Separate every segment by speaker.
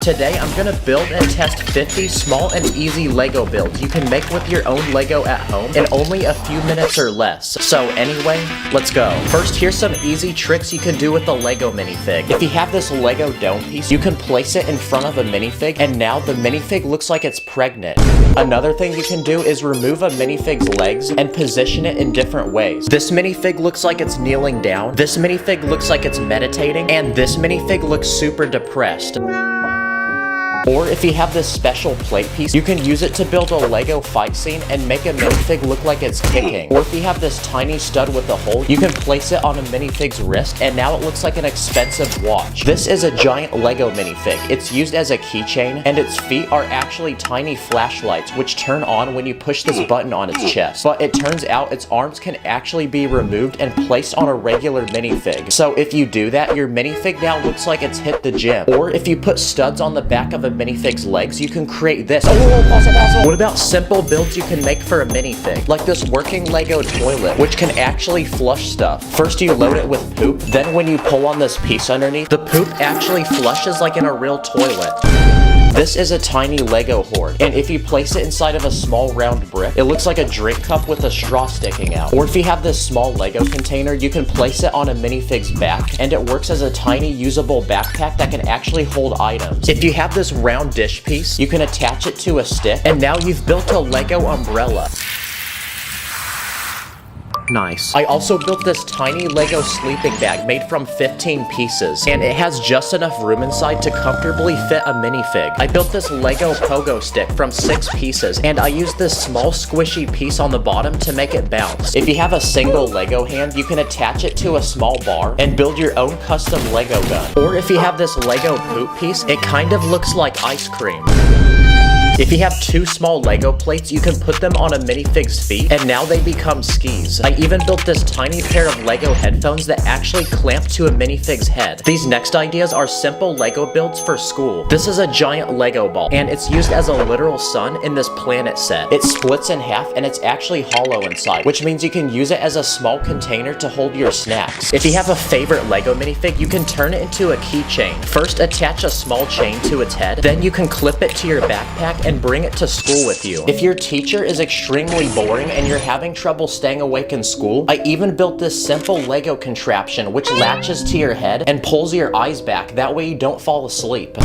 Speaker 1: Today I'm gonna build and test 50 small and easy Lego builds you can make with your own Lego at home in only a few minutes or less. So anyway, let's go. First, here's some easy tricks you can do with the Lego minifig. If you have this Lego dome piece, you can place it in front of a minifig, and now the minifig looks like it's pregnant. Another thing you can do is remove a minifig's legs and position it in different ways. This minifig looks like it's kneeling down, this minifig looks like it's meditating, and this minifig looks super depressed. Or if you have this special plate piece, you can use it to build a Lego fight scene and make a minifig look like it's kicking. Or if you have this tiny stud with a hole, you can place it on a minifig's wrist and now it looks like an expensive watch. This is a giant Lego minifig. It's used as a keychain and its feet are actually tiny flashlights which turn on when you push this button on its chest. But it turns out its arms can actually be removed and placed on a regular minifig. So if you do that, your minifig now looks like it's hit the gym. Or if you put studs on the back of a minifig's legs, you can create this. What about simple builds you can make for a minifig? Like this working Lego toilet, which can actually flush stuff. First you load it with poop, then when you pull on this piece underneath, the poop actually flushes like in a real toilet. This is a tiny Lego hoard, and if you place it inside of a small round brick, it looks like a drink cup with a straw sticking out. Or if you have this small Lego container, you can place it on a minifig's back, and it works as a tiny usable backpack that can actually hold items. If you have this round dish piece, you can attach it to a stick, and now you've built a Lego umbrella. Nice. I also built this tiny Lego sleeping bag made from 15 pieces, and it has just enough room inside to comfortably fit a minifig. I built this Lego pogo stick from 6 pieces, and I used this small squishy piece on the bottom to make it bounce. If you have a single Lego hand, you can attach it to a small bar and build your own custom Lego gun. Or if you have this Lego poop piece, it kind of looks like ice cream. If you have 2 small Lego plates, you can put them on a minifig's feet, and now they become skis. I even built this tiny pair of Lego headphones that actually clamp to a minifig's head. These next ideas are simple Lego builds for school. This is a giant Lego ball, and it's used as a literal sun in this planet set. It splits in half, and it's actually hollow inside, which means you can use it as a small container to hold your snacks. If you have a favorite Lego minifig, you can turn it into a keychain. First, attach a small chain to its head, then you can clip it to your backpack and bring it to school with you. If your teacher is extremely boring and you're having trouble staying awake in school, I even built this simple Lego contraption which latches to your head and pulls your eyes back, that way you don't fall asleep.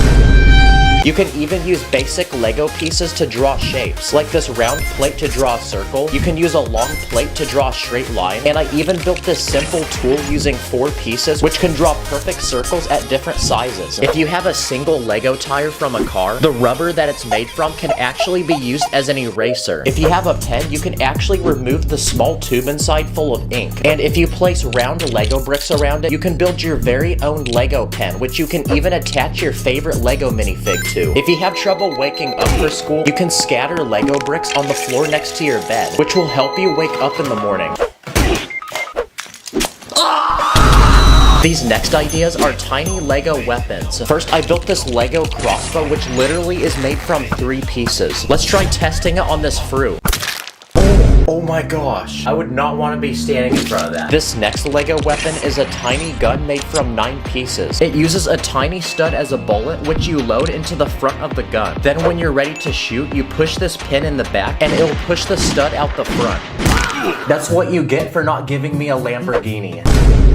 Speaker 1: You can even use basic Lego pieces to draw shapes, like this round plate to draw a circle. You can use a long plate to draw a straight line, and I even built this simple tool using 4 pieces which can draw perfect circles at different sizes. If you have a single Lego tire from a car, the rubber that it's made from can actually be used as an eraser. If you have a pen, you can actually remove the small tube inside full of ink. And if you place round Lego bricks around it, you can build your very own Lego pen, which you can even attach your favorite Lego minifig to. If you have trouble waking up for school, you can scatter Lego bricks on the floor next to your bed, which will help you wake up in the morning. These next ideas are tiny Lego weapons. First, I built this Lego crossbow, which literally is made from 3 pieces. Let's try testing it on this fruit. Oh my gosh, I would not want to be standing in front of that. This next Lego weapon is a tiny gun made from 9 pieces. It uses a tiny stud as a bullet, which you load into the front of the gun. Then when you're ready to shoot, you push this pin in the back and it'll push the stud out the front. That's what you get for not giving me a Lamborghini.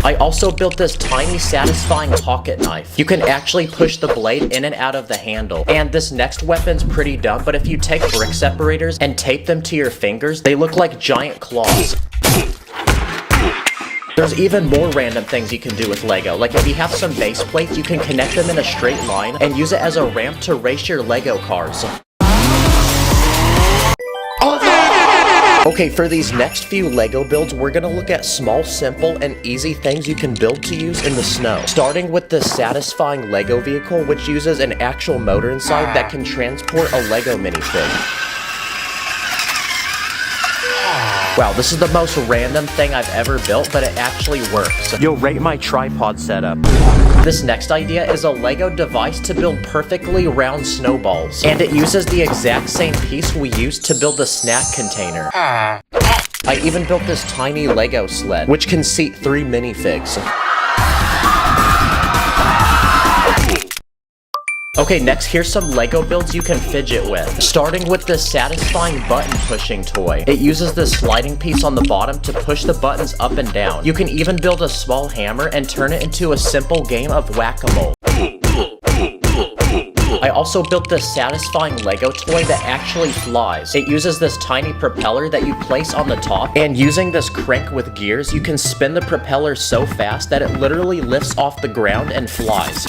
Speaker 1: I also built this tiny satisfying pocket knife. You can actually push the blade in and out of the handle. And this next weapon's pretty dumb, but if you take brick separators and tape them to your fingers, they look like giant claws. There's even more random things you can do with Lego, like if you have some base plates, you can connect them in a straight line and use it as a ramp to race your Lego cars. Okay, for these next few Lego builds, we're gonna look at small, simple, and easy things you can build to use in the snow. Starting with the satisfying Lego vehicle, which uses an actual motor inside that can transport a Lego minifig. Wow, this is the most random thing I've ever built, but it actually works. You'll rate my tripod setup. This next idea is a Lego device to build perfectly round snowballs. And it uses the exact same piece we used to build the snack container. I even built this tiny Lego sled, which can seat 3 minifigs. Okay, next here's some Lego builds you can fidget with. Starting with this satisfying button pushing toy. It uses this sliding piece on the bottom to push the buttons up and down. You can even build a small hammer and turn it into a simple game of whack-a-mole. I also built this satisfying Lego toy that actually flies. It uses this tiny propeller that you place on the top, and using this crank with gears, you can spin the propeller so fast that it literally lifts off the ground and flies.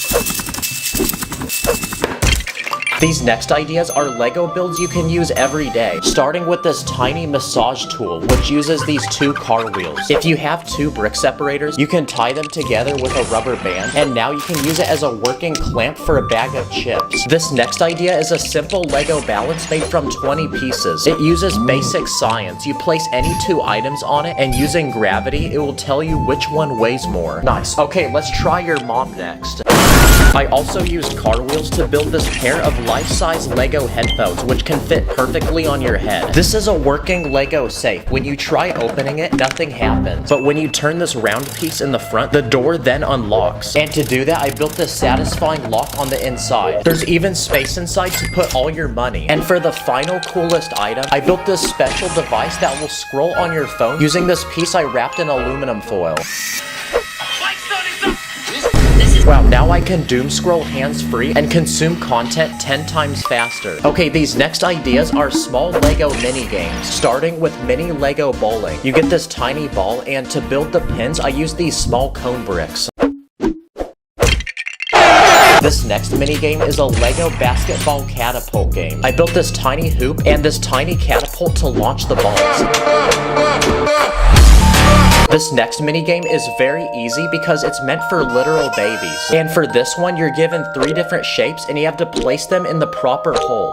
Speaker 1: These next ideas are Lego builds you can use every day, starting with this tiny massage tool, which uses these 2 car wheels. If you have 2 brick separators, you can tie them together with a rubber band, and now you can use it as a working clamp for a bag of chips. This next idea is a simple Lego balance made from 20 pieces. It uses basic science. You place any 2 items on it, and using gravity, it will tell you which one weighs more. Nice. Okay, let's try your mom next. I also used car wheels to build this pair of life-size Lego headphones, which can fit perfectly on your head. This is a working Lego safe. When you try opening it, nothing happens. But when you turn this round piece in the front, the door then unlocks. And to do that, I built this satisfying lock on the inside. There's even space inside to put all your money. And for the final coolest item, I built this special device that will scroll on your phone using this piece I wrapped in aluminum foil. Wow, now I can doom scroll hands-free and consume content 10 times faster. Okay, these next ideas are small Lego mini games, starting with mini Lego bowling. You get this tiny ball, and to build the pins, I use these small cone bricks. This next mini game is a Lego basketball catapult game. I built this tiny hoop and this tiny catapult to launch the balls. This next minigame is very easy because it's meant for literal babies. And for this one, you're given 3 different shapes and you have to place them in the proper hole.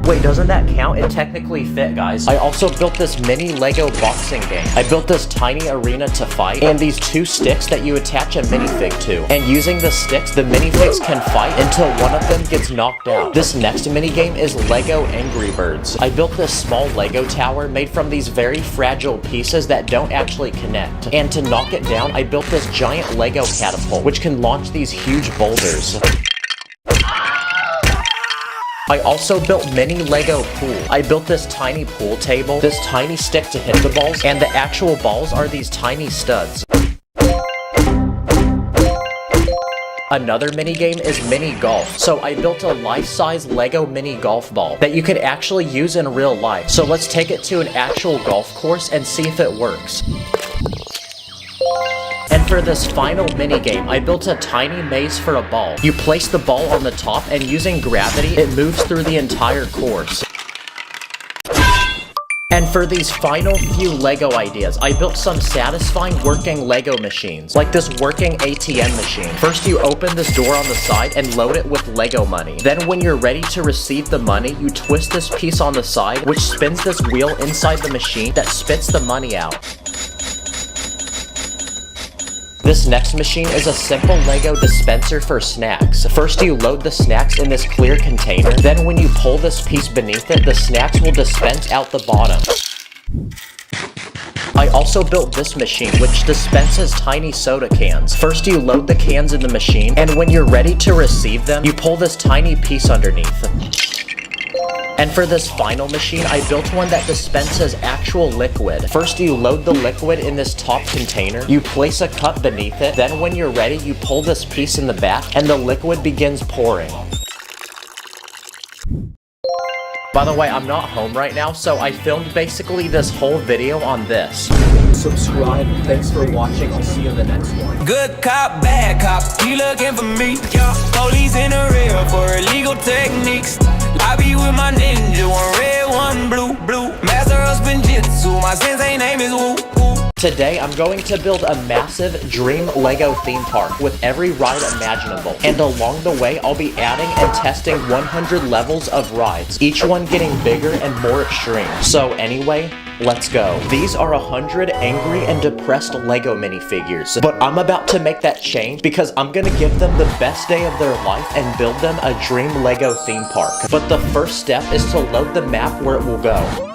Speaker 1: Wait, doesn't that count? It technically fit, guys. I also built this mini Lego boxing game. I built this tiny arena to fight, and these 2 sticks that you attach a minifig to. And using the sticks, the minifigs can fight until one of them gets knocked out. This next minigame is Lego Angry Birds. I built this small Lego tower made from these very fragile pieces that don't actually connect. And to knock it down, I built this giant Lego catapult, which can launch these huge boulders. I also built mini Lego pool. I built this tiny pool table, this tiny stick to hit the balls, and the actual balls are these tiny studs. Another mini game is mini golf. So I built a life-size Lego mini golf ball that you could actually use in real life. So let's take it to an actual golf course and see if it works. And for this final minigame, I built a tiny maze for a ball. You place the ball on the top, and using gravity, it moves through the entire course. And for these final few Lego ideas, I built some satisfying working Lego machines, like this working ATM machine. First, you open this door on the side and load it with Lego money. Then when you're ready to receive the money, you twist this piece on the side, which spins this wheel inside the machine that spits the money out. This next machine is a simple Lego dispenser for snacks. First, you load the snacks in this clear container. Then when you pull this piece beneath it, the snacks will dispense out the bottom. I also built this machine, which dispenses tiny soda cans. First, you load the cans in the machine, and when you're ready to receive them, you pull this tiny piece underneath. And for this final machine, I built one that dispenses actual liquid. First, you load the liquid in this top container, you place a cup beneath it, then when you're ready, you pull this piece in the back, and the liquid begins pouring. By the way, I'm not home right now, so I filmed basically this whole video on this. Subscribe, thanks for watching, I'll see you in the next one.
Speaker 2: Good cop, bad cop, you looking for me? Police in the rear for illegal techniques. I be with my ninja, one red, one blue. Master of spinjitzu, my sensei name is Woo.
Speaker 1: Today, I'm going to build a massive dream Lego theme park with every ride imaginable. And along the way, I'll be adding and testing 100 levels of rides, each one getting bigger and more extreme. So anyway, let's go. These are 100 angry and depressed Lego minifigures, but I'm about to make that change because I'm gonna give them the best day of their life and build them a dream Lego theme park. But the first step is to load the map where it will go.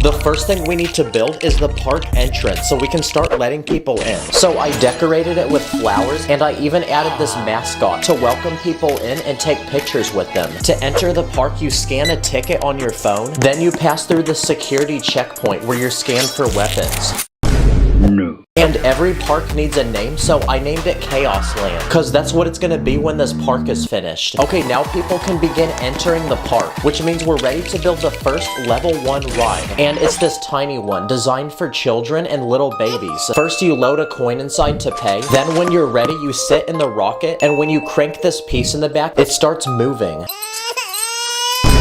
Speaker 1: The first thing we need to build is the park entrance so we can start letting people in. So I decorated it with flowers and I even added this mascot to welcome people in and take pictures with them. To enter the park, you scan a ticket on your phone, then you pass through the security checkpoint where you're scanned for weapons.
Speaker 3: No.
Speaker 1: And every park needs a name, so I named it Chaos Land, because that's what it's gonna be when this park is finished. Okay, now people can begin entering the park, which means we're ready to build the first level 1 ride. And it's this tiny one, designed for children and little babies. First you load a coin inside to pay, then when you're ready you sit in the rocket, and when you crank this piece in the back, it starts moving.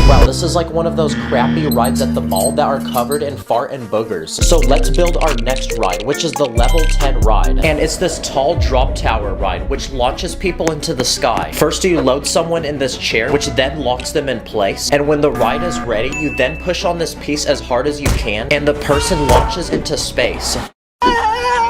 Speaker 1: Wow, this is like one of those crappy rides at the mall that are covered in fart and boogers. So let's build our next ride, which is the level 10 ride. And it's this tall drop tower ride, which launches people into the sky. First you load someone in this chair, which then locks them in place. And when the ride is ready, you then push on this piece as hard as you can, and the person launches into space.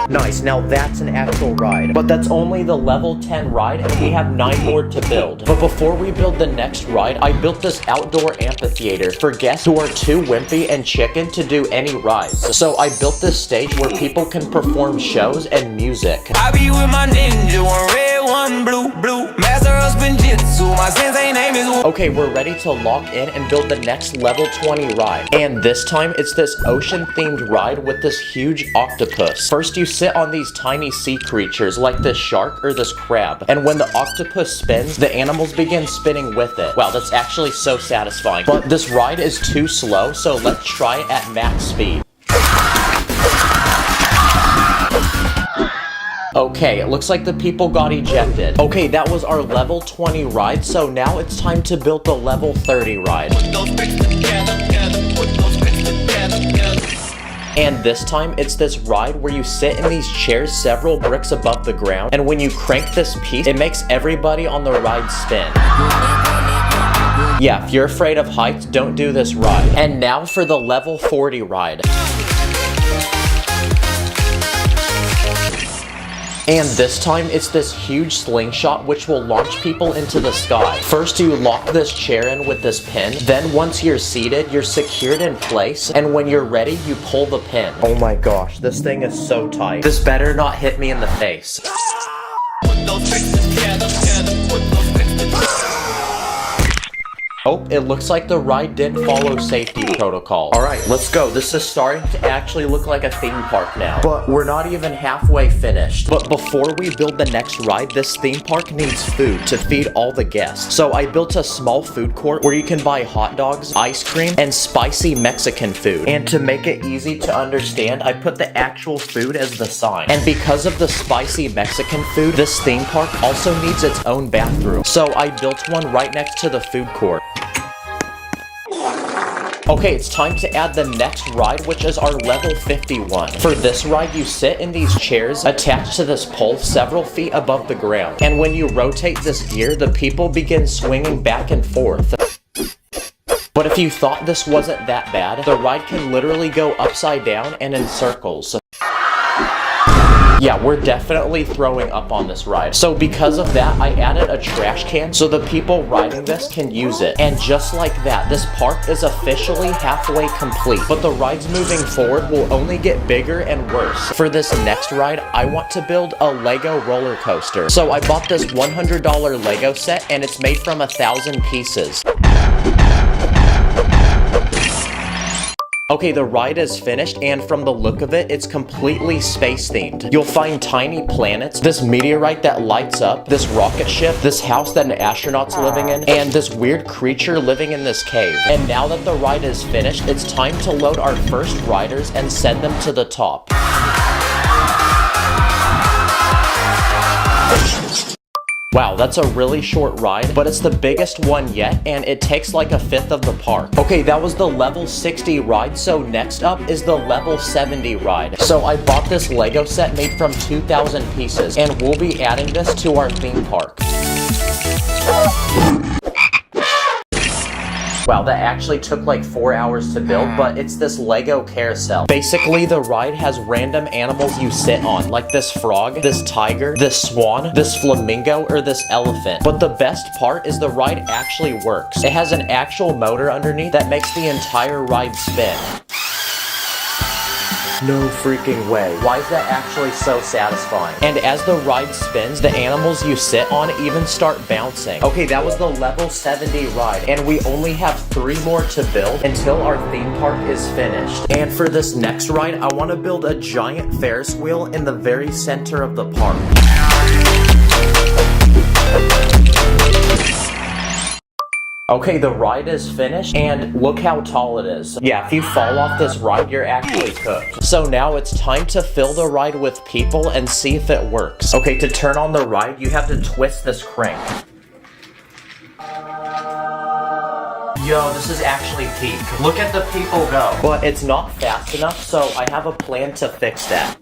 Speaker 1: Nice, now that's an actual ride. But that's only the level 10 ride, and we have 9 more to build. But before we build the next ride, I built this outdoor amphitheater for guests who are too wimpy and chicken to do any rides. So I built this stage where people can perform shows and music.
Speaker 2: I be with my ninja, one red, one blue. Master of spinjitzu, my sensei name is...
Speaker 1: Okay, we're ready to lock in and build the next level 20 ride. And this time, it's this ocean-themed ride with this huge octopus. First, you sit on these tiny sea creatures like this shark or this crab. And when the octopus spins, the animals begin spinning with it. Wow, that's actually so satisfying. But this ride is too slow, so let's try it at max speed. Okay, it looks like the people got ejected. Okay, that was our level 20 ride, so now it's time to build the level 30 ride. And this time, it's this ride where you sit in these chairs several bricks above the ground, and when you crank this piece, it makes everybody on the ride spin. Yeah, if you're afraid of heights, don't do this ride. And now for the level 40 ride. And this time, it's this huge slingshot which will launch people into the sky. First, you lock this chair in with this pin. Then once you're seated, you're secured in place. And when you're ready, you pull the pin. Oh my gosh, this thing is so tight. This better not hit me in the face. Oh, it looks like the ride didn't follow safety protocol. Alright, let's go. This is starting to actually look like a theme park now. But we're not even halfway finished. But before we build the next ride, this theme park needs food to feed all the guests. So I built a small food court where you can buy hot dogs, ice cream, and spicy Mexican food. And to make it easy to understand, I put the actual food as the sign. And because of the spicy Mexican food, this theme park also needs its own bathroom. So I built one right next to the food court. Okay, it's time to add the next ride, which is our level 51. For this ride, you sit in these chairs attached to this pole several feet above the ground. And when you rotate this gear, the people begin swinging back and forth. But if you thought this wasn't that bad, the ride can literally go upside down and in circles. Yeah, we're definitely throwing up on this ride. So because of that, I added a trash can so the people riding this can use it. And just like that, this park is officially halfway complete. But the rides moving forward will only get bigger and worse. For this next ride, I want to build a Lego roller coaster. So I bought this $100 Lego set, and it's made from 1,000 pieces. Okay, the ride is finished, and from the look of it, it's completely space-themed. You'll find tiny planets, this meteorite that lights up, this rocket ship, this house that an astronaut's living in, and this weird creature living in this cave. And now that the ride is finished, it's time to load our first riders and send them to the top. Wow, that's a really short ride, but it's the biggest one yet, and it takes like 1/5 of the park. Okay, that was the level 60 ride, so next up is the level 70 ride. So I bought this Lego set made from 2,000 pieces, and we'll be adding this to our theme park. Wow, that actually took like 4 hours to build, but it's this Lego carousel. Basically, the ride has random animals you sit on, like this frog, this tiger, this swan, this flamingo, or this elephant. But the best part is the ride actually works. It has an actual motor underneath that makes the entire ride spin. No freaking way. Why is that actually so satisfying? And as the ride spins, the animals you sit on even start bouncing. Okay, that was the level 70 ride, and we only have 3 more to build until our theme park is finished. And for this next ride, I want to build a giant Ferris wheel in the very center of the park. Okay, the ride is finished, and look how tall it is. Yeah, if you fall off this ride, you're actually cooked. So now it's time to fill the ride with people and see if it works. Okay, to turn on the ride, you have to twist this crank. Yo, this is actually peak. Look at the people go. But it's not fast enough, so I have a plan to fix that.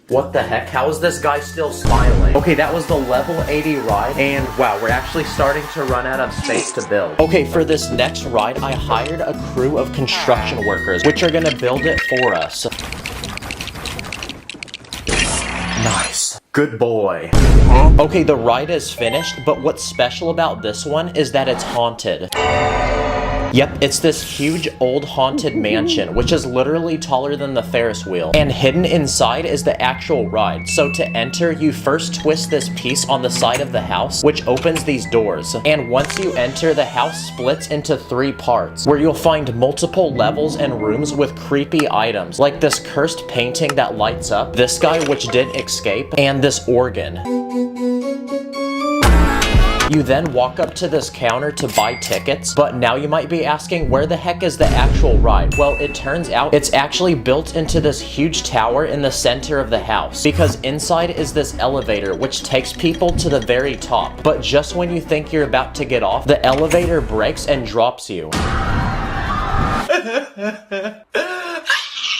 Speaker 1: What the heck? How is this guy still smiling? Okay, that was the level 80 ride, and wow, we're actually starting to run out of space to build. Okay, for this next ride, I hired a crew of construction workers, which are gonna build it for us. Nice. Good boy. Okay, the ride is finished, but what's special about this one is that it's haunted. Yep, it's this huge old haunted mansion, which is literally taller than the Ferris wheel. And hidden inside is the actual ride. So to enter, you first twist this piece on the side of the house, which opens these doors. And once you enter, the house splits into 3 parts, where you'll find multiple levels and rooms with creepy items, like this cursed painting that lights up, this guy which didn't escape, and this organ. You then walk up to this counter to buy tickets, but now you might be asking, where the heck is the actual ride? Well, it turns out it's actually built into this huge tower in the center of the house, because inside is this elevator which takes people to the very top. But just when you think you're about to get off, the elevator breaks and drops you.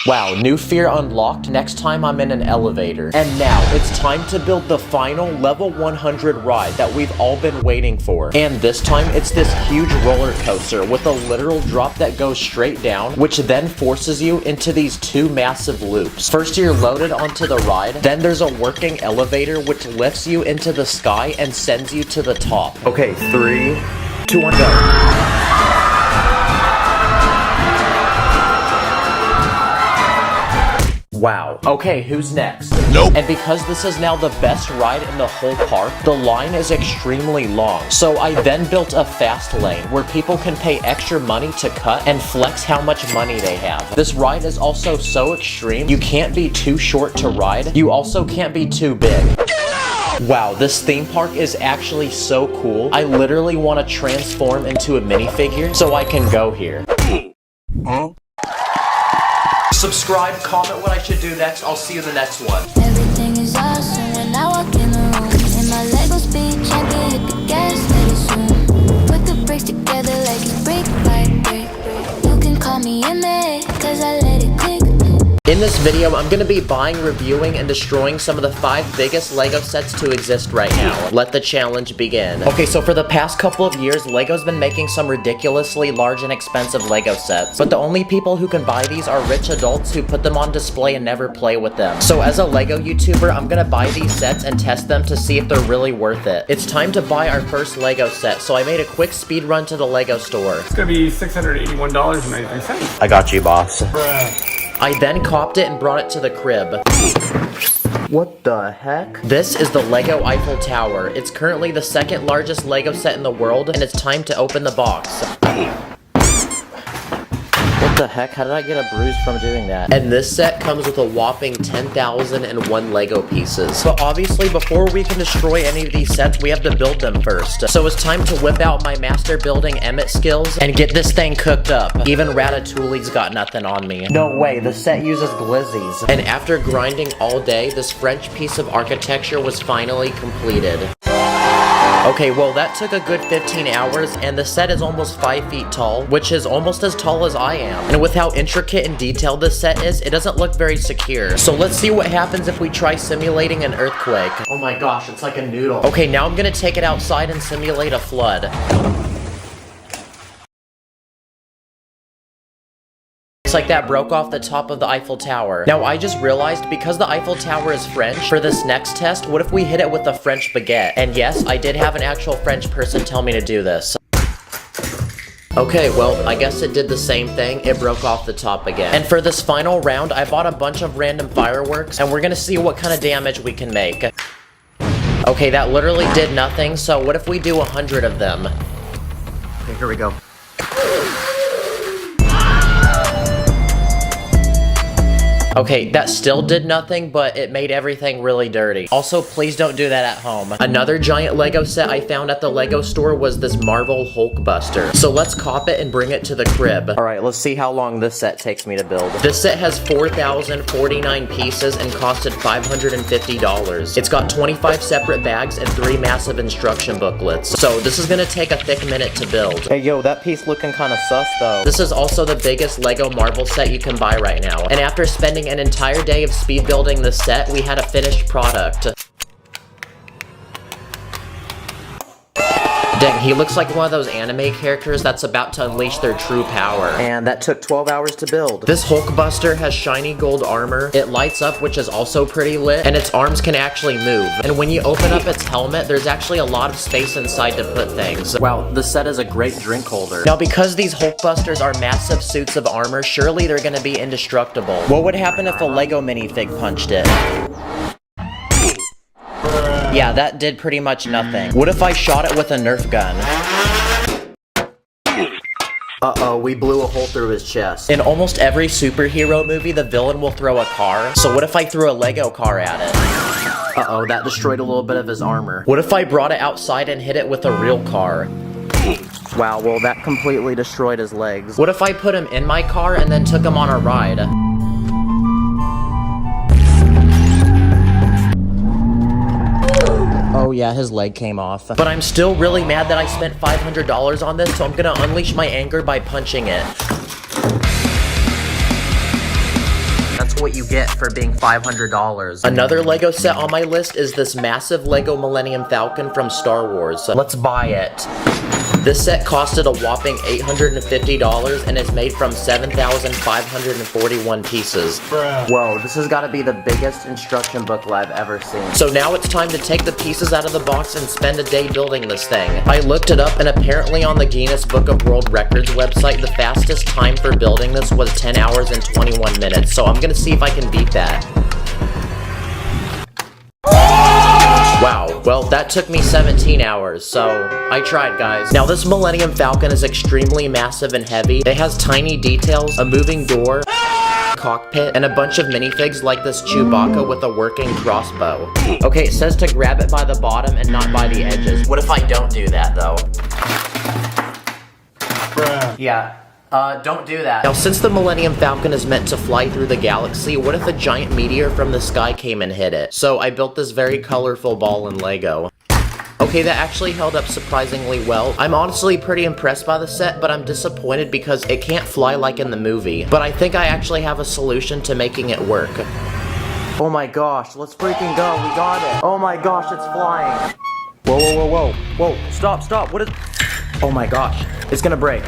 Speaker 1: Wow, new fear unlocked. Next time I'm in an elevator. And now, it's time to build the final level 100 ride that we've all been waiting for. And this time, it's this huge roller coaster with a literal drop that goes straight down, which then forces you into these 2 massive loops. First, you're loaded onto the ride, then there's a working elevator which lifts you into the sky and sends you to the top. Okay, 3, 2, 1, go. Wow. Okay, who's next? Nope. And because this is now the best ride in the whole park, the line is extremely long. So I then built a fast lane where people can pay extra money to cut and flex how much money they have. This ride is also so extreme, you can't be too short to ride. You also can't be too big. Wow, this theme park is actually so cool. I literally want to transform into a minifigure so I can go here. Huh? Subscribe, comment what I should do next. I'll see you in the next one.
Speaker 3: Everything is awesome when I walk in the room. In my Lego speech, I can hit the gas, let it zoom. Put the bricks together like it's brick by brick. You can call me a man, cause I let it click.
Speaker 1: In this video, I'm gonna be buying, reviewing, and destroying some of the 5 biggest LEGO sets to exist right now. Let the challenge begin. Okay, so for the past couple of years, LEGO's been making some ridiculously large and expensive LEGO sets, but the only people who can buy these are rich adults who put them on display and never play with them. So as a LEGO YouTuber, I'm gonna buy these sets and test them to see if they're really worth it. It's time to buy our first LEGO set, so I made a quick speed run to the LEGO store.
Speaker 4: It's gonna be $681.93.
Speaker 1: I got you, boss.
Speaker 4: Bruh.
Speaker 1: I then copped it and brought it to the crib. What the heck? This is the LEGO Eiffel Tower. It's currently the 2nd largest LEGO set in the world, and it's time to open the box. What the heck? How did I get a bruise from doing that? And this set comes with a whopping 10,001 LEGO pieces. But obviously, before we can destroy any of these sets, we have to build them first. So it's time to whip out my master building Emmett skills and get this thing cooked up. Even Ratatouille's got nothing on me. No way, the set uses glizzies. And after grinding all day, this French piece of architecture was finally completed. Okay, well that took a good 15 hours, and the set is almost 5 feet tall, which is almost as tall as I am. And with how intricate and detailed this set is, it doesn't look very secure. So let's see what happens if we try simulating an earthquake. Oh my gosh, it's like a noodle. Okay, now I'm gonna take it outside and simulate a flood. Like that broke off the top of the Eiffel Tower. Now I just realized, because the Eiffel Tower is French, for this next test, what if we hit it with a French baguette? And yes, I did have an actual French person tell me to do this. Okay, well, I guess it did the same thing. It broke off the top again. And for this final round, I bought a bunch of random fireworks, and we're gonna see what kind of damage we can make. Okay, that literally did nothing, so what if we do 100 of them? Okay, here we go. Okay, that still did nothing, but it made everything really dirty. Also, please don't do that at home. Another giant Lego set I found at the Lego store was this Marvel Hulkbuster. So let's cop it and bring it to the crib. All right, let's see how long this set takes me to build. This set has 4,049 pieces and costed $550. It's got 25 separate bags and 3 massive instruction booklets. So this is gonna take a thick minute to build. Hey, yo, that piece looking kind of sus though. This is also the biggest Lego Marvel set you can buy right now. And after spending an entire day of speed building the set, we had a finished product. Dang, he looks like one of those anime characters that's about to unleash their true power. And that took 12 hours to build. This Hulkbuster has shiny gold armor. It lights up, which is also pretty lit, and its arms can actually move. And when you open up its helmet, there's actually a lot of space inside to put things. Wow, the set is a great drink holder. Now, because these Hulkbusters are massive suits of armor, surely they're gonna be indestructible. What would happen if a Lego minifig punched it? Yeah, that did pretty much nothing. What if I shot it with a Nerf gun? Uh-oh, we blew a hole through his chest. In almost every superhero movie, the villain will throw a car. So what if I threw a Lego car at it? Uh-oh, that destroyed a little bit of his armor. What if I brought it outside and hit it with a real car? Wow, well, that completely destroyed his legs. What if I put him in my car and then took him on a ride? Oh yeah, his leg came off. But I'm still really mad that I spent $500 on this, so I'm gonna unleash my anger by punching it. That's what you get for being $500. Another Lego set on my list is this massive Lego Millennium Falcon from Star Wars. Let's buy it. This set costed a whopping $850 and is made from 7,541 pieces. Bruh. Whoa, this has got to be the biggest instruction booklet I've ever seen. So now it's time to take the pieces out of the box and spend a day building this thing. I looked it up, and apparently on the Guinness Book of World Records website, the fastest time for building this was 10 hours and 21 minutes. So I'm gonna see if I can beat that. Wow, well, that took me 17 hours, so I tried, guys. Now, this Millennium Falcon is extremely massive and heavy. It has tiny details, a moving door, cockpit, and a bunch of minifigs like this Chewbacca with a working crossbow. Okay, it says to grab it by the bottom and not by the edges. What if I don't do that, though? Bruh. Yeah. Don't do that. Now, since the Millennium Falcon is meant to fly through the galaxy, what if a giant meteor from the sky came and hit it? So I built this very colorful ball in Lego. Okay, that actually held up surprisingly well. I'm honestly pretty impressed by the set, but I'm disappointed because it can't fly like in the movie. But I think I actually have a solution to making it work. Oh my gosh, let's freaking go, we got it. Oh my gosh, it's flying. Whoa, whoa, whoa, whoa, whoa, stop, what is... Oh my gosh, it's gonna break.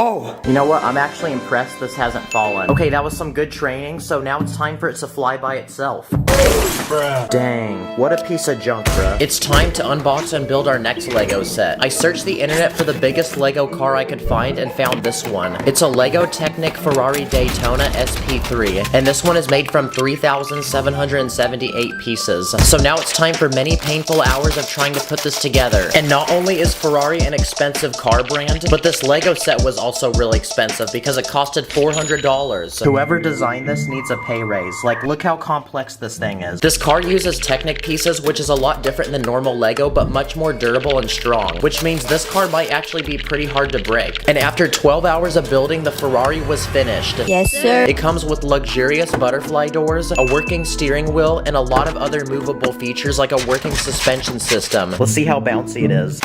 Speaker 1: Oh! You know what? I'm actually impressed this hasn't fallen. Okay, that was some good training, so now it's time for it to fly by itself. Bruh. Dang, what a piece of junk, bruh. It's time to unbox and build our next Lego set. I searched the internet for the biggest Lego car I could find and found this one. It's a Lego Technic Ferrari Daytona SP3, and this one is made from 3,778 pieces. So now it's time for many painful hours of trying to put this together. And not only is Ferrari an expensive car brand, but this Lego set was also really expensive because it costed $400. Whoever designed this needs a pay raise. Like, look how complex this thing is. This car uses Technic pieces, which is a lot different than normal Lego, but much more durable and strong, which means this car might actually be pretty hard to break. And after 12 hours of building, the Ferrari was finished. Yes, sir. It comes with luxurious butterfly doors, a working steering wheel, and a lot of other movable features like a working suspension system. Let's see how bouncy it is.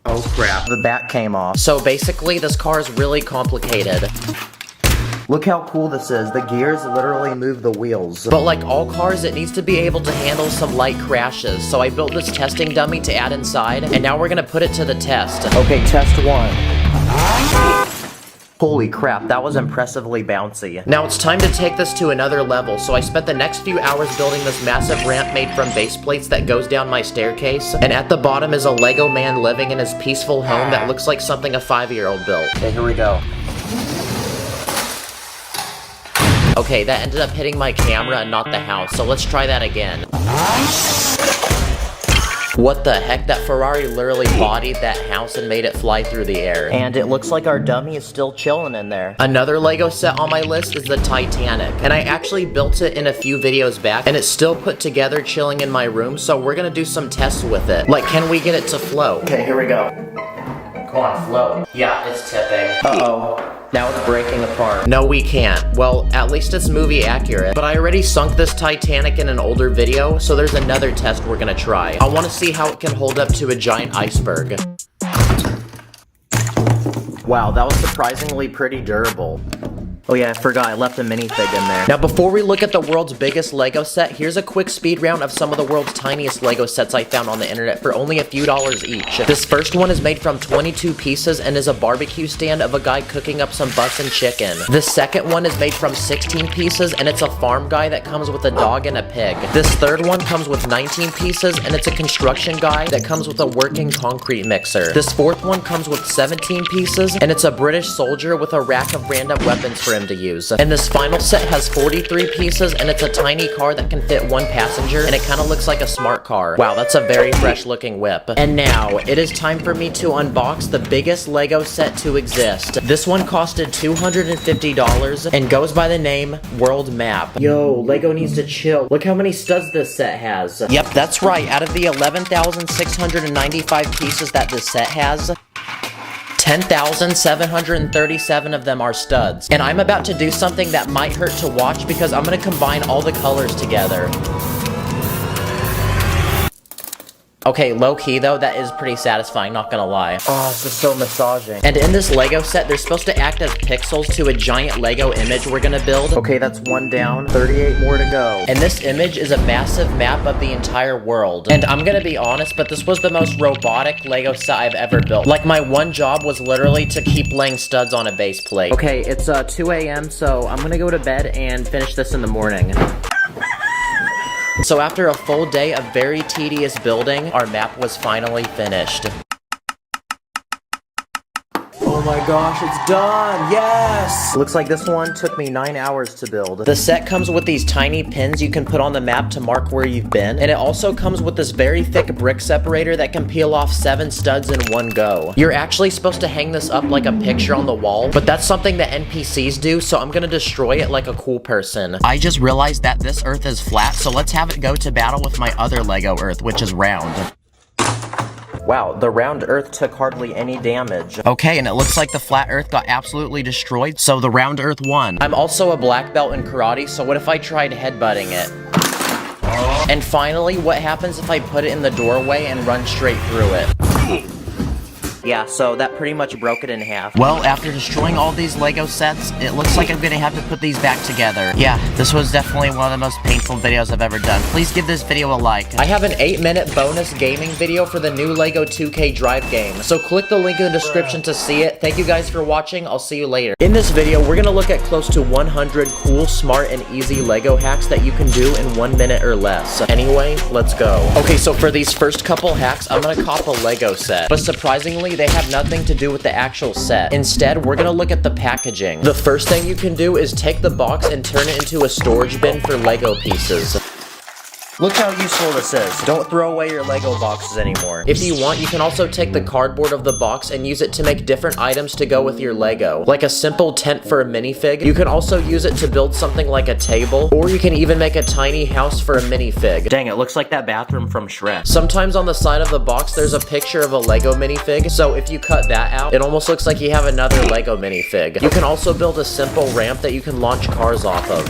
Speaker 1: Oh crap, the back came off. So basically, this car is really complicated. Look how cool this is. The gears literally move the wheels. But like all cars, it needs to be able to handle some light crashes. So I built this testing dummy to add inside, and now we're gonna put it to the test. Okay, test one. Holy crap, that was impressively bouncy. Now it's time to take this to another level, so I spent the next few hours building this massive ramp made from base plates that goes down my staircase, and at the bottom is a Lego man living in his peaceful home that looks like something a 5-year-old built. Okay, here we go. Okay, that ended up hitting my camera and not the house, so let's try that again. What the heck? That Ferrari literally bodied that house and made it fly through the air. And it looks like our dummy is still chilling in there. Another Lego set on my list is the Titanic. And I actually built it in a few videos back, and it's still put together chilling in my room, so we're gonna do some tests with it. Like, can we get it to float? Okay, here we go. Come on, float. Yeah, it's tipping. Uh-oh. Now it's breaking apart. No, we can't. Well, at least it's movie accurate. But I already sunk this Titanic in an older video, so there's another test we're gonna try. I wanna see how it can hold up to a giant iceberg. Wow, that was surprisingly pretty durable. Oh yeah, I forgot, I left a minifig in there. Now before we look at the world's biggest Lego set, here's a quick speed round of some of the world's tiniest Lego sets I found on the internet for only a few dollars each. This first one is made from 22 pieces and is a barbecue stand of a guy cooking up some butts and chicken. The second one is made from 16 pieces and it's a farm guy that comes with a dog and a pig. This third one comes with 19 pieces and it's a construction guy that comes with a working concrete mixer. This fourth one comes with 17 pieces and it's a British soldier with a rack of random weapons for him to use. And this final set has 43 pieces and it's a tiny car that can fit one passenger and it kind of looks like a smart car. Wow, that's a very fresh looking whip. And now, it is time for me to unbox the biggest Lego set to exist. This one costed $250 and goes by the name World Map. Yo, Lego needs to chill. Look how many studs this set has. Yep, that's right. Out of the 11,695 pieces that this set has, 10,737 of them are studs. And I'm about to do something that might hurt to watch because I'm gonna combine all the colors together. Okay, low-key though, that is pretty satisfying, not gonna lie. Oh, this is so massaging. And in this Lego set, they're supposed to act as pixels to a giant Lego image we're gonna build. Okay, that's one down, 38 more to go. And this image is a massive map of the entire world. And I'm gonna be honest, but this was the most robotic Lego set I've ever built. Like, my one job was literally to keep laying studs on a base plate. Okay, it's 2 a.m., so I'm gonna go to bed and finish this in the morning. So after a full day of very tedious building, our map was finally finished. Oh my gosh, it's done! Yes! Looks like this one took me 9 hours to build. The set comes with these tiny pins you can put on the map to mark where you've been, and it also comes with this very thick brick separator that can peel off 7 studs in one go. You're actually supposed to hang this up like a picture on the wall, but that's something that NPCs do, so I'm gonna destroy it like a cool person. I just realized that this Earth is flat, so let's have it go to battle with my other Lego Earth, which is round. Wow, the round Earth took hardly any damage. Okay, and it looks like the flat Earth got absolutely destroyed, so the round Earth won. I'm also a black belt in karate, so what if I tried headbutting it? And finally, what happens if I put it in the doorway and run straight through it? Yeah, so that pretty much broke it in half. Well, after destroying all these Lego sets, it looks like I'm gonna have to put these back together. Yeah, this was definitely one of the most painful videos I've ever done. Please give this video a like. I have an 8-minute bonus gaming video for the new Lego 2K Drive game, so click the link in the description to see it. Thank you guys for watching, I'll see you later. In this video, we're gonna look at close to 100 cool, smart, and easy Lego hacks that you can do in 1 minute or less. Anyway, let's go. Okay, so for these first couple hacks, I'm gonna cop a Lego set, but surprisingly, they have nothing to do with the actual set. Instead, we're gonna look at the packaging. The first thing you can do is take the box and turn it into a storage bin for Lego pieces. Look how useful this is. Don't throw away your Lego boxes anymore. If you want, you can also take the cardboard of the box and use it to make different items to go with your Lego. Like a simple tent for a minifig. You can also use it to build something like a table, or you can even make a tiny house for a minifig. Dang, it looks like that bathroom from Shrek. Sometimes on the side of the box, there's a picture of a Lego minifig, so if you cut that out, it almost looks like you have another Lego minifig. You can also build a simple ramp that you can launch cars off of.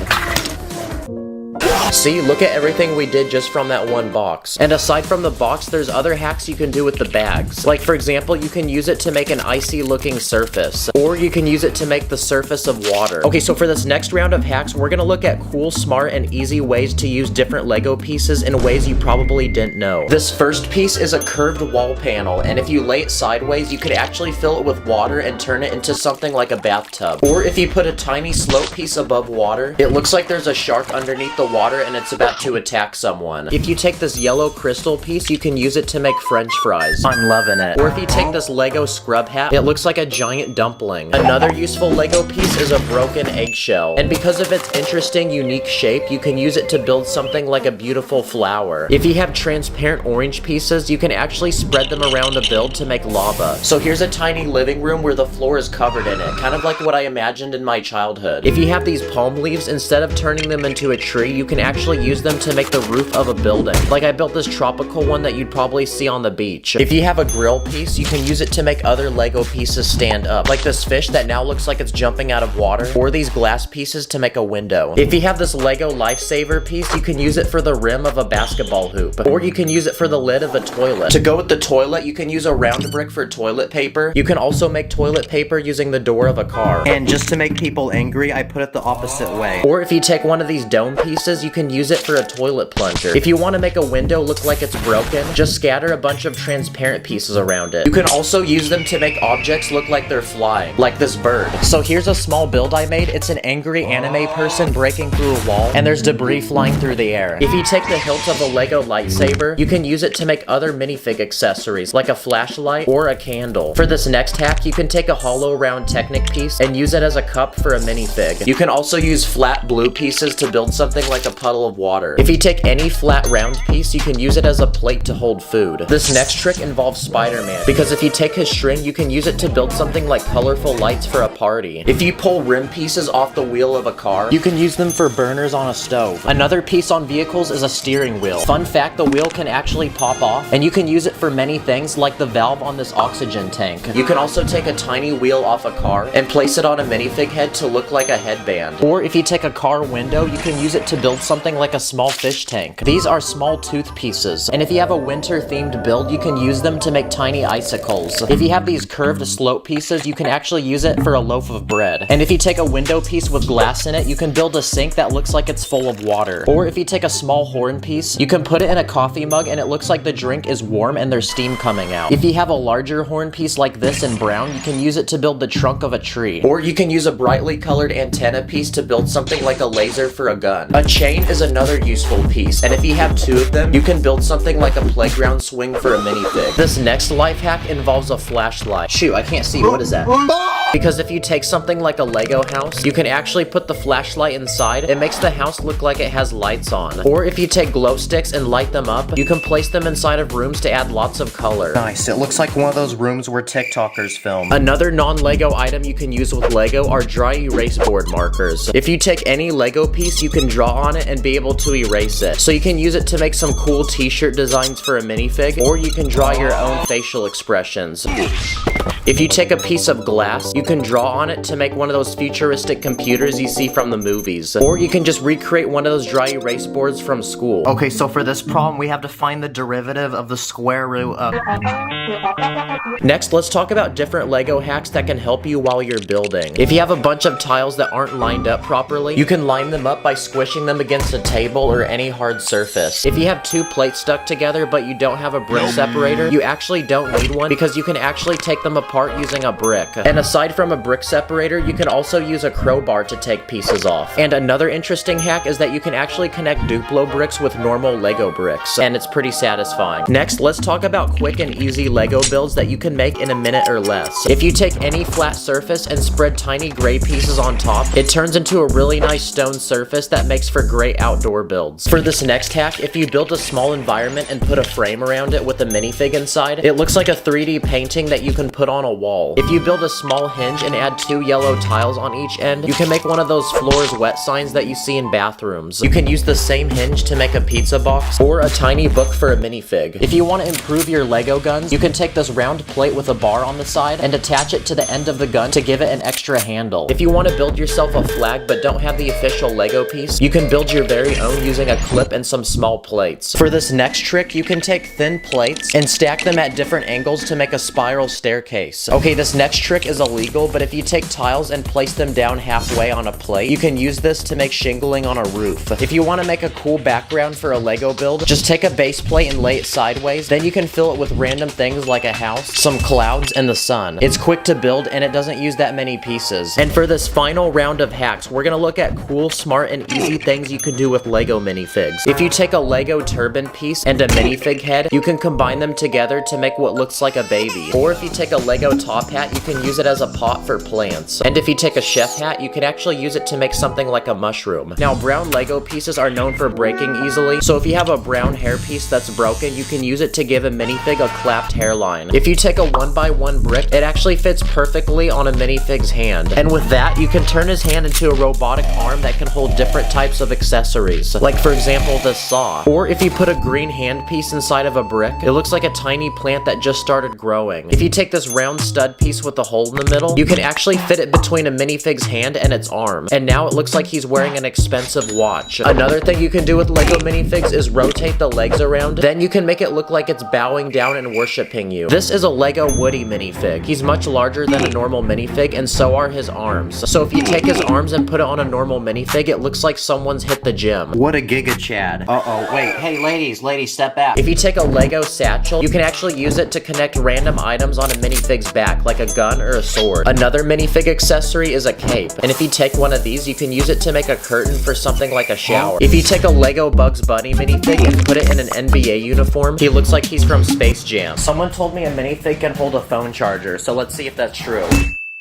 Speaker 1: See, look at everything we did just from that one box. And aside from the box, there's other hacks you can do with the bags. Like for example, you can use it to make an icy looking surface, or you can use it to make the surface of water. Okay, so for this next round of hacks, we're gonna look at cool, smart, and easy ways to use different Lego pieces in ways you probably didn't know. This first piece is a curved wall panel, and if you lay it sideways, you could actually fill it with water and turn it into something like a bathtub. Or if you put a tiny slope piece above water, it looks like there's a shark underneath the water and it's about to attack someone. If you take this yellow crystal piece, you can use it to make French fries. I'm loving it. Or if you take this Lego scrub hat, it looks like a giant dumpling. Another useful Lego piece is a broken eggshell, and because of its interesting, unique shape, you can use it to build something like a beautiful flower. If you have transparent orange pieces, you can actually spread them around a build to make lava. So here's a tiny living room where the floor is covered in it, kind of like what I imagined in my childhood. If you have these palm leaves, instead of turning them into a tree, you can actually use them to make the roof of a building. Like I built this tropical one that you'd probably see on the beach. If you have a grill piece, you can use it to make other Lego pieces stand up, like this fish that now looks like it's jumping out of water, or these glass pieces to make a window. If you have this Lego lifesaver piece, you can use it for the rim of a basketball hoop, or you can use it for the lid of a toilet. To go with the toilet, you can use a round brick for toilet paper. You can also make toilet paper using the door of a car. And just to make people angry, I put it the opposite way. Or if you take one of these dome pieces, you can use it for a toilet plunger. If you want to make a window look like it's broken, just scatter a bunch of transparent pieces around it. You can also use them to make objects look like they're flying, like this bird. So here's a small build I made. It's an angry anime person breaking through a wall, and there's debris flying through the air. If you take the hilt of a Lego lightsaber, you can use it to make other minifig accessories, like a flashlight or a candle. For this next hack, you can take a hollow round Technic piece and use it as a cup for a minifig. You can also use flat blue pieces to build something like a puddle of water. If you take any flat round piece, you can use it as a plate to hold food. This next trick involves Spider-Man, because if you take his string, you can use it to build something like colorful lights for a party. If you pull rim pieces off the wheel of a car, you can use them for burners on a stove. Another piece on vehicles is a steering wheel. Fun fact, the wheel can actually pop off, and you can use it for many things, like the valve on this oxygen tank. You can also take a tiny wheel off a car and place it on a minifig head to look like a headband. Or if you take a car window, you can use it to build something like a small fish tank. These are small tooth pieces, and if you have a winter themed build, you can use them to make tiny icicles. If you have these curved slope pieces, you can actually use it for a loaf of bread. And if you take a window piece with glass in it, you can build a sink that looks like it's full of water. Or if you take a small horn piece, you can put it in a coffee mug and it looks like the drink is warm and there's steam coming out. If you have a larger horn piece like this in brown, you can use it to build the trunk of a tree. Or you can use a brightly colored antenna piece to build something like a laser for a gun. A chain is another useful piece, and if you have two of them, you can build something like a playground swing for a minifig. This next life hack involves a flashlight. Shoot, I can't see. What is that? Because if you take something like a Lego house, you can actually put the flashlight inside. It makes the house look like it has lights on. Or if you take glow sticks and light them up, you can place them inside of rooms to add lots of color. Nice, it looks like one of those rooms where TikTokers film. Another non-Lego item you can use with Lego are dry erase board markers. If you take any Lego piece, you can draw on it and be able to erase it. So you can use it to make some cool t-shirt designs for a minifig, or you can draw your own facial expressions. If you take a piece of glass, you can draw on it to make one of those futuristic computers you see from the movies. Or you can just recreate one of those dry erase boards from school. Okay, so for this problem, we have to find the derivative of the square root of... Next, let's talk about different Lego hacks that can help you while you're building. If you have a bunch of tiles that aren't lined up properly, you can line them up by squishing them against a table or any hard surface. If you have two plates stuck together but you don't have a brick separator, you actually don't need one because you can actually take them apart using a brick. And aside from a brick separator, you can also use a crowbar to take pieces off. And another interesting hack is that you can actually connect Duplo bricks with normal Lego bricks, and it's pretty satisfying. Next, let's talk about quick and easy Lego builds that you can make in a minute or less. If you take any flat surface and spread tiny gray pieces on top, it turns into a really nice stone surface that makes for great outdoor builds. For this next hack, if you build a small environment and put a frame around it with a minifig inside, it looks like a 3D painting that you can put on a wall. If you build a small hinge and add 2 yellow tiles on each end, you can make one of those floors wet signs that you see in bathrooms. You can use the same hinge to make a pizza box or a tiny book for a minifig. If you want to improve your Lego guns, you can take this round plate with a bar on the side and attach it to the end of the gun to give it an extra handle. If you want to build yourself a flag but don't have the official Lego piece, you can build your very own using a clip and some small plates. For this next trick, you can take thin plates and stack them at different angles to make a spiral staircase. Okay, this next trick is illegal, but if you take tiles and place them down halfway on a plate, you can use this to make shingling on a roof. If you want to make a cool background for a Lego build, just take a base plate and lay it sideways, then you can fill it with random things like a house, some clouds, and the sun. It's quick to build and it doesn't use that many pieces. And for this final round of hacks, we're gonna look at cool, smart, and easy things you can do with Lego minifigs. If you take a Lego turban piece and a minifig head, you can combine them together to make what looks like a baby. Or if you take a Lego top hat, you can use it as a pot for plants. And if you take a chef hat, you can actually use it to make something like a mushroom. Now, brown Lego pieces are known for breaking easily, so if you have a brown hair piece that's broken, you can use it to give a minifig a clapped hairline. If you take a 1x1 brick, it actually fits perfectly on a minifig's hand. And with that, you can turn his hand into a robotic arm that can hold different types of accessories, like for example this saw. Or if you put a green hand piece inside of a brick, it looks like a tiny plant that just started growing. If you take this round stud piece with a hole in the middle, you can actually fit it between a minifig's hand and its arm. And now it looks like he's wearing an expensive watch. Another thing you can do with Lego minifigs is rotate the legs around, then you can make it look like it's bowing down and worshiping you. This is a Lego Woody minifig. He's much larger than a normal minifig, and so are his arms. So if you take his arms and put it on a normal minifig, it looks like someone's hit the gym. What a giga chad. Uh-oh, wait, hey ladies, step back. If you take a Lego satchel, you can actually use it to connect random items on a minifig's back, like a gun or a sword. Another minifig accessory is a cape, and if you take one of these, you can use it to make a curtain for something like a shower. If you take a Lego Bugs Bunny minifig and put it in an NBA uniform, he looks like he's from Space Jam. Someone told me a minifig can hold a phone charger, so let's see if that's true.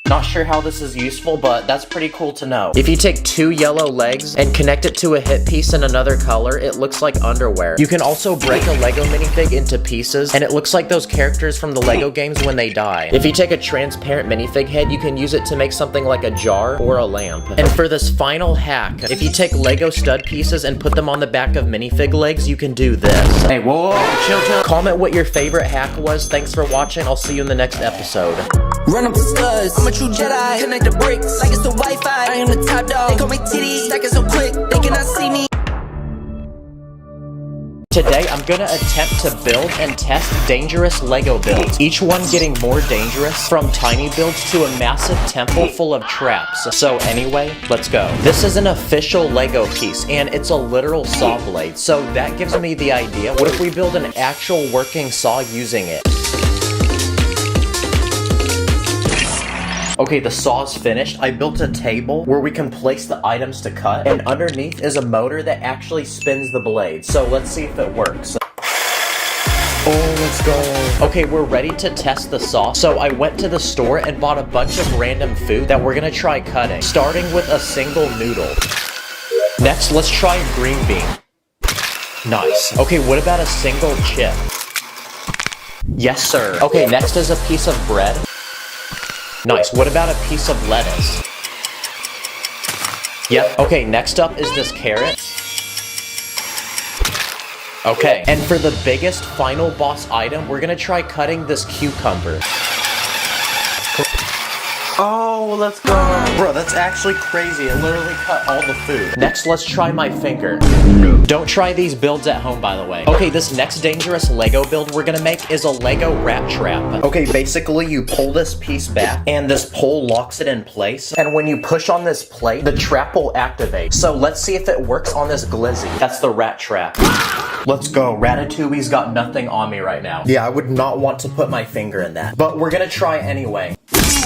Speaker 1: Not sure how this is useful, but that's pretty cool to know. If you take 2 yellow legs and connect it to a hip piece in another color, it looks like underwear. You can also break a Lego minifig into pieces, and it looks like those characters from the Lego games when they die. If you take a transparent minifig head, you can use it to make something like a jar or a lamp. And for this final hack, if you take Lego stud pieces and put them on the back of minifig legs, you can do this. Hey, whoa, chill. Comment what your favorite hack was. Thanks for watching. I'll see you in the next episode.
Speaker 2: Run up the studs, I'm a true Jedi. Connect the bricks like it's the Wi-Fi. I am the top dog. They call me titties, stacking so quick they cannot see me.
Speaker 1: Today, I'm gonna attempt to build and test dangerous Lego builds, each one getting more dangerous, from tiny builds to a massive temple full of traps. So anyway, let's go. This is an official Lego piece, and it's a literal saw blade, so that gives me the idea, what if we build an actual working saw using it? Okay, the saw's finished. I built a table where we can place the items to cut, and underneath is a motor that actually spins the blade. So let's see if it works. Oh, let's go. Okay, we're ready to test the saw. So I went to the store and bought a bunch of random food that we're gonna try cutting, starting with a single noodle. Next, let's try a green bean. Nice. Okay, what about a single chip? Yes, sir. Okay, next is a piece of bread. Nice. What about a piece of lettuce? Yep. Okay, next up is this carrot. Okay, and for the biggest final boss item, we're gonna try cutting this cucumber. Oh, let's go. Bro, that's actually crazy. It literally cut all the food. Next, let's try my finger. Don't try these builds at home, by the way. Okay, this next dangerous Lego build we're gonna make is a Lego rat trap. Okay, basically you pull this piece back and this pole locks it in place. And when you push on this plate, the trap will activate. So let's see if it works on this glizzy. That's the rat trap. Let's go. Ratatouille's got nothing on me right now. Yeah, I would not want to put my finger in that. But we're gonna try anyway.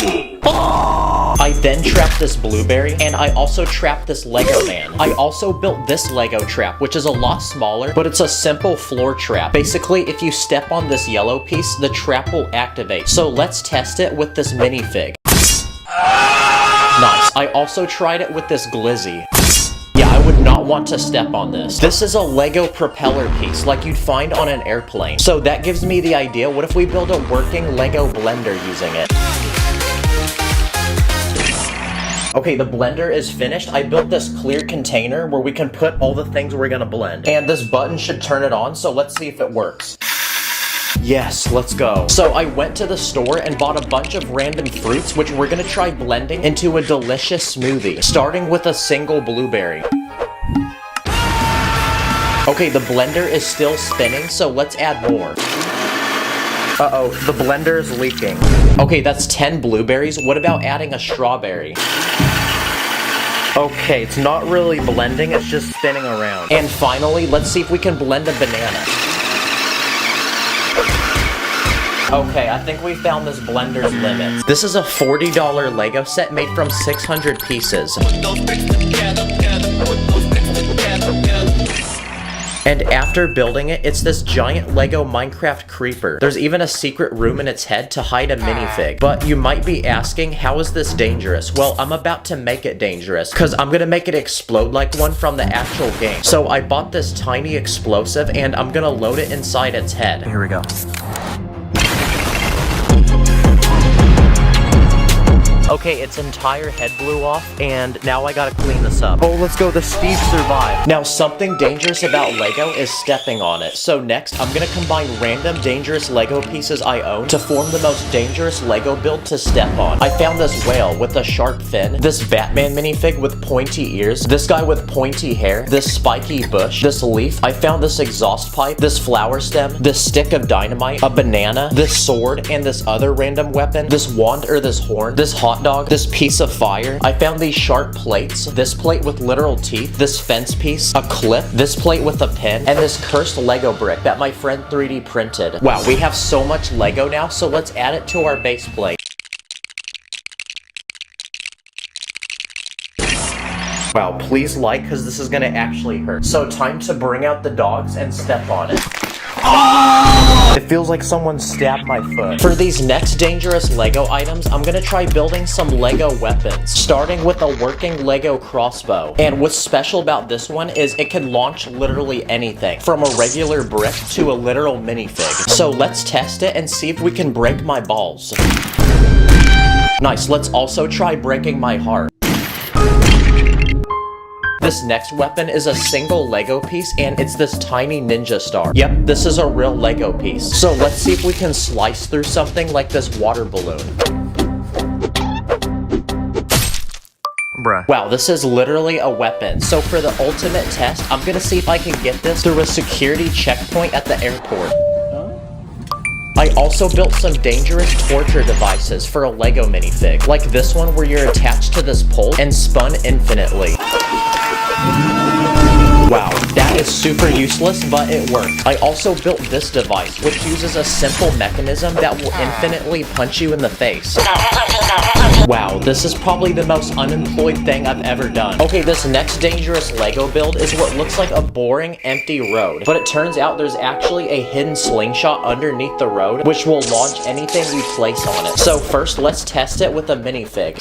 Speaker 1: I then trapped this blueberry, and I also trapped this Lego man. I also built this Lego trap, which is a lot smaller, but it's a simple floor trap. Basically, if you step on this yellow piece, the trap will activate. So let's test it with this minifig. Nice. I also tried it with this glizzy. Yeah, I would not want to step on this. This is a Lego propeller piece, like you'd find on an airplane. So that gives me the idea, what if we build a working Lego blender using it? Okay, the blender is finished. I built this clear container where we can put all the things we're gonna blend. And this button should turn it on, so let's see if it works. Yes, let's go. So I went to the store and bought a bunch of random fruits, which we're gonna try blending into a delicious smoothie, starting with a single blueberry. Okay, the blender is still spinning, so let's add more. Uh-oh, the blender is leaking. Okay, that's 10 blueberries. What about adding a strawberry? Okay, it's not really blending, it's just spinning around. And finally, let's see if we can blend a banana. Okay, I think we found this blender's limit. This is a $40 Lego set made from 600 pieces. And after building it, it's this giant Lego Minecraft creeper. There's even a secret room in its head to hide a minifig. But you might be asking, how is this dangerous? Well, I'm about to make it dangerous, because I'm gonna make it explode like one from the actual game. So I bought this tiny explosive, and I'm gonna load it inside its head. Here we go. Okay, its entire head blew off, and now I gotta clean this up. Oh, let's go, the Steve survived. Now, something dangerous about Lego is stepping on it. So next, I'm gonna combine random dangerous Lego pieces I own to form the most dangerous Lego build to step on. I found this whale with a sharp fin, this Batman minifig with pointy ears, this guy with pointy hair, this spiky bush, this leaf. I found this exhaust pipe, this flower stem, this stick of dynamite, a banana, this sword, and this other random weapon, this wand or this horn, this hot dog, this piece of fire. I found these sharp plates, this plate with literal teeth, this fence piece, a clip, this plate with a pin, and this cursed Lego brick that my friend 3D printed. Wow, we have so much Lego now, so let's add it to our base plate. Wow, please like, because this is gonna actually hurt. So time to bring out the dogs and step on it. It feels like someone stabbed my foot. For these next dangerous Lego items, I'm gonna try building some Lego weapons, starting with a working Lego crossbow. And what's special about this one is it can launch literally anything, from a regular brick to a literal minifig. So let's test it and see if we can break my balls. Nice, let's also try breaking my heart. This next weapon is a single Lego piece, and it's this tiny ninja star. Yep, this is a real Lego piece. So let's see if we can slice through something like this water balloon. Bruh. Wow, this is literally a weapon. So for the ultimate test, I'm gonna see if I can get this through a security checkpoint at the airport. I also built some dangerous torture devices for a Lego minifig, like this one where you're attached to this pole and spun infinitely. Wow, that is super useless, but it worked. I also built this device, which uses a simple mechanism that will infinitely punch you in the face. Wow, this is probably the most unemployed thing I've ever done. Okay, this next dangerous Lego build is what looks like a boring, empty road. But it turns out there's actually a hidden slingshot underneath the road, which will launch anything we place on it. So first, let's test it with a minifig.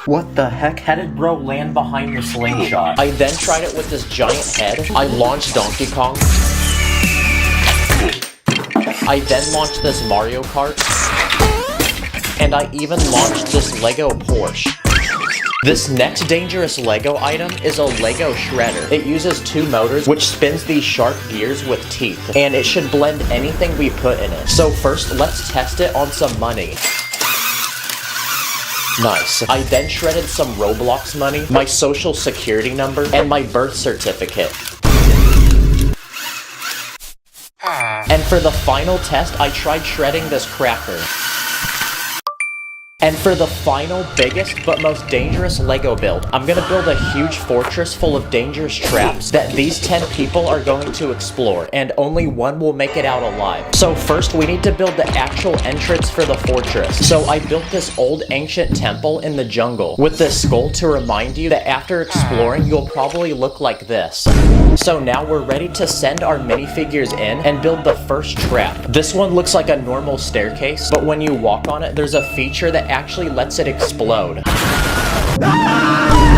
Speaker 1: What the heck? How did bro land behind the slingshot? I then tried it with this giant head. I launched Donkey Kong. I then launched this Mario Kart. And I even launched this Lego Porsche. This next dangerous Lego item is a Lego shredder. It uses 2 motors, which spins these sharp gears with teeth. And it should blend anything we put in it. So first, let's test it on some money. Nice. I then shredded some Roblox money, my social security number, and my birth certificate. And for the final test, I tried shredding this cracker. And for the final, biggest, but most dangerous Lego build, I'm gonna build a huge fortress full of dangerous traps that these 10 people are going to explore, and only one will make it out alive. So first, we need to build the actual entrance for the fortress. So I built this old ancient temple in the jungle with this skull to remind you that after exploring, you'll probably look like this. So now we're ready to send our minifigures in and build the first trap. This one looks like a normal staircase, but when you walk on it, there's a feature that actually lets it explode.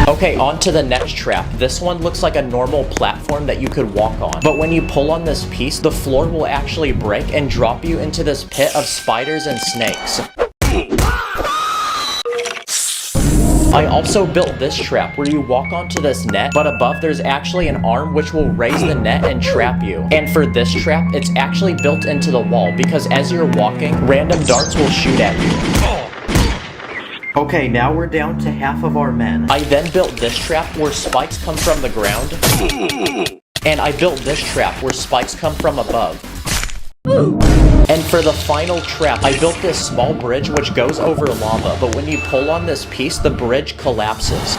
Speaker 1: Okay, on to the next trap. This one looks like a normal platform that you could walk on. But when you pull on this piece, the floor will actually break and drop you into this pit of spiders and snakes. I also built this trap where you walk onto this net, but above there's actually an arm which will raise the net and trap you. And for this trap, it's actually built into the wall because as you're walking, random darts will shoot at you. Okay, now we're down to half of our men. I then built this trap where spikes come from the ground. And I built this trap where spikes come from above. And for the final trap, I built this small bridge which goes over lava, but when you pull on this piece, the bridge collapses.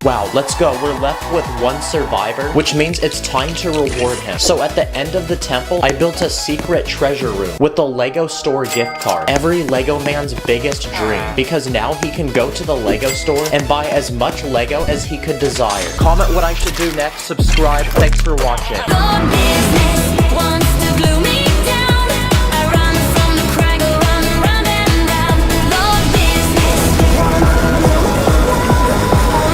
Speaker 1: Wow, let's go. We're left with one survivor, which means it's time to reward him. So at the end of the temple, I built a secret treasure room with the Lego store gift card. Every Lego man's biggest dream, because now he can go to the Lego store and buy as much Lego as he could desire. Comment what I should do next, subscribe, thanks for watching.
Speaker 3: Your business wants to glue me down. I run from the crack, run round and round. Your business.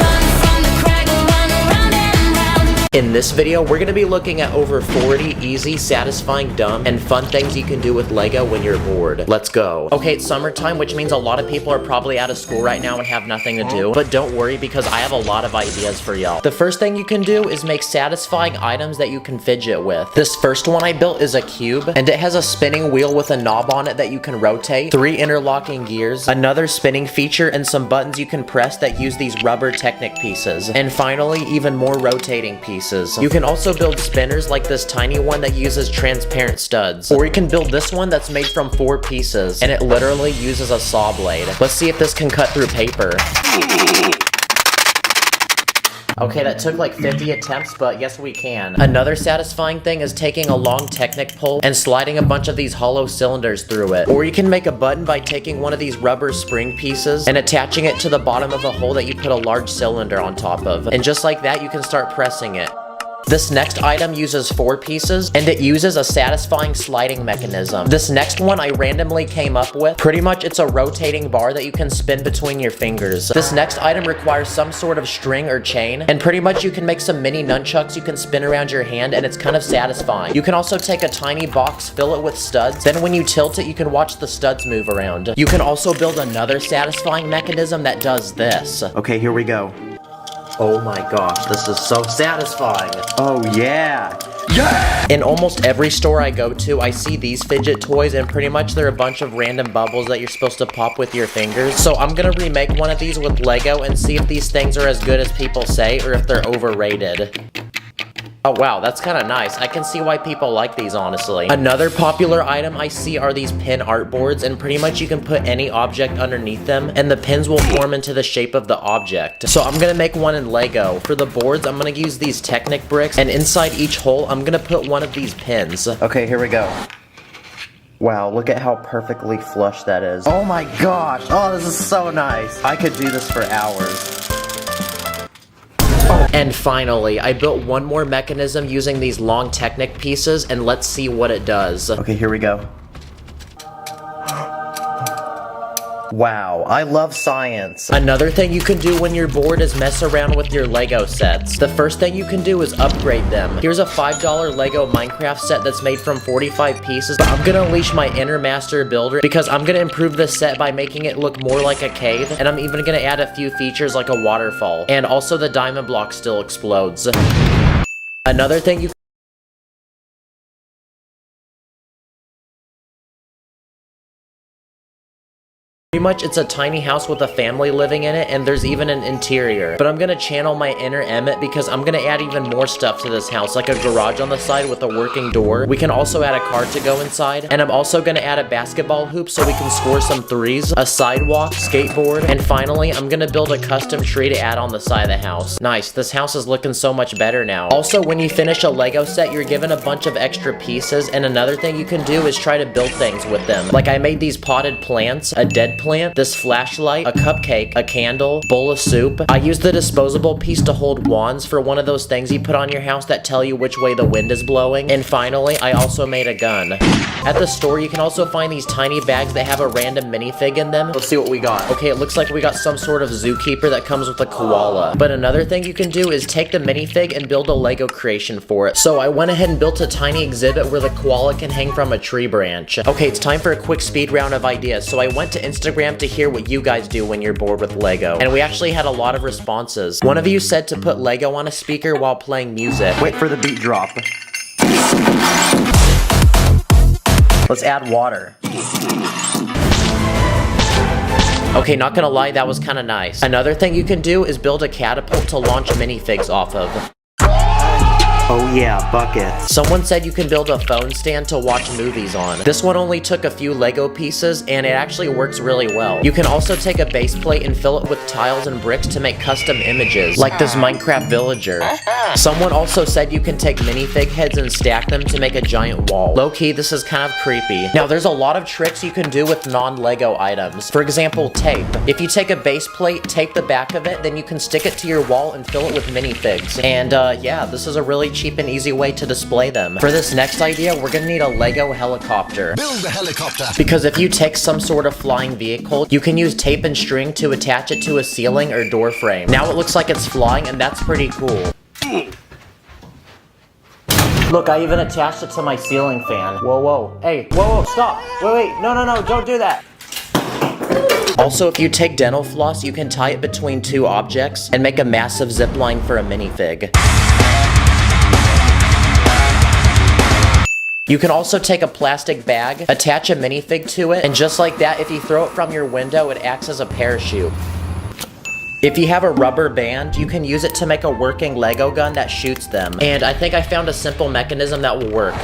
Speaker 3: Run from the crack, run round and round.
Speaker 1: In this video, we're going to be looking at over 40 easy, satisfying, dumb, and fun things you can do with Lego when you're bored. Let's go. Okay, it's summertime, which means a lot of people are probably out of school right now and have nothing to do. But don't worry, because I have a lot of ideas for y'all. The first thing you can do is make satisfying items that you can fidget with. This first one I built is a cube, and it has a spinning wheel with a knob on it that you can rotate, 3 interlocking gears, another spinning feature, and some buttons you can press that use these rubber Technic pieces. And finally, even more rotating pieces. You can also build spinners like this tiny one that uses transparent studs. Or you can build this one that's made from 4 pieces, and it literally uses a saw blade. Let's see if this can cut through paper. Okay, that took like 50 attempts, but yes we can. Another satisfying thing is taking a long Technic pole and sliding a bunch of these hollow cylinders through it. Or you can make a button by taking one of these rubber spring pieces and attaching it to the bottom of a hole that you put a large cylinder on top of. And just like that, you can start pressing it. This next item uses 4 pieces, and it uses a satisfying sliding mechanism. This next one I randomly came up with. Pretty much it's a rotating bar that you can spin between your fingers. This next item requires some sort of string or chain, and pretty much you can make some mini nunchucks you can spin around your hand, and it's kind of satisfying. You can also take a tiny box, fill it with studs, then when you tilt it, you can watch the studs move around. You can also build another satisfying mechanism that does this. Okay, here we go. Oh my gosh, this is so satisfying. Oh yeah. Yeah! In almost every store I go to, I see these fidget toys, and pretty much they're a bunch of random bubbles that you're supposed to pop with your fingers. So I'm gonna remake one of these with Lego and see if these things are as good as people say or if they're overrated. Oh wow, that's kind of nice. I can see why people like these, honestly. Another popular item I see are these pin art boards, and pretty much you can put any object underneath them, and the pins will form into the shape of the object. So I'm gonna make one in Lego. For the boards, I'm gonna use these Technic bricks, and inside each hole, I'm gonna put one of these pins. Okay, here we go. Wow, look at how perfectly flush that is. Oh my gosh, oh, this is so nice. I could do this for hours. And finally, I built one more mechanism using these long Technic pieces, and let's see what it does. Okay, here we go. Wow, I love science. Another thing you can do when you're bored is mess around with your Lego sets. The first thing you can do is upgrade them. Here's a $5 Lego Minecraft set that's made from 45 pieces, but I'm gonna unleash my inner master builder because I'm gonna improve this set by making it look more like a cave, and I'm even gonna add a few features like a waterfall, and also the diamond block still explodes. Another thing you pretty much it's a tiny house with a family living in it, and there's even an interior. But I'm gonna channel my inner Emmett because I'm gonna add even more stuff to this house, like a garage on the side with a working door. We can also add a car to go inside, and I'm also gonna add a basketball hoop so we can score some threes, a sidewalk, skateboard, and finally I'm gonna build a custom tree to add on the side of the house. Nice, this house is looking so much better now. Also, when you finish a Lego set, you're given a bunch of extra pieces, and another thing you can do is try to build things with them. Like I made these potted plants, a dead plant, this flashlight, a cupcake, a candle, bowl of soup. I used the disposable piece to hold wands for one of those things you put on your house that tell you which way the wind is blowing. And finally, I also made a gun. At the store, you can also find these tiny bags that have a random minifig in them. Let's see what we got. Okay, it looks like we got some sort of zookeeper that comes with a koala. But another thing you can do is take the minifig and build a Lego creation for it. So I went ahead and built a tiny exhibit where the koala can hang from a tree branch. Okay, it's time for a quick speed round of ideas. So I went to Instagram Instagram to hear what you guys do when you're bored with Lego. And we actually had a lot of responses. One of you said to put Lego on a speaker while playing music. Wait for the beat drop. Let's add water. Okay, not gonna lie, that was kinda nice. Another thing you can do is build a catapult to launch minifigs off of. Oh yeah, buckets. Someone said you can build a phone stand to watch movies on. This one only took a few Lego pieces, and it actually works really well. You can also take a base plate and fill it with tiles and bricks to make custom images, like this Minecraft villager. Someone also said you can take minifig heads and stack them to make a giant wall. Low-key, this is kind of creepy. Now, there's a lot of tricks you can do with non-Lego items. For example, tape. If you take a base plate, tape the back of it, then you can stick it to your wall and fill it with minifigs. And yeah, this is a really cheap and easy way to display them. For this next idea, we're gonna need a Lego helicopter.
Speaker 5: Build a helicopter.
Speaker 1: Because if you take some sort of flying vehicle, you can use tape and string to attach it to a ceiling or door frame. Now it looks like it's flying, and that's pretty cool. Look, I even attached it to my ceiling fan. Whoa, whoa. Hey, whoa, whoa, stop. Wait, no, don't do that. Also, if you take dental floss, you can tie it between two objects and make a massive zip line for a minifig. You can also take a plastic bag, attach a minifig to it, and just like that, if you throw it from your window, it acts as a parachute. If you have a rubber band, you can use it to make a working Lego gun that shoots them. And I think I found a simple mechanism that will work.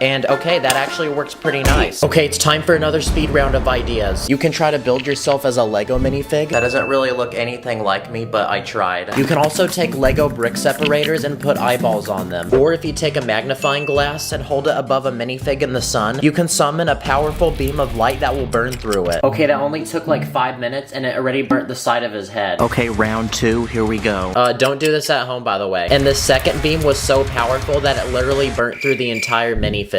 Speaker 1: And okay, that actually works pretty nice. Okay, it's time for another speed round of ideas. You can try to build yourself as a Lego minifig. That doesn't really look anything like me, but I tried. You can also take Lego brick separators and put eyeballs on them. Or if you take a magnifying glass and hold it above a minifig in the sun, you can summon a powerful beam of light that will burn through it. Okay, that only took like 5 minutes and it already burnt the side of his head. Okay, round 2, here we go. Don't do this at home, by the way. And this second beam was so powerful that it literally burnt through the entire minifig.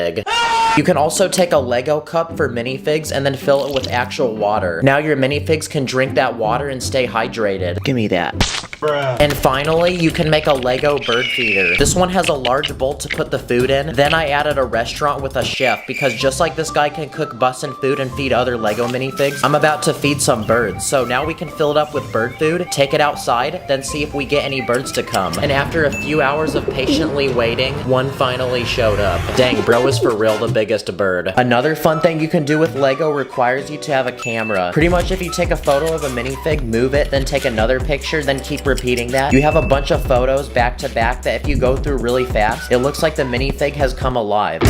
Speaker 1: You can also take a Lego cup for minifigs and then fill it with actual water. Now your minifigs can drink that water and stay hydrated. Give me that. Bruh. And finally, you can make a Lego bird feeder. This one has a large bowl to put the food in. Then I added a restaurant with a chef because just like this guy can cook bussin' food and feed other Lego minifigs, I'm about to feed some birds. So now we can fill it up with bird food, take it outside, then see if we get any birds to come. And after a few hours of patiently waiting, one finally showed up. Dang, bro is for real the biggest bird. Another fun thing you can do with Lego requires you to have a camera. Pretty much if you take a photo of a minifig, move it, then take another picture, then keep repeating that, you have a bunch of photos back to back that if you go through really fast, it looks like the minifig has come alive.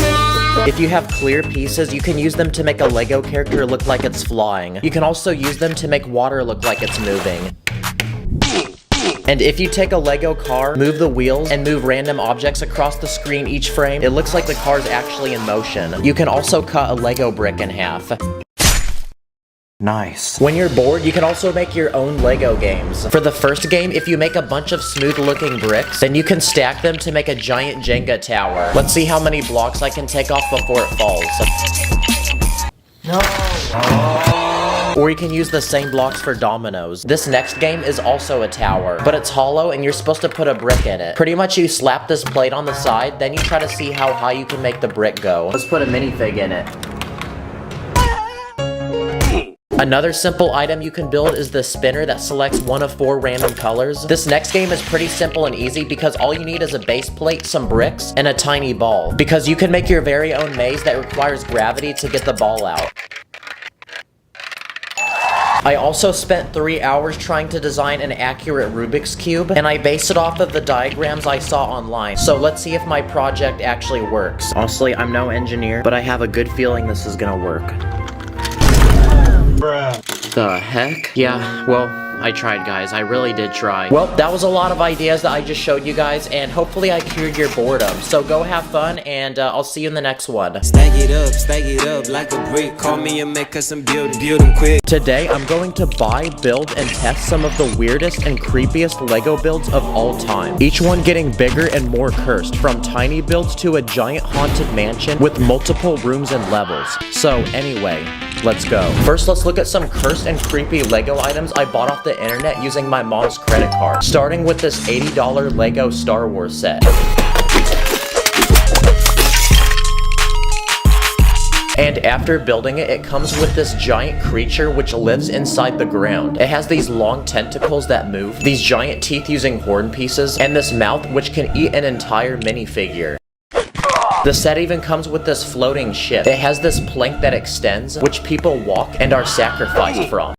Speaker 1: If you have clear pieces, you can use them to make a Lego character look like it's flying. You can also use them to make water look like it's moving. And if you take a Lego car, move the wheels, and move random objects across the screen each frame, it looks like the car's actually in motion. You can also cut a Lego brick in half. Nice. When you're bored, you can also make your own Lego games. For the first game, if you make a bunch of smooth-looking bricks, then you can stack them to make a giant Jenga tower. Let's see how many blocks I can take off before it falls. No. Or you can use the same blocks for dominoes. This next game is also a tower, but it's hollow and you're supposed to put a brick in it. Pretty much you slap this plate on the side, then you try to see how high you can make the brick go. Let's put a minifig in it. Another simple item you can build is the spinner that selects one of 4 random colors. This next game is pretty simple and easy because all you need is a base plate, some bricks, and a tiny ball. Because you can make your very own maze that requires gravity to get the ball out. I also spent 3 hours trying to design an accurate Rubik's Cube, and I based it off of the diagrams I saw online. So let's see if my project actually works. Honestly, I'm no engineer, but I have a good feeling this is gonna work. Bruh. The heck? Yeah, well, I tried, guys. I really did try. Well, that was a lot of ideas that I just showed you guys, and hopefully I cured your boredom. So go have fun, and I'll see you in the next one.
Speaker 2: Stack it up like a brick. Call me and make us some build them quick.
Speaker 1: Today, I'm going to buy, build, and test some of the weirdest and creepiest Lego builds of all time. Each one getting bigger and more cursed, from tiny builds to a giant haunted mansion with multiple rooms and levels. So anyway, let's go. First, let's look at some cursed and creepy Lego items I bought off the internet using my mom's credit card. Starting with this $80 Lego Star Wars set. And after building it, it comes with this giant creature which lives inside the ground. It has these long tentacles that move, these giant teeth using horn pieces, and this mouth which can eat an entire minifigure. The set even comes with this floating ship. It has this plank that extends, which people walk and are sacrificed from.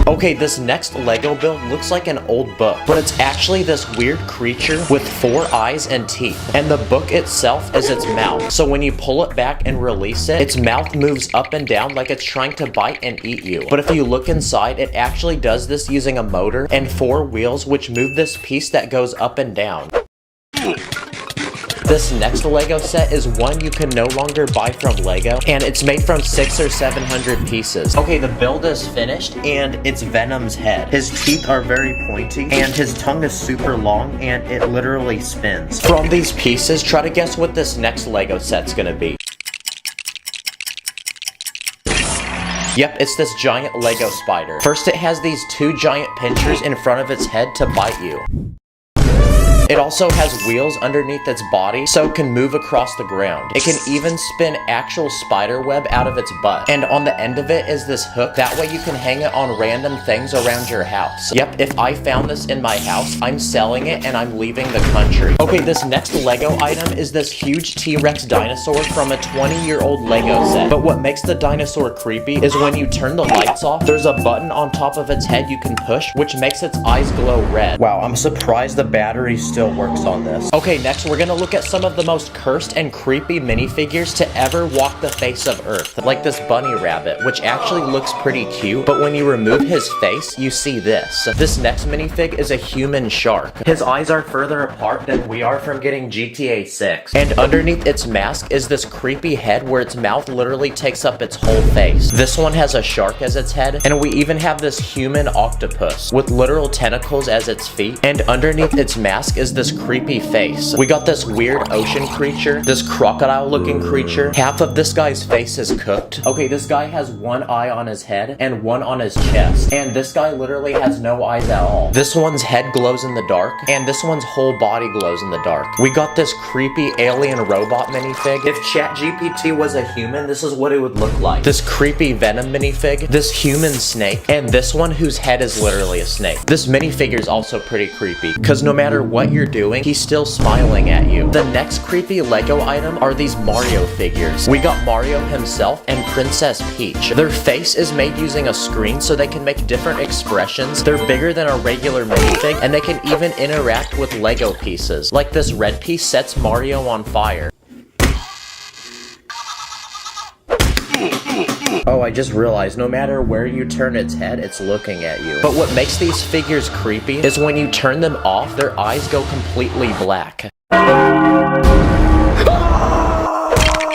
Speaker 1: Okay, this next Lego build looks like an old book, but it's actually this weird creature with 4 eyes and teeth. And the book itself is its mouth. So when you pull it back and release it, its mouth moves up and down like it's trying to bite and eat you. But if you look inside, it actually does this using a motor and 4 wheels which move this piece that goes up and down. This next Lego set is one you can no longer buy from Lego, and it's made from 600 or 700 pieces. Okay, the build is finished, and it's Venom's head. His teeth are very pointy, and his tongue is super long, and it literally spins. From these pieces, try to guess what this next Lego set's gonna be. Yep, it's this giant Lego spider. First, it has these 2 giant pinchers in front of its head to bite you. It also has wheels underneath its body, so it can move across the ground. It can even spin actual spider web out of its butt. And on the end of it is this hook, that way you can hang it on random things around your house. Yep, if I found this in my house, I'm selling it and I'm leaving the country. Okay, this next Lego item is this huge T-Rex dinosaur from a 20-year-old Lego set. But what makes the dinosaur creepy is when you turn the lights off, there's a button on top of its head you can push, which makes its eyes glow red. Wow, I'm surprised the battery still works on this. Okay, next we're gonna look at some of the most cursed and creepy minifigures to ever walk the face of Earth. Like this bunny rabbit, which actually looks pretty cute, but when you remove his face, you see this. This next minifig is a human shark. His eyes are further apart than we are from getting GTA 6. And underneath its mask is this creepy head where its mouth literally takes up its whole face. This one has a shark as its head, and we even have this human octopus with literal tentacles as its feet, and underneath its mask is this creepy face. We got this weird ocean creature, this crocodile looking creature. Half of this guy's face is cooked. Okay, this guy has 1 eye on his head and 1 on his chest. And this guy literally has no eyes at all. This one's head glows in the dark, and this one's whole body glows in the dark. We got this creepy alien robot minifig. If ChatGPT was a human, this is what it would look like. This creepy Venom minifig, this human snake, and this one whose head is literally a snake. This minifigure is also pretty creepy, because no matter what you're doing, he's still smiling at you. The next creepy Lego item are these Mario figures. We got Mario himself and Princess Peach. Their face is made using a screen so they can make different expressions. They're bigger than a regular minifig, and they can even interact with Lego pieces. Like this red piece sets Mario on fire. Oh, I just realized no matter where you turn its head, it's looking at you. But what makes these figures creepy is when you turn them off, their eyes go completely black.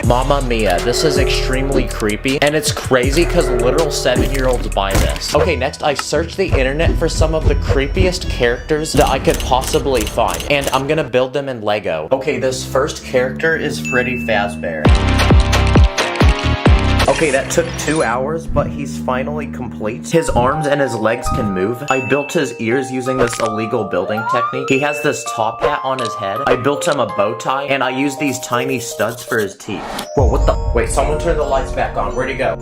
Speaker 1: Mamma mia, this is extremely creepy, and it's crazy because literal 7-year-olds buy this. Okay, next I searched the internet for some of the creepiest characters that I could possibly find, and I'm gonna build them in Lego. Okay, this first character is Freddy Fazbear. Okay, that took 2 hours, but he's finally complete. His arms and his legs can move. I built his ears using this illegal building technique. He has this top hat on his head. I built him a bow tie, and I used these tiny studs for his teeth. Whoa, what the? Wait, someone turn the lights back on. Where'd he go?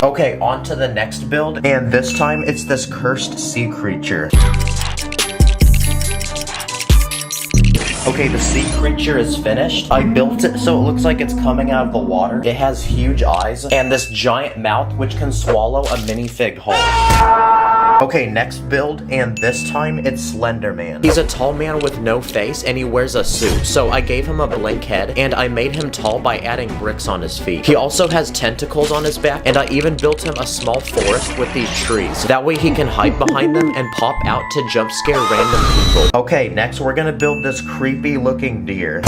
Speaker 1: Okay, on to the next build, and this time it's this cursed sea creature. Okay, the sea creature is finished. I built it so it looks like it's coming out of the water. It has huge eyes and this giant mouth which can swallow a minifig whole. Okay, next build, and this time it's Slender Man. He's a tall man with no face and he wears a suit. So I gave him a blank head and I made him tall by adding bricks on his feet. He also has tentacles on his back, and I even built him a small forest with these trees. That way he can hide behind them and pop out to jump scare random people. Okay, next we're gonna build this creepy looking deer.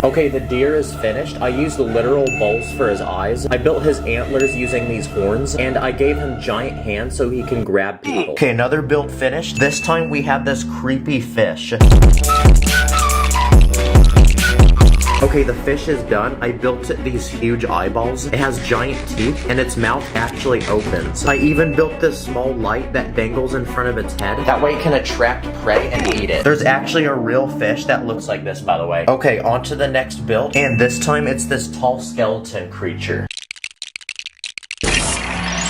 Speaker 1: Okay, the deer is finished. I used literal bowls for his eyes. I built his antlers using these horns, and I gave him giant hands so he can grab people. Okay, another build finished. This time we have this creepy fish. Okay, the fish is done. I built it these huge eyeballs. It has giant teeth and its mouth actually opens. I even built this small light that dangles in front of its head. That way it can attract prey and eat it. There's actually a real fish that looks like this, by the way. Okay, on to the next build. And this time it's this tall skeleton creature.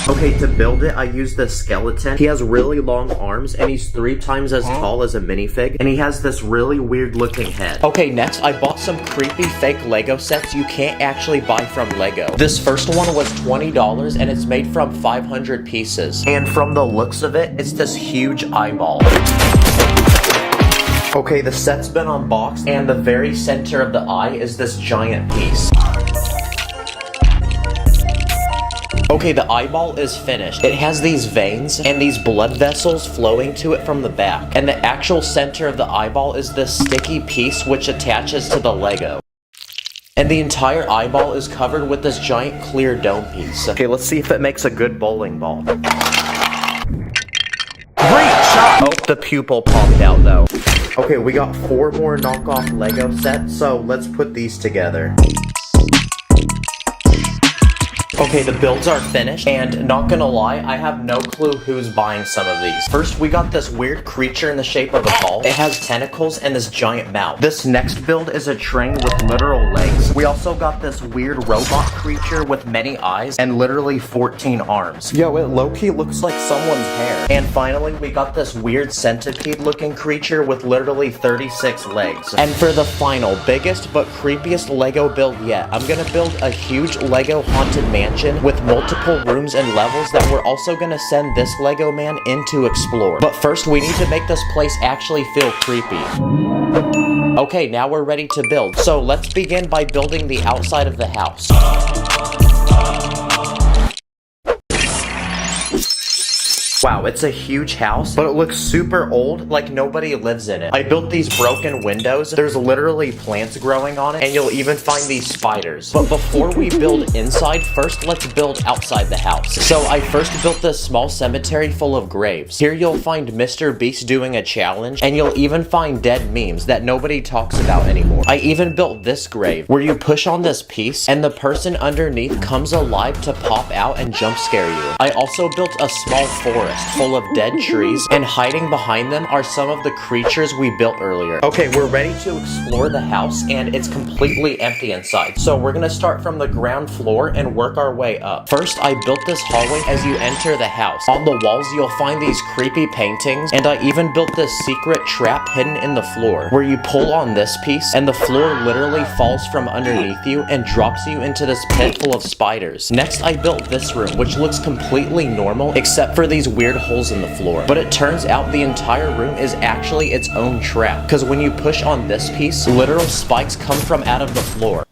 Speaker 1: Okay, to build it, I used this skeleton. He has really long arms, and he's 3 times as tall as a minifig, and he has this really weird looking head. Okay, next, I bought some creepy fake Lego sets you can't actually buy from Lego. This first one was $20, and it's made from 500 pieces. And from the looks of it, it's this huge eyeball. Okay, the set's been unboxed, and the very center of the eye is this giant piece. Okay, the eyeball is finished. It has these veins and these blood vessels flowing to it from the back. And the actual center of the eyeball is this sticky piece which attaches to the Lego. And the entire eyeball is covered with this giant clear dome piece. Okay, let's see if it makes a good bowling ball. Great shot! Oh, the pupil popped out though. Okay, we got 4 more knockoff Lego sets, so let's put these together. Okay, the builds are finished, and not gonna lie, I have no clue who's buying some of these. First, we got this weird creature in the shape of a ball. It has tentacles and this giant mouth. This next build is a train with literal legs. We also got this weird robot creature with many eyes and literally 14 arms. Yo, it low-key looks like someone's hair. And finally, we got this weird centipede-looking creature with literally 36 legs. And for the final, biggest but creepiest Lego build yet, I'm gonna build a huge Lego haunted mansion with multiple rooms and levels that we're also gonna send this Lego man in to explore. But first, we need to make this place actually feel creepy. Okay, now we're ready to build. So let's begin by building the outside of the house. Wow, it's a huge house, but it looks super old, like nobody lives in it. I built these broken windows. There's literally plants growing on it, and you'll even find these spiders. But before we build inside, first let's build outside the house. So I first built this small cemetery full of graves. Here you'll find Mr. Beast doing a challenge, and you'll even find dead memes that nobody talks about anymore. I even built this grave, where you push on this piece, and the person underneath comes alive to pop out and jump scare you. I also built a small forest full of dead trees, and hiding behind them are some of the creatures we built earlier. Okay, we're ready to explore the house, and it's completely empty inside. So we're gonna start from the ground floor and work our way up. First, I built this hallway as you enter the house. On the walls, you'll find these creepy paintings, and I even built this secret trap hidden in the floor, where you pull on this piece, and the floor literally falls from underneath you and drops you into this pit full of spiders. Next, I built this room, which looks completely normal, except for these weird holes in the floor. But it turns out the entire room is actually its own trap, because when you push on this piece, literal spikes come from out of the floor.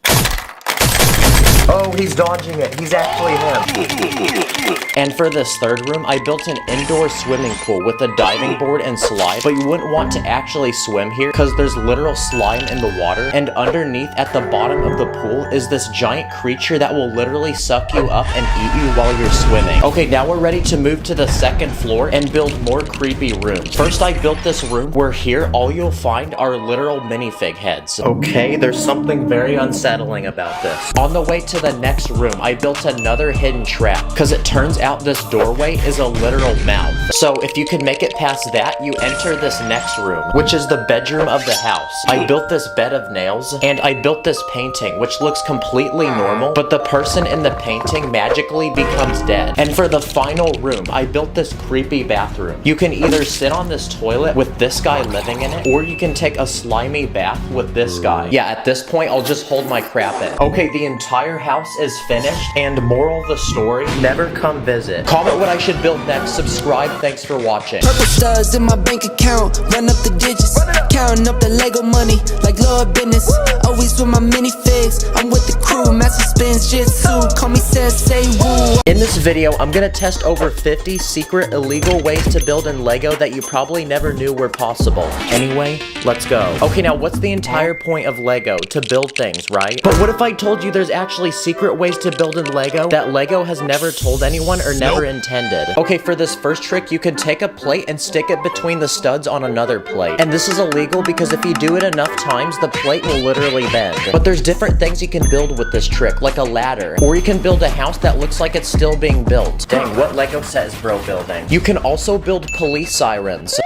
Speaker 1: Oh, he's dodging it. He's actually him. And for this third room, I built an indoor swimming pool with a diving board and slide, but you wouldn't want to actually swim here because there's literal slime in the water, and underneath at the bottom of the pool is this giant creature that will literally suck you up and eat you while you're swimming. Okay, now we're ready to move to the second floor and build more creepy rooms. First, I built this room where here all you'll find are literal minifig heads. Okay, there's something very unsettling about this. On the way to the next room, I built another hidden trap, because it turns out this doorway is a literal mouth. So if you can make it past that, you enter this next room, which is the bedroom of the house. I built this bed of nails, and I built this painting, which looks completely normal, but the person in the painting magically becomes dead. And for the final room, I built this creepy bathroom. You can either sit on this toilet with this guy living in it, or you can take a slimy bath with this guy. Yeah, at this point, I'll just hold my crap in. Okay, the entire house is finished, and moral of the story, never come visit. Comment what I should build next, subscribe, thanks for watching.
Speaker 5: Purple studs in my bank account, run up the digits, counting up the Lego money like Lord business. Always with my minifigs, I'm with the crew, master spins jitsu, call me Sensei Woo.
Speaker 1: In this video, I'm gonna test over 50 secret illegal ways to build in Lego that you probably never knew were possible. Anyway, let's go. Okay, now what's the entire point of Lego? To build things, right? But what if I told you there's actually secret secret ways to build in Lego that Lego has never told anyone or never intended. Okay, for this first trick, you can take a plate and stick it between the studs on another plate. And this is illegal because if you do it enough times, the plate will literally bend. But there's different things you can build with this trick, like a ladder. Or you can build a house that looks like it's still being built. Dang, what Lego set is bro building? You can also build police sirens.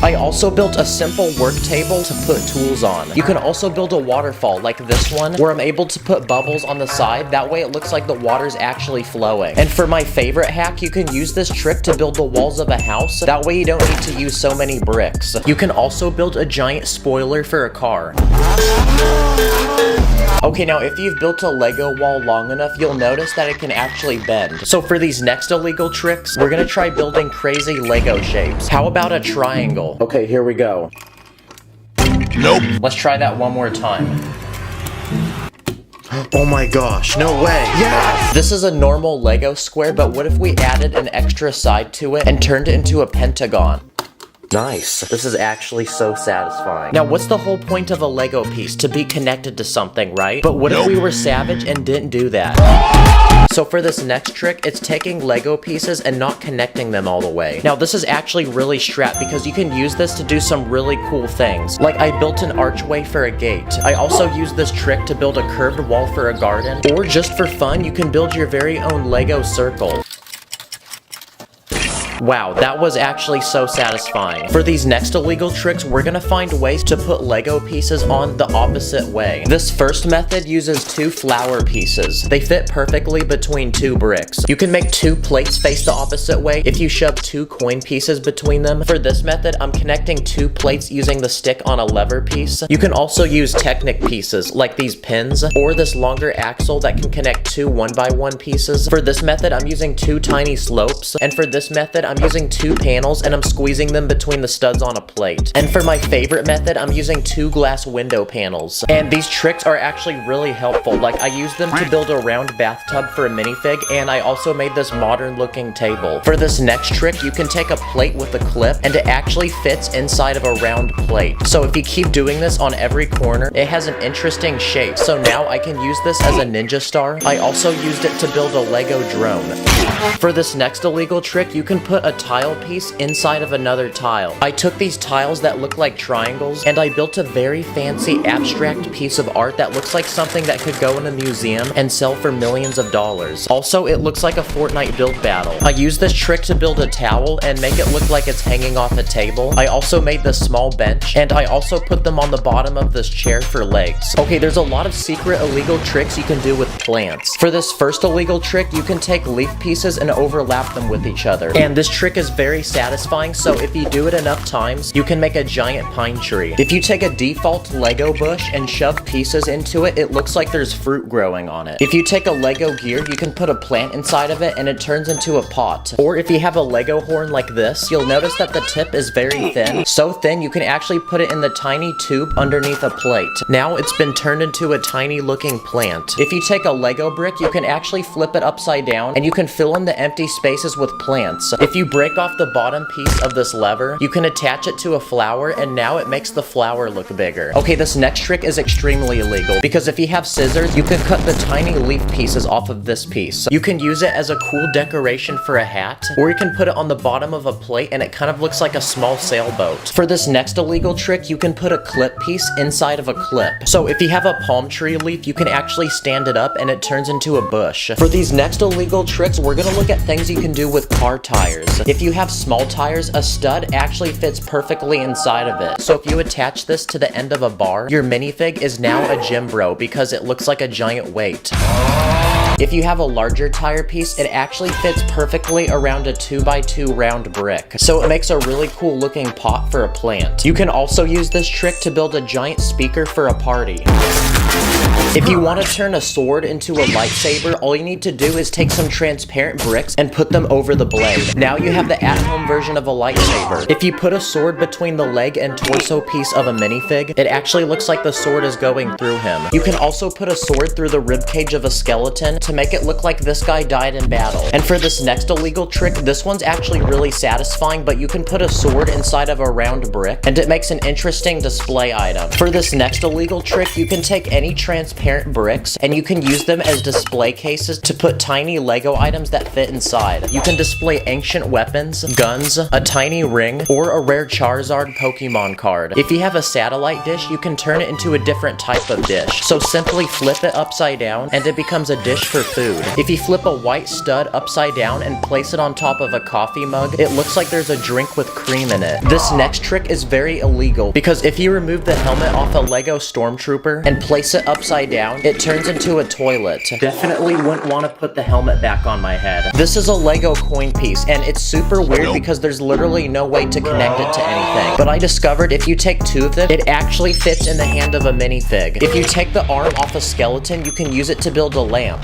Speaker 1: I also built a simple work table to put tools on. You can also build a waterfall like this one, where I'm able to put bubbles on the side. That way it looks like the water's actually flowing. And for my favorite hack, you can use this trick to build the walls of a house. That way you don't need to use so many bricks. You can also build a giant spoiler for a car. Okay, now if you've built a Lego wall long enough, you'll notice that it can actually bend. So for these next illegal tricks, we're gonna try building crazy Lego shapes. How about a triangle? Okay, here we go. Nope. Let's try that one more time. Oh my gosh, no way. Yes! This is a normal Lego square, but what if we added an extra side to it and turned it into a pentagon? Nice. This is actually so satisfying. Now, what's the whole point of a Lego piece? To be connected to something, right? But what if we were savage and didn't do that? So for this next trick, it's taking Lego pieces and not connecting them all the way. Now, this is actually really strapped because you can use this to do some really cool things. Like, I built an archway for a gate. I also used this trick to build a curved wall for a garden. Or just for fun, you can build your very own Lego circle. Wow, that was actually so satisfying. For these next illegal tricks, we're gonna find ways to put Lego pieces on the opposite way. This first method uses 2 flower pieces. They fit perfectly between 2 bricks. You can make 2 plates face the opposite way if you shove 2 coin pieces between them. For this method, I'm connecting 2 plates using the stick on a lever piece. You can also use Technic pieces, like these pins, or this longer axle that can connect 2 1x1 pieces. For this method, I'm using 2 tiny slopes, and for this method, I'm using 2 panels and I'm squeezing them between the studs on a plate. And for my favorite method, I'm using 2 glass window panels. And these tricks are actually really helpful. Like, I used them to build a round bathtub for a minifig, and I also made this modern looking table. For this next trick, you can take a plate with a clip and it actually fits inside of a round plate. So if you keep doing this on every corner, it has an interesting shape. So now I can use this as a ninja star. I also used it to build a Lego drone. For this next illegal trick, you can put a tile piece inside of another tile. I took these tiles that look like triangles and I built a very fancy abstract piece of art that looks like something that could go in a museum and sell for millions of dollars. Also, it looks like a Fortnite build battle. I used this trick to build a towel and make it look like it's hanging off a table. I also made this small bench and I also put them on the bottom of this chair for legs. Okay, there's a lot of secret illegal tricks you can do with plants. For this first illegal trick, you can take leaf pieces and overlap them with each other. And this trick is very satisfying, so if you do it enough times, you can make a giant pine tree. If you take a default Lego bush and shove pieces into it, it looks like there's fruit growing on it. If you take a Lego gear, you can put a plant inside of it and it turns into a pot. Or if you have a Lego horn like this, you'll notice that the tip is very thin. So thin, you can actually put it in the tiny tube underneath a plate. Now it's been turned into a tiny looking plant. If you take a Lego brick, you can actually flip it upside down and you can fill in the empty spaces with plants. If you break off the bottom piece of this lever, you can attach it to a flower and now it makes the flower look bigger. Okay, this next trick is extremely illegal because if you have scissors, you can cut the tiny leaf pieces off of this piece. You can use it as a cool decoration for a hat, or you can put it on the bottom of a plate and it kind of looks like a small sailboat. For this next illegal trick, you can put a clip piece inside of a clip. So if you have a palm tree leaf, you can actually stand it up and it turns into a bush. For these next illegal tricks, we're gonna look at things you can do with car tires. If you have small tires, a stud actually fits perfectly inside of it. So if you attach this to the end of a bar, your minifig is now a gym bro because it looks like a giant weight. If you have a larger tire piece, it actually fits perfectly around a 2x2 round brick. So it makes a really cool looking pot for a plant. You can also use this trick to build a giant speaker for a party. If you want to turn a sword into a lightsaber, all you need to do is take some transparent bricks and put them over the blade. Now you have the at-home version of a lightsaber. If you put a sword between the leg and torso piece of a minifig, it actually looks like the sword is going through him. You can also put a sword through the ribcage of a skeleton to make it look like this guy died in battle. And for this next illegal trick, this one's actually really satisfying, but you can put a sword inside of a round brick, and it makes an interesting display item. For this next illegal trick, you can take any transparent bricks, and you can use them as display cases to put tiny Lego items that fit inside. You can display ancient weapons, guns, a tiny ring, or a rare Charizard Pokemon card. If you have a satellite dish, you can turn it into a different type of dish. So simply flip it upside down, and it becomes a dish for food. If you flip a white stud upside down and place it on top of a coffee mug, it looks like there's a drink with cream in it. This next trick is very illegal, because if you remove the helmet off a Lego Stormtrooper and place it upside down, it turns into a toilet. Definitely wouldn't want to put the helmet back on my head. This is a Lego coin piece, and it's super weird because there's literally no way to connect it to anything. But I discovered if you take two of them, it actually fits in the hand of a minifig. If you take the arm off a skeleton, you can use it to build a lamp.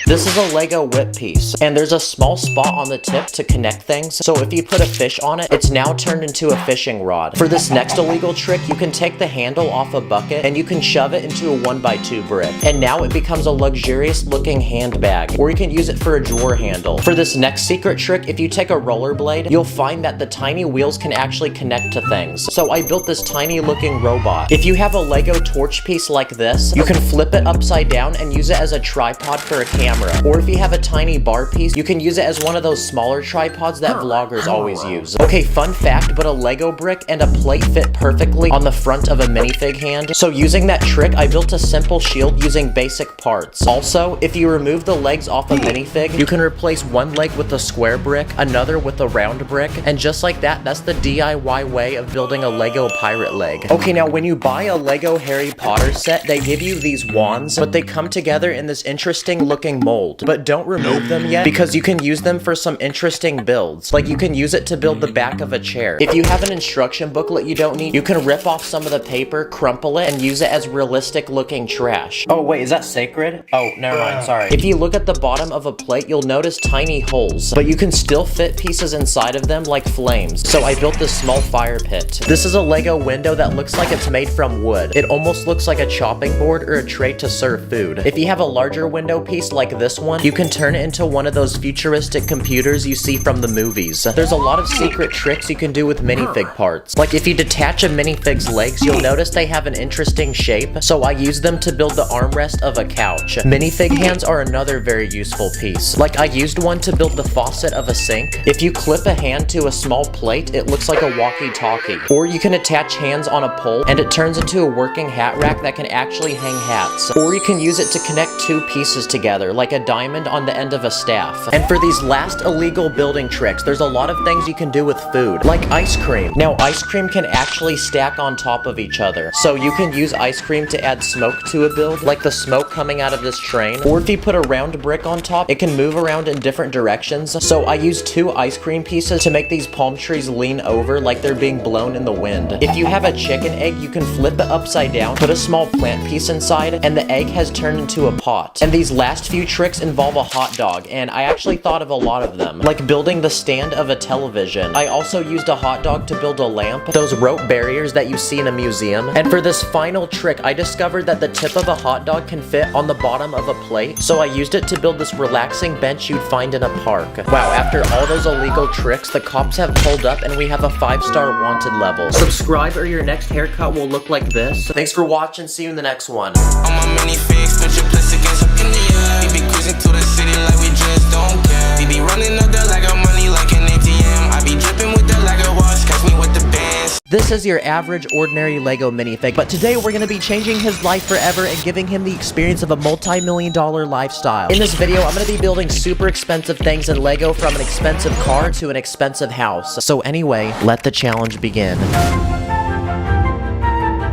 Speaker 1: This is a Lego whip piece, and there's a small spot on the tip to connect things, so if you put a fish on it, it's now turned into a fishing rod. For this next illegal trick, you can take the handle off a bucket, and you can shove it into a 1x2 brick, and now it becomes a luxurious looking handbag, or you can use it for a drawer handle. For this next secret trick, if you take a rollerblade, you'll find that the tiny wheels can actually connect to things, so I built this tiny looking robot. If you have a Lego torch piece like this, you can flip it upside down and use it as a tripod for a camera. Or if you have a tiny bar piece, you can use it as one of those smaller tripods that vloggers always use. Okay, fun fact, but a Lego brick and a plate fit perfectly on the front of a minifig hand. So using that trick, I built a simple shield using basic parts. Also, if you remove the legs off a minifig, you can replace one leg with a square brick, another with a round brick, and just like that, that's the DIY way of building a Lego pirate leg. Okay, now when you buy a Lego Harry Potter set, they give you these wands, but they come together in this interesting looking mold. But don't remove them yet, because you can use them for some interesting builds. Like you can use it to build the back of a chair. If you have an instruction booklet you don't need, you can rip off some of the paper, crumple it, and use it as realistic looking trash. Oh wait, is that sacred? Oh, never mind, sorry. If you look at the bottom of a plate, you'll notice tiny holes, but you can still fit pieces inside of them like flames. So I built this small fire pit. This is a Lego window that looks like it's made from wood. It almost looks like a chopping board or a tray to serve food. If you have a larger window piece like this one, you can turn it into one of those futuristic computers you see from the movies. There's a lot of secret tricks you can do with minifig parts. Like if you detach a minifig's legs, you'll notice they have an interesting shape, so I use them to build the armrest of a couch. Minifig hands are another very useful piece. Like I used one to build the faucet of a sink. If you clip a hand to a small plate, it looks like a walkie-talkie. Or you can attach hands on a pole, and it turns into a working hat rack that can actually hang hats. Or you can use it to connect two pieces together, like a diamond on the end of a staff. And for these last illegal building tricks, there's a lot of things you can do with food, like ice cream. Now, ice cream can actually stack on top of each other, so you can use ice cream to add smoke to a build, like the smoke coming out of this train. Or if you put a round brick on top, it can move around in different directions, so I used two ice cream pieces to make these palm trees lean over like they're being blown in the wind. If you have a chicken egg, you can flip it upside down, put a small plant piece inside, and the egg has turned into a pot. And these last few tricks involve a hot dog, and I actually thought of a lot of them, like building the stand of a television. I also used a hot dog to build a lamp, those rope barriers that you see in a museum. And for this final trick, I discovered that the tip of a hot dog can fit on the bottom of a plate, so I used it to build this relaxing bench you'd find in a park. Wow, after all those illegal tricks, the cops have pulled up and we have a 5-star wanted level. Subscribe or your next haircut will look like this. Thanks for watching, see you in the next one.
Speaker 2: On my minifigs, put your place against up in the air. We be cruising to the city like we just don't care. We be running up the Lego money like an ATM. I be dripping with the Lego watch, catch me with the bands.
Speaker 1: This is your average, ordinary Lego minifig, but today we're going to be changing his life forever and giving him the experience of a multi-million-dollar lifestyle. In this video, I'm going to be building super expensive things in Lego, from an expensive car to an expensive house. So anyway, let the challenge begin.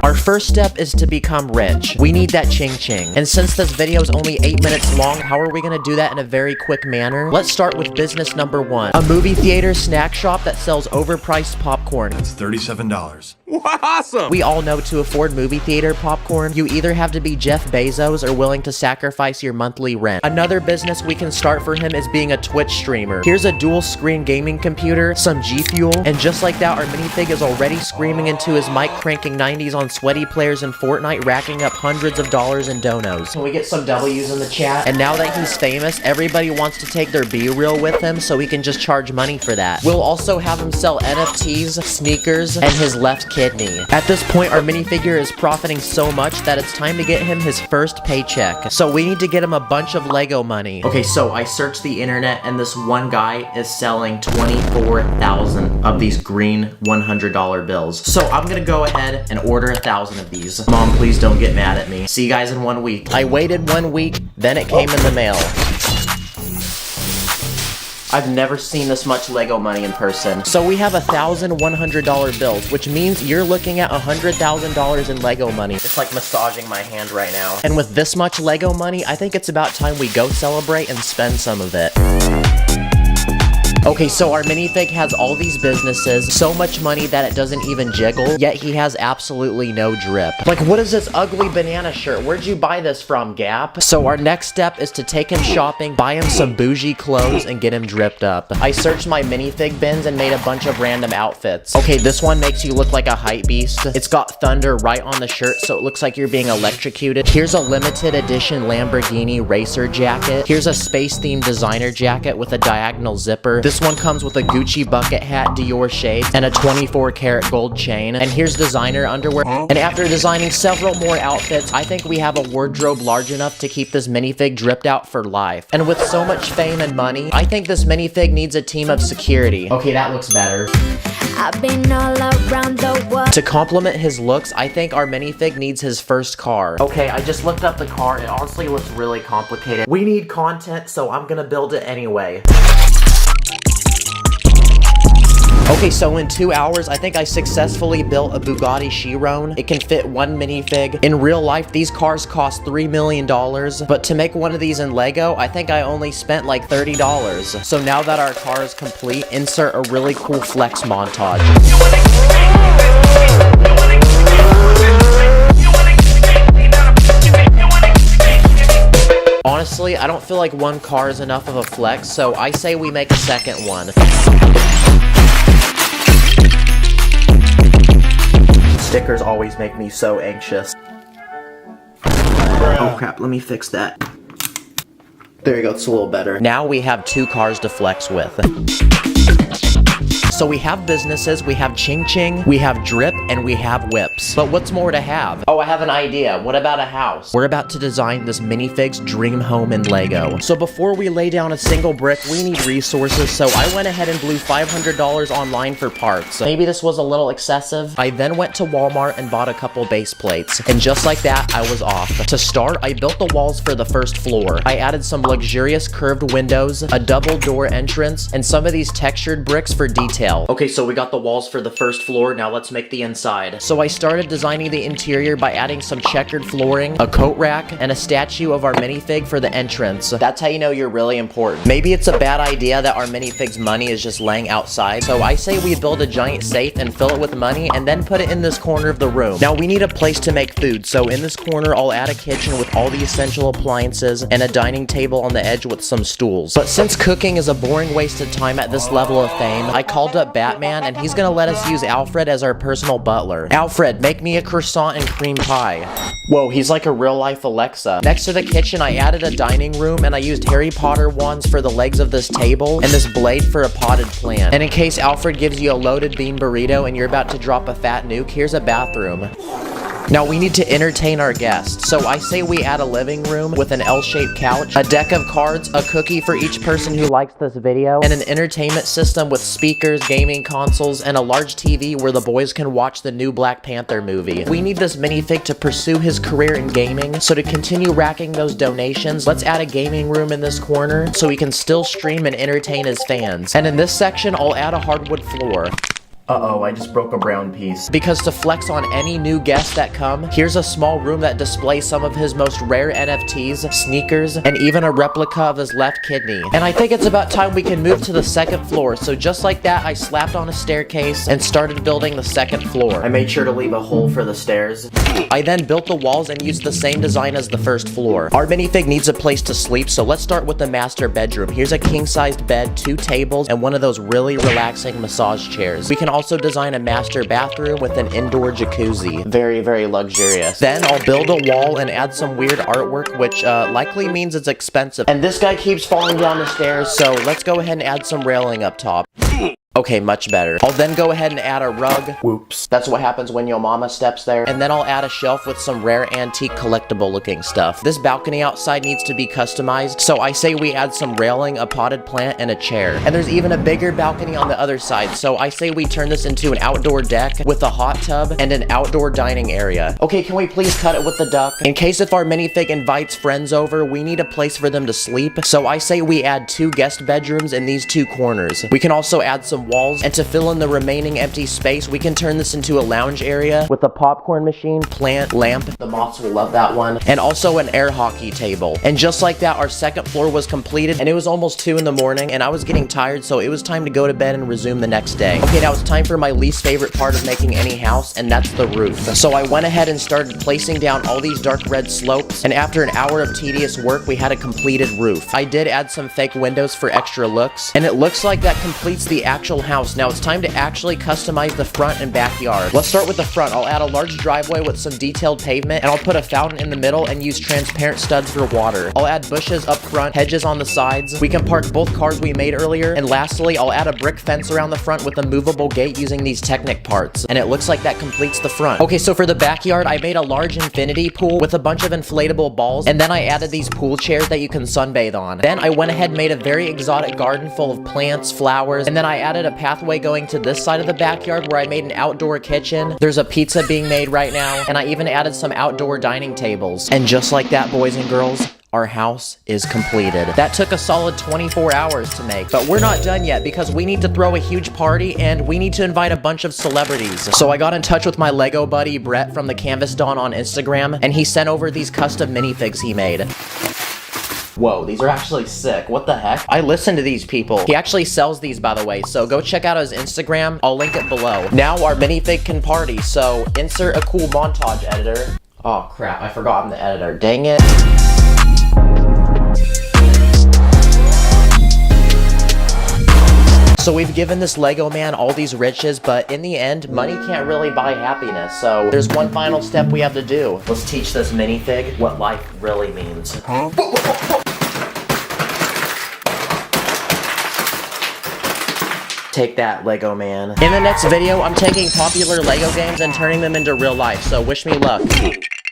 Speaker 1: Our first step is to become rich. We need that ching-ching. And since this video is only 8 minutes long, how are we gonna do that in a very quick manner? Let's start with business number 1. A movie theater snack shop that sells overpriced popcorn.
Speaker 6: That's $37.
Speaker 4: Awesome!
Speaker 1: We all know to afford movie theater popcorn, you either have to be Jeff Bezos or willing to sacrifice your monthly rent. Another business we can start for him is being a Twitch streamer. Here's a dual screen gaming computer, some G Fuel, and just like that, our minifig is already screaming into his mic, cranking 90s on sweaty players in Fortnite, racking up hundreds of dollars in donos. Can we get some W's in the chat? And now that he's famous, everybody wants to take their B-reel with him, so he can just charge money for that. We'll also have him sell NFTs, sneakers, and his left kidney. At this point, our minifigure is profiting so much that it's time to get him his first paycheck. So we need to get him a bunch of Lego money. Okay, so I searched the internet and this one guy is selling 24,000 of these green $100 bills. So I'm gonna go ahead and order 1,000 of these. Mom, please don't get mad at me. See you guys in 1 week. I waited 1 week, then it came in the mail. I've never seen this much Lego money in person. So we have 1,000 $100 bills, which means you're looking at $100,000 in Lego money. It's like massaging my hand right now. And with this much Lego money, I think it's about time we go celebrate and spend some of it. Okay, so our minifig has all these businesses, so much money that it doesn't even jiggle, yet he has absolutely no drip. Like, what is this ugly banana shirt? Where'd you buy this from, Gap? So our next step is to take him shopping, buy him some bougie clothes, and get him dripped up. I searched my minifig bins and made a bunch of random outfits. Okay, this one makes you look like a hype beast. It's got thunder right on the shirt, so it looks like you're being electrocuted. Here's a limited edition Lamborghini racer jacket. Here's a space-themed designer jacket with a diagonal zipper. This one comes with a Gucci bucket hat, Dior shades, and a 24 karat gold chain. And here's designer underwear. And after designing several more outfits, I think we have a wardrobe large enough to keep this minifig dripped out for life. And with so much fame and money, I think this minifig needs a team of security. Okay, that looks better.
Speaker 3: I've been all around the world.
Speaker 1: To complement his looks, I think our minifig needs his first car. Okay, I just looked up the car. It honestly looks really complicated. We need content, so I'm gonna build it anyway. Okay, so in 2 hours, I think I successfully built a Bugatti Chiron. It can fit one minifig. In real life, these cars cost $3 million, but to make one of these in Lego, I think I only spent like $30. So now that our car is complete, insert a really cool flex montage. Honestly, I don't feel like one car is enough of a flex, so I say we make a second one. Stickers always make me so anxious. Oh crap, let me fix that. There you go, it's a little better. Now we have 2 cars to flex with. So we have businesses, we have Ching Ching, we have Drip, and we have Whips. But what's more to have? Oh, I have an idea. What about a house? We're about to design this minifig's dream home in Lego. So before we lay down a single brick, we need resources, so I went ahead and blew $500 online for parts. Maybe this was a little excessive. I then went to Walmart and bought a couple base plates. And just like that, I was off. To start, I built the walls for the first floor. I added some luxurious curved windows, a double door entrance, and some of these textured bricks for detail. Okay, so we got the walls for the first floor, now let's make the inside. So I started designing the interior by adding some checkered flooring, a coat rack, and a statue of our minifig for the entrance. That's how you know you're really important. Maybe it's a bad idea that our minifig's money is just laying outside, so I say we build a giant safe and fill it with money and then put it in this corner of the room. Now we need a place to make food, so in this corner I'll add a kitchen with all the essential appliances and a dining table on the edge with some stools. But since cooking is a boring waste of time at this level of fame, I called up Batman and he's gonna let us use Alfred as our personal butler. Alfred, make me a croissant and cream pie. Whoa, he's like a real life Alexa. Next to the kitchen, I added a dining room and I used Harry Potter wands for the legs of this table and this blade for a potted plant. And in case Alfred gives you a loaded bean burrito and you're about to drop a fat nuke, here's a bathroom. Now we need to entertain our guests, so I say we add a living room with an L-shaped couch, a deck of cards, a cookie for each person who likes this video, and an entertainment system with speakers, gaming consoles, and a large TV where the boys can watch the new Black Panther movie. We need this minifig to pursue his career in gaming, so to continue racking those donations, let's add a gaming room in this corner, so he can still stream and entertain his fans. And in this section, I'll add a hardwood floor. Uh-oh, I just broke a brown piece. Because to flex on any new guests that come, here's a small room that displays some of his most rare NFTs, sneakers, and even a replica of his left kidney. And I think it's about time we can move to the second floor. So just like that, I slapped on a staircase and started building the second floor. I made sure to leave a hole for the stairs. I then built the walls and used the same design as the first floor. Our minifig needs a place to sleep, so let's start with the master bedroom. Here's a king-sized bed, 2 tables, and one of those really relaxing massage chairs. We can also design a master bathroom with an indoor jacuzzi. Very, very luxurious. Then I'll build a wall and add some weird artwork, which likely means it's expensive. And this guy keeps falling down the stairs, so let's go ahead and add some railing up top. Okay, much better. I'll then go ahead and add a rug. Whoops. That's what happens when your mama steps there. And then I'll add a shelf with some rare antique collectible looking stuff. This balcony outside needs to be customized, so I say we add some railing, a potted plant, and a chair. And there's even a bigger balcony on the other side, so I say we turn this into an outdoor deck with a hot tub and an outdoor dining area. Okay, can we please cut it with the duck? In case if our minifig invites friends over, we need a place for them to sleep, so I say we add 2 guest bedrooms in these 2 corners. We can also add some walls, and to fill in the remaining empty space, we can turn this into a lounge area with a popcorn machine, plant, lamp, the moths will love that one, and also an air hockey table. And just like that, our second floor was completed, and it was almost 2 in the morning, and I was getting tired, so it was time to go to bed and resume the next day. Okay, now it's time for my least favorite part of making any house, and that's the roof. So I went ahead and started placing down all these dark red slopes, and after an hour of tedious work, we had a completed roof. I did add some fake windows for extra looks, and it looks like that completes the actual house. Now it's time to actually customize the front and backyard. Let's start with the front. I'll add a large driveway with some detailed pavement, and I'll put a fountain in the middle and use transparent studs for water. I'll add bushes up front, hedges on the sides. We can park both cars we made earlier, and lastly, I'll add a brick fence around the front with a movable gate using these Technic parts, and it looks like that completes the front. Okay, so for the backyard, I made a large infinity pool with a bunch of inflatable balls, and then I added these pool chairs that you can sunbathe on. Then I went ahead and made a very exotic garden full of plants, flowers, and then I added a pathway going to this side of the backyard where I made an outdoor kitchen. There's a pizza being made right now, and I even added some outdoor dining tables. And just like that, boys and girls, our house is completed. That took a solid 24 hours to make, but we're not done yet because we need to throw a huge party and we need to invite a bunch of celebrities. So I got in touch with my Lego buddy Brett from the Canvas Dawn on Instagram, and he sent over these custom minifigs he made. Whoa, these are actually sick. What the heck? I listen to these people. He actually sells these, by the way, so go check out his Instagram. I'll link it below. Now our minifig can party, so insert a cool montage editor. Oh crap, I forgot I'm the editor. Dang it. So we've given this Lego man all these riches, but in the end, money can't really buy happiness. So there's one final step we have to do. Let's teach this minifig what life really means. Take that, Lego man. In the next video, I'm taking popular Lego games and turning them into real life, so wish me luck.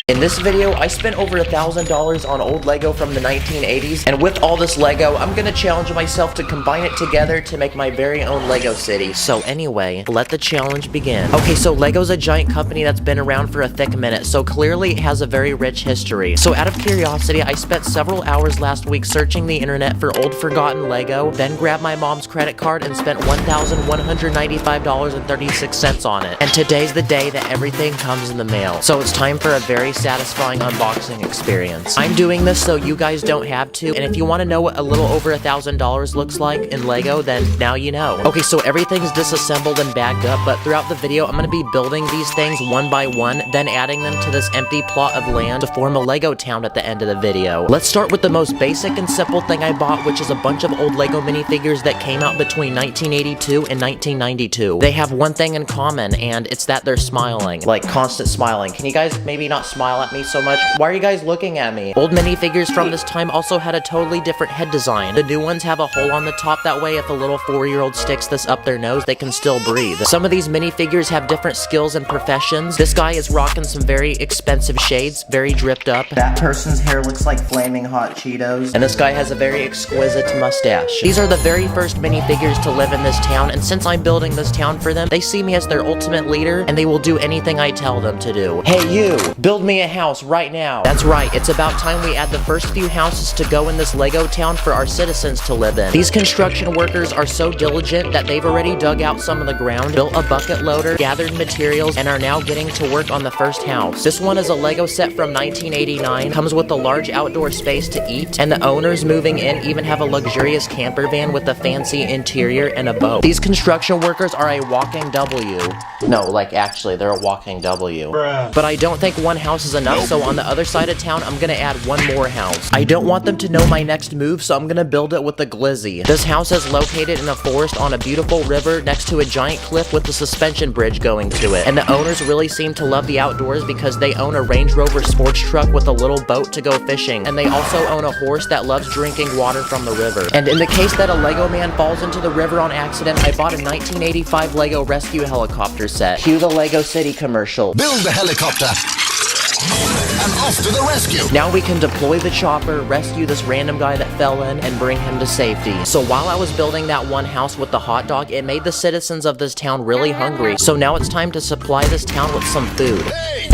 Speaker 1: In this video, I spent over $1,000 on old Lego from the 1980s, and with all this Lego, I'm gonna challenge myself to combine it together to make my very own Lego city. So anyway, let the challenge begin. Okay, so Lego's a giant company that's been around for a thick minute, so clearly it has a very rich history. So out of curiosity, I spent several hours last week searching the internet for old forgotten Lego, then grabbed my mom's credit card and spent $1,195.36 on it. And today's the day that everything comes in the mail. So it's time for a very satisfying unboxing experience. I'm doing this so you guys don't have to, and if you want to know what a little over $1,000 looks like in Lego, then now you know. Okay, so everything's disassembled and bagged up, but throughout the video, I'm going to be building these things one by one, then adding them to this empty plot of land to form a Lego town at the end of the video. Let's start with the most basic and simple thing I bought, which is a bunch of old Lego minifigures that came out between 1982 and 1992. They have one thing in common, and it's that they're smiling. Like, constant smiling. Can you guys maybe not smile at me so much? Why are you guys looking at me? Old minifigures from this time also had a totally different head design. The new ones have a hole on the top, that way if a little 4-year-old sticks this up their nose, they can still breathe. Some of these minifigures have different skills and professions. This guy is rocking some very expensive shades, very dripped up. That person's hair looks like flaming hot Cheetos. And this guy has a very exquisite mustache. These are the very first minifigures to live in this town, and since I'm building this town for them, they see me as their ultimate leader, and they will do anything I tell them to do. Hey you, build me me a house right now. That's right, it's about time we add the first few houses to go in this Lego town for our citizens to live in. These construction workers are so diligent that they've already dug out some of the ground, built a bucket loader, gathered materials, and are now getting to work on the first house. This one is a Lego set from 1989, comes with a large outdoor space to eat, and the owners moving in even have a luxurious camper van with a fancy interior and a boat. These construction workers are a walking W. No, like actually, they're a walking W. Bruh. But I don't think one house is enough, so on the other side of town, I'm gonna add one more house. I don't want them to know my next move, so I'm gonna build it with a glizzy. This house is located in a forest on a beautiful river next to a giant cliff with a suspension bridge going to it. And the owners really seem to love the outdoors because they own a Range Rover sports truck with a little boat to go fishing. And they also own a horse that loves drinking water from the river. And in the case that a Lego man falls into the river on accident, I bought a 1985 Lego rescue helicopter set. Cue the Lego City commercial.
Speaker 6: Build the helicopter and off to the rescue.
Speaker 1: Now we can deploy the chopper, rescue this random guy that fell in, and bring him to safety. So while I was building that one house with the hot dog, it made the citizens of this town really hungry. So now it's time to supply this town with some food.
Speaker 6: Hey!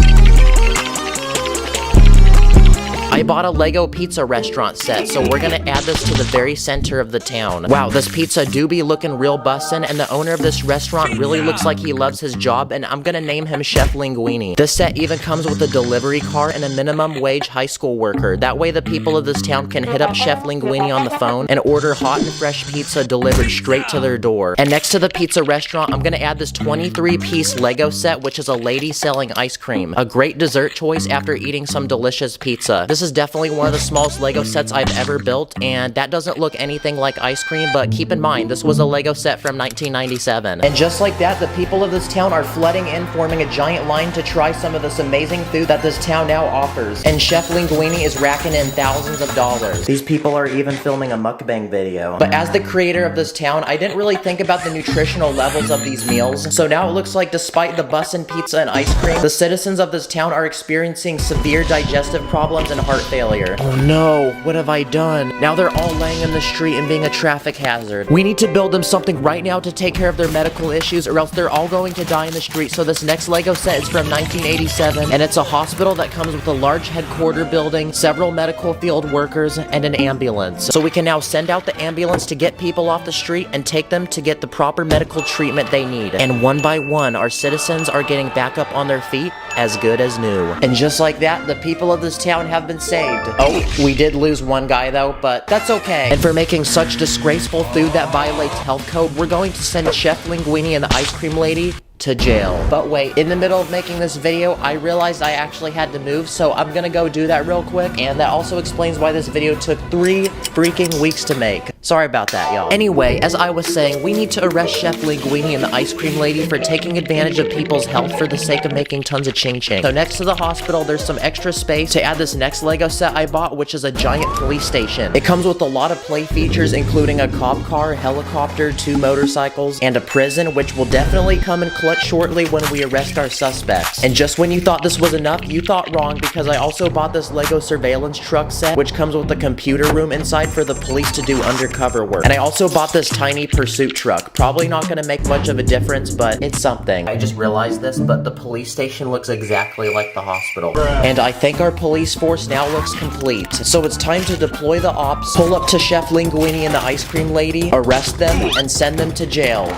Speaker 1: I bought a Lego pizza restaurant set, so we're gonna add this to the very center of the town. Wow, this pizza do be looking real bussin', and the owner of this restaurant really looks like he loves his job, and I'm gonna name him Chef Linguini. This set even comes with a delivery car and a minimum wage high school worker. That way the people of this town can hit up Chef Linguini on the phone and order hot and fresh pizza delivered straight to their door. And next to the pizza restaurant, I'm gonna add this 23-piece Lego set, which is a lady selling ice cream. A great dessert choice after eating some delicious pizza. This is definitely one of the smallest Lego sets I've ever built, and that doesn't look anything like ice cream, but keep in mind, this was a Lego set from 1997. And just like that, the people of this town are flooding in, forming a giant line to try some of this amazing food that this town now offers. And Chef Linguini is racking in thousands of dollars. These people are even filming a mukbang video. But as the creator of this town, I didn't really think about the nutritional levels of these meals, so now it looks like despite the bussin' pizza and ice cream, the citizens of this town are experiencing severe digestive problems and heart failure. Oh no, what have I done? Now they're all laying in the street and being a traffic hazard. We need to build them something right now to take care of their medical issues, or else they're all going to die in the street. So this next Lego set is from 1987, and it's a hospital that comes with a large headquarter building, several medical field workers, and an ambulance. So we can now send out the ambulance to get people off the street and take them to get the proper medical treatment they need. And one by one, our citizens are getting back up on their feet as good as new. And just like that, the people of this town have been saved. Oh, we did lose one guy though, but that's okay. And for making such disgraceful food that violates health code, we're going to send Chef Linguini and the ice cream lady to jail. But wait, in the middle of making this video, I realized I actually had to move, so I'm gonna go do that real quick, and that also explains why this video took 3 freaking weeks to make. Sorry about that, y'all. Anyway, as I was saying, we need to arrest Chef Linguini and the ice cream lady for taking advantage of people's health for the sake of making tons of ching-ching. So next to the hospital, there's some extra space to add this next Lego set I bought, which is a giant police station. It comes with a lot of play features, including a cop car, helicopter, 2 motorcycles, and a prison, which will definitely come in clutch shortly when we arrest our suspects. And just when you thought this was enough, you thought wrong, because I also bought this Lego surveillance truck set, which comes with a computer room inside for the police to do undercover work. And I also bought this tiny pursuit truck. Probably not gonna make much of a difference, but it's something. I just realized this, but the police station looks exactly like the hospital. And I think our police force now looks complete. So it's time to deploy the ops, pull up to Chef Linguini and the ice cream lady, arrest them, and send them to jail.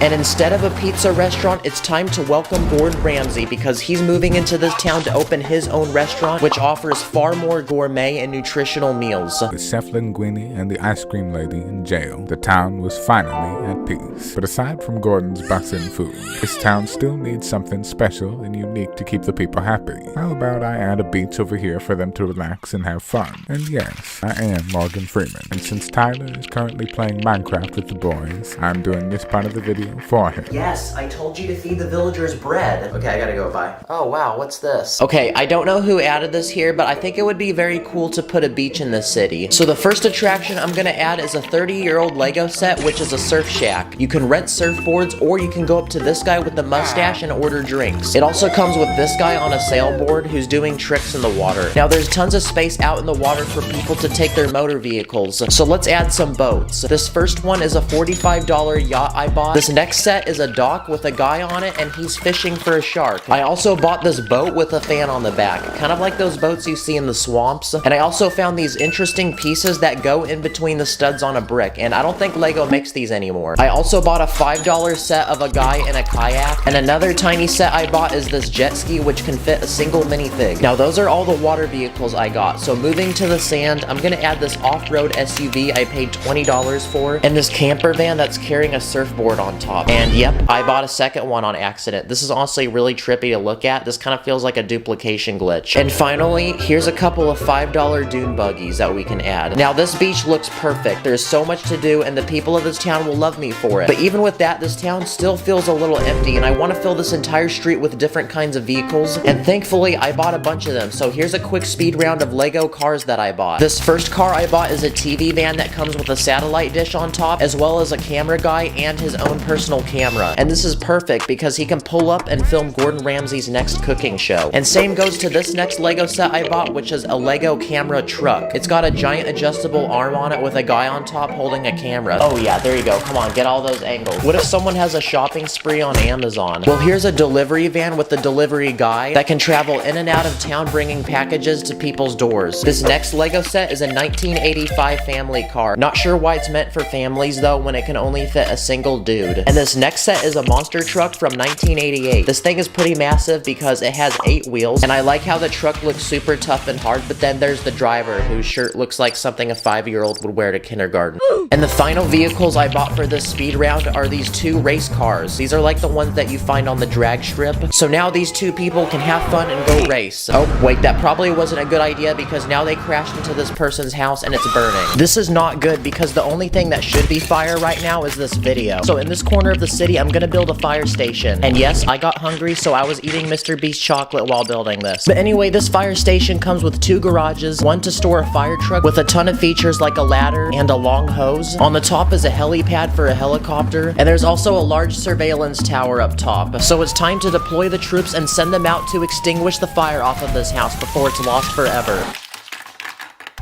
Speaker 1: And instead of a pizza restaurant, it's time to welcome Gordon Ramsay, because he's moving into this town to open his own restaurant, which offers far more gourmet and nutritional meals.
Speaker 7: With Chef Linguini and the ice cream lady in jail, the town was finally at peace. But aside from Gordon's bussin' food, this town still needs something special and unique to keep the people happy. How about I add a beach over here for them to relax and have fun? And yes, I am Morgan Freeman. And since Tyler is currently playing Minecraft with the boys, I'm doing this part of the video for him.
Speaker 1: Yes, I told you to feed the villagers bread. Okay, I gotta go, bye. Oh wow, what's this? Okay, I don't know who added this here, but I think it would be very cool to put a beach in this city. So the first attraction I'm gonna add is a 30-year-old Lego set, which is a surf shack. You can rent surfboards, or you can go up to this guy with the mustache and order drinks. It also comes with this guy on a sailboard who's doing tricks in the water. Now there's tons of space out in the water for people to take their motor vehicles, so let's add some boats. This first one is a $45 yacht I bought. This next set is a dock with a guy on it and he's fishing for a shark. I also bought this boat with a fan on the back, kind of like those boats you see in the swamps. And I also found these interesting pieces that go in between the studs on a brick, and I don't think Lego makes these anymore. I also bought a $5 set of a guy in a kayak, and another tiny set I bought is this jet ski which can fit a single minifig. Now those are all the water vehicles I got. So moving to the sand, I'm gonna add this off-road SUV I paid $20 for, and this camper van that's carrying a surfboard on top. And yep, I bought a second one on accident. This is honestly really trippy to look at. This kind of feels like a duplication glitch. And finally, here's a couple of $5 dune buggies that we can add. Now this beach looks perfect. There's so much to do and the people of this town will love me for it. But even with that, this town still feels a little empty, and I want to fill this entire street with different kinds of vehicles, and thankfully I bought a bunch of them. So here's a quick speed round of Lego cars that I bought. This first car I bought is a TV van that comes with a satellite dish on top, as well as a camera guy and his own personal camera. And this is perfect because he can pull up and film Gordon Ramsay's next cooking show. And same goes to this next Lego set I bought, which is a Lego camera truck. It's got a giant adjustable arm on it with a guy on top holding a camera. Oh yeah, there you go. Come on, get all those angles. What if someone has a shopping spree on Amazon? Well, here's a delivery van with the delivery guy that can travel in and out of town bringing packages to people's doors. This next Lego set is a 1985 family car. Not sure why it's meant for families though when it can only fit a single dude. And this next set is a monster truck from 1988. This thing is pretty massive because it has 8 wheels, and I like how the truck looks super tough and hard, but then there's the driver whose shirt looks like something a 5-year-old would wear to kindergarten. And the final vehicles I bought for this speed round are these 2 race cars. These are like the ones that you find on the drag strip. So now these 2 people can have fun and go race. Oh, wait, that probably wasn't a good idea because now they crashed into this person's house and it's burning. This is not good because the only thing that should be fire right now is this video. So in this corner of the city, I'm gonna build a fire station. And yes, I got hungry, so I was eating Mr. Beast chocolate while building this. But anyway, this fire station comes with 2 garages, one to store a fire truck with a ton of features like a ladder and a long hose. On the top is a helipad for a helicopter, and there's also a large surveillance tower up top. So it's time to deploy the troops and send them out to extinguish the fire off of this house before it's lost forever.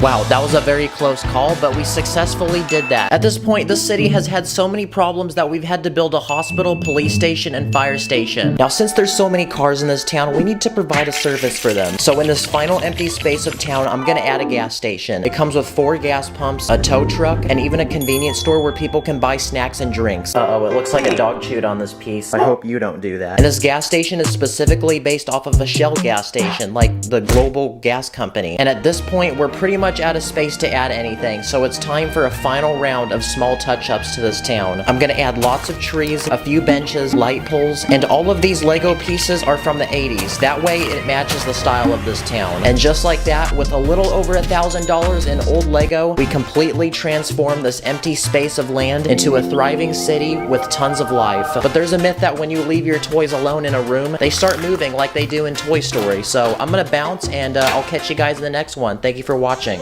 Speaker 1: Wow, that was a very close call, but we successfully did that. At this point, this city has had so many problems that we've had to build a hospital, police station, and fire station. Now, since there's so many cars in this town, we need to provide a service for them. So in this final empty space of town, I'm gonna add a gas station. It comes with 4 gas pumps, a tow truck, and even a convenience store where people can buy snacks and drinks. Uh-oh, it looks like a dog chewed on this piece. I hope you don't do that. And this gas station is specifically based off of a Shell gas station, like the global gas company. And at this point, we're pretty much out of space to add anything, so it's time for a final round of small touch-ups to this town. I'm gonna add lots of trees, a few benches, light poles, and all of these Lego pieces are from the 80s. That way it matches the style of this town. And just like that, with a little over $1,000 in old Lego, we completely transform this empty space of land into a thriving city with tons of life. But there's a myth that when you leave your toys alone in a room, they start moving like they do in Toy Story. So I'm gonna bounce, and I'll catch you guys in the next one. Thank you for watching.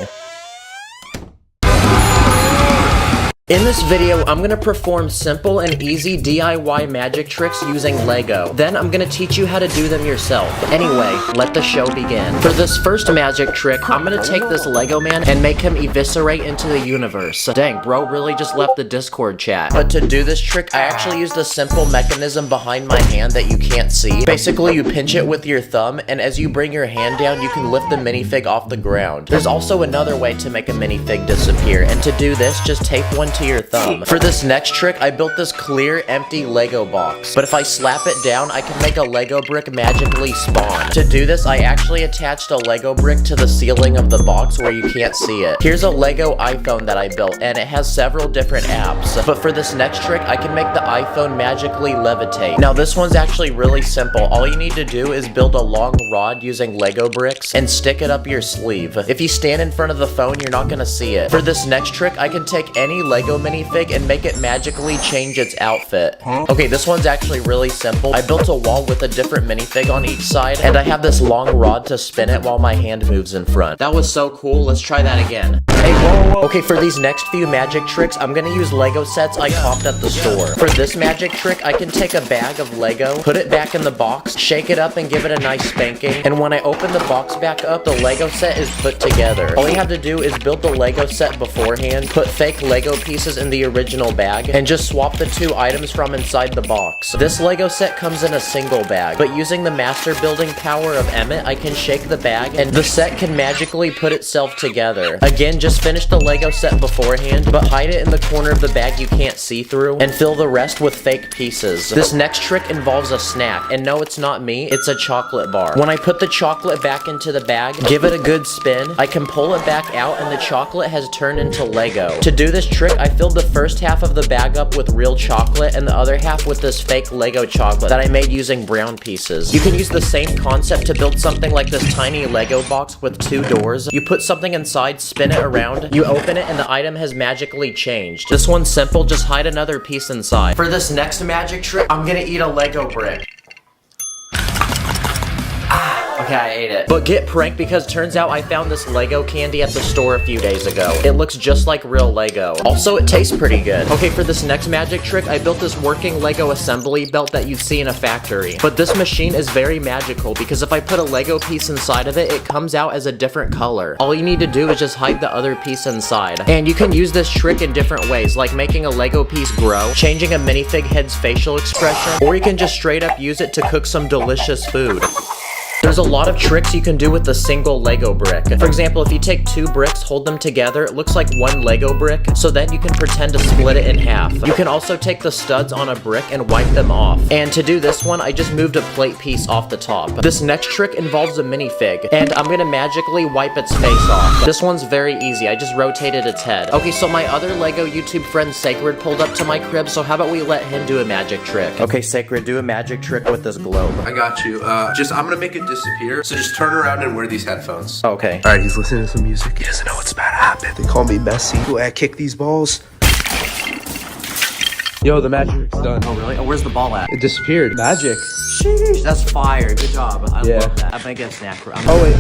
Speaker 1: In this video, I'm gonna perform simple and easy DIY magic tricks using Lego. Then I'm gonna teach you how to do them yourself. Anyway, let the show begin. For this first magic trick, I'm gonna take this Lego man and make him eviscerate into the universe. Dang, bro really just left the Discord chat. But to do this trick, I actually used a simple mechanism behind my hand that you can't see. Basically, you pinch it with your thumb, and as you bring your hand down, you can lift the minifig off the ground. There's also another way to make a minifig disappear, and to do this, just tape one to your thumb. For this next trick, I built this clear, empty Lego box. But if I slap it down, I can make a Lego brick magically spawn. To do this, I actually attached a Lego brick to the ceiling of the box where you can't see it. Here's a Lego iPhone that I built, and it has several different apps. But for this next trick, I can make the iPhone magically levitate. Now, this one's actually really simple. All you need to do is build a long rod using Lego bricks and stick it up your sleeve. If you stand in front of the phone, you're not gonna see it. For this next trick, I can take any Lego minifig and make it magically change its outfit. Okay, this one's actually really simple. I built a wall with a different minifig on each side, and I have this long rod to spin it while my hand moves in front. That was so cool. Let's try that again. Hey, whoa, whoa. Okay, for these next few magic tricks, I'm gonna use Lego sets I copped at the store. For this magic trick, I can take a bag of Lego, put it back in the box, shake it up and give it a nice spanking, and when I open the box back up, the Lego set is put together. All you have to do is build the Lego set beforehand, put fake Lego pieces pieces in the original bag and just swap the 2 items from inside the box. This Lego set comes in a single bag, but using the master building power of Emmett, I can shake the bag and the set can magically put itself together. Again, just finish the Lego set beforehand, but hide it in the corner of the bag you can't see through and fill the rest with fake pieces. This next trick involves a snack, and no, it's not me, it's a chocolate bar. When I put the chocolate back into the bag, give it a good spin, I can pull it back out and the chocolate has turned into Lego. To do this trick, I filled the first half of the bag up with real chocolate and the other half with this fake Lego chocolate that I made using brown pieces. You can use the same concept to build something like this tiny Lego box with 2 doors. You put something inside, spin it around, you open it, and the item has magically changed. This one's simple, just hide another piece inside. For this next magic trick, I'm gonna eat a Lego brick. Okay, I ate it. But get pranked because turns out I found this Lego candy at the store a few days ago. It looks just like real Lego. Also, it tastes pretty good. Okay, for this next magic trick, I built this working Lego assembly belt that you'd see in a factory. But this machine is very magical because if I put a Lego piece inside of it, it comes out as a different color. All you need to do is just hide the other piece inside. And you can use this trick in different ways, like making a Lego piece grow, changing a minifig head's facial expression, or you can just straight up use it to cook some delicious food. There's a lot of tricks you can do with a single Lego brick. For example, if you take 2 bricks, hold them together, it looks like 1 Lego brick, so then you can pretend to split it in half. You can also take the studs on a brick and wipe them off. And to do this one, I just moved a plate piece off the top. This next trick involves a minifig, and I'm gonna magically wipe its face off. This one's very easy, I just rotated its head. Okay, so my other Lego YouTube friend Sacred pulled up to my crib, so how about we let him do a magic trick? Okay, Sacred, do a magic trick with this globe.
Speaker 8: I got you. I'm gonna make it disappear. So just turn around and wear these headphones.
Speaker 1: Okay.
Speaker 8: Alright, he's listening to some music. He doesn't know what's about to happen. They call me Messi. Go ahead, kick these balls. Yo, the magic's done.
Speaker 1: Oh, really? Oh, where's the ball at?
Speaker 8: It disappeared. Magic.
Speaker 1: Sheesh, that's fire. Good job. I
Speaker 8: Yeah.
Speaker 1: love that. I'm gonna get a snack.
Speaker 8: Oh, wait,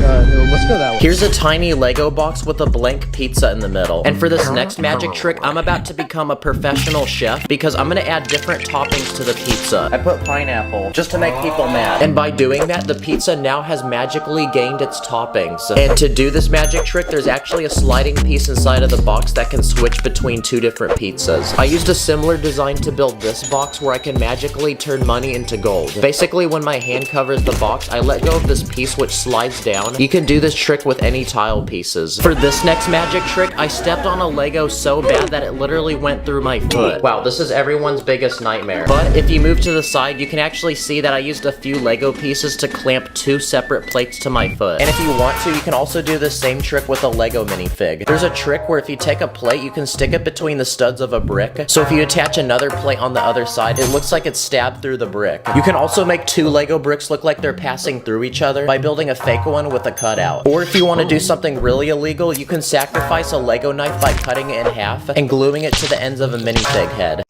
Speaker 8: let's go that way.
Speaker 1: Here's a tiny Lego box with a blank pizza in the middle. And for this next magic trick, I'm about to become a professional chef because I'm gonna add different toppings to the pizza. I put pineapple just to make people mad. And by doing that, the pizza now has magically gained its toppings. And to do this magic trick, there's actually a sliding piece inside of the box that can switch between 2 different pizzas. I used a similar design to build this box where I can magically turn money into gold. Basically, when my hand covers the box, I let go of this piece which slides down. You can do this trick with any tile pieces. For this next magic trick, I stepped on a Lego so bad that it literally went through my foot. Wow, this is everyone's biggest nightmare. But if you move to the side, you can actually see that I used a few Lego pieces to clamp 2 separate plates to my foot. And if you want to, you can also do the same trick with a Lego minifig. There's a trick where if you take a plate, you can stick it between the studs of a brick. So if you attach another plate on the other side, it looks like it's stabbed through the brick. You can also make 2 Lego bricks look like they're passing through each other by building a fake one with a cutout. Or if you want to do something really illegal, you can sacrifice a Lego knife by cutting it in half and gluing it to the ends of a minifig head.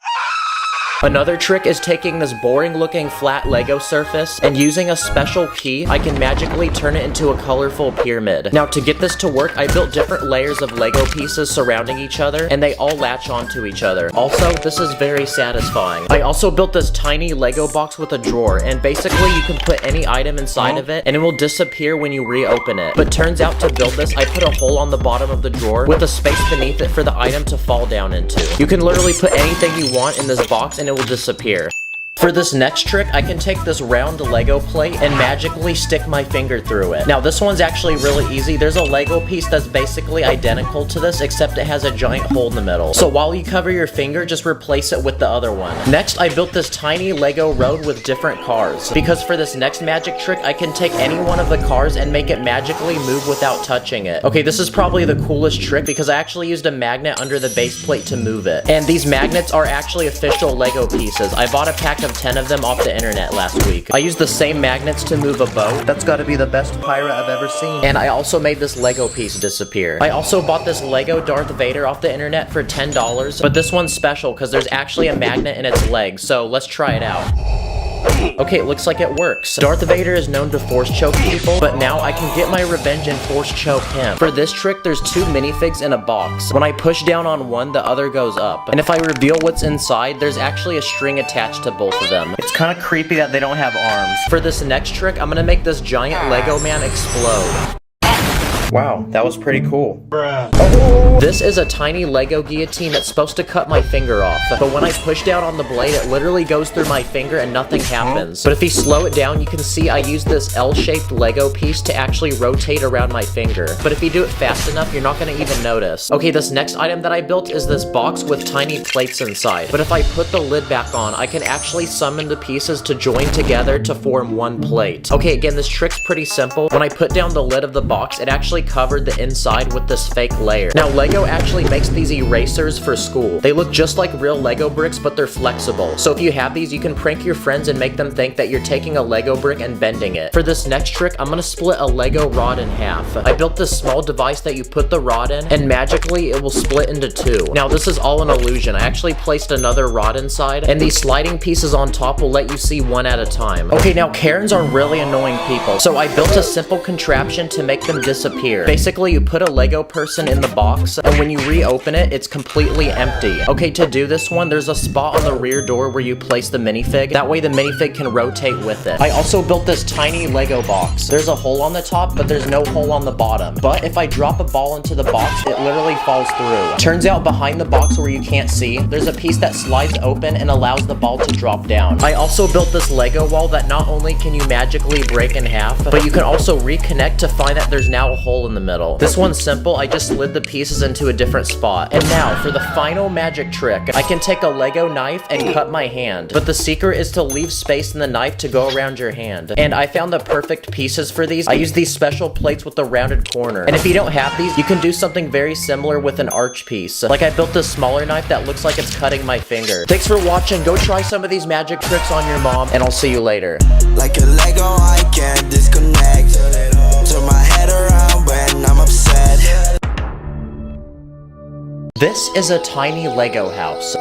Speaker 1: Another trick is taking this boring looking flat Lego surface and using a special key, I can magically turn it into a colorful pyramid. Now to get this to work, I built different layers of Lego pieces surrounding each other and they all latch onto each other. Also, this is very satisfying. I also built this tiny Lego box with a drawer and basically you can put any item inside of it and it will disappear when you reopen it. But turns out to build this, I put a hole on the bottom of the drawer with a space beneath it for the item to fall down into. You can literally put anything you want in this box and it will disappear. For this next trick, I can take this round Lego plate and magically stick my finger through it. Now this one's actually really easy. There's a Lego piece that's basically identical to this, except it has a giant hole in the middle. So while you cover your finger, just replace it with the other one. Next, I built this tiny Lego road with different cars. Because for this next magic trick, I can take any one of the cars and make it magically move without touching it. Okay, this is probably the coolest trick because I actually used a magnet under the base plate to move it. And these magnets are actually official Lego pieces. I bought a pack of 10 of them off the internet last week. I used the same magnets to move a boat. That's gotta be the best pirate I've ever seen. And I also made this Lego piece disappear. I also bought this Lego Darth Vader off the internet for $10, but this one's special because there's actually a magnet in its leg, so let's try it out. Okay, it looks like it works. Darth Vader is known to force choke people, but now I can get my revenge and force choke him. For this trick, there's 2 minifigs in a box. When I push down on one, the other goes up. And if I reveal what's inside, there's actually a string attached to both of them. It's kind of creepy that they don't have arms. For this next trick, I'm gonna make this giant Lego man explode. Wow, that was pretty cool. Bruh. This is a tiny Lego guillotine that's supposed to cut my finger off, but when I push down on the blade, it literally goes through my finger and nothing happens. But if you slow it down, you can see I use this L-shaped Lego piece to actually rotate around my finger. But if you do it fast enough, you're not gonna even notice. Okay, this next item that I built is this box with tiny plates inside. But if I put the lid back on, I can actually summon the pieces to join together to form one plate. Okay, again, this trick's pretty simple. When I put down the lid of the box, it actually covered the inside with this fake layer. Now, Lego actually makes these erasers for school. They look just like real Lego bricks, but they're flexible. So if you have these, you can prank your friends and make them think that you're taking a Lego brick and bending it. For this next trick, I'm gonna split a Lego rod in half. I built this small device that you put the rod in, and magically it will split into two. Now, this is all an illusion. I actually placed another rod inside, and these sliding pieces on top will let you see one at a time. Okay, now Karens are really annoying people, so I built a simple contraption to make them disappear. Basically, you put a Lego person in the box, and when you reopen it, it's completely empty. Okay, to do this one, there's a spot on the rear door where you place the minifig. That way the minifig can rotate with it. I also built this tiny Lego box. There's a hole on the top, but there's no hole on the bottom. But if I drop a ball into the box, it literally falls through. Turns out behind the box where you can't see, there's a piece that slides open and allows the ball to drop down. I also built this Lego wall that not only can you magically break in half, but you can also reconnect to find that there's now a hole in the middle. This one's simple. I just slid the pieces into a different spot. And now for the final magic trick. I can take a Lego knife and cut my hand, but the secret is to leave space in the knife to go around your hand. And I found the perfect pieces for these. I use these special plates with the rounded corner. And if you don't have these, you can do something very similar with an arch piece. Like I built this smaller knife that looks like it's cutting my finger. Thanks for watching. Go try some of these magic tricks on your mom, and I'll see you later.
Speaker 2: Like a Lego, I can't disconnect. Turn my head around when I'm upset.
Speaker 1: This is a tiny Lego house.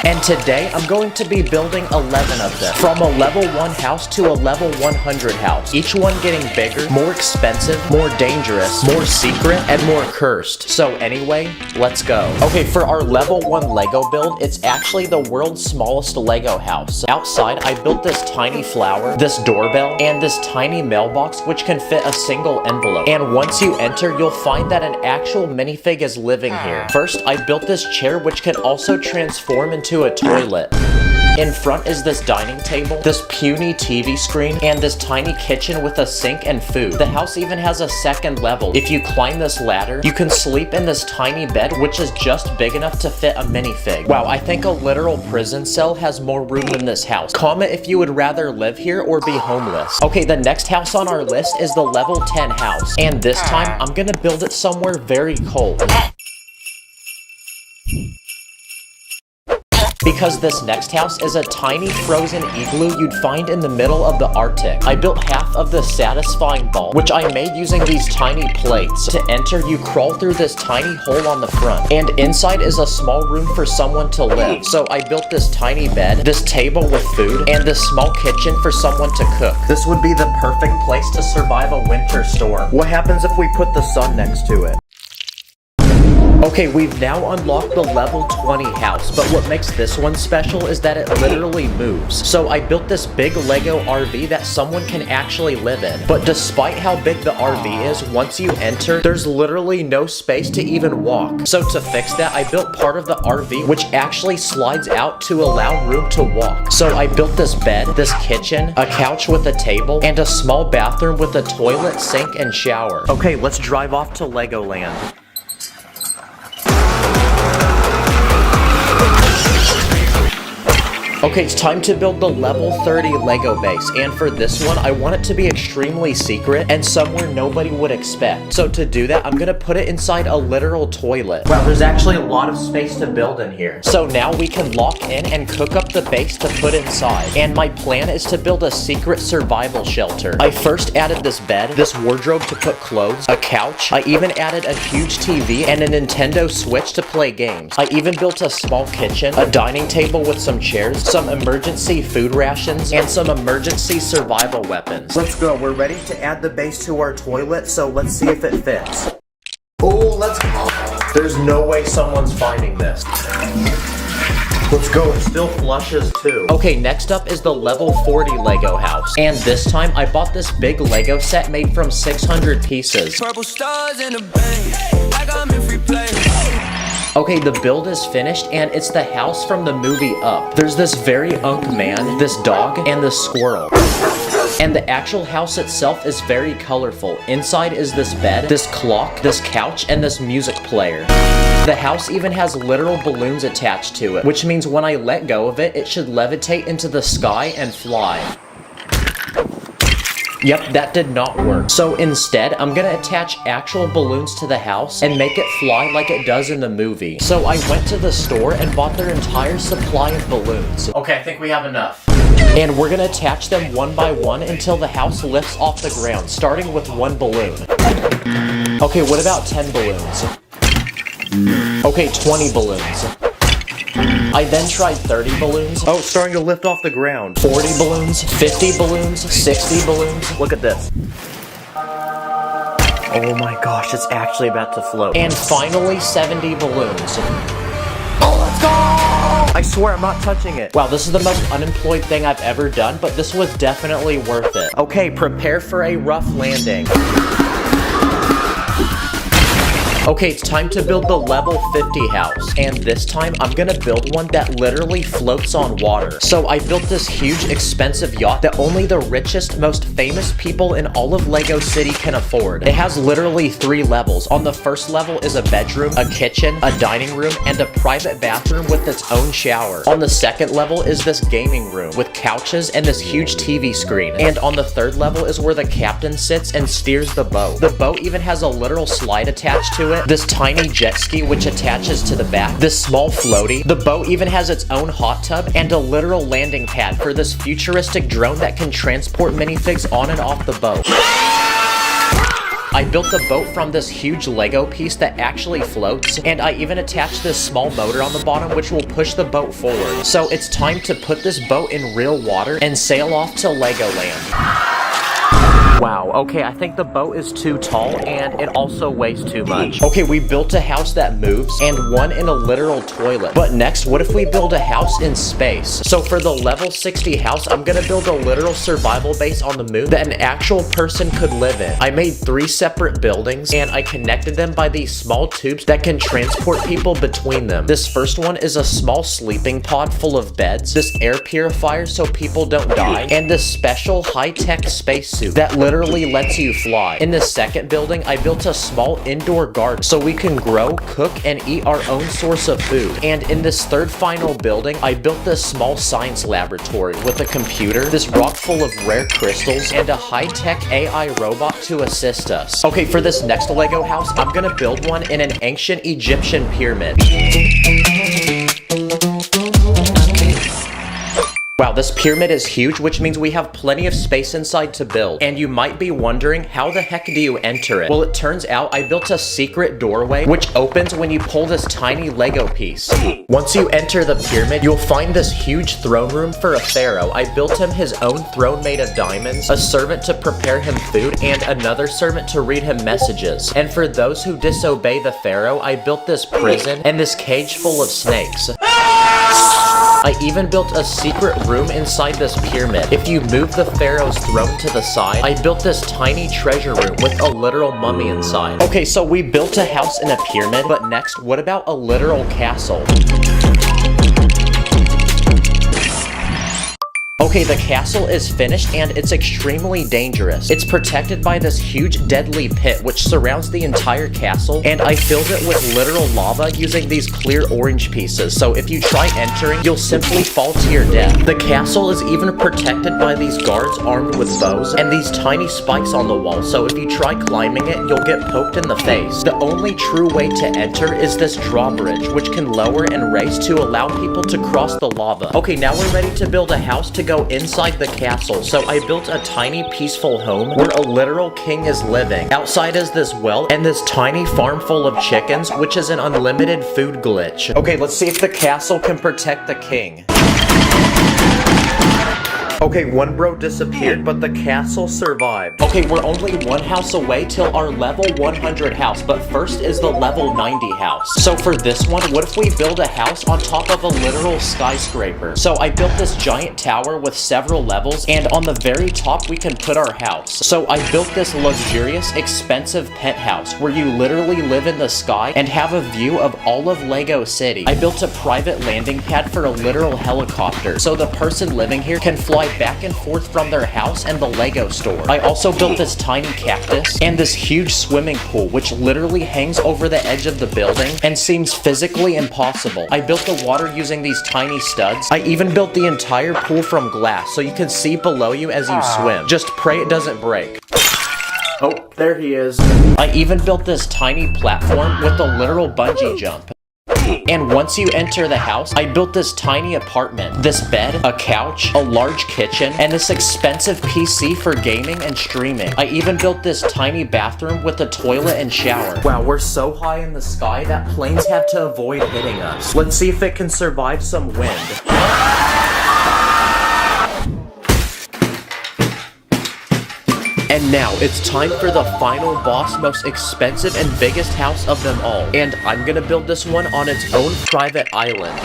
Speaker 1: And today, I'm going to be building 11 of them. From a level 1 house to a level 100 house. Each one getting bigger, more expensive, more dangerous, more secret, and more cursed. So anyway, let's go. Okay, for our level 1 Lego build, it's actually the world's smallest Lego house. Outside, I built this tiny flower, this doorbell, and this tiny mailbox which can fit a single envelope. And once you enter, you'll find that an actual minifig is living here. First, I built this chair which can also transform into a toilet. In front is this dining table, this puny TV screen, and this tiny kitchen with a sink and food. The house even has a second level. If you climb this ladder, you can sleep in this tiny bed, which is just big enough to fit a minifig. Wow, I think a literal prison cell has more room than this house. Comment if you would rather live here or be homeless. Okay, the next house on our list is the level 10 house. And this time, I'm gonna build it somewhere very cold. Because this next house is a tiny frozen igloo you'd find in the middle of the Arctic. I built half of the satisfying ball, which I made using these tiny plates. To enter, you crawl through this tiny hole on the front, and inside is a small room for someone to live. So I built this tiny bed, this table with food, and this small kitchen for someone to cook. This would be the perfect place to survive a winter storm. What happens if we put the sun next to it? Okay, we've now unlocked the level 20 house, but what makes this one special is that it literally moves. So I built this big Lego RV that someone can actually live in. But despite how big the RV is, once you enter, there's literally no space to even walk. So to fix that, I built part of the RV which actually slides out to allow room to walk. So I built this bed, this kitchen, a couch with a table, and a small bathroom with a toilet, sink, and shower. Okay, let's drive off to Legoland. Okay, it's time to build the level 30 Lego base, and for this one, I want it to be extremely secret and somewhere nobody would expect. So to do that, I'm gonna put it inside a literal toilet. Wow, there's actually a lot of space to build in here. So now we can lock in and cook up the base to put inside. And my plan is to build a secret survival shelter. I first added this bed, this wardrobe to put clothes, a couch. I even added a huge TV and a Nintendo Switch to play games. I even built a small kitchen, a dining table with some chairs, some emergency food rations, and some emergency survival weapons. Let's go. We're ready to add the base to our toilet, so let's see if it fits. Oh, let's go. There's no way someone's finding this. Let's go, it still flushes too. Okay, next up is the level 40 Lego house. And this time, I bought this big Lego set made from 600 pieces.
Speaker 2: Purple stars in the bank.
Speaker 1: Okay, the build is finished, and it's the house from the movie Up. There's this very man, this dog, and this squirrel. And the actual house itself is very colorful. Inside is this bed, this clock, this couch, and this music player. The house even has literal balloons attached to it, which means when I let go of it, it should levitate into the sky and fly. Yep, that did not work. So instead, I'm gonna attach actual balloons to the house and make it fly like it does in the movie. So I went to the store and bought their entire supply of balloons. Okay, I think we have enough. And we're gonna attach them one by one until the house lifts off the ground, starting with 1 balloon. Okay, what about 10 balloons? Okay, 20 balloons. I then tried 30 balloons. Oh, it's starting to lift off the ground. 40 balloons, 50 balloons, 60 balloons. Look at this. Oh my gosh, it's actually about to float. And finally, 70 balloons. Oh, let's go! I swear I'm not touching it. Wow, this is the most unemployed thing I've ever done, but this was definitely worth it. Okay, prepare for a rough landing. Okay, it's time to build the level 50 house, and this time I'm gonna build one that literally floats on water. So I built this huge, expensive yacht that only the richest, most famous people in all of Lego City can afford. It has literally 3 levels. On the first level is a bedroom, a kitchen, a dining room, and a private bathroom with its own shower. On the second level is this gaming room with couches and this huge TV screen. And on the third level is where the captain sits and steers the boat. The boat even has a literal slide attached to it, this tiny jet ski which attaches to the back, this small floaty. The boat even has its own hot tub and a literal landing pad for this futuristic drone that can transport minifigs on and off the boat. I built the boat from this huge Lego piece that actually floats, and I even attached this small motor on the bottom which will push the boat forward. So it's time to put this boat in real water and sail off to Legoland. Wow, okay, I think the boat is too tall and it also weighs too much. Okay, we built a house that moves and one in a literal toilet. But next, what if we build a house in space? So for the level 60 house, I'm gonna build a literal survival base on the moon that an actual person could live in. I made 3 separate buildings and I connected them by these small tubes that can transport people between them. This first one is a small sleeping pod full of beds, this air purifier so people don't die, and this special high-tech spacesuit that literally lets you fly. In the second building, I built a small indoor garden so we can grow, cook, and eat our own source of food. And in this third final building, I built this small science laboratory with a computer, this rock full of rare crystals, and a high-tech AI robot to assist us. Okay, for this next Lego house, I'm gonna build one in an ancient Egyptian pyramid. Wow, this pyramid is huge, which means we have plenty of space inside to build. And you might be wondering, how the heck do you enter it? Well, it turns out I built a secret doorway, which opens when you pull this tiny Lego piece. Once you enter the pyramid, you'll find this huge throne room for a pharaoh. I built him his own throne made of diamonds, a servant to prepare him food, and another servant to read him messages. And for those who disobey the pharaoh, I built this prison and this cage full of snakes. I even built a secret room inside this pyramid. If you move the pharaoh's throne to the side, I built this tiny treasure room with a literal mummy inside. Okay, so we built a house in a pyramid, but next, what about a literal castle? Okay, the castle is finished and it's extremely dangerous. It's protected by this huge deadly pit which surrounds the entire castle, and I filled it with literal lava using these clear orange pieces, so if you try entering, you'll simply fall to your death. The castle is even protected by these guards armed with bows and these tiny spikes on the wall, so if you try climbing it, you'll get poked in the face. The only true way to enter is this drawbridge, which can lower and raise to allow people to cross the lava. Okay, now we're ready to build a house to go inside the castle, so I built a tiny peaceful home where a literal king is living. Outside is this well and this tiny farm full of chickens, which is an unlimited food glitch. Okay, let's see if the castle can protect the king. Okay, one bro disappeared, but the castle survived. Okay, we're only one house away till our level 100 house, but first is the level 90 house. So for this one, what if we build a house on top of a literal skyscraper? So I built this giant tower with several levels, and on the very top we can put our house. So I built this luxurious, expensive penthouse where you literally live in the sky and have a view of all of Lego City. I built a private landing pad for a literal helicopter, so the person living here can fly back and forth from their house and the Lego store. I also built this tiny cactus and this huge swimming pool, which literally hangs over the edge of the building and seems physically impossible. I built the water using these tiny studs. I even built the entire pool from glass so you can see below you as you swim. Just pray it doesn't break. Oh, there he is. I even built this tiny platform with a literal bungee jump. And once you enter the house, I built this tiny apartment, this bed, a couch, a large kitchen, and this expensive PC for gaming and streaming. I even built this tiny bathroom with a toilet and shower. Wow, we're so high in the sky that planes have to avoid hitting us. Let's see if it can survive some wind. And now, it's time for the final boss, most expensive and biggest house of them all. And I'm gonna build this one on its own private island.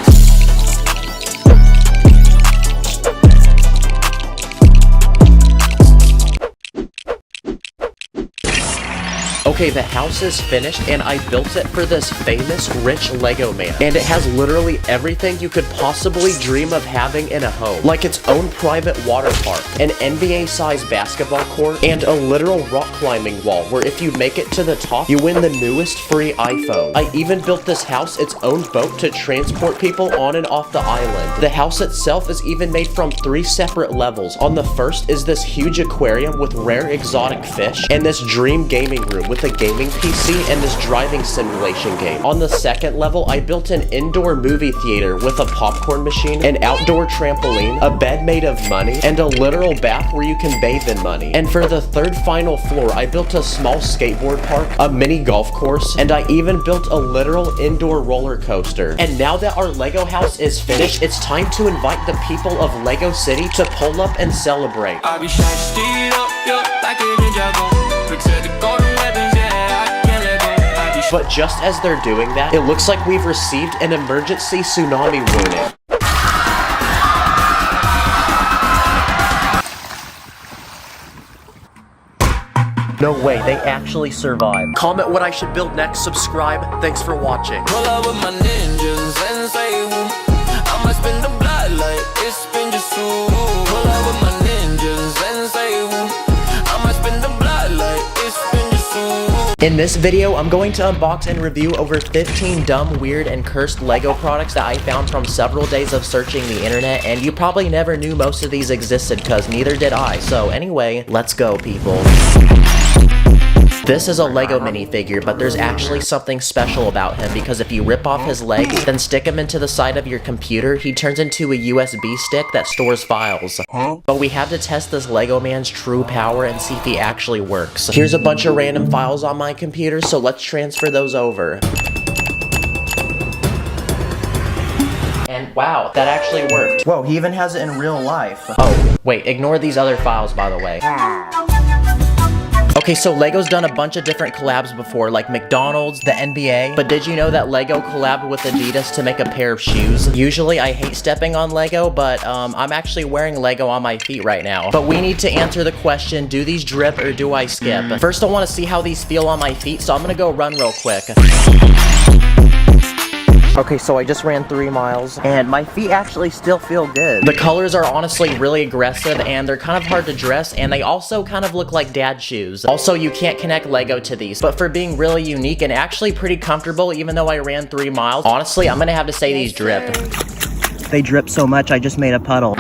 Speaker 1: Okay, the house is finished, and I built it for this famous rich Lego man. And it has literally everything you could possibly dream of having in a home. Like its own private water park, an NBA-sized basketball court, and a literal rock climbing wall where if you make it to the top, you win the newest free iPhone. I even built this house its own boat to transport people on and off the island. The house itself is even made from 3 separate levels. On the first is this huge aquarium with rare exotic fish, and this dream gaming room with a gaming PC and this driving simulation game. On the second level, I built an indoor movie theater with a popcorn machine, an outdoor trampoline, a bed made of money, and a literal bath where you can bathe in money. And for the third final floor, I built a small skateboard park, a mini golf course, and I even built a literal indoor roller coaster. And now that our Lego house is finished, it's time to invite the people of Lego City to pull up and celebrate.
Speaker 2: I be shining street up, yeah, like a ninja go. Protect the golden weapons, yeah, I can't let go. I be
Speaker 1: But just as they're doing that, it looks like we've received an emergency tsunami warning. No way, they actually survived. Comment what I should build next, subscribe, thanks for watching.
Speaker 2: pull up with my ninjas and say woo. I'ma spin the blood like it's been just too. Pull up with my ninjas and say woo. I'ma spin the blood like it's been just too.
Speaker 1: In this video, I'm going to unbox and review over 15 dumb, weird, and cursed Lego products that I found from several days of searching the internet, and you probably never knew most of these existed, cause neither did I. So anyway, let's go, people. This is a Lego minifigure, but there's actually something special about him because if you rip off his legs, then stick him into the side of your computer, he turns into a USB stick that stores files. But we have to test this Lego man's true power and see if he actually works. Here's a bunch of random files on my computer, so let's transfer those over. And wow, that actually worked. Whoa, he even has it in real life. Oh, wait, ignore these other files, by the way. Okay, so Lego's done a bunch of different collabs before, like McDonald's, the NBA, but did you know that Lego collabed with Adidas to make a pair of shoes? Usually I hate stepping on Lego, but I'm actually wearing Lego on my feet right now. But we need to answer the question, do these drip or do I skip? First I want to see how these feel on my feet, so I'm gonna go run real quick. Okay, so I just ran 3 miles, and my feet actually still feel good. The colors are honestly really aggressive, and they're kind of hard to dress, and they also kind of look like dad shoes. Also, you can't connect Lego to these, but for being really unique and actually pretty comfortable, even though I ran 3 miles, honestly, I'm gonna have to say these drip. They drip so much, I just made a puddle.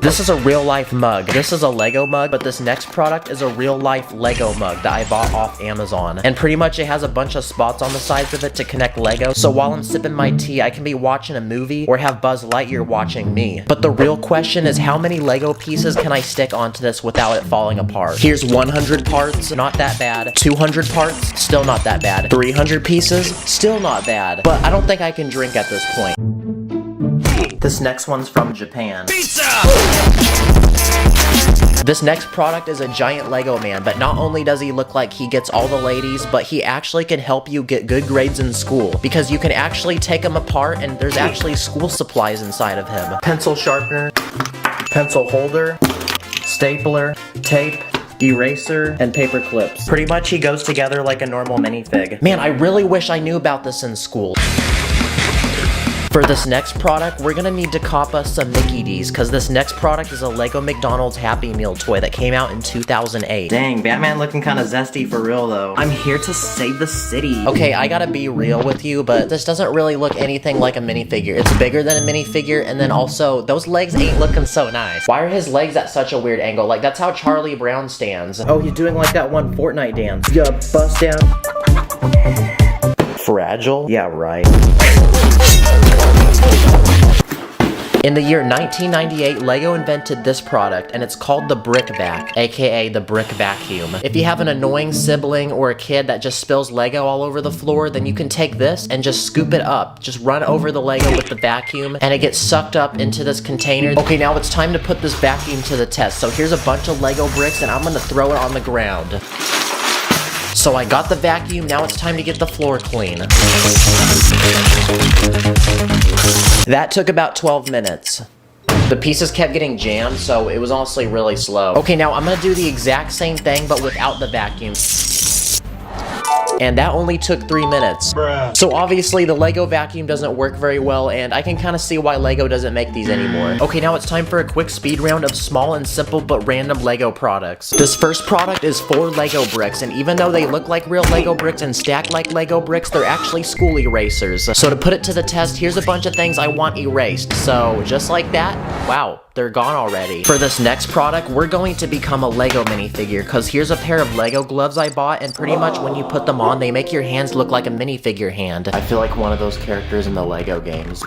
Speaker 1: This is a real life mug. This is a Lego mug, but this next product is a real life Lego mug that I bought off Amazon. And pretty much it has a bunch of spots on the sides of it to connect Lego. So while I'm sipping my tea, I can be watching a movie or have Buzz Lightyear watching me. But the real question is how many Lego pieces can I stick onto this without it falling apart? Here's 100 parts, not that bad. 200 parts, still not that bad. 300 pieces, still not bad. But I don't think I can drink at this point. This next one's from Japan. This next product is a giant Lego man, but not only does he look like he gets all the ladies, but he actually can help you get good grades in school, because you can actually take him apart and there's actually school supplies inside of him. Pencil sharpener, pencil holder, stapler, tape, eraser, and paper clips. Pretty much he goes together like a normal minifig. Man, I really wish I knew about this in school. For this next product, we're gonna need to cop us some Mickey D's, because this next product is a Lego McDonald's Happy Meal toy that came out in 2008. Dang, Batman looking kind of zesty for real though. I'm here to save the city. Okay, I gotta be real with you, but this doesn't really look anything like a minifigure. It's bigger than a minifigure, and then also, those legs ain't looking so nice. Why are his legs at such a weird angle? Like, that's how Charlie Brown stands. Oh, he's doing like that one Fortnite dance. Yeah, bust down. Fragile? Yeah, right. In the year 1998, Lego invented this product, and it's called the Brick Vac, aka the Brick Vacuum. If you have an annoying sibling or a kid that just spills Lego all over the floor, then you can take this and just scoop it up. Just run over the Lego with the vacuum, and it gets sucked up into this container. Okay, now it's time to put this vacuum to the test. So here's a bunch of Lego bricks, and I'm gonna throw it on the ground. So I got the vacuum, now it's time to get the floor clean. That took about 12 minutes. The pieces kept getting jammed, so it was honestly really slow. Okay, now I'm gonna do the exact same thing, but without the vacuum. And that only took 3 minutes. Bruh. So obviously the Lego vacuum doesn't work very well, and I can kind of see why Lego doesn't make these anymore. Okay, now it's time for a quick speed round of small and simple but random Lego products. This first product is 4 Lego bricks, and even though they look like real Lego bricks and stack like Lego bricks, they're actually school erasers. So to put it to the test, here's a bunch of things I want erased. So just like that, wow, they're gone already. For this next product, we're going to become a Lego minifigure, because here's a pair of Lego gloves I bought, and pretty much when you put them on, they make your hands look like a minifigure hand. I feel like one of those characters in the Lego games.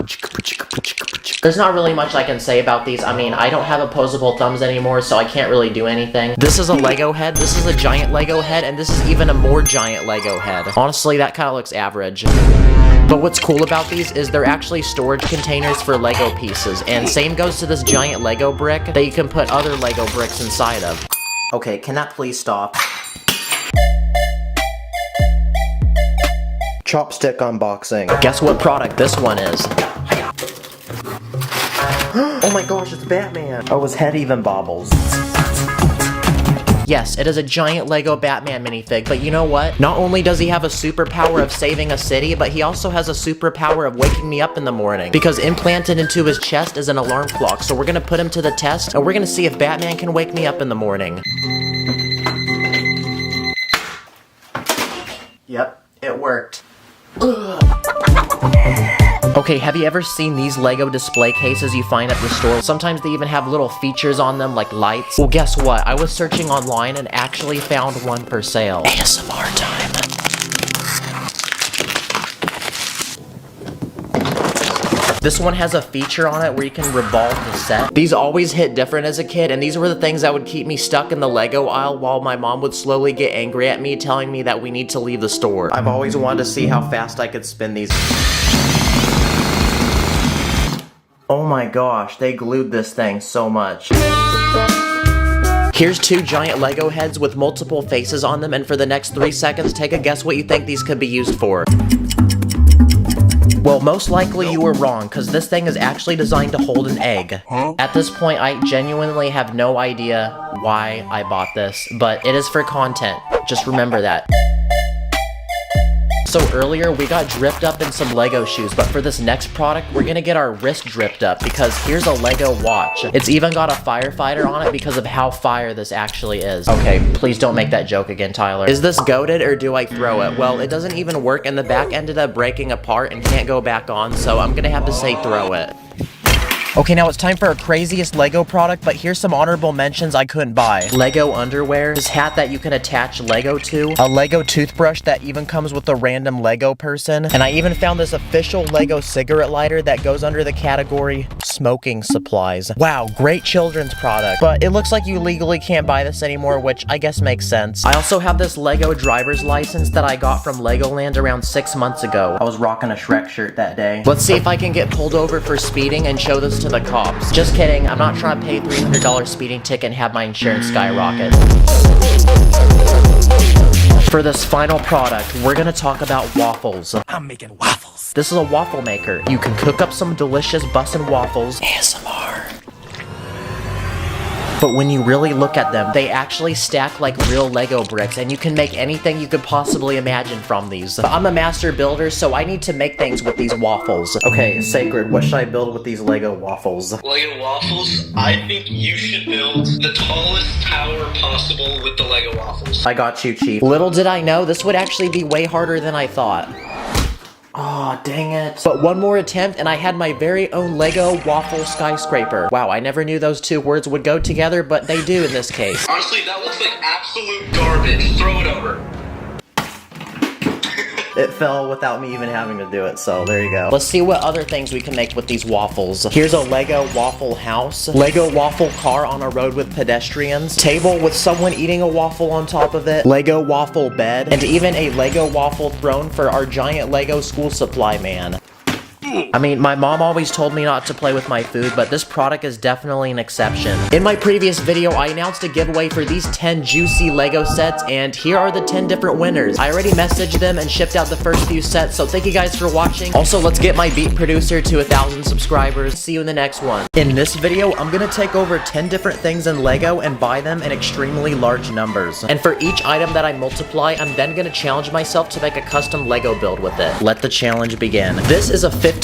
Speaker 1: There's not really much I can say about these. I mean, I don't have opposable thumbs anymore, so I can't really do anything. This is a Lego head, this is a giant Lego head, and this is even a more giant Lego head. Honestly, that kind of looks average. But what's cool about these is they're actually storage containers for Lego pieces, and same goes to this giant Lego brick that you can put other Lego bricks inside of. Okay, can that please stop? Chopstick unboxing. Guess what product this one is? Oh my gosh, it's Batman! Oh, his head even bobbles. Yes, it is a giant Lego Batman minifig, but you know what? Not only does he have a superpower of saving a city, but he also has a superpower of waking me up in the morning. Because implanted into his chest is an alarm clock, so we're gonna put him to the test, and we're gonna see if Batman can wake me up in the morning. Yep, it worked. Okay, have you ever seen these Lego display cases you find at the store? Sometimes they even have little features on them like lights. Well, guess what? I was searching online and actually found one for sale. ASMR time. This one has a feature on it where you can revolve the set. These always hit different as a kid, and these were the things that would keep me stuck in the Lego aisle while my mom would slowly get angry at me, telling me that we need to leave the store. I've always wanted to see how fast I could spin these. Oh my gosh, they glued this thing so much. Here's 2 giant Lego heads with multiple faces on them, and for the next 3 seconds, take a guess what you think these could be used for. Well, most likely you were wrong, because this thing is actually designed to hold an egg. At this point, I genuinely have no idea why I bought this, but it is for content. Just remember that. So earlier, we got dripped up in some Lego shoes, but for this next product, we're gonna get our wrist dripped up, because here's a Lego watch. It's even got a firefighter on it because of how fire this actually is. Okay, please don't make that joke again, Tyler. Is this goated or do I throw it? Well, it doesn't even work, and the back ended up breaking apart and can't go back on, so I'm gonna have to say throw it. Okay, now it's time for our craziest Lego product, but here's some honorable mentions I couldn't buy. Lego underwear, this hat that you can attach Lego to, a Lego toothbrush that even comes with a random Lego person, and I even found this official Lego cigarette lighter that goes under the category smoking supplies. Wow, great children's product, but it looks like you legally can't buy this anymore, which I guess makes sense. I also have this Lego driver's license that I got from Legoland around 6 months ago. I was rocking a Shrek shirt that day. Let's see if I can get pulled over for speeding and show this to the cops. Just kidding, I'm not trying to pay $300 speeding ticket and have my insurance skyrocket. For this final product, we're gonna talk about waffles.
Speaker 2: I'm making waffles.
Speaker 1: This is a waffle maker. You can cook up some delicious bussin' waffles. ASMR. But when you really look at them, they actually stack like real Lego bricks, and you can make anything you could possibly imagine from these. But I'm a master builder, so I need to make things with these waffles. Okay, Sacred, what should I build with these Lego waffles?
Speaker 9: Lego waffles? I think you should build the tallest tower possible with the Lego waffles.
Speaker 1: I got you, Chief. Little did I know, this would actually be way harder than I thought. Aw, dang it. But one more attempt and I had my very own Lego waffle skyscraper. Wow, I never knew those two words would go together, but they do in this case.
Speaker 9: Honestly, that looks like absolute garbage. Throw it over.
Speaker 1: It fell without me even having to do it, so there you go. Let's see what other things we can make with these waffles. Here's a Lego waffle house, Lego waffle car on a road with pedestrians, table with someone eating a waffle on top of it, Lego waffle bed, and even a Lego waffle throne for our giant Lego school supply man. I mean, my mom always told me not to play with my food, but this product is definitely an exception. In my previous video, I announced a giveaway for these 10 juicy Lego sets, and here are the 10 different winners. I already messaged them and shipped out the first few sets, so thank you guys for watching. Also, let's get my beat producer to 1,000 subscribers. See you in the next one. In this video, I'm gonna take over 10 different things in Lego and buy them in extremely large numbers. And for each item that I multiply, I'm then gonna challenge myself to make a custom Lego build with it. Let the challenge begin. This is a $15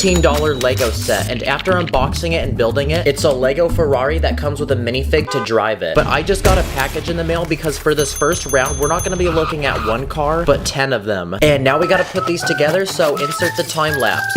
Speaker 1: Lego set, and after unboxing it and building it, it's a Lego Ferrari that comes with a minifig to drive it. But I just got a package in the mail because for this first round, we're not going to be looking at one car, but 10 of them. And now we got to put these together, so insert the time lapse.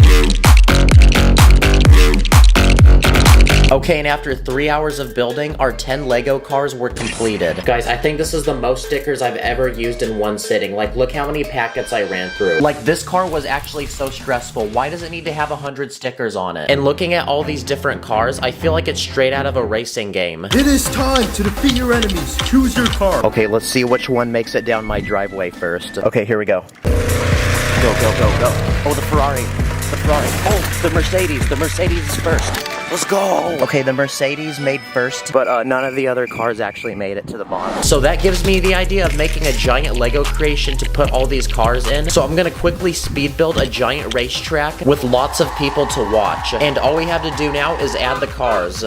Speaker 1: Okay, and after 3 hours of building, our 10 Lego cars were completed. Guys, I think this is the most stickers I've ever used in one sitting. Like, look how many packets I ran through. Like, this car was actually so stressful. Why does it need to have 100 stickers on it? And looking at all these different cars, I feel like it's straight out of a racing game.
Speaker 10: It is time to defeat your enemies. Choose your car.
Speaker 1: Okay, let's see which one makes it down my driveway first. Okay, here we go. Go, go, go, go. Oh, the Ferrari. The Ferrari. Oh, the Mercedes. The Mercedes is first. Let's go! Okay, the Mercedes made first, but none of the other cars actually made it to the bottom. So that gives me the idea of making a giant Lego creation to put all these cars in. So I'm gonna quickly speed build a giant racetrack with lots of people to watch. And all we have to do now is add the cars.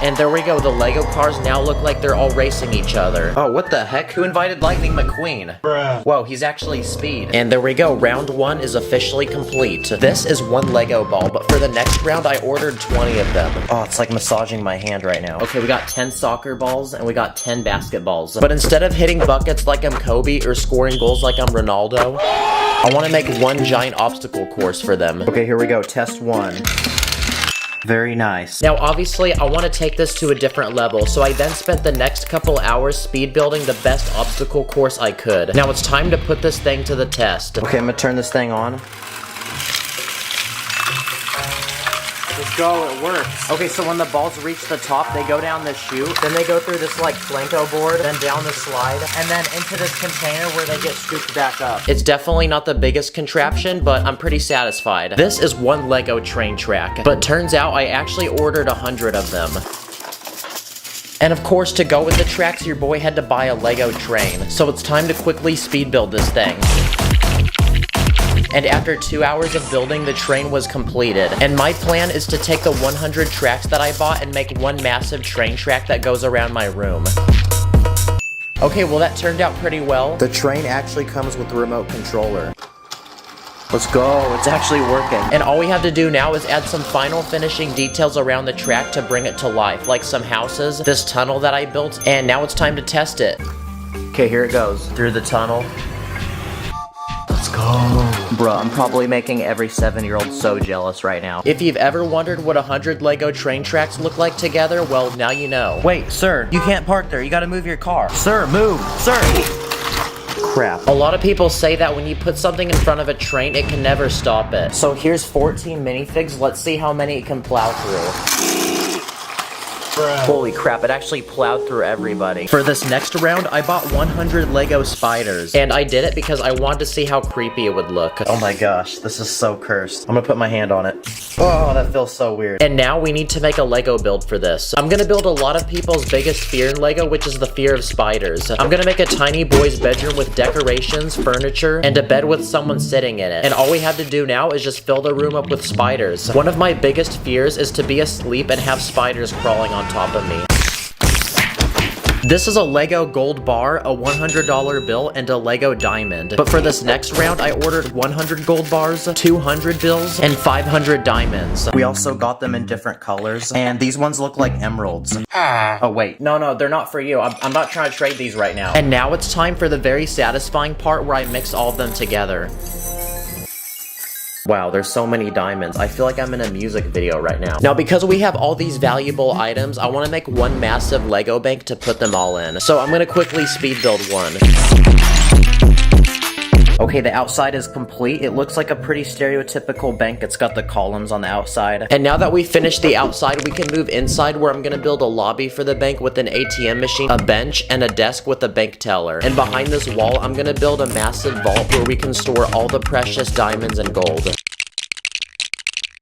Speaker 1: And there we go, the Lego cars now look like they're all racing each other. Oh, what the heck? Who invited Lightning McQueen? Bruh. Whoa, he's actually Speed. And there we go, round 1 is officially complete. This is one Lego ball, but for the next round, I ordered 20 of them. Oh, it's like massaging my hand right now. Okay, we got 10 soccer balls, and we got 10 basketballs. But instead of hitting buckets like I'm Kobe, or scoring goals like I'm Ronaldo, I want to make one giant obstacle course for them. Okay, here we go, test 1. Very nice. Now, obviously, I want to take this to a different level, so I then spent the next couple hours speed building the best obstacle course I could. Now, it's time to put this thing to the test. Okay, I'm gonna turn this thing on. Let's go, it works. Okay, so when the balls reach the top, they go down this chute, then they go through this like Plinko board, then down the slide, and then into this container where they get scooped back up. It's definitely not the biggest contraption, but I'm pretty satisfied. This is one Lego train track, but turns out I actually ordered 100 of them. And of course, to go with the tracks, your boy had to buy a Lego train. So it's time to quickly speed build this thing. And after 2 hours of building, the train was completed. And my plan is to take the 100 tracks that I bought and make one massive train track that goes around my room. Okay, well that turned out pretty well. The train actually comes with the remote controller. Let's go, it's actually working. And all we have to do now is add some final finishing details around the track to bring it to life, like some houses, this tunnel that I built, and now it's time to test it. Okay, here it goes, through the tunnel. Let's go. Bruh, I'm probably making every 7-year-old so jealous right now. If you've ever wondered what 100 Lego train tracks look like together, well, now you know. Wait, sir, you can't park there. You gotta move your car. Sir, move. Sir. Crap. A lot of people say that when you put something in front of a train, it can never stop it. So here's 14 minifigs. Let's see how many it can plow through. Holy crap, it actually plowed through everybody. For this next round, I bought 100 Lego spiders. And I did it because I wanted to see how creepy it would look. Oh my gosh, this is so cursed. I'm gonna put my hand on it. Oh, that feels so weird. And now we need to make a Lego build for this. I'm gonna build a lot of people's biggest fear in Lego, which is the fear of spiders. I'm gonna make a tiny boy's bedroom with decorations, furniture, and a bed with someone sitting in it. And all we have to do now is just fill the room up with spiders. One of my biggest fears is to be asleep and have spiders crawling on top of me. This is a Lego gold bar, a $100 bill, and a Lego diamond. But for this next round, I ordered 100 gold bars, 200 bills, and 500 diamonds. We also got them in different colors, and these ones look like emeralds. Oh wait, no, they're not for you. I'm not trying to trade these right now. And now it's time for the very satisfying part where I mix all of them together. Wow, there's so many diamonds. I feel like I'm in a music video right now. Now, because we have all these valuable items, I want to make one massive Lego bank to put them all in. So I'm going to quickly speed build one. Okay, the outside is complete. It looks like a pretty stereotypical bank. It's got the columns on the outside. And now that we finished the outside, we can move inside where I'm gonna build a lobby for the bank with an ATM machine, a bench, and a desk with a bank teller. And behind this wall, I'm gonna build a massive vault where we can store all the precious diamonds and gold.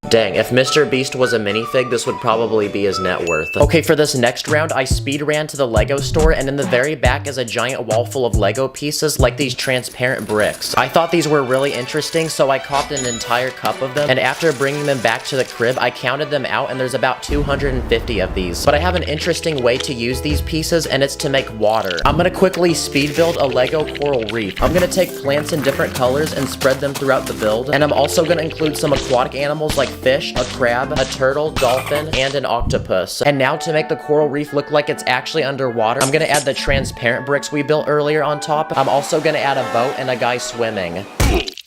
Speaker 1: Dang, if Mr. Beast was a minifig, this would probably be his net worth. Okay, for this next round, I speed ran to the Lego store, and in the very back is a giant wall full of Lego pieces, like these transparent bricks. I thought these were really interesting, so I copped an entire cup of them, and after bringing them back to the crib, I counted them out, and there's about 250 of these. But I have an interesting way to use these pieces, and it's to make water. I'm gonna quickly speed build a Lego coral reef. I'm gonna take plants in different colors and spread them throughout the build, and I'm also gonna include some aquatic animals like fish, a crab, a turtle, dolphin, and an octopus. And now to make the coral reef look like it's actually underwater, I'm gonna add the transparent bricks we built earlier on top. I'm also gonna add a boat and a guy swimming.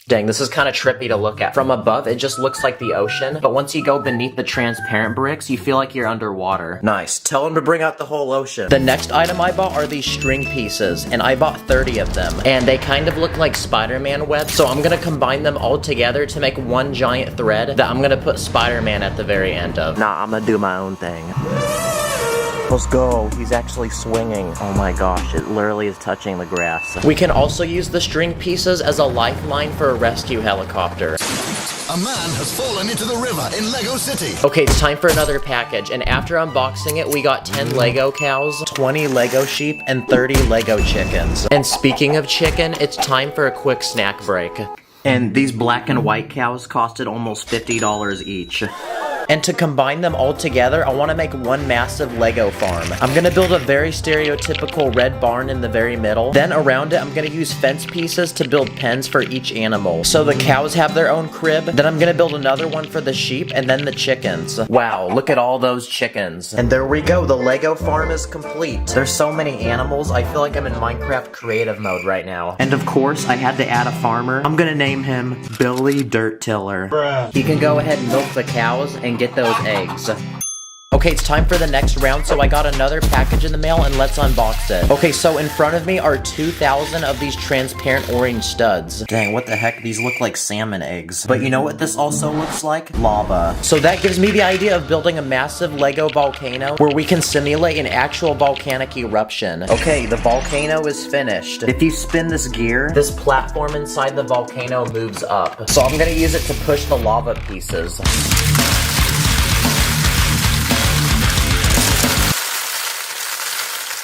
Speaker 1: Dang, this is kind of trippy to look at. From above, it just looks like the ocean, but once you go beneath the transparent bricks, you feel like you're underwater. Nice. Tell him to bring out the whole ocean. The next item I bought are these string pieces, and I bought 30 of them. And they kind of look like Spider-Man webs, so I'm gonna combine them all together to make one giant thread that I'm gonna put Spider-Man at the very end of. Nah, I'm gonna do my own thing. Let's go. He's actually swinging. Oh my gosh, it literally is touching the grass. We can also use the string pieces as a lifeline for a rescue helicopter.
Speaker 6: A man has fallen into the river in Lego City.
Speaker 1: Okay, it's time for another package, and after unboxing it, we got 10 Lego cows, 20 Lego sheep, and 30 Lego chickens. And speaking of chicken, it's time for a quick snack break. And these black and white cows costed almost $50 each. And to combine them all together, I want to make one massive Lego farm. I'm going to build a very stereotypical red barn in the very middle. Then around it, I'm going to use fence pieces to build pens for each animal. So the cows have their own crib. Then I'm going to build another one for the sheep and then the chickens. Wow, look at all those chickens. And there we go, the Lego farm is complete. There's so many animals, I feel like I'm in Minecraft creative mode right now. And of course, I had to add a farmer. I'm going to name him Billy Dirt Tiller. Bruh. He can go ahead and milk the cows and get those eggs. Okay, it's time for the next round, so I got another package in the mail, and let's unbox it. Okay, so in front of me are 2,000 of these transparent orange studs. Dang, what the heck? These look like salmon eggs. But you know what this also looks like? Lava. So that gives me the idea of building a massive Lego volcano where we can simulate an actual volcanic eruption. Okay, the volcano is finished. If you spin this gear, this platform inside the volcano moves up. So I'm gonna use it to push the lava pieces.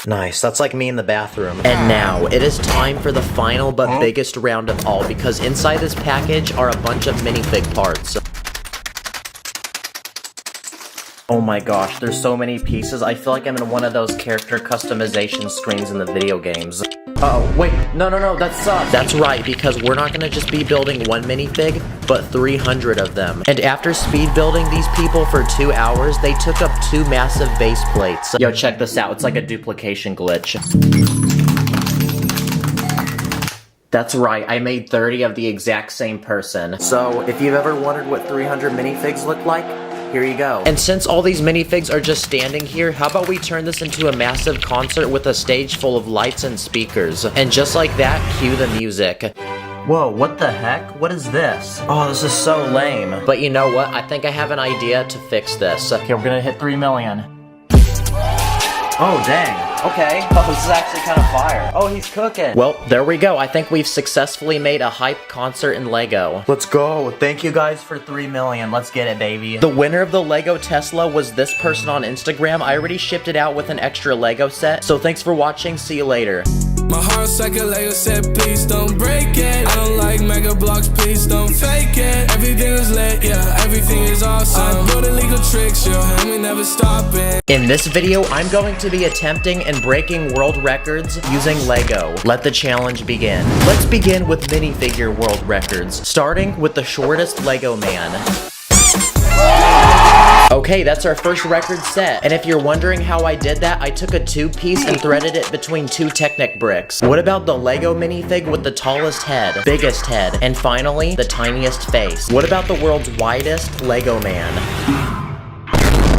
Speaker 1: Nice, that's like me in the bathroom. And now, it is time for the final but biggest round of all, because inside this package are a bunch of minifig parts. Oh my gosh, there's so many pieces. I feel like I'm in one of those character customization screens in the video games. Oh, wait, no, that sucks. That's right, because we're not gonna just be building one minifig, but 300 of them. And after speed building these people for 2 hours, they took up 2 massive base plates. Yo, check this out, it's like a duplication glitch. That's right, I made 30 of the exact same person. So, if you've ever wondered what 300 minifigs look like, here you go. And since all these minifigs are just standing here, how about we turn this into a massive concert with a stage full of lights and speakers? And just like that, cue the music. Whoa, what the heck? What is this? Oh, this is so lame. But you know what? I think I have an idea to fix this. Okay, we're gonna hit 3 million. Oh, dang. Okay. Oh, this is actually kind of fire. Oh, he's cooking. Well, there we go. I think we've successfully made a hype concert in Lego. Let's go. Thank you guys for 3 million. Let's get it, baby. The winner of the Lego Tesla was this person on Instagram. I already shipped it out with an extra Lego set. So thanks for watching. See you later.
Speaker 2: My heart's like a Lego set, please don't break it. I don't like mega blocks, please don't fake it. Everything is lit, yeah, everything is awesome. I build illegal tricks, yo, and we never stopping.
Speaker 1: In this video, I'm going to be attempting and breaking world records using Lego. Let the challenge begin. Let's begin with minifigure world records, starting with the shortest Lego man. Okay, that's our first record set. And if you're wondering how I did that, I took a 2-piece and threaded it between 2 Technic bricks. What about the Lego minifig with the tallest head, biggest head, and finally, the tiniest face? What about the world's widest Lego man?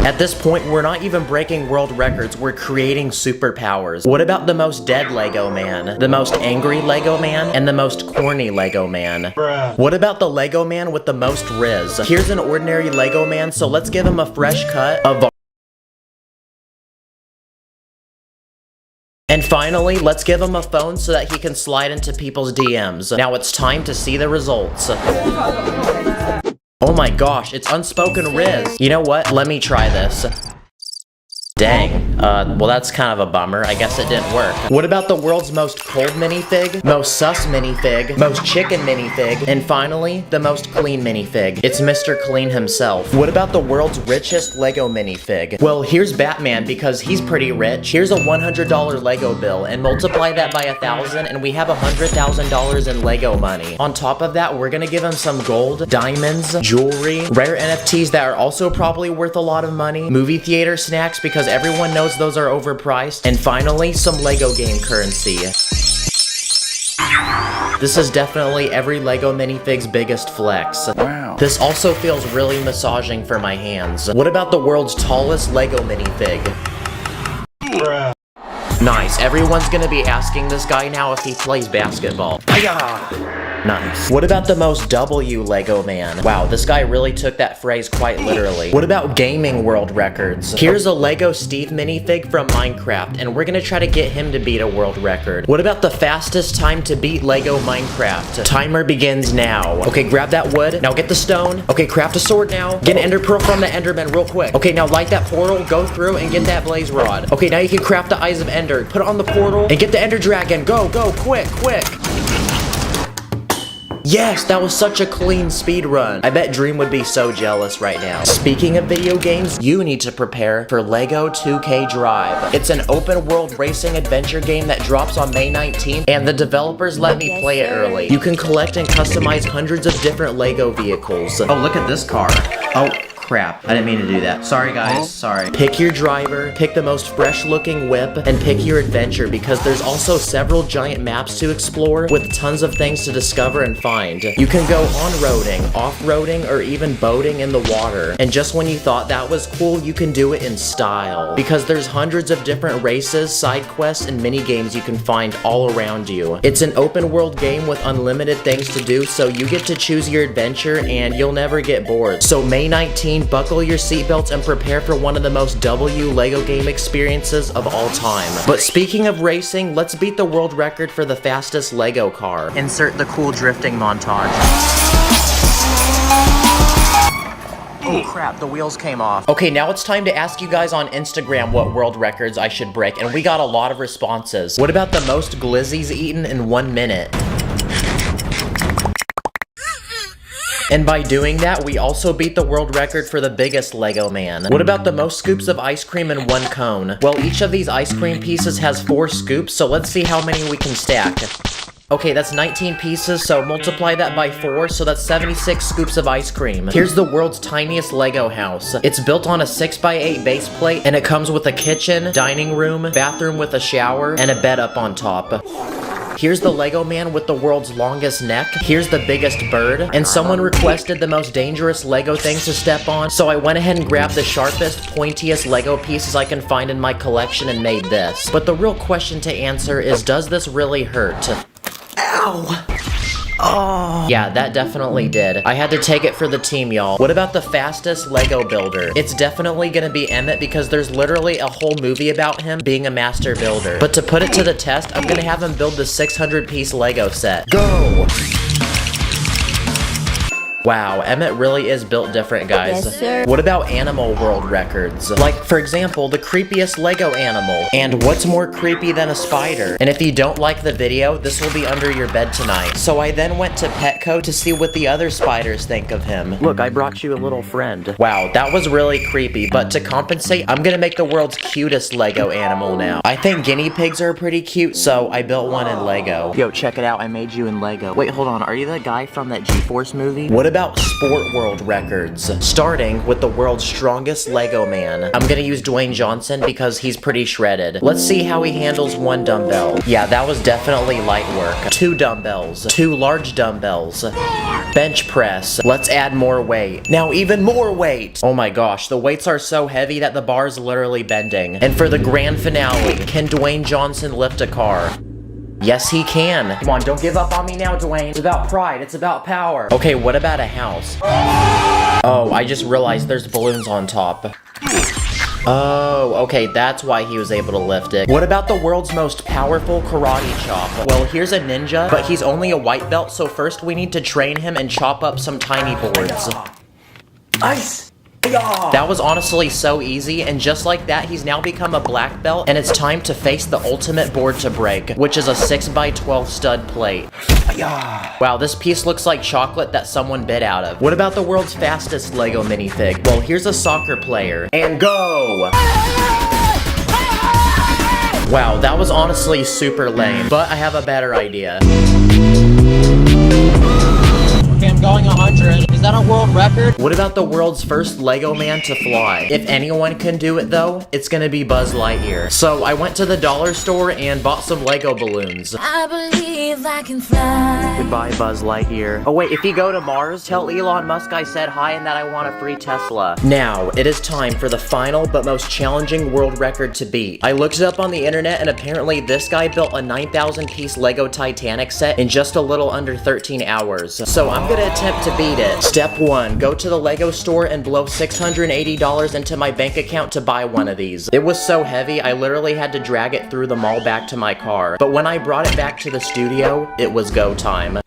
Speaker 1: At this point, we're not even breaking world records, we're creating superpowers. What about the most dead Lego man, the most angry Lego man, and the most corny Lego man? Bruh. What about the Lego man with the most riz? Here's an ordinary Lego man, so let's give him a fresh cut of... And finally, let's give him a phone so that he can slide into people's DMs. Now it's time to see the results. Oh my gosh, it's unspoken riz. You know what? Let me try this. Dang. Well that's kind of a bummer. I guess it didn't work. What about the world's most cold minifig, most sus minifig, most chicken minifig, and finally, the most clean minifig? It's Mr. Clean himself. What about the world's richest Lego minifig? Well, here's Batman because he's pretty rich. Here's a $100 Lego bill and multiply that by 1,000 and we have $100,000 in Lego money. On top of that, we're gonna give him some gold, diamonds, jewelry, rare NFTs that are also probably worth a lot of money, movie theater snacks because everyone knows those are overpriced, and finally, some Lego game currency. This is definitely every Lego minifig's biggest flex. Wow. This also feels really massaging for my hands. What about the world's tallest Lego minifig? Bruh. Nice, everyone's gonna be asking this guy now if he plays basketball. Hiya! Nice. What about the most W Lego man? Wow, this guy really took that phrase quite literally. What about gaming world records? Here's a Lego Steve minifig from Minecraft, and we're gonna try to get him to beat a world record. What about the fastest time to beat Lego Minecraft? Timer begins now. Okay, grab that wood. Now get the stone. Okay, craft a sword now. Get an ender pearl from the enderman real quick. Okay, now light that portal, go through, and get that blaze rod. Okay, now you can craft the eyes of ender. Put it on the portal, and get the ender dragon. Go, go, quick, quick. Yes, that was such a clean speed run. I bet Dream would be so jealous right now. Speaking of video games, you need to prepare for LEGO 2K Drive. It's an open world racing adventure game that drops on May 19th, and the developers let me play it early. You can collect and customize hundreds of different LEGO vehicles. Oh, look at this car. Oh. Crap, I didn't mean to do that. Sorry guys, sorry. Pick your driver, pick the most fresh looking whip, and pick your adventure because there's also several giant maps to explore with tons of things to discover and find. You can go on-roading, off-roading, or even boating in the water. And just when you thought that was cool, you can do it in style. Because there's hundreds of different races, side quests, and mini games you can find all around you. It's an open world game with unlimited things to do, so you get to choose your adventure and you'll never get bored. So May 19th, buckle your seatbelts and prepare for one of the most W LEGO game experiences of all time. But speaking of racing, let's beat the world record for the fastest LEGO car. Insert the cool drifting montage. Oh crap, the wheels came off. Okay, now it's time to ask you guys on Instagram what world records I should break, and we got a lot of responses. What about the most glizzies eaten in 1 minute? And by doing that, we also beat the world record for the biggest Lego man. What about the most scoops of ice cream in 1 cone? Well, each of these ice cream pieces has 4 scoops, so let's see how many we can stack. Okay, that's 19 pieces, so multiply that by 4, so that's 76 scoops of ice cream. Here's the world's tiniest Lego house. It's built on a 6x8 base plate, and it comes with a kitchen, dining room, bathroom with a shower, and a bed up on top. Here's the Lego man with the world's longest neck. Here's the biggest bird. And someone requested the most dangerous Lego thing to step on, so I went ahead and grabbed the sharpest, pointiest Lego pieces I can find in my collection and made this. But the real question to answer is, does this really hurt? Ow! Oh. Yeah, that definitely did. I had to take it for the team, y'all. What about the fastest Lego builder? It's definitely gonna be Emmett because there's literally a whole movie about him being a master builder. But to put it to the test, I'm gonna have him build the 600-piece Lego set. Go! Wow, Emmett really is built different, guys.
Speaker 3: Yes, sir.
Speaker 1: What about animal world records? Like, for example, the creepiest Lego animal. And what's more creepy than a spider? And if you don't like the video, this will be under your bed tonight. So I then went to Petco to see what the other spiders think of him. Look, I brought you a little friend. Wow, that was really creepy, but to compensate, I'm gonna make the world's cutest Lego animal now. I think guinea pigs are pretty cute, so I built one in Lego. Yo, check it out, I made you in Lego. Wait, hold on, are you the guy from that G-Force movie? What about sport world records? Starting with the world's strongest Lego man. I'm gonna use Dwayne Johnson because he's pretty shredded. Let's see how he handles one dumbbell. Yeah, that was definitely light work. 2 dumbbells. 2 large dumbbells. Bench press. Let's add more weight. Now even more weight! Oh my gosh, the weights are so heavy that the bar's literally bending. And for the grand finale, can Dwayne Johnson lift a car? Yes, he can. Come on, don't give up on me now, Dwayne. It's about pride. It's about power. Okay, what about a house? Oh, I just realized there's balloons on top. Oh, okay, that's why he was able to lift it. What about the world's most powerful karate chop? Well, here's a ninja, but he's only a white belt, so first we need to train him and chop up some tiny boards. Ice! That was honestly so easy, and just like that, he's now become a black belt, and it's time to face the ultimate board to break, which is a 6x12 stud plate. Wow, this piece looks like chocolate that someone bit out of. What about the world's fastest Lego minifig? Well, here's a soccer player. And go! Wow, that was honestly super lame, but I have a better idea. Okay, I'm going 100. Is that a world record? What about the world's first Lego man to fly? If anyone can do it though, it's gonna be Buzz Lightyear. So I went to the dollar store and bought some Lego balloons.
Speaker 3: I believe I can fly.
Speaker 1: Goodbye, Buzz Lightyear. Oh wait, if you go to Mars, tell Elon Musk I said hi and that I want a free Tesla. Now, it is time for the final but most challenging world record to beat. I looked it up on the internet and apparently this guy built a 9,000-piece Lego Titanic set in just a little under 13 hours. So I'm gonna attempt to beat it. Step 1, go to the Lego store and blow $680 into my bank account to buy one of these. It was so heavy, I literally had to drag it through the mall back to my car. But when I brought it back to the studio, it was go time.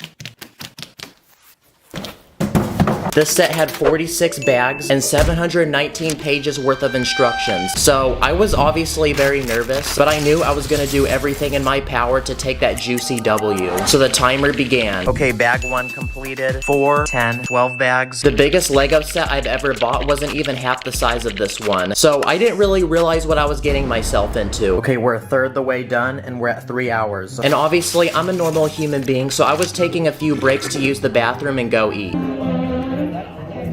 Speaker 1: This set had 46 bags and 719 pages worth of instructions. So I was obviously very nervous, but I knew I was gonna do everything in my power to take that juicy W. So the timer began. Okay, bag 1 completed. 4, 10, 12 bags. The biggest Lego set I've ever bought wasn't even half the size of this one. So I didn't really realize what I was getting myself into. Okay, we're a third the way done and we're at 3 hours. And obviously I'm a normal human being, so I was taking a few breaks to use the bathroom and go eat.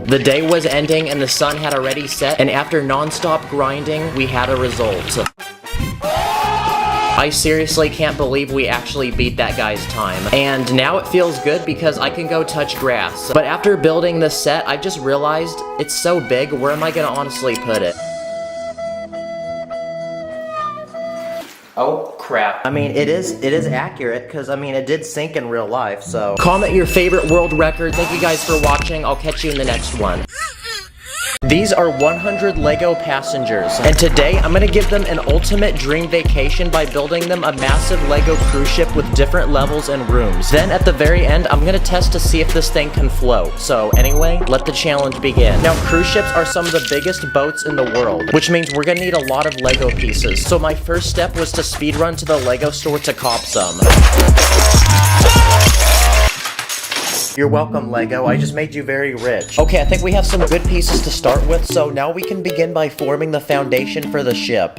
Speaker 1: The day was ending and the sun had already set, and after non-stop grinding, we had a result. I seriously can't believe we actually beat that guy's time. And now it feels good because I can go touch grass. But after building this set, I just realized it's so big, where am I gonna honestly put it? Oh crap. I mean, it is accurate, because I mean, it did sink in real life, so. Comment your favorite world record. Thank you guys for watching. I'll catch you in the next one. These are 100 Lego passengers, and today I'm gonna give them an ultimate dream vacation by building them a massive Lego cruise ship with different levels and rooms. Then at the very end, I'm gonna test to see if this thing can float. So anyway, let the challenge begin. Now, cruise ships are some of the biggest boats in the world, which means we're gonna need a lot of Lego pieces. So my first step was to speedrun to the Lego store to cop some. You're welcome, Lego. I just made you very rich. Okay, I think we have some good pieces to start with, so now we can begin by forming the foundation for the ship.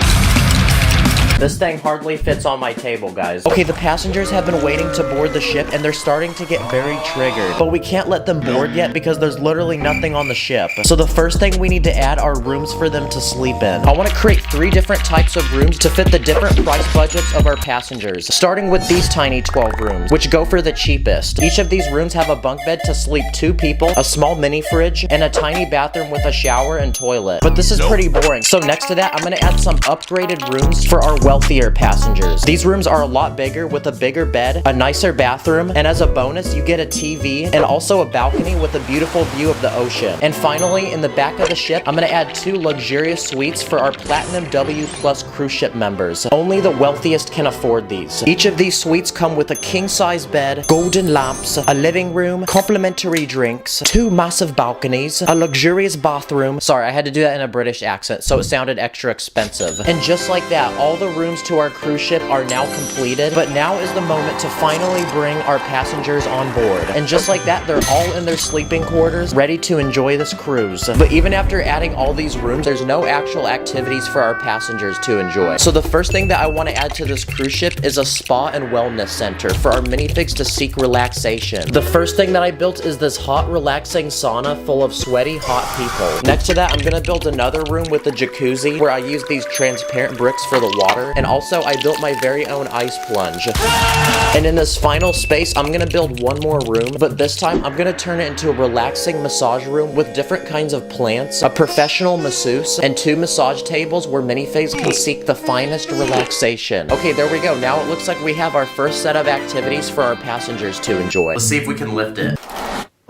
Speaker 1: This thing hardly fits on my table, guys. Okay, the passengers have been waiting to board the ship and they're starting to get very triggered. But we can't let them board yet because there's literally nothing on the ship. So the first thing we need to add are rooms for them to sleep in. I want to create 3 different types of rooms to fit the different price budgets of our passengers. Starting with these tiny 12 rooms, which go for the cheapest. Each of these rooms have a bunk bed to sleep 2 people, a small mini fridge, and a tiny bathroom with a shower and toilet. But this is pretty boring. So next to that, I'm gonna add some upgraded rooms for our wealthier passengers. These rooms are a lot bigger with a bigger bed, a nicer bathroom, and as a bonus, you get a TV and also a balcony with a beautiful view of the ocean. And finally, in the back of the ship, I'm gonna add 2 luxurious suites for our Platinum W Plus cruise ship members. Only the wealthiest can afford these. Each of these suites come with a king-size bed, golden lamps, a living room, complimentary drinks, 2 massive balconies, a luxurious bathroom. Sorry, I had to do that in a British accent, so it sounded extra expensive. And just like that, all the rooms to our cruise ship are now completed, but now is the moment to finally bring our passengers on board. And just like that, they're all in their sleeping quarters, ready to enjoy this cruise. But even after adding all these rooms, there's no actual activities for our passengers to enjoy. So the first thing that I want to add to this cruise ship is a spa and wellness center for our minifigs to seek relaxation. The first thing that I built is this hot, relaxing sauna full of sweaty, hot people. Next to that, I'm gonna build another room with a jacuzzi where I use these transparent bricks for the water, and also I built my very own ice plunge. And in this final space, I'm gonna build one more room, but this time I'm gonna turn it into a relaxing massage room with different kinds of plants, a professional masseuse, and 2 massage tables where minifigs can seek the finest relaxation. Okay, there we go. Now it looks like we have our first set of activities for our passengers to enjoy. Let's see if we can lift it.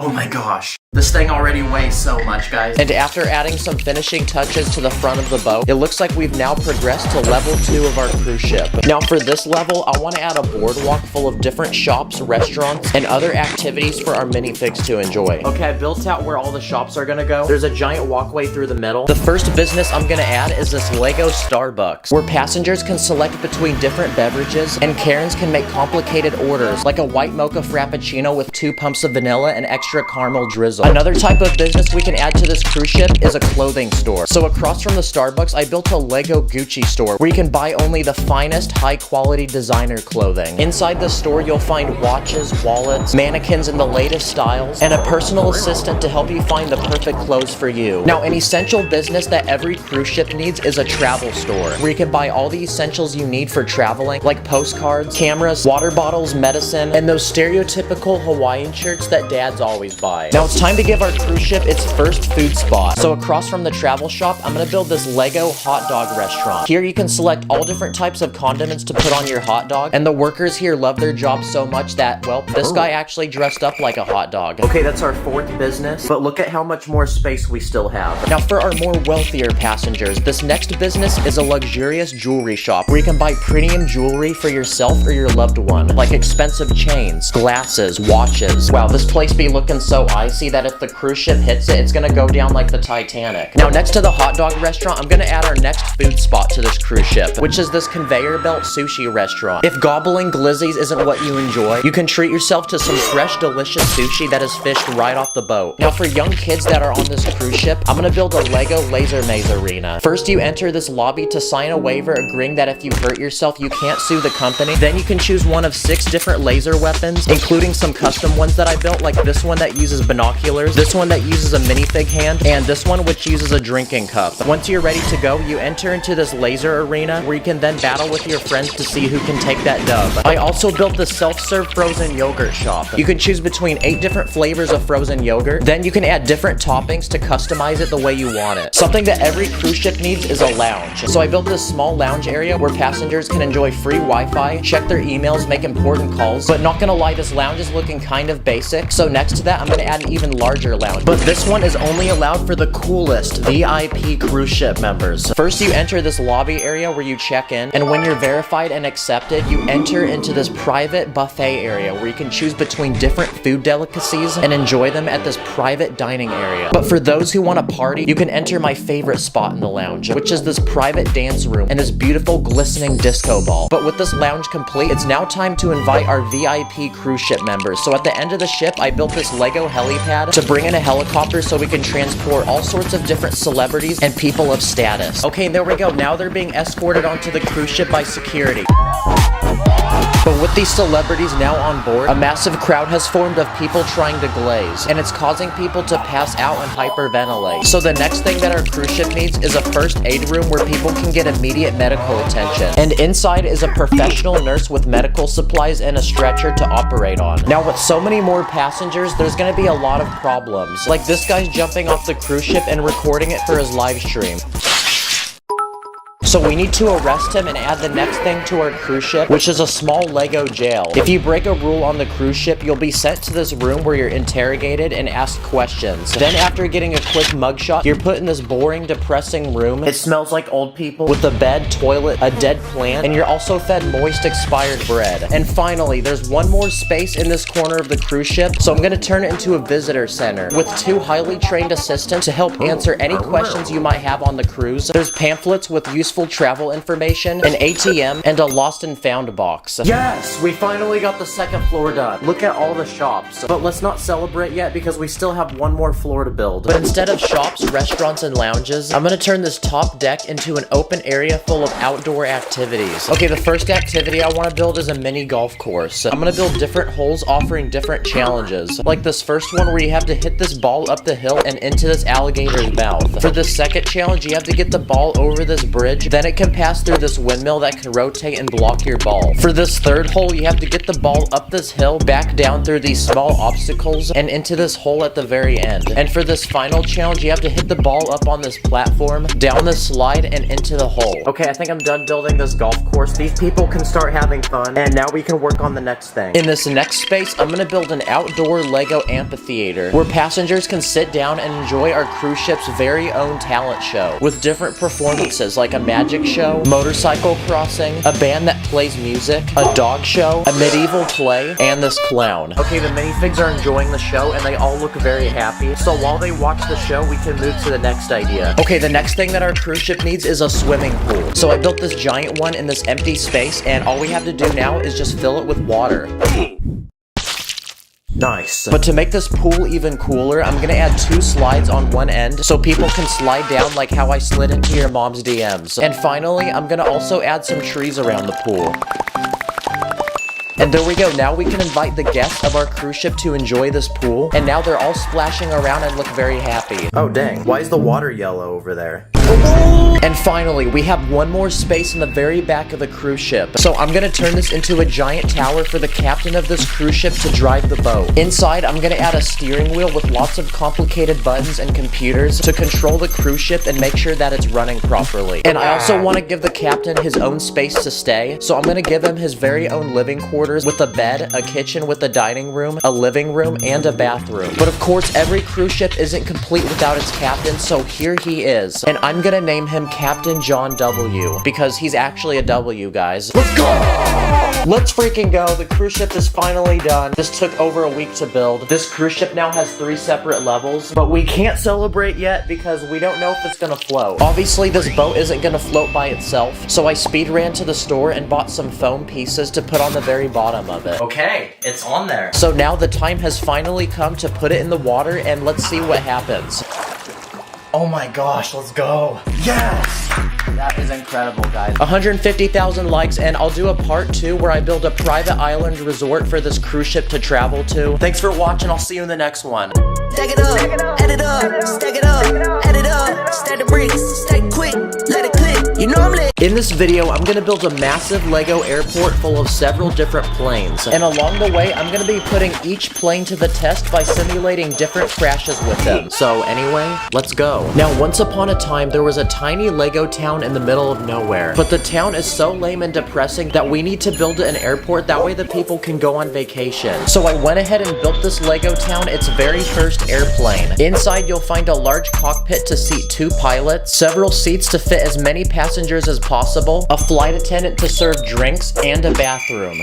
Speaker 1: Oh my gosh. This thing already weighs so much, guys. And after adding some finishing touches to the front of the boat, it looks like we've now progressed to level 2 of our cruise ship. Now for this level, I want to add a boardwalk full of different shops, restaurants, and other activities for our minifigs to enjoy. Okay, I built out where all the shops are gonna go. There's a giant walkway through the middle. The first business I'm gonna add is this Lego Starbucks, where passengers can select between different beverages, and Karens can make complicated orders, like a white mocha frappuccino with 2 pumps of vanilla and extra caramel drizzle. Another type of business we can add to this cruise ship is a clothing store. So across from the Starbucks, I built a Lego Gucci store where you can buy only the finest high-quality designer clothing. Inside the store, you'll find watches, wallets, mannequins in the latest styles, and a personal assistant to help you find the perfect clothes for you. Now, an essential business that every cruise ship needs is a travel store where you can buy all the essentials you need for traveling, like postcards, cameras, water bottles, medicine, and those stereotypical Hawaiian shirts that dads always buy. Now it's time to give our cruise ship its first food spot. So across from the travel shop, I'm gonna build this Lego hot dog restaurant. Here you can select all different types of condiments to put on your hot dog, and the workers here love their job so much that, well, this guy actually dressed up like a hot dog. Okay, that's our 4th business, but look at how much more space we still have. Now for our more wealthier passengers, this next business is a luxurious jewelry shop where you can buy premium jewelry for yourself or your loved one, like expensive chains, glasses, watches. Wow, this place be looking so icy that if the cruise ship hits it, it's gonna go down like the Titanic. Now next to the hot dog restaurant, I'm gonna add our next food spot to this cruise ship, which is this conveyor belt sushi restaurant. If gobbling glizzies isn't what you enjoy, you can treat yourself to some fresh, delicious sushi that is fished right off the boat. Now for young kids that are on this cruise ship, I'm gonna build a Lego laser maze arena. First, you enter this lobby to sign a waiver agreeing that if you hurt yourself, you can't sue the company. Then you can choose one of 6 different laser weapons, including some custom ones that I built, like this one that uses binoculars, this one that uses a minifig hand, and this one which uses a drinking cup. Once you're ready to go, you enter into this laser arena where you can then battle with your friends to see who can take that dub. I also built the self-serve frozen yogurt shop. You can choose between 8 different flavors of frozen yogurt. Then you can add different toppings to customize it the way you want it. Something that every cruise ship needs is a lounge. So I built this small lounge area where passengers can enjoy free Wi-Fi, check their emails, make important calls. But not gonna lie, this lounge is looking kind of basic. So next to that, I'm gonna add an even larger lounge. But this one is only allowed for the coolest VIP cruise ship members. First, you enter this lobby area where you check in, and when you're verified and accepted, you enter into this private buffet area where you can choose between different food delicacies and enjoy them at this private dining area. But for those who want to party, you can enter my favorite spot in the lounge, which is this private dance room and this beautiful glistening disco ball. But with this lounge complete, it's now time to invite our VIP cruise ship members. So at the end of the ship, I built this this Lego helipad to bring in a helicopter so we can transport all sorts of different celebrities and people of status. Okay, there we go. Now they're being escorted onto the cruise ship by security. But with these celebrities now on board, a massive crowd has formed of people trying to glaze, and it's causing people to pass out and hyperventilate. So the next thing that our cruise ship needs is a first aid room where people can get immediate medical attention. And inside is a professional nurse with medical supplies and a stretcher to operate on. Now with so many more passengers, there's gonna be a lot of problems. Like this guy's jumping off the cruise ship and recording it for his live stream. So we need to arrest him and add the next thing to our cruise ship, which is a small Lego jail. If you break a rule on the cruise ship, you'll be sent to this room where you're interrogated and asked questions. Then after getting a quick mugshot, you're put in this boring, depressing room. It smells like old people with a bed, toilet, a dead plant, and you're also fed moist, expired bread. And finally, there's one more space in this corner of the cruise ship, so I'm gonna turn it into a visitor center with 2 highly trained assistants to help answer any questions you might have on the cruise. There's pamphlets with useful travel information, an ATM, and a lost and found box. Yes, we finally got the second floor done. Look at all the shops. But let's not celebrate yet because we still have one more floor to build. But instead of shops, restaurants, and lounges, I'm gonna turn this top deck into an open area full of outdoor activities. Okay, the first activity I want to build is a mini golf course. I'm gonna build different holes offering different challenges. Like this first one where you have to hit this ball up the hill and into this alligator's mouth. For this second challenge, you have to get the ball over this bridge. Then it can pass through this windmill that can rotate and block your ball. For this third hole, you have to get the ball up this hill, back down through these small obstacles, and into this hole at the very end. And for this final challenge, you have to hit the ball up on this platform, down this slide, and into the hole. Okay, I think I'm done building this golf course. These people can start having fun, and now we can work on the next thing. In this next space, I'm gonna build an outdoor Lego amphitheater where passengers can sit down and enjoy our cruise ship's very own talent show with different performances like a magic show, motorcycle crossing, a band that plays music, a dog show, a medieval play, and this clown. Okay, the minifigs are enjoying the show and they all look very happy. So while they watch the show, we can move to the next idea. Okay, the next thing that our cruise ship needs is a swimming pool. So I built this giant one in this empty space, and all we have to do now is just fill it with water. Nice. But to make this pool even cooler, I'm gonna add 2 slides on one end so people can slide down like how I slid into your mom's DMs. And finally, I'm gonna also add some trees around the pool. And there we go. Now we can invite the guests of our cruise ship to enjoy this pool. And now they're all splashing around and look very happy. Oh dang, why is the water yellow over there? And finally, we have one more space in the very back of the cruise ship. So I'm gonna turn this into a giant tower for the captain of this cruise ship to drive the boat. Inside, I'm gonna add a steering wheel with lots of complicated buttons and computers to control the cruise ship and make sure that it's running properly. And I also want to give the captain his own space to stay. So I'm gonna give him his very own living quarters with a bed, a kitchen with a dining room, a living room, and a bathroom. But of course, every cruise ship isn't complete without its captain, so here he is. And I'm gonna name him Captain John W, because he's actually a W, guys. Let's go! Let's freaking go. The cruise ship is finally done. This took over a week to build. This cruise ship now has 3 separate levels, but we can't celebrate yet because we don't know if it's gonna float. Obviously, this boat isn't gonna float by itself, so I speed ran to the store and bought some foam pieces to put on the very bottom of it. Okay, it's on there. So now the time has finally come to put it in the water, and let's see what happens. Oh my gosh, let's go. Yes! That is incredible, guys. 150,000 likes, and I'll do a part 2 where I build a private island resort for this cruise ship to travel to. Thanks for watching. I'll see you in the next one.
Speaker 5: Stack it up, add it up, stack it up, add it up, stack the bricks, stack quick, let it click, you know I'm lit.
Speaker 1: In this video, I'm gonna build a massive Lego airport full of several different planes. And along the way, I'm gonna be putting each plane to the test by simulating different crashes with them. So anyway, let's go. Now, once upon a time, there was a tiny Lego town in the middle of nowhere. But the town is so lame and depressing that we need to build an airport, that way the people can go on vacation. So I went ahead and built this Lego town, its very first airplane. Inside, you'll find a large cockpit to seat 2 pilots, several seats to fit as many passengers as possible, a flight attendant to serve drinks, and a bathroom.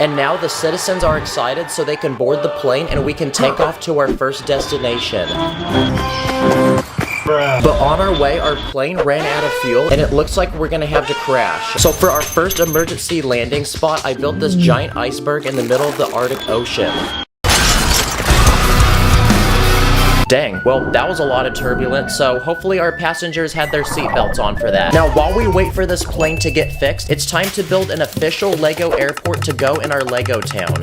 Speaker 1: And now the citizens are excited so they can board the plane and we can take off to our first destination. But on our way, our plane ran out of fuel and it looks like we're gonna have to crash. So for our first emergency landing spot, I built this giant iceberg in the middle of the Arctic Ocean. Dang, well, that was a lot of turbulence, so hopefully our passengers had their seatbelts on for that. Now, while we wait for this plane to get fixed, it's time to build an official LEGO airport to go in our LEGO town.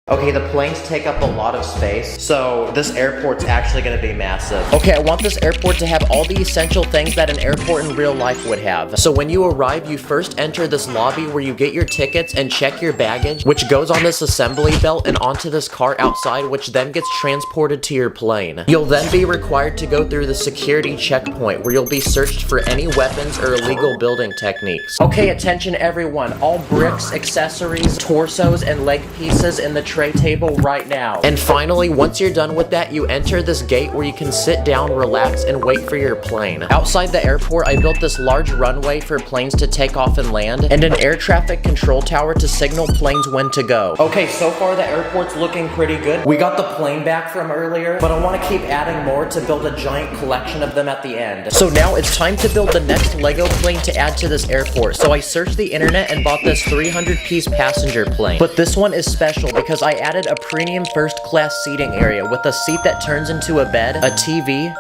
Speaker 1: Okay, the planes take up a lot of space, so this airport's actually gonna be massive. Okay, I want this airport to have all the essential things that an airport in real life would have. So when you arrive, you first enter this lobby where you get your tickets and check your baggage, which goes on this assembly belt and onto this cart outside, which then gets transported to your plane. You'll then be required to go through the security checkpoint, where you'll be searched for any weapons or illegal building techniques. Okay, attention everyone, all bricks, accessories, torsos, and leg pieces in the tray table right now. And finally, once you're done with that, you enter this gate where you can sit down, relax, and wait for your plane. Outside the airport, I built this large runway for planes to take off and land, and an air traffic control tower to signal planes when to go. Okay, so far the airport's looking pretty good. We got the plane back from earlier, but I want to keep adding more to build a giant collection of them at the end. So now it's time to build the next LEGO plane to add to this airport. So I searched the internet and bought this 300-piece passenger plane. But this one is special because I added a premium first-class seating area with a seat that turns into a bed, a TV,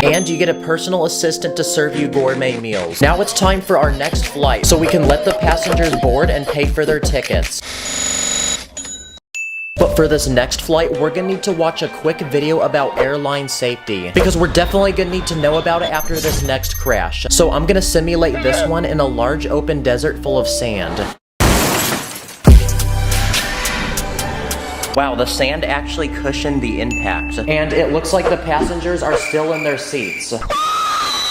Speaker 1: and you get a personal assistant to serve you gourmet meals. Now it's time for our next flight, so we can let the passengers board and pay for their tickets. But for this next flight, we're gonna need to watch a quick video about airline safety, because we're definitely gonna need to know about it after this next crash. So I'm gonna simulate this one in a large open desert full of sand. Wow, the sand actually cushioned the impact. And it looks like the passengers are still in their seats.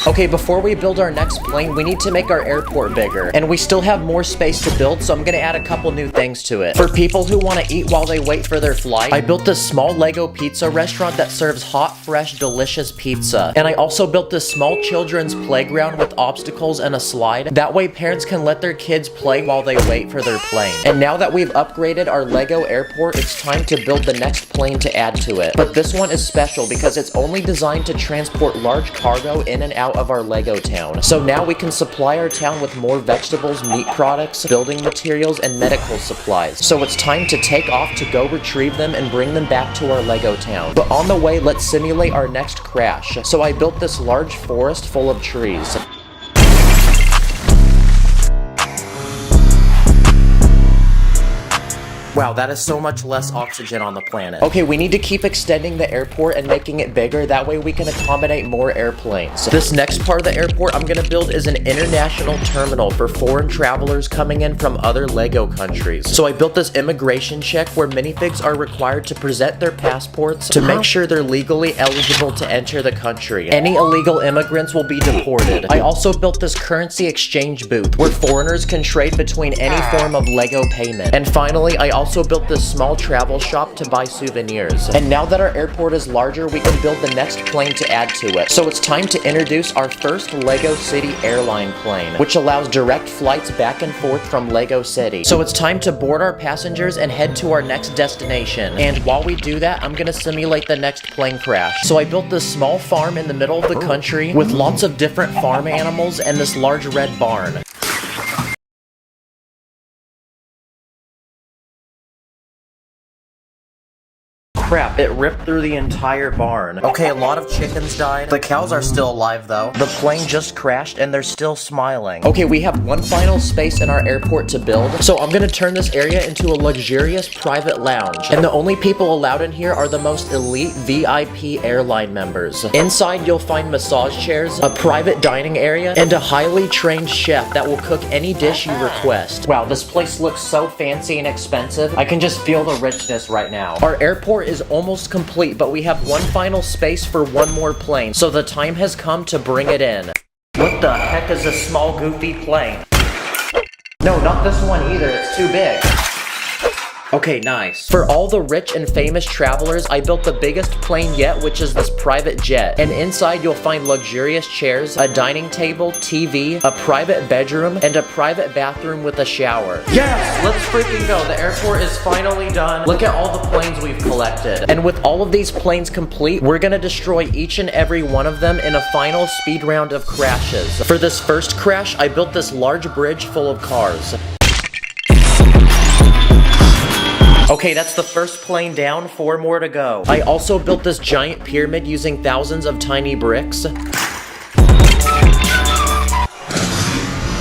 Speaker 1: Okay, before we build our next plane, we need to make our airport bigger. And we still have more space to build, so I'm gonna add a couple new things to it. For people who want to eat while they wait for their flight, I built this small LEGO pizza restaurant that serves hot, fresh, delicious pizza. And I also built this small children's playground with obstacles and a slide. That way parents can let their kids play while they wait for their plane. And now that we've upgraded our LEGO airport, it's time to build the next plane to add to it. But this one is special because it's only designed to transport large cargo in and out of our LEGO town. So now we can supply our town with more vegetables, meat products, building materials, and medical supplies. So it's time to take off to go retrieve them and bring them back to our LEGO town. But on the way, let's simulate our next crash. So I built this large forest full of trees. Wow, that is so much less oxygen on the planet. Okay, we need to keep extending the airport and making it bigger. That way we can accommodate more airplanes. This next part of the airport I'm gonna build is an international terminal for foreign travelers coming in from other LEGO countries. So I built this immigration check where minifigs are required to present their passports to make sure they're legally eligible to enter the country. Any illegal immigrants will be deported. I also built this currency exchange booth where foreigners can trade between any form of LEGO payment. And finally, I also built this small travel shop to buy souvenirs. And now that our airport is larger, we can build the next plane to add to it. So it's time to introduce our first LEGO City airline plane, which allows direct flights back and forth from LEGO City. So it's time to board our passengers and head to our next destination. And while we do that, I'm gonna simulate the next plane crash. So I built this small farm in the middle of the country with lots of different farm animals and this large red barn. Crap, it ripped through the entire barn. Okay, a lot of chickens died. The cows are still alive though. The plane just crashed and they're still smiling. Okay, we have one final space in our airport to build. So I'm gonna turn this area into a luxurious private lounge. And the only people allowed in here are the most elite VIP airline members. Inside you'll find massage chairs, a private dining area, and a highly trained chef that will cook any dish you request. Wow, this place looks so fancy and expensive. I can just feel the richness right now. Our airport is almost complete, but we have one final space for one more plane, so the time has come to bring it in. What the heck is this small goofy plane? No, not this one either, it's too big. Okay, nice. For all the rich and famous travelers, I built the biggest plane yet, which is this private jet. And inside you'll find luxurious chairs, a dining table, TV, a private bedroom, and a private bathroom with a shower. Yes! Let's freaking go. The airport is finally done. Look at all the planes we've collected. And with all of these planes complete, we're gonna destroy each and every one of them in a final speed round of crashes. For this first crash, I built this large bridge full of cars. Okay, that's the first plane down, 4 more to go. I also built this giant pyramid using thousands of tiny bricks.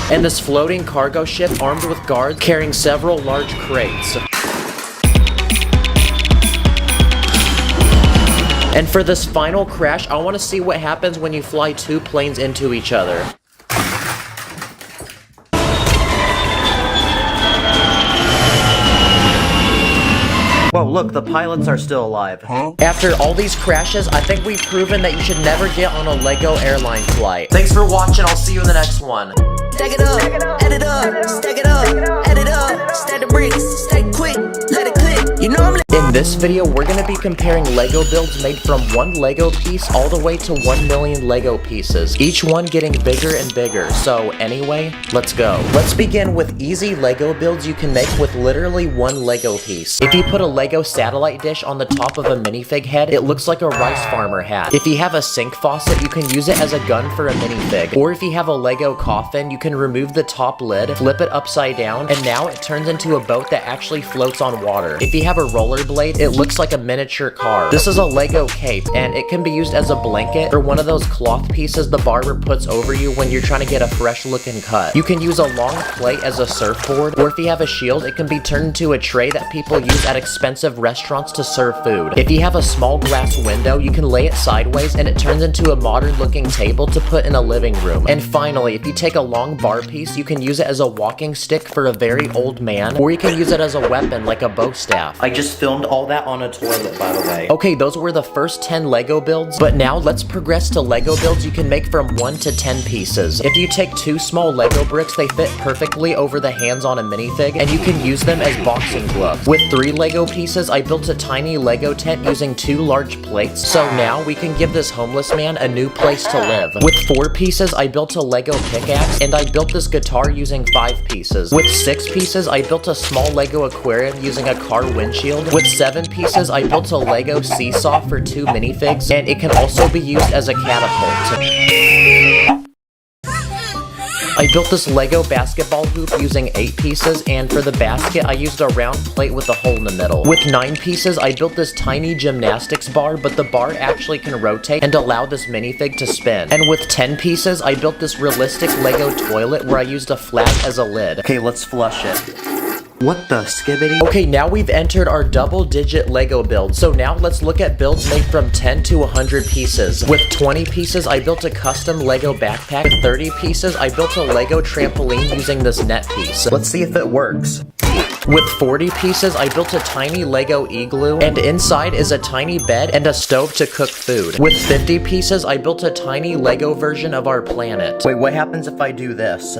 Speaker 1: And this floating cargo ship armed with guards carrying several large crates. And for this final crash, I want to see what happens when you fly 2 planes into each other. Whoa, look, the pilots are still alive. After all these crashes, I think we've proven that you should never get on a Lego airline flight. Thanks for watching, I'll see you in the next one.
Speaker 5: Stack it up, add it up, stack it up, add it up, stack the bricks, stack quick, let it click, you know I'm
Speaker 1: In this video, we're going to be comparing Lego builds made from 1 Lego piece all the way to 1 million Lego pieces, each one getting bigger and bigger. So anyway, let's go. Let's begin with easy Lego builds you can make with literally 1 Lego piece. If you put a Lego satellite dish on the top of a minifig head, it looks like a rice farmer hat. If you have a sink faucet, you can use it as a gun for a minifig. Or if you have a Lego coffin, you can remove the top lid, flip it upside down, and now it turns into a boat that actually floats on water. If you have a rollerblade, it looks like a miniature car. This is a Lego cape, and it can be used as a blanket or one of those cloth pieces the barber puts over you when you're trying to get a fresh looking cut. You can use a long plate as a surfboard, or if you have a shield, it can be turned into a tray that people use at expensive restaurants to serve food. If you have a small glass window, you can lay it sideways and it turns into a modern looking table to put in a living room. And finally, if you take a long bar piece, you can use it as a walking stick for a very old man, or you can use it as a weapon like a bow staff. I just filmed all that on a toilet, by the way. Okay, those were the first 10 Lego builds, but now let's progress to Lego builds you can make from 1 to 10 pieces. If you take 2 small Lego bricks, they fit perfectly over the hands on a minifig, and you can use them as boxing gloves. With 3 Lego pieces, I built a tiny Lego tent using 2 large plates, so now we can give this homeless man a new place to live. With 4 pieces, I built a Lego pickaxe, and I built this guitar using 5 pieces. With 6 pieces, I built a small Lego aquarium using a car windshield. With 7 pieces, I built a Lego seesaw for 2 minifigs, and it can also be used as a catapult. I built this Lego basketball hoop using 8 pieces, and for the basket, I used a round plate with a hole in the middle. With 9 pieces, I built this tiny gymnastics bar, but the bar actually can rotate and allow this minifig to spin. And with 10 pieces, I built this realistic Lego toilet where I used a flag as a lid. Okay, let's flush it. What the skibbity? Okay, now we've entered our double-digit Lego build. So now let's look at builds made from 10 to 100 pieces. With 20 pieces, I built a custom Lego backpack. With 30 pieces, I built a Lego trampoline using this net piece. Let's see if it works. With 40 pieces, I built a tiny Lego igloo, and inside is a tiny bed and a stove to cook food. With 50 pieces, I built a tiny Lego version of our planet. Wait, what happens if I do this?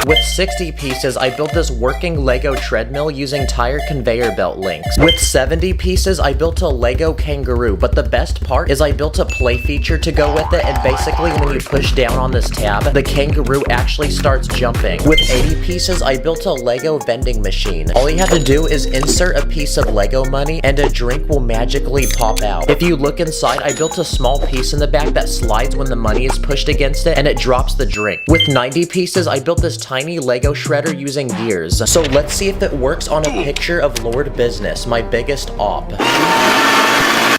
Speaker 1: With 60 pieces, I built this working Lego treadmill using tire conveyor belt links. With 70 pieces, I built a Lego kangaroo, but the best part is I built a play feature to go with it, and basically when you push down on this tab, the kangaroo actually starts jumping. With 80 pieces, I built a Lego vending machine. All you have to do is insert a piece of Lego money, and a drink will magically pop out. If you look inside, I built a small piece in the back that slides when the money is pushed against it, and it drops the drink. With 90 pieces, I built this tiny Lego shredder using gears. So let's see if it works on a picture of Lord Business, my biggest op.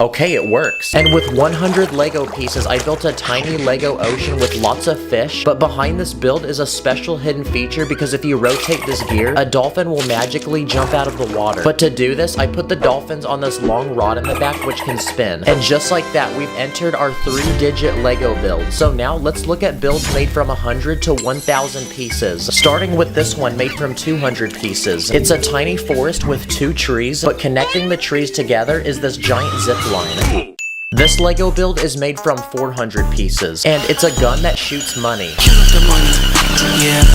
Speaker 1: Okay, it works. And with 100 Lego pieces, I built a tiny Lego ocean with lots of fish, but behind this build is a special hidden feature because if you rotate this gear, a dolphin will magically jump out of the water. But to do this, I put the dolphins on this long rod in the back which can spin. And just like that, we've entered our 3-digit Lego build. So now let's look at builds made from 100 to 1,000 pieces. Starting with this one made from 200 pieces. It's a tiny forest with 2 trees, but connecting the trees together is this giant zip line. This Lego build is made from 400 pieces, and it's a gun that shoots money.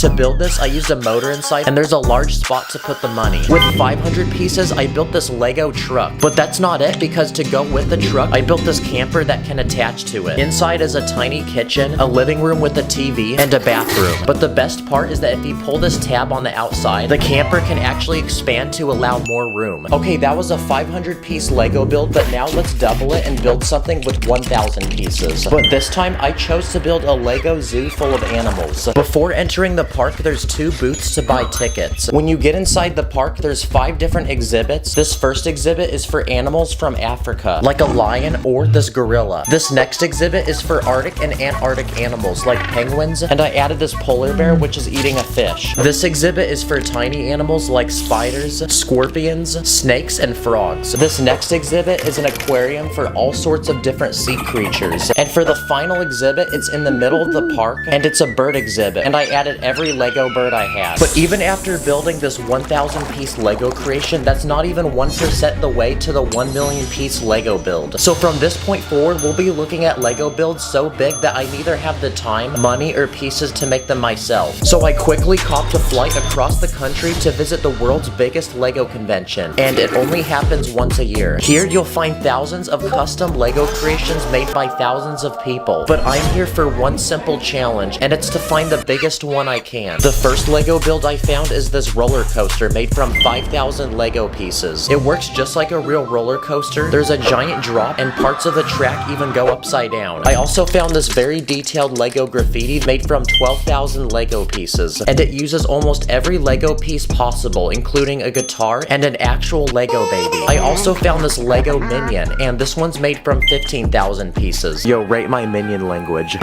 Speaker 1: To build this, I used a motor inside, and there's a large spot to put the money. With 500 pieces, I built this Lego truck. But that's not it, because to go with the truck, I built this camper that can attach to it. Inside is a tiny kitchen, a living room with a TV, and a bathroom. But the best part is that if you pull this tab on the outside, the camper can actually expand to allow more room. Okay, that was a 500-piece Lego build, but now let's double it and build something with 1,000 pieces. But this time, I chose to build a Lego zoo full of animals. Before entering the park, there's 2 booths to buy tickets. When you get inside the park, there's 5 different exhibits. This first exhibit is for animals from Africa, like a lion or this gorilla. This next exhibit is for Arctic and Antarctic animals, like penguins, and I added this polar bear, which is eating a fish. This exhibit is for tiny animals like spiders, scorpions, snakes, and frogs. This next exhibit is an aquarium for all sorts of different sea creatures. And for the final exhibit, it's in the middle of the park, and it's a bird exhibit, and I added every Lego bird I had. But even after building this 1,000-piece Lego creation, that's not even 1% the way to the 1 million piece Lego build. So from this point forward, we'll be looking at Lego builds so big that I neither have the time, money, or pieces to make them myself. So I quickly copped a flight across the country to visit the world's biggest Lego convention, and it only happens once a year. Here you'll find thousands of custom Lego creations made by thousands of people, but I'm here for one simple challenge, and it's to find the biggest one I can. The first Lego build I found is this roller coaster made from 5,000 Lego pieces. It works just like a real roller coaster. There's a giant drop, and parts of the track even go upside down. I also found this very detailed Lego graffiti made from 12,000 Lego pieces, and it uses almost every Lego piece possible, including a guitar and an actual Lego baby. I also found this Lego minion, and this one's made from 15,000 pieces. Yo, rate my minion language.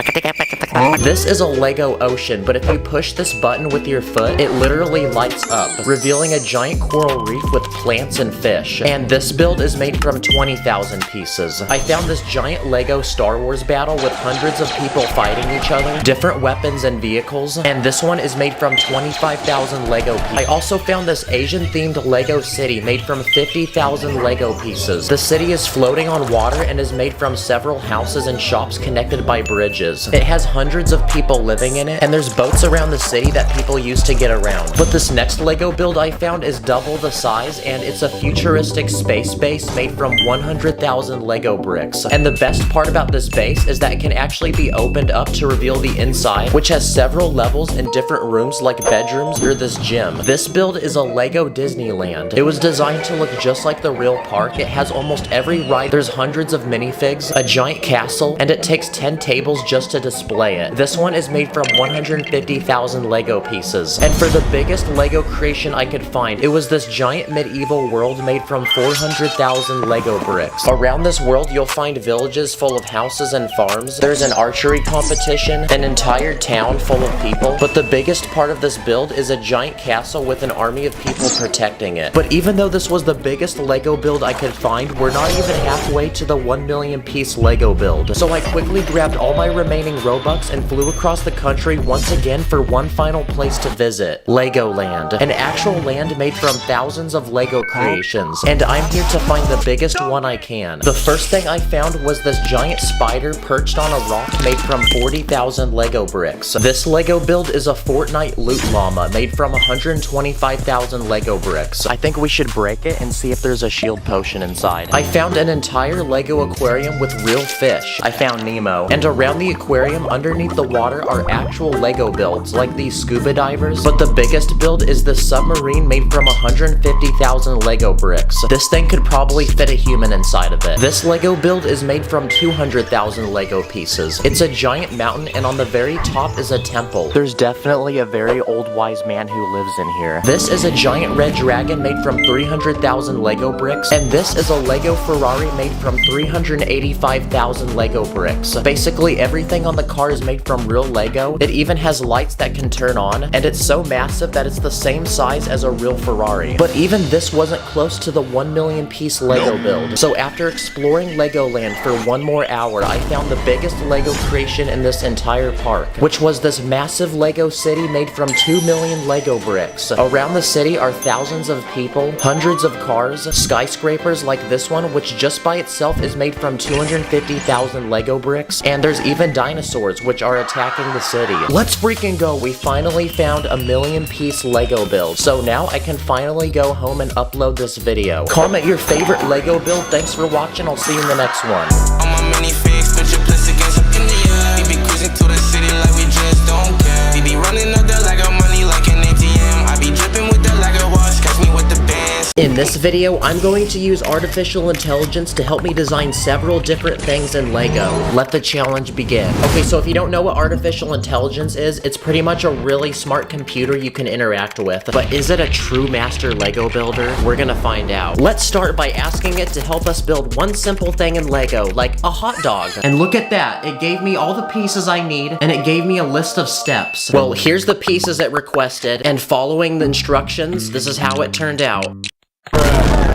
Speaker 1: This is a Lego ocean, but if you push this button with your foot, it literally lights up, revealing a giant coral reef with plants and fish. And this build is made from 20,000 pieces. I found this giant Lego Star Wars battle with hundreds of people fighting each other, different weapons and vehicles, and this one is made from 25,000 Lego pieces. I also found this Asian-themed Lego city made from 50,000 Lego pieces. The city is floating on water and is made from several houses and shops connected by bridges. It has hundreds of people living in it, and there's boats around the city that people use to get around. But this next Lego build I found is double the size, and it's a futuristic space base made from 100,000 Lego bricks. And the best part about this base is that it can actually be opened up to reveal the inside, which has several levels and different rooms like bedrooms or this gym. This build is a Lego Disneyland. It was designed to look just like the real park. It has almost every ride. There's hundreds of minifigs, a giant castle, and it takes 10 tables just to display it. This one is made from 150,000 Lego pieces. And for the biggest Lego creation I could find, it was this giant medieval world made from 400,000 Lego bricks. Around this world, you'll find villages full of houses and farms. There's an archery competition, an entire town full of people, but the biggest part of this build is a giant castle with an army of people protecting it. But even though this was the biggest Lego build I could find, we're not even halfway to the 1 million piece Lego build. So I quickly grabbed all my remaining Robux and flew across the country once again for one final place to visit, Legoland, an actual land made from thousands of Lego creations, and I'm here to find the biggest one I can. The first thing I found was this giant spider perched on a rock made from 40,000 Lego bricks. This Lego build is a Fortnite loot llama made from 125,000 Lego bricks. I think we should break it and see if there's a shield potion inside. I found an entire Lego aquarium with real fish. I found Nemo, and around the aquarium underneath the water are actual Lego builds like these scuba divers, but the biggest build is the submarine made from 150,000 Lego bricks. This thing could probably fit a human inside of it. This Lego build is made from 200,000 Lego pieces. It's a giant mountain, and on the very top is a temple. There's definitely a very old wise man who lives in here. This is a giant red dragon made from 300,000 Lego bricks, and this is a Lego Ferrari made from 385,000 Lego bricks. Basically everything on the car is made from real Lego. It even has lights that can turn on, and it's so massive that it's the same size as a real Ferrari. But even this wasn't close to the 1 million piece Lego build. So after exploring Legoland for one more hour, I found the biggest Lego creation in this entire park, which was this massive Lego city made from 2 million Lego bricks. Around the city are thousands of people, hundreds of cars, skyscrapers like this one, which just by itself is made from 250,000 Lego bricks, and there's even dinosaurs which are attacking the city. Let's freaking go! We finally found a 1 million piece Lego build. So now I can finally go home and upload this video. Comment your favorite Lego build. Thanks for watching. I'll see you in the next one.
Speaker 2: On my minifigs, put your plus against up in the air. We be cruising to the city like we just don't care. We be running up the Lego money like an ATM. I be dripping with the Lego wash, catch me with the bands.
Speaker 1: In this video, I'm going to use artificial intelligence to help me design several different things in Lego. Let the challenge begin. Okay, so if you don't know what artificial intelligence is, it's pretty much a really smart computer you can interact with. But is it a true master Lego builder? We're gonna find out. Let's start by asking it to help us build one simple thing in Lego, like a hot dog. And look at that, it gave me all the pieces I need, and it gave me a list of steps. Well, here's the pieces it requested, and following the instructions, this is how it turned out.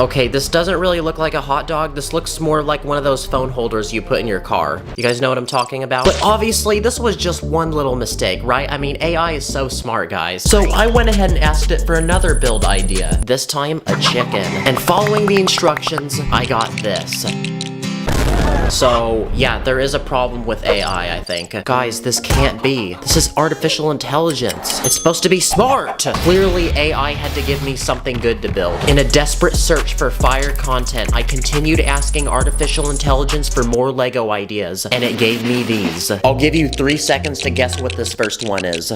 Speaker 1: Okay, this doesn't really look like a hot dog. This looks more like one of those phone holders you put in your car. You guys know what I'm talking about? But obviously, this was just one little mistake, right? I mean, AI is so smart, guys. So I went ahead and asked it for another build idea. This time, a chicken. And following the instructions, I got this. So, yeah, there is a problem with AI, I think. Guys, this can't be. This is artificial intelligence. It's supposed to be smart! Clearly, AI had to give me something good to build. In a desperate search for fire content, I continued asking artificial intelligence for more Lego ideas, and it gave me these. I'll give you 3 seconds to guess what this first one is.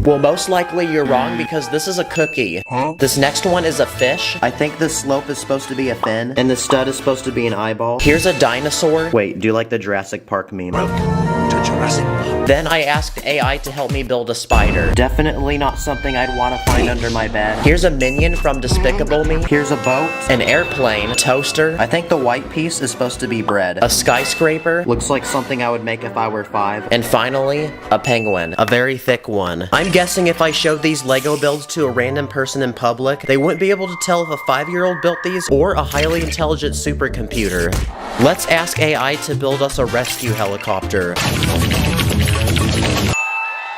Speaker 1: Well, most likely you're wrong because this is a cookie. Huh? This next one is a fish. I think this slope is supposed to be a fin, and the stud is supposed to be an eyeball. Here's a dinosaur. Wait, do you like the Jurassic Park meme? Welcome to Jurassic Park. Then I asked AI to help me build a spider. Definitely not something I'd want to find under my bed. Here's a minion from Despicable Me. Here's a boat, an airplane, a toaster. I think the white piece is supposed to be bread. A skyscraper. Looks like something I would make if I were 5. And finally, a penguin. A very thick one. I'm guessing if I showed these Lego builds to a random person in public, they wouldn't be able to tell if a 5-year-old built these or a highly intelligent supercomputer. Let's ask AI to build us a rescue helicopter.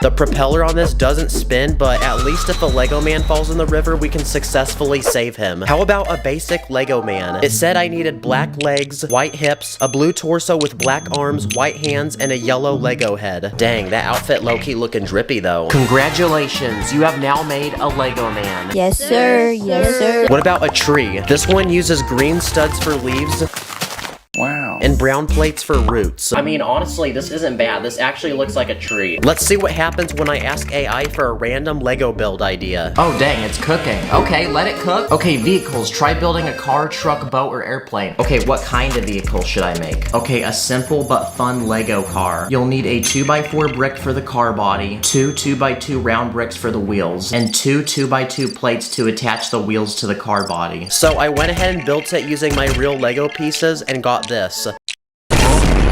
Speaker 1: The propeller on this doesn't spin, but at least if a Lego man falls in the river, we can successfully save him. How about a basic Lego man? It said I needed black legs, white hips, a blue torso with black arms, white hands, and a yellow Lego head. Dang, that outfit low-key looking drippy though. Congratulations, you have now made a Lego man.
Speaker 11: Yes, sir. Yes, sir.
Speaker 1: What about a tree? This one uses green studs for leaves. Wow. And brown plates for roots. I mean, honestly, this isn't bad. This actually looks like a tree. Let's see what happens when I ask AI for a random Lego build idea. Oh, dang, it's cooking. Okay, let it cook. Okay, vehicles. Try building a car, truck, boat, or airplane. Okay, what kind of vehicle should I make? Okay, a simple but fun Lego car. You'll need a 2x4 brick for the car body, 2 2x2 round bricks for the wheels, and 2 2x2 plates to attach the wheels to the car body. So I went ahead and built it using my real Lego pieces and got this.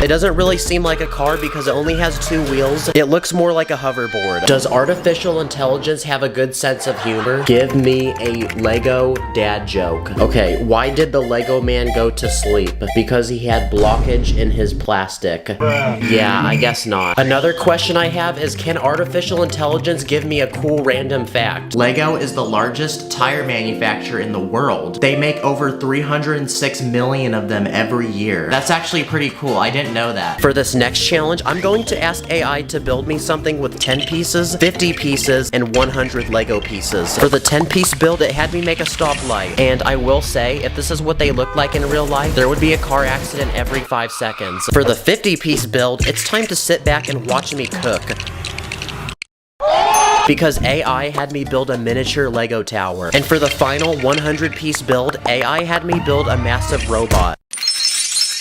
Speaker 1: It doesn't really seem like a car because it only has 2 wheels. It looks more like a hoverboard. Does artificial intelligence have a good sense of humor? Give me a Lego dad joke. Okay, why did the Lego man go to sleep? Because he had blockage in his plastic. Yeah, I guess not. Another question I have is, can artificial intelligence give me a cool random fact? Lego is the largest tire manufacturer in the world. They make over 306 million of them every year. That's actually pretty cool. I didn't know that. For this next challenge, I'm going to ask AI to build me something with 10 pieces, 50 pieces, and 100 Lego pieces. For the 10-piece build, it had me make a stoplight. And I will say, if this is what they look like in real life, there would be a car accident every 5 seconds. For the 50-piece build, it's time to sit back and watch me cook. Because AI had me build a miniature Lego tower. And for the final 100-piece build, AI had me build a massive robot.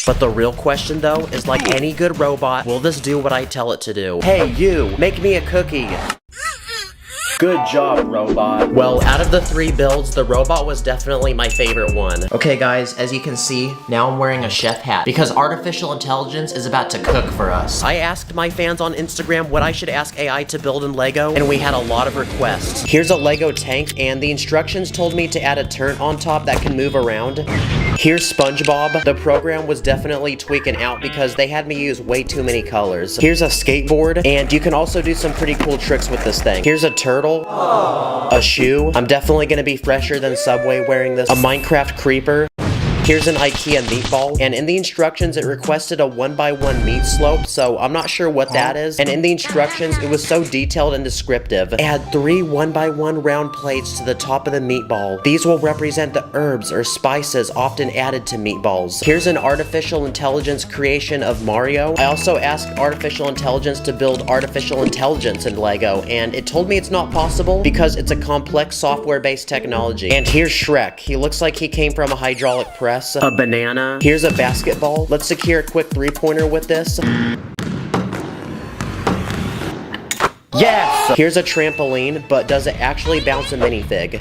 Speaker 1: But the real question though is, like any good robot, will this do what I tell it to do? Hey you, make me a cookie. Good job, robot. Well, out of the 3 builds, the robot was definitely my favorite one. Okay guys, as you can see, now I'm wearing a chef hat because artificial intelligence is about to cook for us. I asked my fans on Instagram what I should ask AI to build in Lego, and we had a lot of requests. Here's a Lego tank, and the instructions told me to add a turret on top that can move around. Here's SpongeBob. The program was definitely tweaking out because they had me use way too many colors. Here's a skateboard, and you can also do some pretty cool tricks with this thing. Here's a turtle. A shoe. I'm definitely gonna be fresher than Subway wearing this. A Minecraft creeper. Here's an IKEA meatball, and in the instructions it requested a 1x1 meat slope, so I'm not sure what that is. And in the instructions it was so detailed and descriptive. Add 3 1x1 round plates to the top of the meatball. These will represent the herbs or spices often added to meatballs. Here's an artificial intelligence creation of Mario. I also asked artificial intelligence to build artificial intelligence in Lego, and it told me it's not possible because it's a complex software-based technology. And here's Shrek. He looks like he came from a hydraulic press. A banana. Here's a basketball. Let's secure a quick three-pointer with this. Yes! Here's a trampoline, but does it actually bounce a minifig?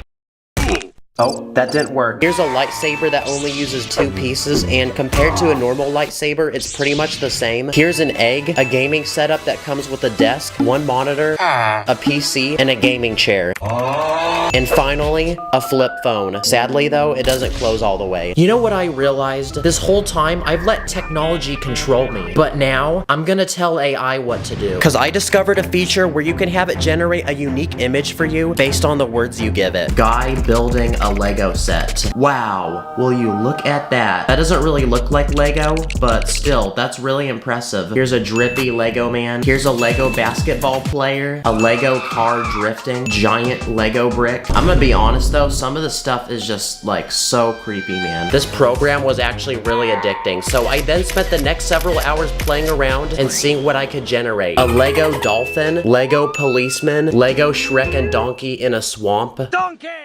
Speaker 1: Oh, that didn't work. Here's a lightsaber that only uses 2 pieces, and compared to a normal lightsaber, it's pretty much the same. Here's an egg, a gaming setup that comes with a desk, 1 monitor, a PC, and a gaming chair. And finally, a flip phone. Sadly though, it doesn't close all the way. You know what I realized? This whole time, I've let technology control me. But now, I'm gonna tell AI what to do. Cause I discovered a feature where you can have it generate a unique image for you based on the words you give it. Guy building a Lego set. Wow, will you look at that? That doesn't really look like Lego, but still, that's really impressive. Here's a drippy Lego man. Here's a Lego basketball player. A Lego car drifting. Giant Lego brick. I'm gonna be honest though, some of the stuff is just like so creepy, man. This program was actually really addicting, so I then spent the next several hours playing around and seeing what I could generate. A Lego dolphin, Lego policeman, Lego Shrek and donkey in a swamp,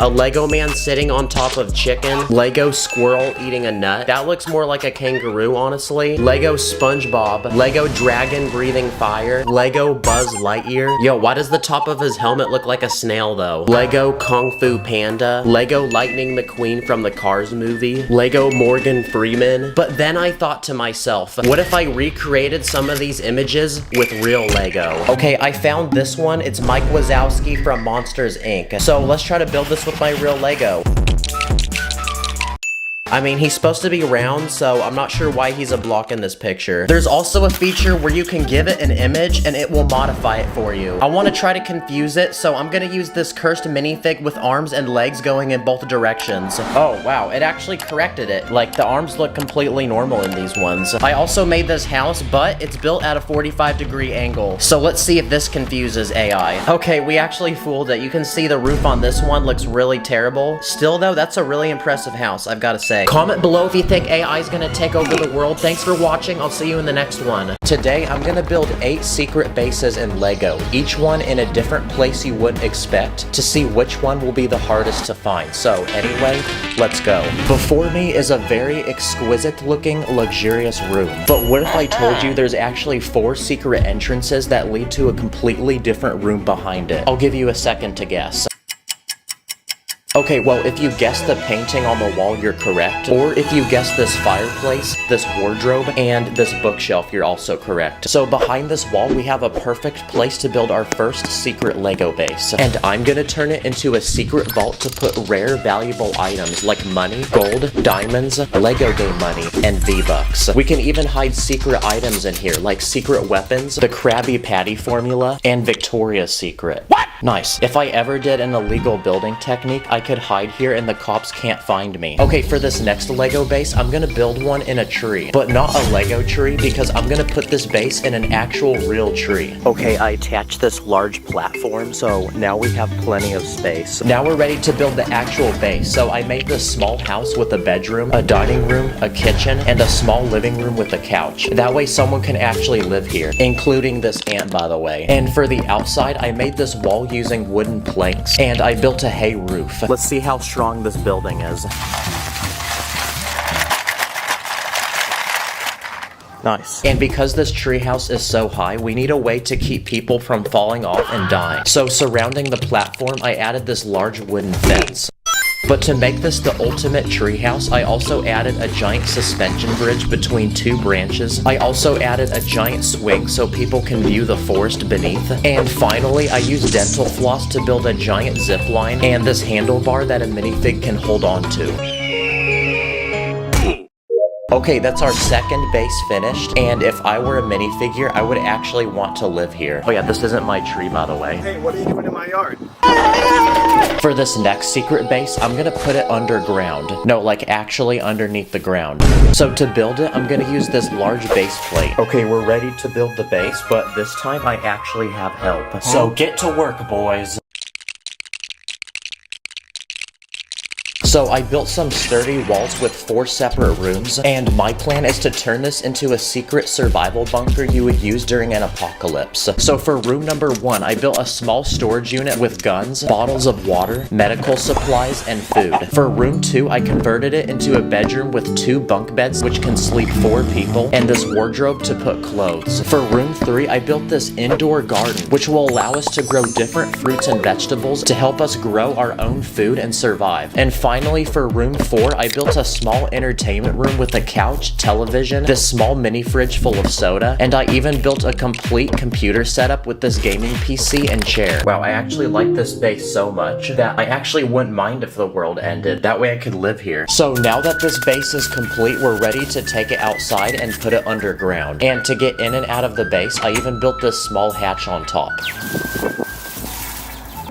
Speaker 1: a Lego man sitting on top of chicken, Lego squirrel eating a nut. That looks more like a kangaroo, honestly. Lego SpongeBob, Lego dragon breathing fire, Lego Buzz Lightyear. Yo, why does the top of his helmet look like a snail though? Lego Kung Fu Panda, Lego Lightning McQueen from the Cars movie, Lego Morgan Freeman. But then I thought to myself, what if I recreated some of these images with real Lego? Okay, I found this one. It's Mike Wazowski from Monsters Inc. So let's try to build this with my real Lego. I mean, he's supposed to be round, so I'm not sure why he's a block in this picture. There's also a feature where you can give it an image and it will modify it for you. I want to try to confuse it, so I'm gonna use this cursed minifig with arms and legs going in both directions. Oh, wow, it actually corrected it. Like, the arms look completely normal in these ones. I also made this house, but it's built at a 45-degree angle. So let's see if this confuses AI. Okay, we actually fooled it. You can see the roof on this one looks really terrible. Still though, that's a really impressive house, I've gotta say. Comment below if you think AI is gonna take over the world. Thanks for watching. I'll see you in the next one. Today, I'm gonna build 8 secret bases in Lego, each one in a different place you wouldn't expect, to see which one will be the hardest to find. So anyway, let's go. Before me is a very exquisite looking, luxurious room. But what if I told you there's actually 4 secret entrances that lead to a completely different room behind it? I'll give you a second to guess. Okay, well, if you guess the painting on the wall, you're correct. Or if you guess this fireplace, this wardrobe, and this bookshelf, you're also correct. So behind this wall, we have a perfect place to build our first secret Lego base. And I'm gonna turn it into a secret vault to put rare, valuable items like money, gold, diamonds, Lego game money, and V-Bucks. We can even hide secret items in here, like secret weapons, the Krabby Patty formula, and Victoria's Secret. What? Nice. If I ever did an illegal building technique, I could hide here and the cops can't find me. Okay, for this next Lego base, I'm gonna build one in a tree, but not a Lego tree because I'm gonna put this base in an actual real tree. Okay, I attached this large platform, so now we have plenty of space. Now we're ready to build the actual base. So I made this small house with a bedroom, a dining room, a kitchen, and a small living room with a couch. That way someone can actually live here, including this ant, by the way. And for the outside, I made this wall using wooden planks, and I built a hay roof. Let's see how strong this building is. Nice. And because this treehouse is so high, we need a way to keep people from falling off and dying. So surrounding the platform, I added this large wooden fence. But to make this the ultimate treehouse, I also added a giant suspension bridge between 2 branches. I also added a giant swing so people can view the forest beneath. And finally, I used dental floss to build a giant zip line and this handlebar that a minifig can hold on to. Okay, that's our second base finished, and if I were a minifigure, I would actually want to live here. Oh yeah, this isn't my tree, by the way.
Speaker 4: Hey, what are you doing in my yard?
Speaker 1: For this next secret base, I'm gonna put it underground. No, like actually underneath the ground. So to build it, I'm gonna use this large base plate. Okay, we're ready to build the base, but this time I actually have help. So get to work, boys. So I built some sturdy walls with 4 separate rooms, and my plan is to turn this into a secret survival bunker you would use during an apocalypse. So for room number 1, I built a small storage unit with guns, bottles of water, medical supplies, and food. For room 2, I converted it into a bedroom with 2 bunk beds which can sleep 4 people, and this wardrobe to put clothes. For room 3, I built this indoor garden which will allow us to grow different fruits and vegetables to help us grow our own food and survive. And finally, for room 4, I built a small entertainment room with a couch, television, this small mini fridge full of soda, and I even built a complete computer setup with this gaming PC and chair. Wow, I actually like this base so much that I actually wouldn't mind if the world ended. That way I could live here. So now that this base is complete, we're ready to take it outside and put it underground. And to get in and out of the base, I even built this small hatch on top.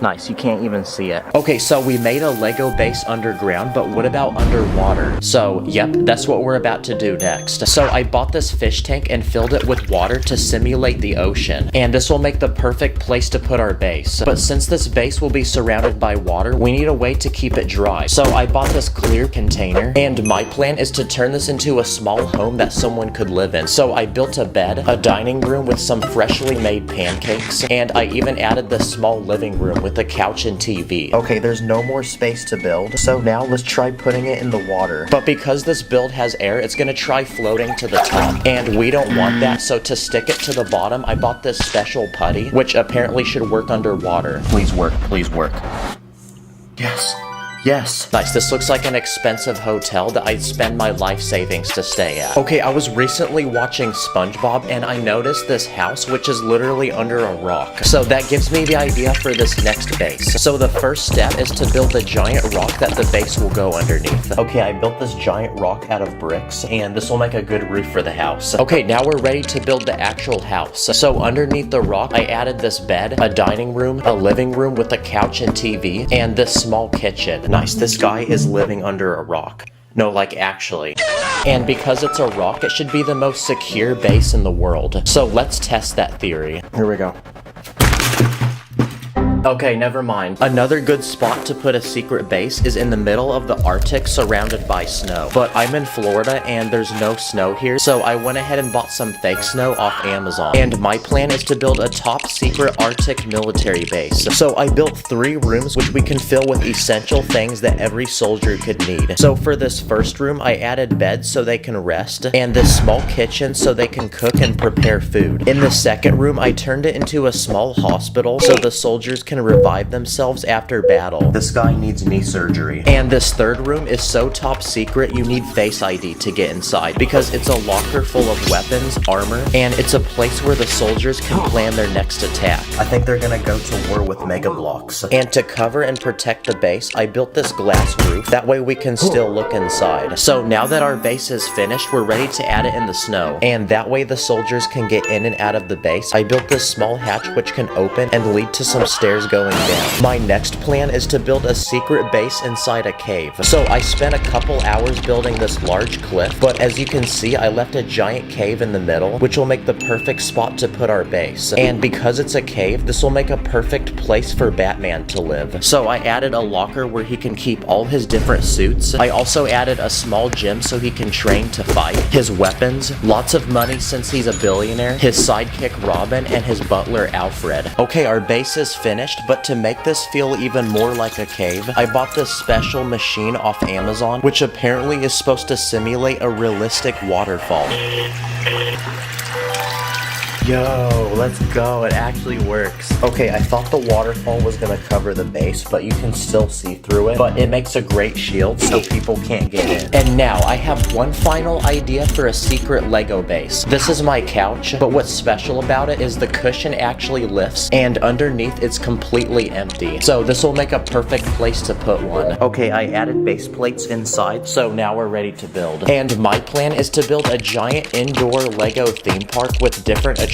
Speaker 1: Nice, you can't even see it. Okay, so we made a Lego base underground, but what about underwater? So, yep, that's what we're about to do next. So I bought this fish tank and filled it with water to simulate the ocean. And this will make the perfect place to put our base. But since this base will be surrounded by water, we need a way to keep it dry. So I bought this clear container, and my plan is to turn this into a small home that someone could live in. So I built a bed, a dining room with some freshly made pancakes, and I even added this small living room with a couch and TV. Okay, there's no more space to build, so now let's try putting it in the water. But because this build has air, it's gonna try floating to the top, and we don't want that, so to stick it to the bottom, I bought this special putty, which apparently should work underwater. Please work, please work. Yes. Yes. Nice, this looks like an expensive hotel that I'd spend my life savings to stay at. Okay, I was recently watching SpongeBob and I noticed this house which is literally under a rock. So that gives me the idea for this next base. So the first step is to build a giant rock that the base will go underneath. Okay, I built this giant rock out of bricks and this will make a good roof for the house. Okay, now we're ready to build the actual house. So underneath the rock, I added this bed, a dining room, a living room with a couch and TV, and this small kitchen. Nice, this guy is living under a rock. No, like actually. And because it's a rock, it should be the most secure base in the world. So let's test that theory. Here we go. Okay, never mind. Another good spot to put a secret base is in the middle of the Arctic surrounded by snow. But I'm in Florida and there's no snow here, so I went ahead and bought some fake snow off Amazon. And my plan is to build a top secret Arctic military base. So I built 3 rooms which we can fill with essential things that every soldier could need. So for this first room, I added beds so they can rest, and this small kitchen so they can cook and prepare food. In the second room, I turned it into a small hospital so the soldiers can revive themselves after battle. This guy needs knee surgery. And this third room is so top secret you need Face ID to get inside because it's a locker full of weapons, armor, and it's a place where the soldiers can plan their next attack. I think they're gonna go to war with Mega Blocks. And to cover and protect the base, I built this glass roof. That way we can still look inside. So now that our base is finished, we're ready to add it in the snow. And that way the soldiers can get in and out of the base. I built this small hatch which can open and lead to some stairs going down. My next plan is to build a secret base inside a cave. So I spent a couple hours building this large cliff, but as you can see, I left a giant cave in the middle, which will make the perfect spot to put our base. And because it's a cave, this will make a perfect place for Batman to live. So I added a locker where he can keep all his different suits. I also added a small gym so he can train to fight, his weapons, lots of money since he's a billionaire, his sidekick Robin, and his butler Alfred. Okay, our base is finished, but to make this feel even more like a cave, I bought this special machine off Amazon, which apparently is supposed to simulate a realistic waterfall. Yo, let's go. It actually works. Okay, I thought the waterfall was gonna cover the base, but you can still see through it. But it makes a great shield so people can't get in. And now I have one final idea for a secret Lego base. This is my couch, but what's special about it is the cushion actually lifts and underneath it's completely empty. So this will make a perfect place to put one. Okay, I added base plates inside, so now we're ready to build. And my plan is to build a giant indoor Lego theme park with different attractions.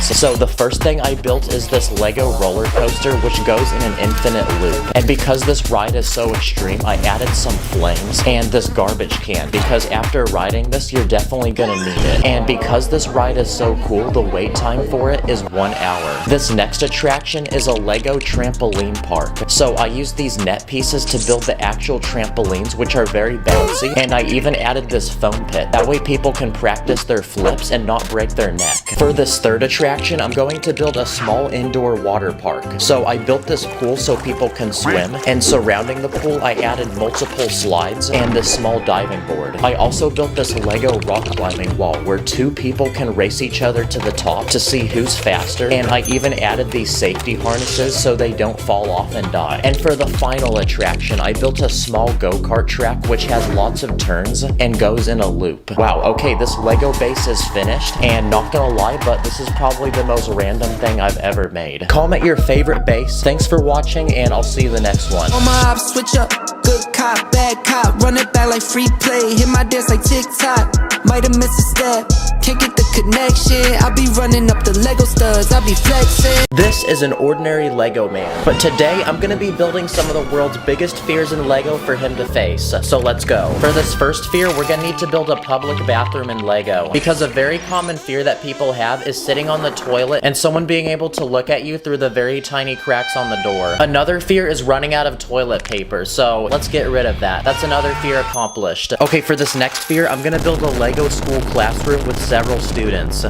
Speaker 1: So the first thing I built is this Lego roller coaster which goes in an infinite loop. And because this ride is so extreme, I added some flames and this garbage can because after riding this, you're definitely gonna need it. And because this ride is so cool, the wait time for it is 1 hour. This next attraction is a Lego trampoline park. So I used these net pieces to build the actual trampolines, which are very bouncy, and I even added this foam pit. That way people can practice their flips and not break their neck. For this third attraction, I'm going to build a small indoor water park. So I built this pool so people can swim, and surrounding the pool, I added multiple slides and this small diving board. I also built this Lego rock climbing wall where 2 people can race each other to the top to see who's faster, and I even added these safety harnesses so they don't fall off and die. And for the final attraction, I built a small go-kart track which has lots of turns and goes in a loop. Wow, okay, this Lego base is finished, and not gonna lie, but this is probably the most random thing I've ever made. Comment your favorite base. Thanks for watching, and I'll see you the next one.
Speaker 5: On my ops, switch up. Good cop, bad cop. Run it back like free play. Hit my dance like TikTok. Might have missed a step. Can't get the connection. I be running up the Lego studs. I be flexing.
Speaker 1: This is an ordinary Lego man, but today I'm gonna be building some of the world's biggest fears in Lego for him to face. So let's go. For this first fear, we're gonna need to build a public bathroom in Lego, because a very common fear that people have is sitting on the toilet and someone being able to look at you through the very tiny cracks on the door. Another fear is running out of toilet paper, so let's get rid of that. That's another fear accomplished. Okay, for this next fear, I'm gonna build a Lego school classroom with several students.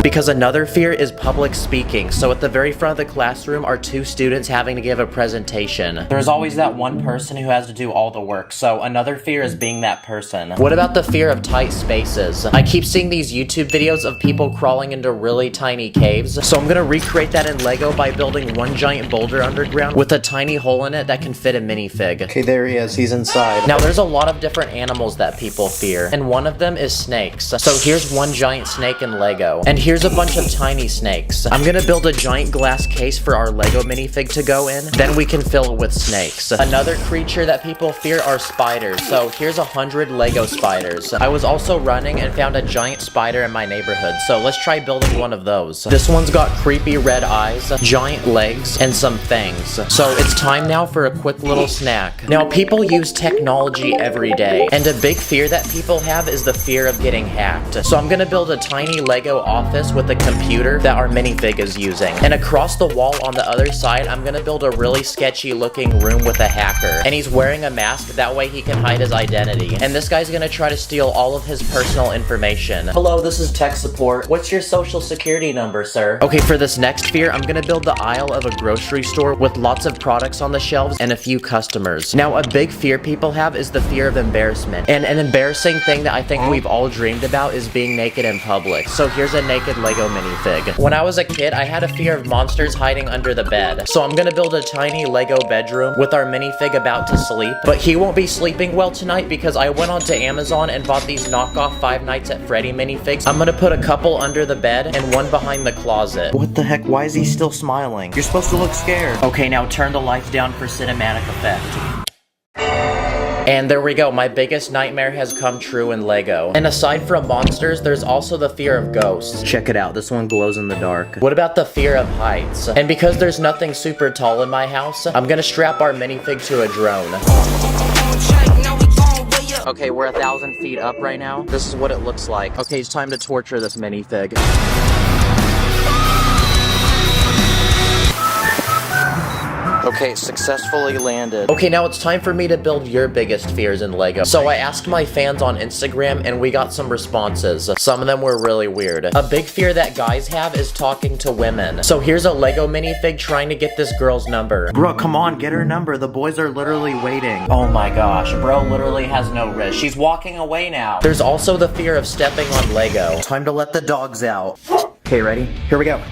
Speaker 1: Because another fear is public speaking, so at the very front of the classroom are 2 students having to give a presentation. There's always that one person who has to do all the work, so another fear is being that person. What about the fear of tight spaces? I keep seeing these YouTube videos of people crawling into really tiny caves, so I'm gonna recreate that in Lego by building one giant boulder underground with a tiny hole in it that can fit a minifig. Okay, there he is, he's inside. Now there's a lot of different animals that people fear, and one of them is snakes. So here's one giant snake in Lego, and here's a bunch of tiny snakes. I'm gonna build a giant glass case for our Lego minifig to go in, then we can fill it with snakes. Another creature that people fear are spiders, so here's 100 Lego spiders. I was also running and found a giant spider in my neighborhood, so let's try building one of those. This one's got creepy red eyes, giant legs, and some fangs. So it's time now for a quick little snack. Now people use technology every day, and a big fear that people have is the fear of getting hacked. So I'm gonna build a tiny Lego office with a computer that our minifig is using. And across the wall on the other side, I'm gonna build a really sketchy looking room with a hacker. And he's wearing a mask, that way he can hide his identity. And this guy's gonna try to steal all of his personal information. Hello, this is tech support. What's your social security number, sir? Okay, for this next fear, I'm gonna build the aisle of a grocery store with lots of products on the shelves and a few customers. Now, a big fear people have is the fear of embarrassment. And an embarrassing thing that I think we've all dreamed about is being naked in public. So here's a naked Lego minifig. When I was a kid, I had a fear of monsters hiding under the bed. So I'm gonna build a tiny Lego bedroom with our minifig about to sleep. But he won't be sleeping well tonight because I went onto Amazon and bought these knockoff Five Nights at Freddy minifigs. I'm gonna put a couple under the bed and one behind the closet. What the heck? Why is he still smiling? You're supposed to look scared. Okay, now turn the lights down for cinematic effect. And there we go, my biggest nightmare has come true in Lego. And aside from monsters, there's also the fear of ghosts. Check it out, this one glows in the dark. What about the fear of heights? And because there's nothing super tall in my house, I'm gonna strap our minifig to a drone. Okay, we're 1,000 feet up right now. This is what it looks like. Okay, it's time to torture this minifig. Okay, successfully landed. Okay, now it's time for me to build your biggest fears in Lego. So I asked my fans on Instagram and we got some responses. Some of them were really weird. A big fear that guys have is talking to women. So here's a Lego minifig trying to get this girl's number. Bro, come on, get her number. The boys are literally waiting. Oh my gosh, bro literally has no wrist. She's walking away now. There's also the fear of stepping on Lego. Time to let the dogs out. Okay, ready? Here we go.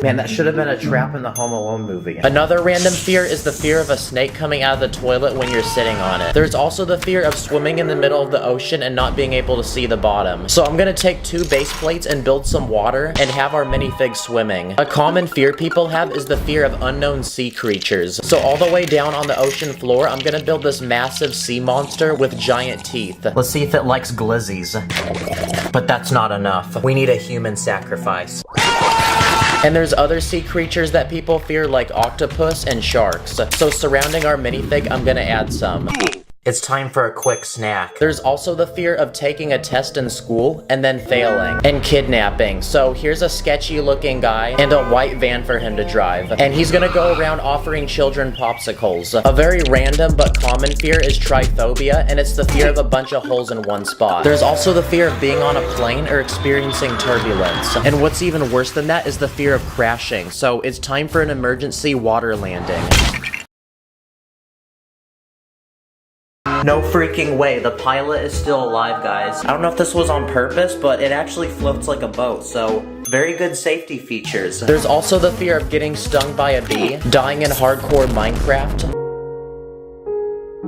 Speaker 1: Man, that should have been a trap in the Home Alone movie. Another random fear is the fear of a snake coming out of the toilet when you're sitting on it. There's also the fear of swimming in the middle of the ocean and not being able to see the bottom. So I'm gonna take 2 base plates and build some water and have our minifig swimming. A common fear people have is the fear of unknown sea creatures. So all the way down on the ocean floor, I'm gonna build this massive sea monster with giant teeth. Let's see if it likes glizzies. But that's not enough. We need a human sacrifice. And there's other sea creatures that people fear like octopus and sharks. So surrounding our minifig, I'm gonna add some. It's time for a quick snack. There's also the fear of taking a test in school and then failing, and kidnapping. So here's a sketchy looking guy and a white van for him to drive. And he's gonna go around offering children popsicles. A very random but common fear is tryphobia, and it's the fear of a bunch of holes in one spot. There's also the fear of being on a plane or experiencing turbulence. And what's even worse than that is the fear of crashing. So it's time for an emergency water landing. No freaking way, the pilot is still alive, guys. I don't know if this was on purpose, but it actually floats like a boat, so very good safety features. There's also the fear of getting stung by a bee, dying in hardcore Minecraft.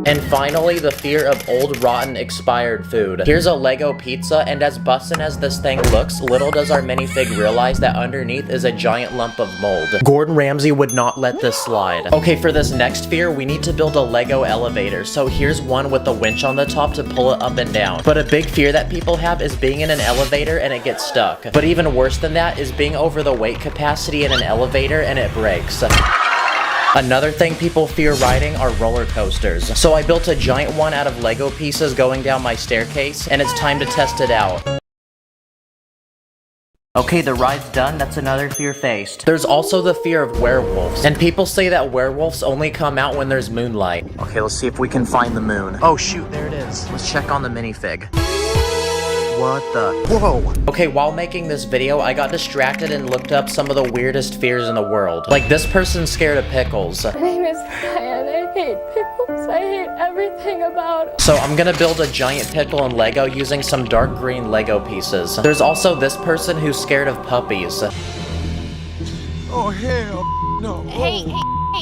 Speaker 1: And finally, the fear of old, rotten, expired food. Here's a Lego pizza, and as bussin' as this thing looks, little does our minifig realize that underneath is a giant lump of mold. Gordon Ramsay would not let this slide. Okay, for this next fear, we need to build a Lego elevator. So here's one with a winch on the top to pull it up and down. But a big fear that people have is being in an elevator and it gets stuck. But even worse than that is being over the weight capacity in an elevator and it breaks. Another thing people fear riding are roller coasters. So I built a giant one out of Lego pieces going down my staircase, and it's time to test it out. Okay, the ride's done. That's another fear faced. There's also the fear of werewolves. And people say that werewolves only come out when there's moonlight. Okay, let's see if we can find the moon. Oh shoot, there it is. Let's check on the minifig. What the? Whoa! Okay, while making this video, I got distracted and looked up some of the weirdest fears in the world. Like, this person's scared of pickles.
Speaker 12: My name is Diane. I hate pickles. I hate everything about them.
Speaker 1: So I'm gonna build a giant pickle in Lego using some dark green Lego pieces. There's also this person who's scared of puppies.
Speaker 10: Oh, hell no.
Speaker 12: Hey.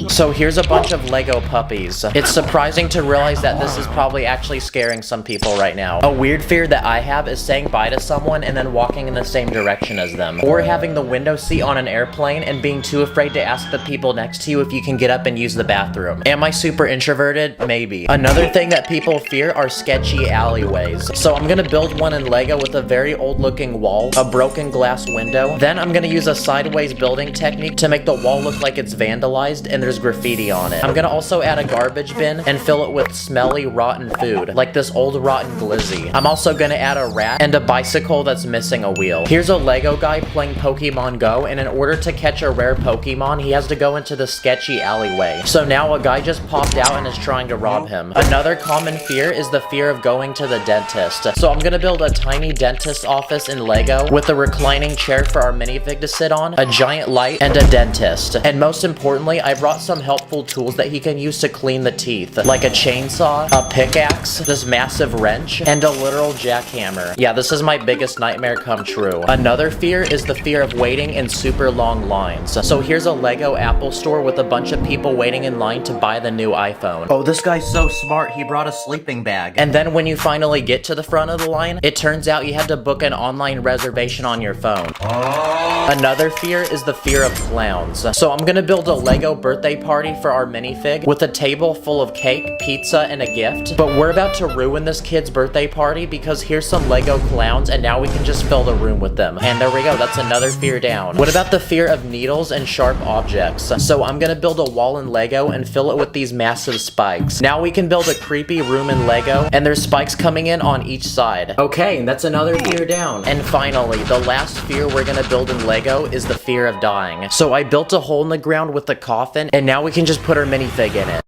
Speaker 1: So here's a bunch of Lego puppies. It's surprising to realize that this is probably actually scaring some people right now. A weird fear that I have is saying bye to someone and then walking in the same direction as them. Or having the window seat on an airplane and being too afraid to ask the people next to you if you can get up and use the bathroom. Am I super introverted? Maybe. Another thing that people fear are sketchy alleyways. So I'm gonna build one in Lego with a very old looking wall, a broken glass window. Then I'm gonna use a sideways building technique to make the wall look like it's vandalized and there's graffiti on it. I'm gonna also add a garbage bin and fill it with smelly, rotten food, like this old rotten glizzy. I'm also gonna add a rat and a bicycle that's missing a wheel. Here's a Lego guy playing Pokemon Go, and in order to catch a rare Pokemon, he has to go into the sketchy alleyway. So now a guy just popped out and is trying to rob him. Another common fear is the fear of going to the dentist. So I'm gonna build a tiny dentist office in Lego with a reclining chair for our minifig to sit on, a giant light, and a dentist. And most importantly, I brought some helpful tools that he can use to clean the teeth, like a chainsaw, a pickaxe, this massive wrench, and a literal jackhammer. Yeah, this is my biggest nightmare come true. Another fear is the fear of waiting in super long lines. So here's a Lego Apple store with a bunch of people waiting in line to buy the new iPhone. Oh, this guy's so smart, he brought a sleeping bag. And then when you finally get to the front of the line, it turns out you had to book an online reservation on your phone. Another fear is the fear of clowns. So I'm gonna build a Lego birthday party for our minifig with a table full of cake, pizza, and a gift. But we're about to ruin this kid's birthday party because here's some Lego clowns and now we can just fill the room with them. And there we go, that's another fear down. What about the fear of needles and sharp objects? So I'm gonna build a wall in Lego and fill it with these massive spikes. Now we can build a creepy room in Lego and there's spikes coming in on each side. Okay, that's another fear down. And finally, the last fear we're gonna build in Lego is the fear of dying. So I built a hole in the ground with a coffin and now we can just put our minifig in it.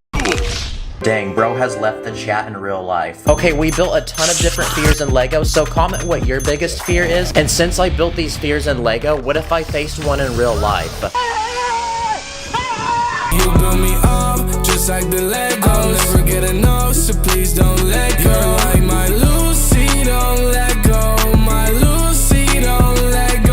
Speaker 1: Dang, bro has left the chat in real life. Okay, we built a ton of different fears in Lego, so comment what your biggest fear is. And since I built these fears in Lego, what if I faced one in real life?
Speaker 2: You build me up, just like the Legos. I'll never get enough, so please don't let go. You're like my Lucy, don't let go. My Lucy, don't let go.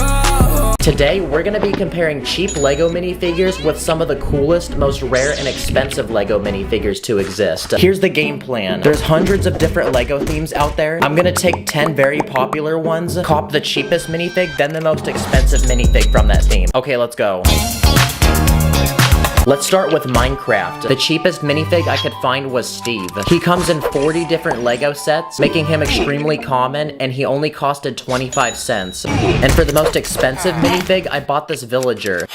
Speaker 1: Today, we're gonna be comparing cheap LEGO minifigures with some of the coolest, most rare, and expensive LEGO minifigures to exist. Here's the game plan. There's hundreds of different LEGO themes out there. I'm gonna take 10 very popular ones, cop the cheapest minifig, then the most expensive minifig from that theme. Okay, let's go. Let's start with Minecraft. The cheapest minifig I could find was Steve. He comes in 40 different LEGO sets, making him extremely common, and he only costed 25 cents. And for the most expensive minifig, I bought this villager.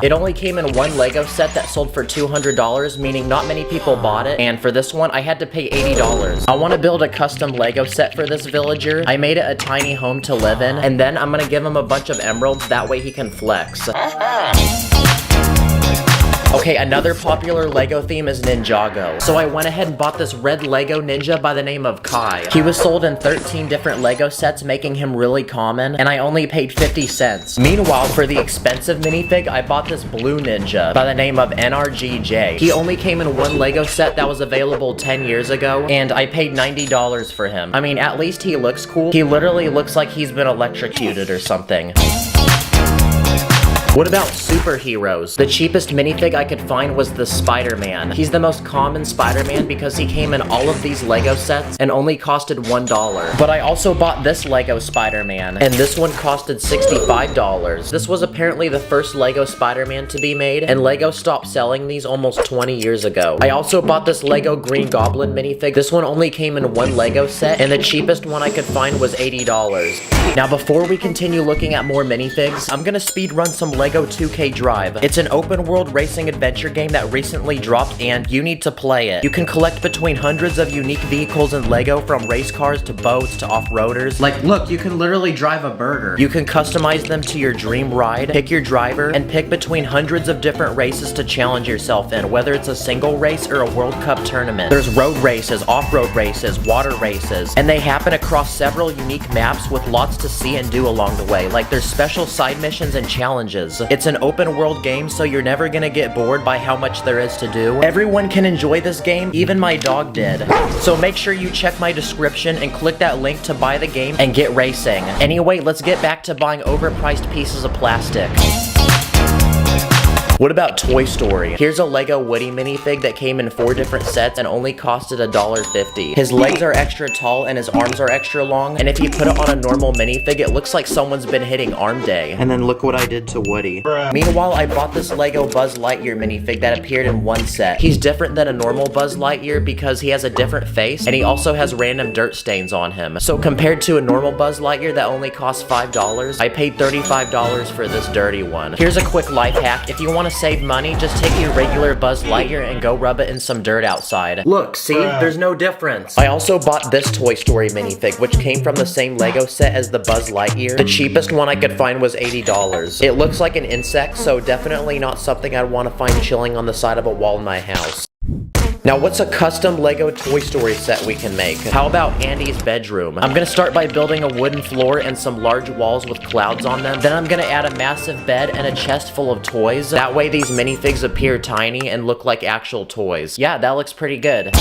Speaker 1: It only came in one LEGO set that sold for $200, meaning not many people bought it, and for this one, I had to pay $80. I want to build a custom LEGO set for this villager. I made it a tiny home to live in, and then I'm gonna give him a bunch of emeralds, that way he can flex. Okay, another popular LEGO theme is Ninjago. So I went ahead and bought this red LEGO ninja by the name of Kai. He was sold in 13 different LEGO sets, making him really common, and I only paid 50 cents. Meanwhile, for the expensive minifig, I bought this blue ninja by the name of NRGJ. He only came in one LEGO set that was available 10 years ago, and I paid $90 for him. I mean, at least he looks cool. He literally looks like he's been electrocuted or something. What about superheroes? The cheapest minifig I could find was the Spider-Man. He's the most common Spider-Man because he came in all of these LEGO sets and only costed $1. But I also bought this LEGO Spider-Man, and this one costed $65. This was apparently the first LEGO Spider-Man to be made, and LEGO stopped selling these almost 20 years ago. I also bought this LEGO Green Goblin minifig. This one only came in one LEGO set, and the cheapest one I could find was $80. Now before we continue looking at more minifigs, I'm gonna speed run some LEGO 2K Drive. It's an open world racing adventure game that recently dropped and you need to play it. You can collect between hundreds of unique vehicles in LEGO, from race cars to boats to off-roaders. Like, look, you can literally drive a burger. You can customize them to your dream ride, pick your driver, and pick between hundreds of different races to challenge yourself in, whether it's a single race or a World Cup tournament. There's road races, off-road races, water races, and they happen across several unique maps with lots to see and do along the way. Like, there's special side missions and challenges. It's an open world game, so you're never gonna get bored by how much there is to do. Everyone can enjoy this game, even my dog did. So make sure you check my description and click that link to buy the game and get racing. Anyway, let's get back to buying overpriced pieces of plastic. What about Toy Story? Here's a LEGO Woody minifig that came in 4 different sets and only costed $1.50. His legs are extra tall and his arms are extra long, and if you put it on a normal minifig, it looks like someone's been hitting arm day. And then look what I did to Woody. Meanwhile, I bought this LEGO Buzz Lightyear minifig that appeared in one set. He's different than a normal Buzz Lightyear because he has a different face, and he also has random dirt stains on him. So compared to a normal Buzz Lightyear that only costs $5, I paid $35 for this dirty one. Here's a quick life hack. If you want to save money, just take your regular Buzz Lightyear and go rub it in some dirt outside. Look, see? There's no difference. I also bought this Toy Story minifig, which came from the same LEGO set as the Buzz Lightyear. The cheapest one I could find was $80. It looks like an insect, so definitely not something I'd want to find chilling on the side of a wall in my house. Now, what's a custom LEGO Toy Story set we can make? How about Andy's bedroom? I'm gonna start by building a wooden floor and some large walls with clouds on them. Then I'm gonna add a massive bed and a chest full of toys. That way these minifigs appear tiny and look like actual toys. Yeah, that looks pretty good.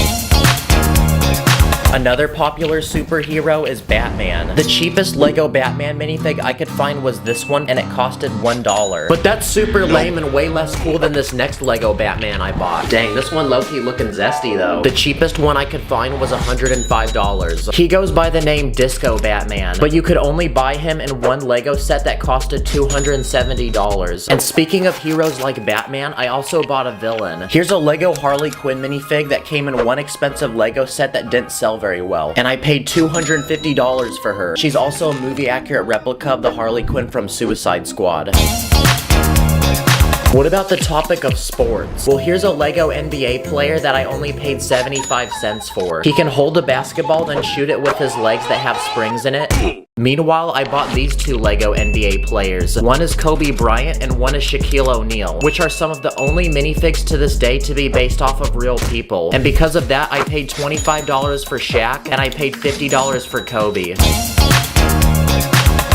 Speaker 1: Another popular superhero is Batman. The cheapest LEGO Batman minifig I could find was this one, and it costed $1. But that's super lame and way less cool than this next LEGO Batman I bought. Dang, this one low-key looking zesty though. The cheapest one I could find was $105. He goes by the name Disco Batman, but you could only buy him in one LEGO set that costed $270. And speaking of heroes like Batman, I also bought a villain. Here's a LEGO Harley Quinn minifig that came in one expensive LEGO set that didn't sell very well, and I paid $250 for her. She's also a movie-accurate replica of the Harley Quinn from Suicide Squad. What about the topic of sports? Well, here's a LEGO NBA player that I only paid 75 cents for. He can hold a basketball, then shoot it with his legs that have springs in it. Meanwhile, I bought these 2 LEGO NBA players. One is Kobe Bryant and one is Shaquille O'Neal, which are some of the only minifigs to this day to be based off of real people. And because of that, I paid $25 for Shaq and I paid $50 for Kobe.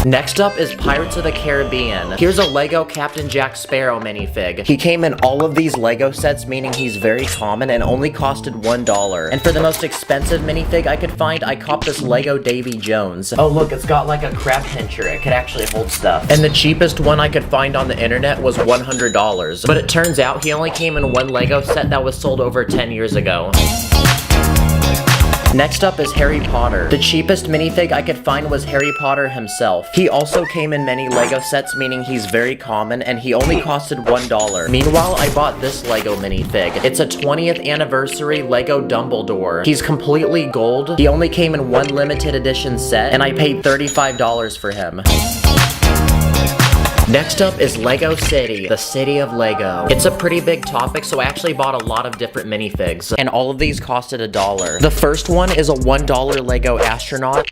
Speaker 1: Next up is Pirates of the Caribbean. Here's a Lego Captain Jack Sparrow minifig. He came in all of these Lego sets, meaning he's very common and only costed $1. And for the most expensive minifig I could find, I copped this Lego Davy Jones. Oh look, it's got like a crab pincher. It could actually hold stuff. And the cheapest one I could find on the internet was $100. But it turns out he only came in one Lego set that was sold over 10 years ago. Next up is Harry Potter. The cheapest minifig I could find was Harry Potter himself. He also came in many Lego sets, meaning he's very common, and he only costed $1. Meanwhile, I bought this Lego minifig. It's a 20th anniversary Lego Dumbledore. He's completely gold. He only came in one limited edition set, and I paid $35 for him. Next up is Lego City, the city of Lego. It's a pretty big topic, so I actually bought a lot of different minifigs, and all of these costed $1. The first one is a $1 Lego astronaut.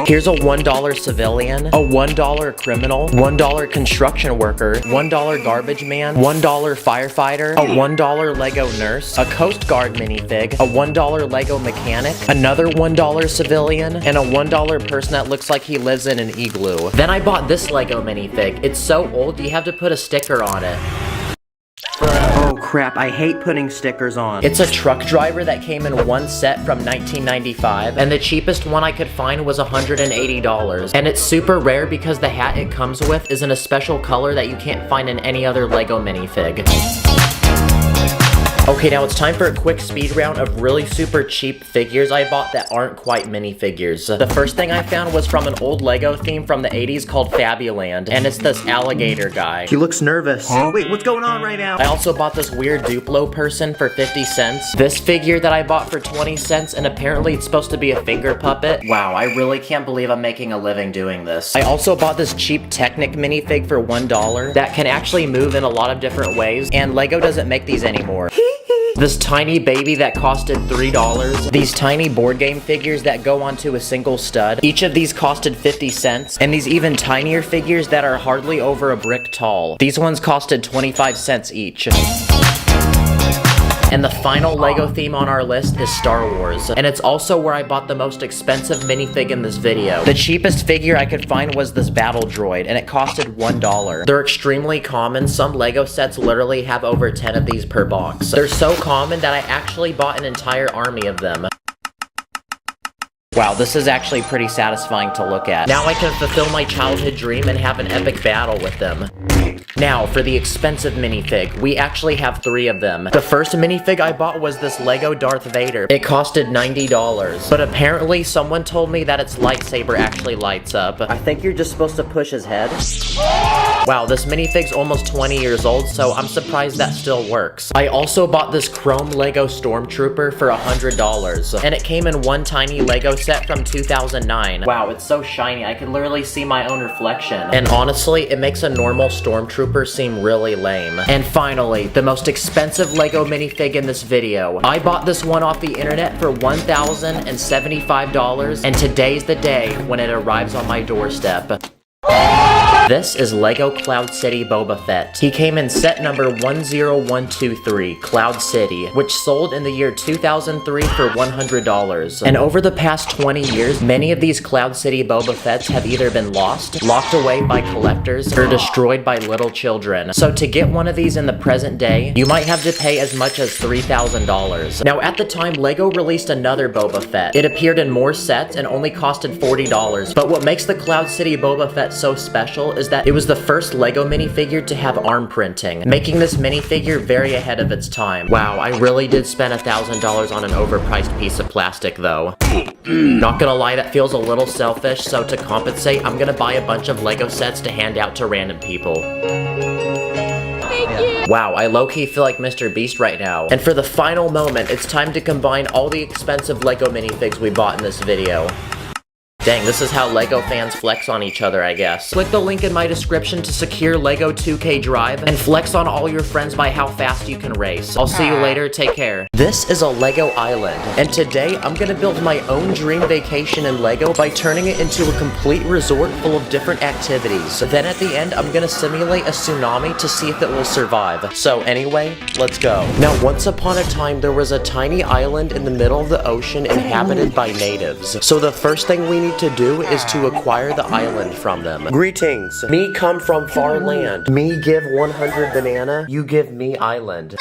Speaker 1: Here's a $1 civilian, a $1 criminal, $1 construction worker, $1 garbage man, $1 firefighter, a $1 Lego nurse, a Coast Guard minifig, a $1 Lego mechanic, another $1 civilian, and a $1 person that looks like he lives in an igloo. Then I bought this Lego minifig. It's so old, you have to put a sticker on it. Oh crap, I hate putting stickers on. It's a truck driver that came in one set from 1995, and the cheapest one I could find was $180. And it's super rare because the hat it comes with is in a special color that you can't find in any other Lego minifig. Okay, now it's time for a quick speed round of really super cheap figures I bought that aren't quite minifigures. The first thing I found was from an old Lego theme from the 80s called Fabuland, and it's this alligator guy. He looks nervous. Wait, what's going on right now? I also bought this weird Duplo person for 50 cents. This figure that I bought for 20 cents, and apparently it's supposed to be a finger puppet. Wow, I really can't believe I'm making a living doing this. I also bought this cheap Technic minifig for $1 that can actually move in a lot of different ways, and Lego doesn't make these anymore. This tiny baby that costed $3. These tiny board game figures that go onto a single stud. Each of these costed 50 cents. And these even tinier figures that are hardly over a brick tall. These ones costed 25 cents each. And the final Lego theme on our list is Star Wars. And it's also where I bought the most expensive minifig in this video. The cheapest figure I could find was this battle droid, and it costed $1. They're extremely common. Some Lego sets literally have over 10 of these per box. They're so common that I actually bought an entire army of them. Wow, this is actually pretty satisfying to look at. Now I can fulfill my childhood dream and have an epic battle with them. Now, for the expensive minifig, we actually have 3 of them. The first minifig I bought was this Lego Darth Vader. It costed $90, but apparently someone told me that its lightsaber actually lights up. I think you're just supposed to push his head. Wow, this minifig's almost 20 years old, so I'm surprised that still works. I also bought this chrome Lego Stormtrooper for $100, and it came in one tiny Lego set from 2009. Wow, it's so shiny, I can literally see my own reflection. And honestly, it makes a normal Stormtrooper seem really lame. And finally, the most expensive Lego minifig in this video. I bought this one off the internet for $1,075, and today's the day when it arrives on my doorstep. This is Lego Cloud City Boba Fett. He came in set number 10123, Cloud City, which sold in the year 2003 for $100. And over the past 20 years, many of these Cloud City Boba Fetts have either been lost, locked away by collectors, or destroyed by little children. So to get one of these in the present day, you might have to pay as much as $3,000. Now at the time, Lego released another Boba Fett. It appeared in more sets and only costed $40. But what makes the Cloud City Boba Fett so special is that it was the first Lego minifigure to have arm printing, making this minifigure very ahead of its time. Wow, I really did spend $1,000 on an overpriced piece of plastic though. Not gonna lie, that feels a little selfish, so to compensate, I'm gonna buy a bunch of Lego sets to hand out to random people. Wow, I low-key feel like Mr. Beast right now. And for the final moment, it's time to combine all the expensive Lego minifigs we bought in this video. Dang, this is how Lego fans flex on each other, I guess. Click the link in my description to secure Lego 2K Drive and flex on all your friends by how fast you can race. I'll see you later, take care. This is a Lego island, and today I'm gonna build my own dream vacation in Lego by turning it into a complete resort full of different activities. Then at the end, I'm gonna simulate a tsunami to see if it will survive. So anyway, let's go. Now, once upon a time, there was a tiny island in the middle of the ocean inhabited by natives. So the first thing we need need to do is to acquire the island from them. Greetings. Me come from far land. Me give 100 banana, you give me island.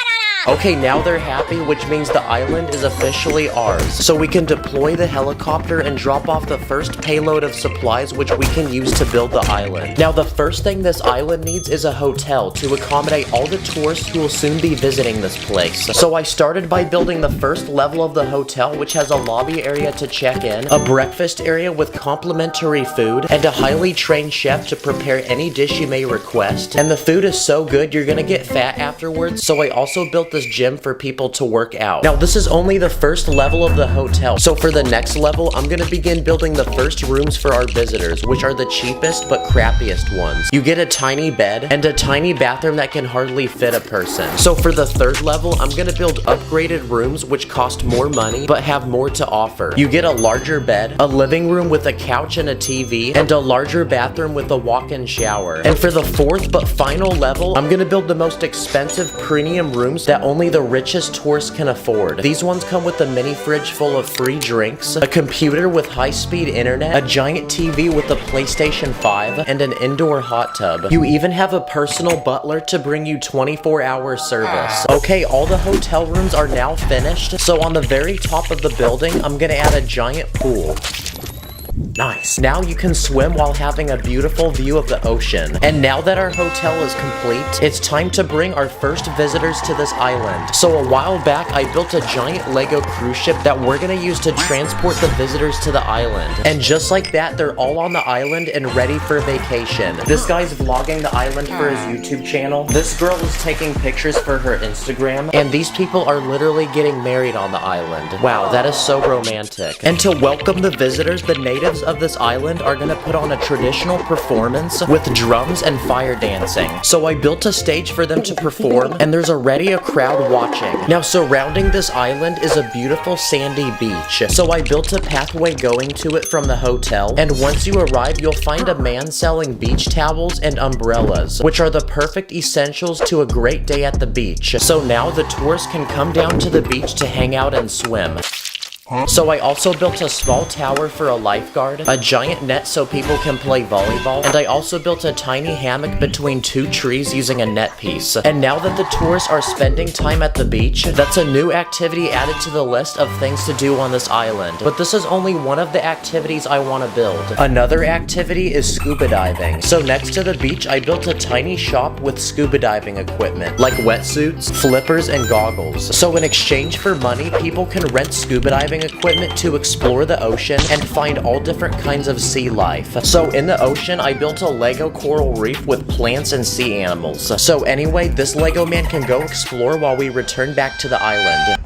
Speaker 1: Okay, now they're happy, which means the island is officially ours. So we can deploy the helicopter and drop off the first payload of supplies which we can use to build the island. Now the first thing this island needs is a hotel to accommodate all the tourists who will soon be visiting this place. So I started by building the first level of the hotel, which has a lobby area to check in, a breakfast area with complimentary food, and a highly trained chef to prepare any dish you may request. And the food is so good you're gonna get fat afterwards, so I also built this gym for people to work out. Now this is only the first level of the hotel, so for the next level I'm gonna begin building the first rooms for our visitors, which are the cheapest but crappiest ones. You get a tiny bed and a tiny bathroom that can hardly fit a person. So for the third level I'm gonna build upgraded rooms which cost more money but have more to offer. You get a larger bed, a living room with a couch and a TV, and a larger bathroom with a walk-in shower. And for the fourth but final level I'm gonna build the most expensive premium rooms that only the richest tourists can afford. These ones come with a mini fridge full of free drinks, a computer with high-speed internet, a giant TV with a PlayStation 5, and an indoor hot tub. You even have a personal butler to bring you 24-hour service. Okay, all the hotel rooms are now finished, so on the very top of the building, I'm gonna add a giant pool. Nice. Now you can swim while having a beautiful view of the ocean. And now that our hotel is complete, it's time to bring our first visitors to this island. So a while back, I built a giant Lego cruise ship that we're gonna use to transport the visitors to the island. And just like that, they're all on the island and ready for vacation. This guy's vlogging the island for his YouTube channel. This girl is taking pictures for her Instagram. And these people are literally getting married on the island. Wow, that is so romantic. And to welcome the visitors, the natives of this island are gonna put on a traditional performance with drums and fire dancing. So I built a stage for them to perform, and there's already a crowd watching. Now surrounding this island is a beautiful sandy beach. So I built a pathway going to it from the hotel, and once you arrive you'll find a man selling beach towels and umbrellas, which are the perfect essentials to a great day at the beach. So now the tourists can come down to the beach to hang out and swim. So I also built a small tower for a lifeguard, a giant net so people can play volleyball, and I also built a tiny hammock between two trees using a net piece. And now that the tourists are spending time at the beach, that's a new activity added to the list of things to do on this island. But this is only one of the activities I want to build. Another activity is scuba diving. So next to the beach, I built a tiny shop with scuba diving equipment, like wetsuits, flippers, and goggles. So in exchange for money, people can rent scuba diving equipment to explore the ocean and find all different kinds of sea life. So in the ocean, I built a Lego coral reef with plants and sea animals. So anyway, this Lego man can go explore while we return back to the island.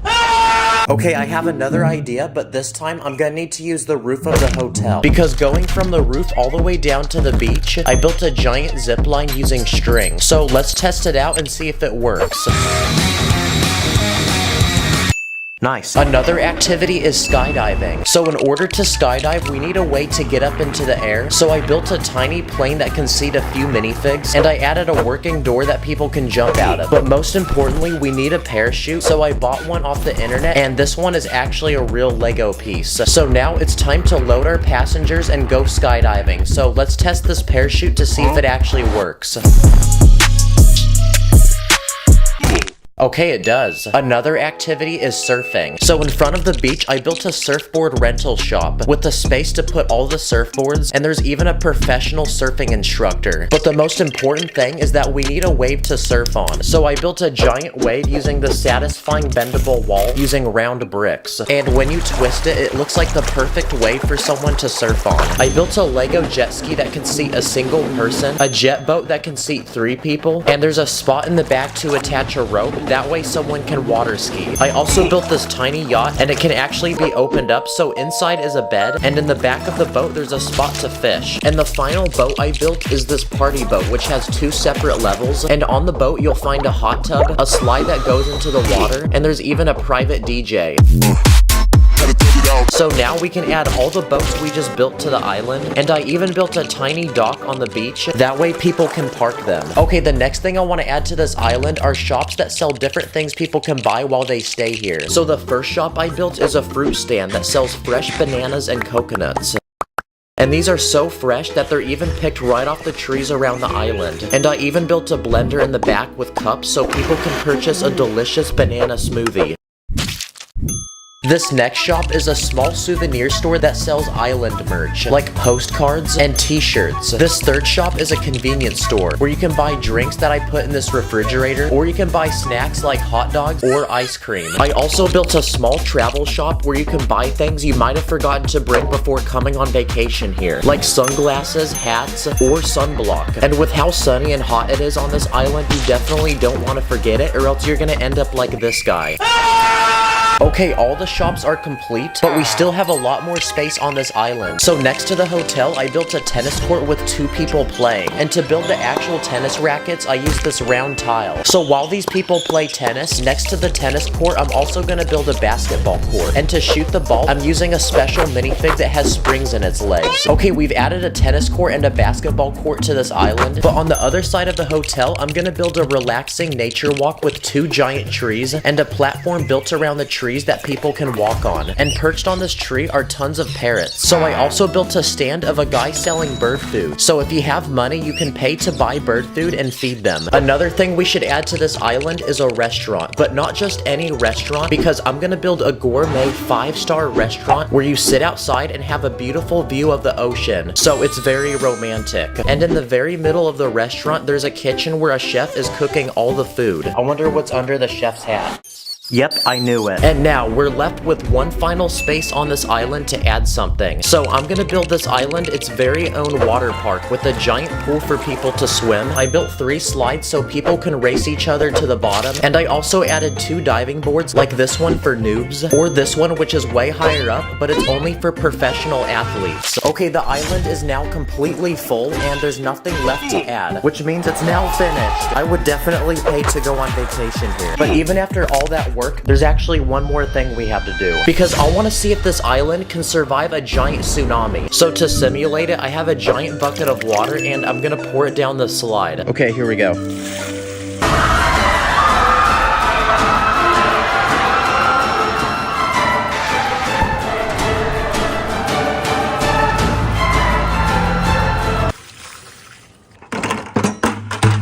Speaker 1: Okay, I have another idea, but this time I'm gonna need to use the roof of the hotel. Because going from the roof all the way down to the beach, I built a giant zip line using string. So let's test it out and see if it works. Nice. Another activity is skydiving. So in order to skydive, we need a way to get up into the air. So I built a tiny plane that can seat a few minifigs, and I added a working door that people can jump out of. But most importantly, we need a parachute. So I bought one off the internet, and this one is actually a real Lego piece. So now it's time to load our passengers and go skydiving. So let's test this parachute to see if it actually works. Okay, it does. Another activity is surfing. So in front of the beach, I built a surfboard rental shop with the space to put all the surfboards, and there's even a professional surfing instructor. But the most important thing is that we need a wave to surf on. So I built a giant wave using the satisfying bendable wall using round bricks. And when you twist it, it looks like the perfect wave for someone to surf on. I built a Lego jet ski that can seat a single person, a jet boat that can seat 3 people, and there's a spot in the back to attach a rope. That way someone can water ski. I also built this tiny yacht, and it can actually be opened up, so inside is a bed, and in the back of the boat there's a spot to fish. And the final boat I built is this party boat, which has 2 separate levels, and on the boat you'll find a hot tub, a slide that goes into the water, and there's even a private DJ. So now we can add all the boats we just built to the island, and I even built a tiny dock on the beach, that way people can park them. Okay, the next thing I want to add to this island are shops that sell different things people can buy while they stay here. So the first shop I built is a fruit stand that sells fresh bananas and coconuts. And these are so fresh that they're even picked right off the trees around the island. And I even built a blender in the back with cups so people can purchase a delicious banana smoothie. This next shop is a small souvenir store that sells island merch, like postcards and t-shirts. This third shop is a convenience store, where you can buy drinks that I put in this refrigerator, or you can buy snacks like hot dogs or ice cream. I also built a small travel shop where you can buy things you might have forgotten to bring before coming on vacation here, like sunglasses, hats, or sunblock. And with how sunny and hot it is on this island, you definitely don't want to forget it, or else you're gonna end up like this guy. Okay, all the shops are complete, but we still have a lot more space on this island. So next to the hotel, I built a tennis court with 2 people playing. And to build the actual tennis rackets, I used this round tile. So while these people play tennis, next to the tennis court, I'm also gonna build a basketball court. And to shoot the ball, I'm using a special minifig that has springs in its legs. Okay, we've added a tennis court and a basketball court to this island, but on the other side of the hotel, I'm gonna build a relaxing nature walk with 2 giant trees and a platform built around the trees that people can walk on. And perched on this tree are tons of parrots. So I also built a stand of a guy selling bird food. So if you have money, you can pay to buy bird food and feed them. Another thing we should add to this island is a restaurant, but not just any restaurant, because I'm gonna build a gourmet 5-star restaurant where you sit outside and have a beautiful view of the ocean. So it's very romantic. And in the very middle of the restaurant, there's a kitchen where a chef is cooking all the food. I wonder what's under the chef's hat. Yep, I knew it. And now, we're left with one final space on this island to add something. So I'm gonna build this island its very own water park with a giant pool for people to swim. I built 3 slides so people can race each other to the bottom. And I also added 2 diving boards, like this one for noobs, or this one which is way higher up, but it's only for professional athletes. Okay, the island is now completely full, and there's nothing left to add, which means it's now finished. I would definitely pay to go on vacation here. But even after all that work, there's actually one more thing we have to do, because I want to see if this island can survive a giant tsunami. So to simulate it, I have a giant bucket of water and I'm gonna pour it down the slide. Okay, here we go.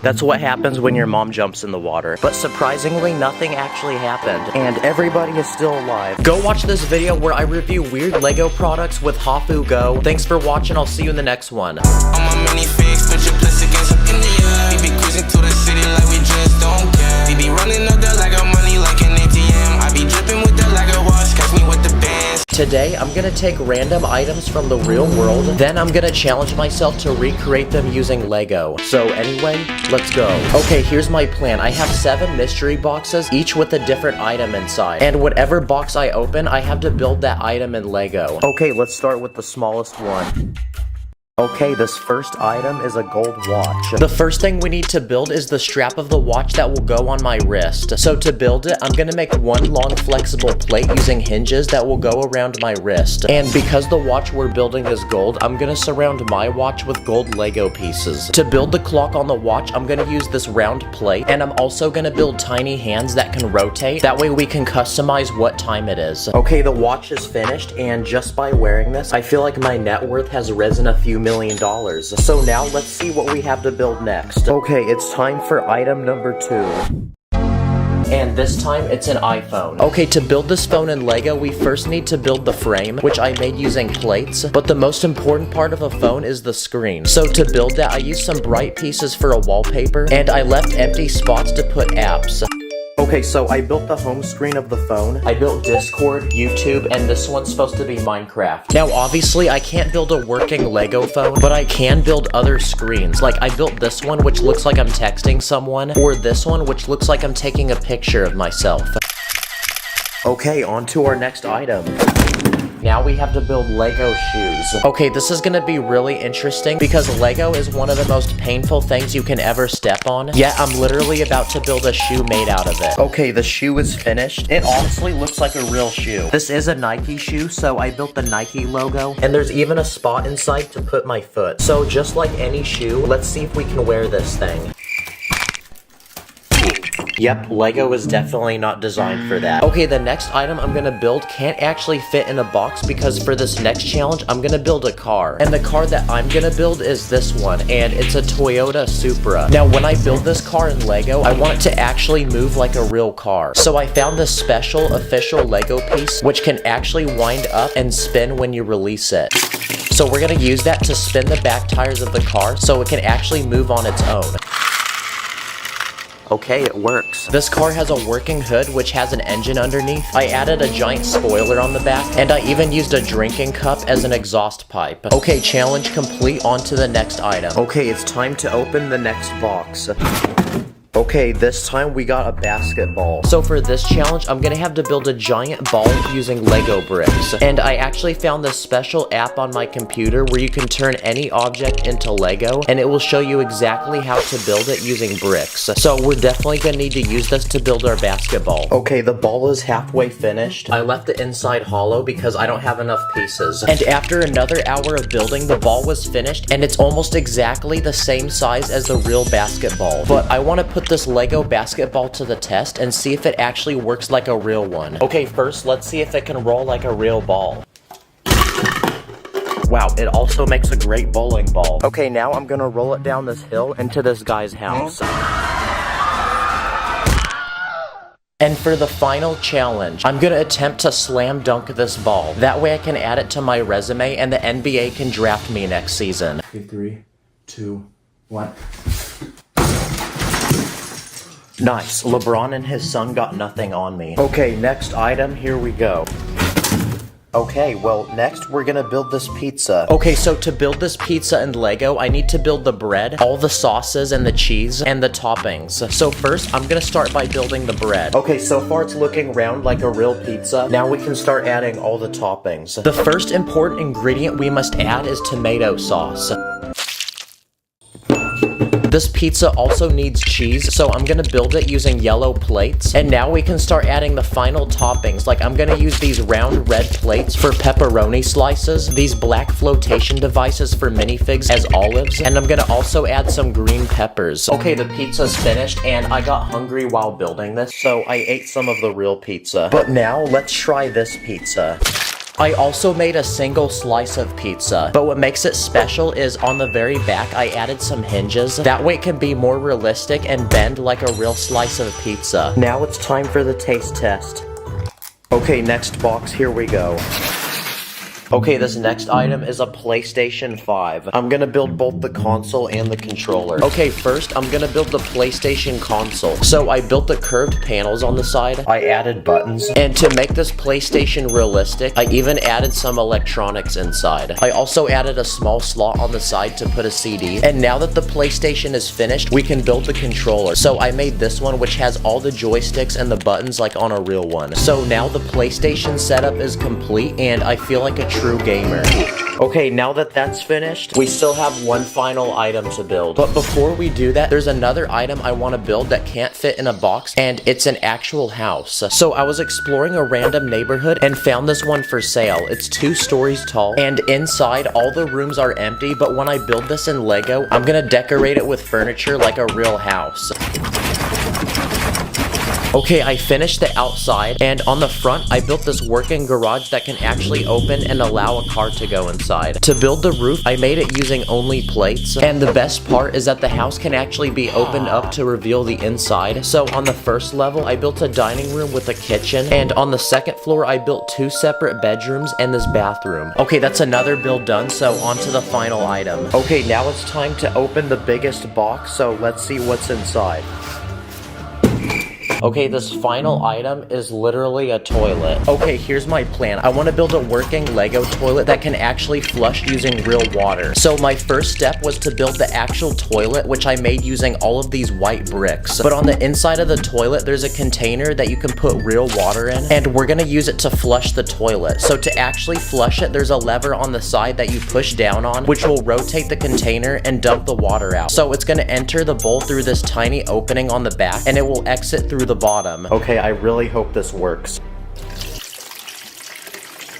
Speaker 1: That's what happens when your mom jumps in the water. But surprisingly, nothing actually happened, and everybody is still alive. Go watch this video where I review weird Lego products with Hafu Go. Thanks for watching, I'll see you in the next one.
Speaker 2: On my minifix, put your plus against up in the air. We be cruising to the city like we just don't care. We be running up the Lego money like an ATM. I be dripping with the Lego wash, catch me with the bands.
Speaker 1: Today, I'm gonna take random items from the real world, then I'm gonna challenge myself to recreate them using Lego. So anyway, let's go. Okay, here's my plan. I have 7 mystery boxes, each with a different item inside. And whatever box I open, I have to build that item in Lego. Okay, let's start with the smallest one. Okay, this first item is a gold watch. The first thing we need to build is the strap of the watch that will go on my wrist. So to build it, I'm gonna make one long flexible plate using hinges that will go around my wrist. And because the watch we're building is gold, I'm gonna surround my watch with gold Lego pieces. To build the clock on the watch, I'm gonna use this round plate, and I'm also gonna build tiny hands that can rotate. That way we can customize what time it is. Okay, the watch is finished, and just by wearing this, I feel like my net worth has risen a few million. So now let's see what we have to build next. Okay, it's time for item number 2. And this time it's an iPhone. Okay, to build this phone in Lego, we first need to build the frame, which I made using plates, but the most important part of a phone is the screen. So to build that, I used some bright pieces for a wallpaper, and I left empty spots to put apps. Okay, so I built the home screen of the phone, I built Discord, YouTube, and this one's supposed to be Minecraft. Now, obviously, I can't build a working Lego phone, but I can build other screens. Like, I built this one, which looks like I'm texting someone, or this one, which looks like I'm taking a picture of myself. Okay, on to our next item. Now we have to build Lego shoes. Okay, this is gonna be really interesting because Lego is one of the most painful things you can ever step on. Yet I'm literally about to build a shoe made out of it. Okay, the shoe is finished. It honestly looks like a real shoe. This is a Nike shoe, so I built the Nike logo. And there's even a spot inside to put my foot. So just like any shoe, let's see if we can wear this thing. Yep, Lego is definitely not designed for that. Okay, the next item I'm gonna build can't actually fit in a box because for this next challenge, I'm gonna build a car. And the car that I'm gonna build is this one, and it's a Toyota Supra. Now, when I build this car in Lego, I want it to actually move like a real car. So I found this special official Lego piece, which can actually wind up and spin when you release it. So we're gonna use that to spin the back tires of the car so it can actually move on its own. Okay, it works. This car has a working hood which has an engine underneath. I added a giant spoiler on the back, and I even used a drinking cup as an exhaust pipe. Okay, challenge complete, on to the next item. Okay, it's time to open the next box. Okay, this time we got a basketball. So for this challenge, I'm gonna have to build a giant ball using Lego bricks. And I actually found this special app on my computer where you can turn any object into Lego, and it will show you exactly how to build it using bricks. So we're definitely gonna need to use this to build our basketball. Okay, the ball is halfway finished. I left the inside hollow because I don't have enough pieces. And after another hour of building, the ball was finished, and it's almost exactly the same size as the real basketball. But I want to put this Lego basketball to the test and see if it actually works like a real one. Okay, first let's see if it can roll like a real ball. Wow, it also makes a great bowling ball. Okay, now I'm gonna roll it down this hill into this guy's house. And for the final challenge, I'm gonna attempt to slam dunk this ball. That way I can add it to my resume and the NBA can draft me next season.
Speaker 13: Okay, 3, 2, 1.
Speaker 1: Nice. LeBron and his son got nothing on me. Okay, next item, here we go. Okay, well, next we're gonna build this pizza. Okay, so to build this pizza in Lego, I need to build the bread, all the sauces and the cheese, and the toppings. So first, I'm gonna start by building the bread. Okay, so far it's looking round like a real pizza. Now we can start adding all the toppings. The first important ingredient we must add is tomato sauce. This pizza also needs cheese, so I'm gonna build it using yellow plates. And now we can start adding the final toppings, like I'm gonna use these round red plates for pepperoni slices, these black flotation devices for minifigs as olives, and I'm gonna also add some green peppers. Okay, the pizza's finished, and I got hungry while building this, so I ate some of the real pizza. But now, let's try this pizza. I also made a single slice of pizza, but what makes it special is on the very back I added some hinges. That way it can be more realistic and bend like a real slice of pizza. Now it's time for the taste test. Okay, next box, here we go. Okay, this next item is a PlayStation 5. I'm gonna build both the console and the controller. Okay, first, I'm gonna build the PlayStation console. So I built the curved panels on the side. I added buttons. And to make this PlayStation realistic, I even added some electronics inside. I also added a small slot on the side to put a CD. And now that the PlayStation is finished, we can build the controller. So I made this one, which has all the joysticks and the buttons like on a real one. So now the PlayStation setup is complete, and I feel like a true gamer. Okay, now that that's finished, we still have one final item to build. But before we do that, there's another item I want to build that can't fit in a box, and it's an actual house. So I was exploring a random neighborhood and found this one for sale. It's 2 stories tall, and inside all the rooms are empty, but when I build this in Lego, I'm gonna decorate it with furniture like a real house. Okay, I finished the outside, and on the front, I built this working garage that can actually open and allow a car to go inside. To build the roof, I made it using only plates, and the best part is that the house can actually be opened up to reveal the inside. So on the first level, I built a dining room with a kitchen, and on the second floor, I built 2 separate bedrooms and this bathroom. Okay, that's another build done, so on to the final item. Okay, now it's time to open the biggest box, so let's see what's inside. Okay, this final item is literally a toilet. Okay, here's my plan. I want to build a working Lego toilet that can actually flush using real water. So my first step was to build the actual toilet, which I made using all of these white bricks. But on the inside of the toilet, there's a container that you can put real water in, and we're gonna use it to flush the toilet. So to actually flush it, there's a lever on the side that you push down on, which will rotate the container and dump the water out. So it's gonna enter the bowl through this tiny opening on the back, and it will exit through the bottom. Okay, I really hope this works.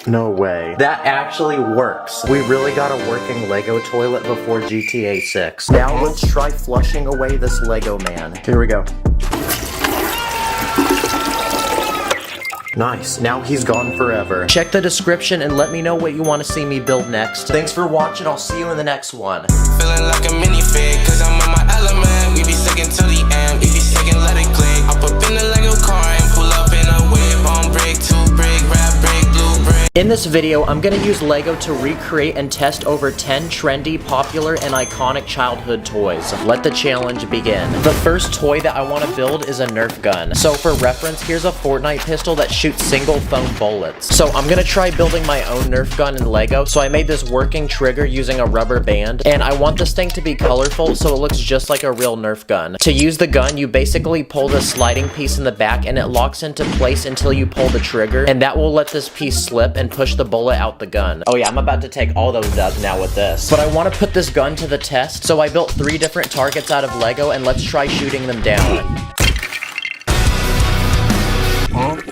Speaker 1: No way. That actually works. We really got a working Lego toilet before GTA 6. Now let's try flushing away this Lego man. Here we go. Nice, now he's gone forever. Check the description and let me know what you want to see me build next. Thanks for watching, I'll see you in the next one.
Speaker 2: Feeling like a minifig, cause I'm in my element. We be sticking to the end, if you second, let it click. I'll put in the Lego car and pull up in a whip. On brick, 2 brick, rap brick, blue brick.
Speaker 1: In this video, I'm gonna use Lego to recreate and test over 10 trendy, popular, and iconic childhood toys. Let the challenge begin. The first toy that I want to build is a Nerf gun. So for reference, here's a Fortnite pistol that shoots single foam bullets. So I'm gonna try building my own Nerf gun in Lego. So I made this working trigger using a rubber band, and I want this thing to be colorful so it looks just like a real Nerf gun. To use the gun, you basically pull the sliding piece in the back and it locks into place until you pull the trigger, and that will let this piece slip and push the bullet out the gun. Oh yeah, I'm about to take all those dubs now with this. But I want to put this gun to the test, so I built 3 different targets out of Lego, and let's try shooting them down.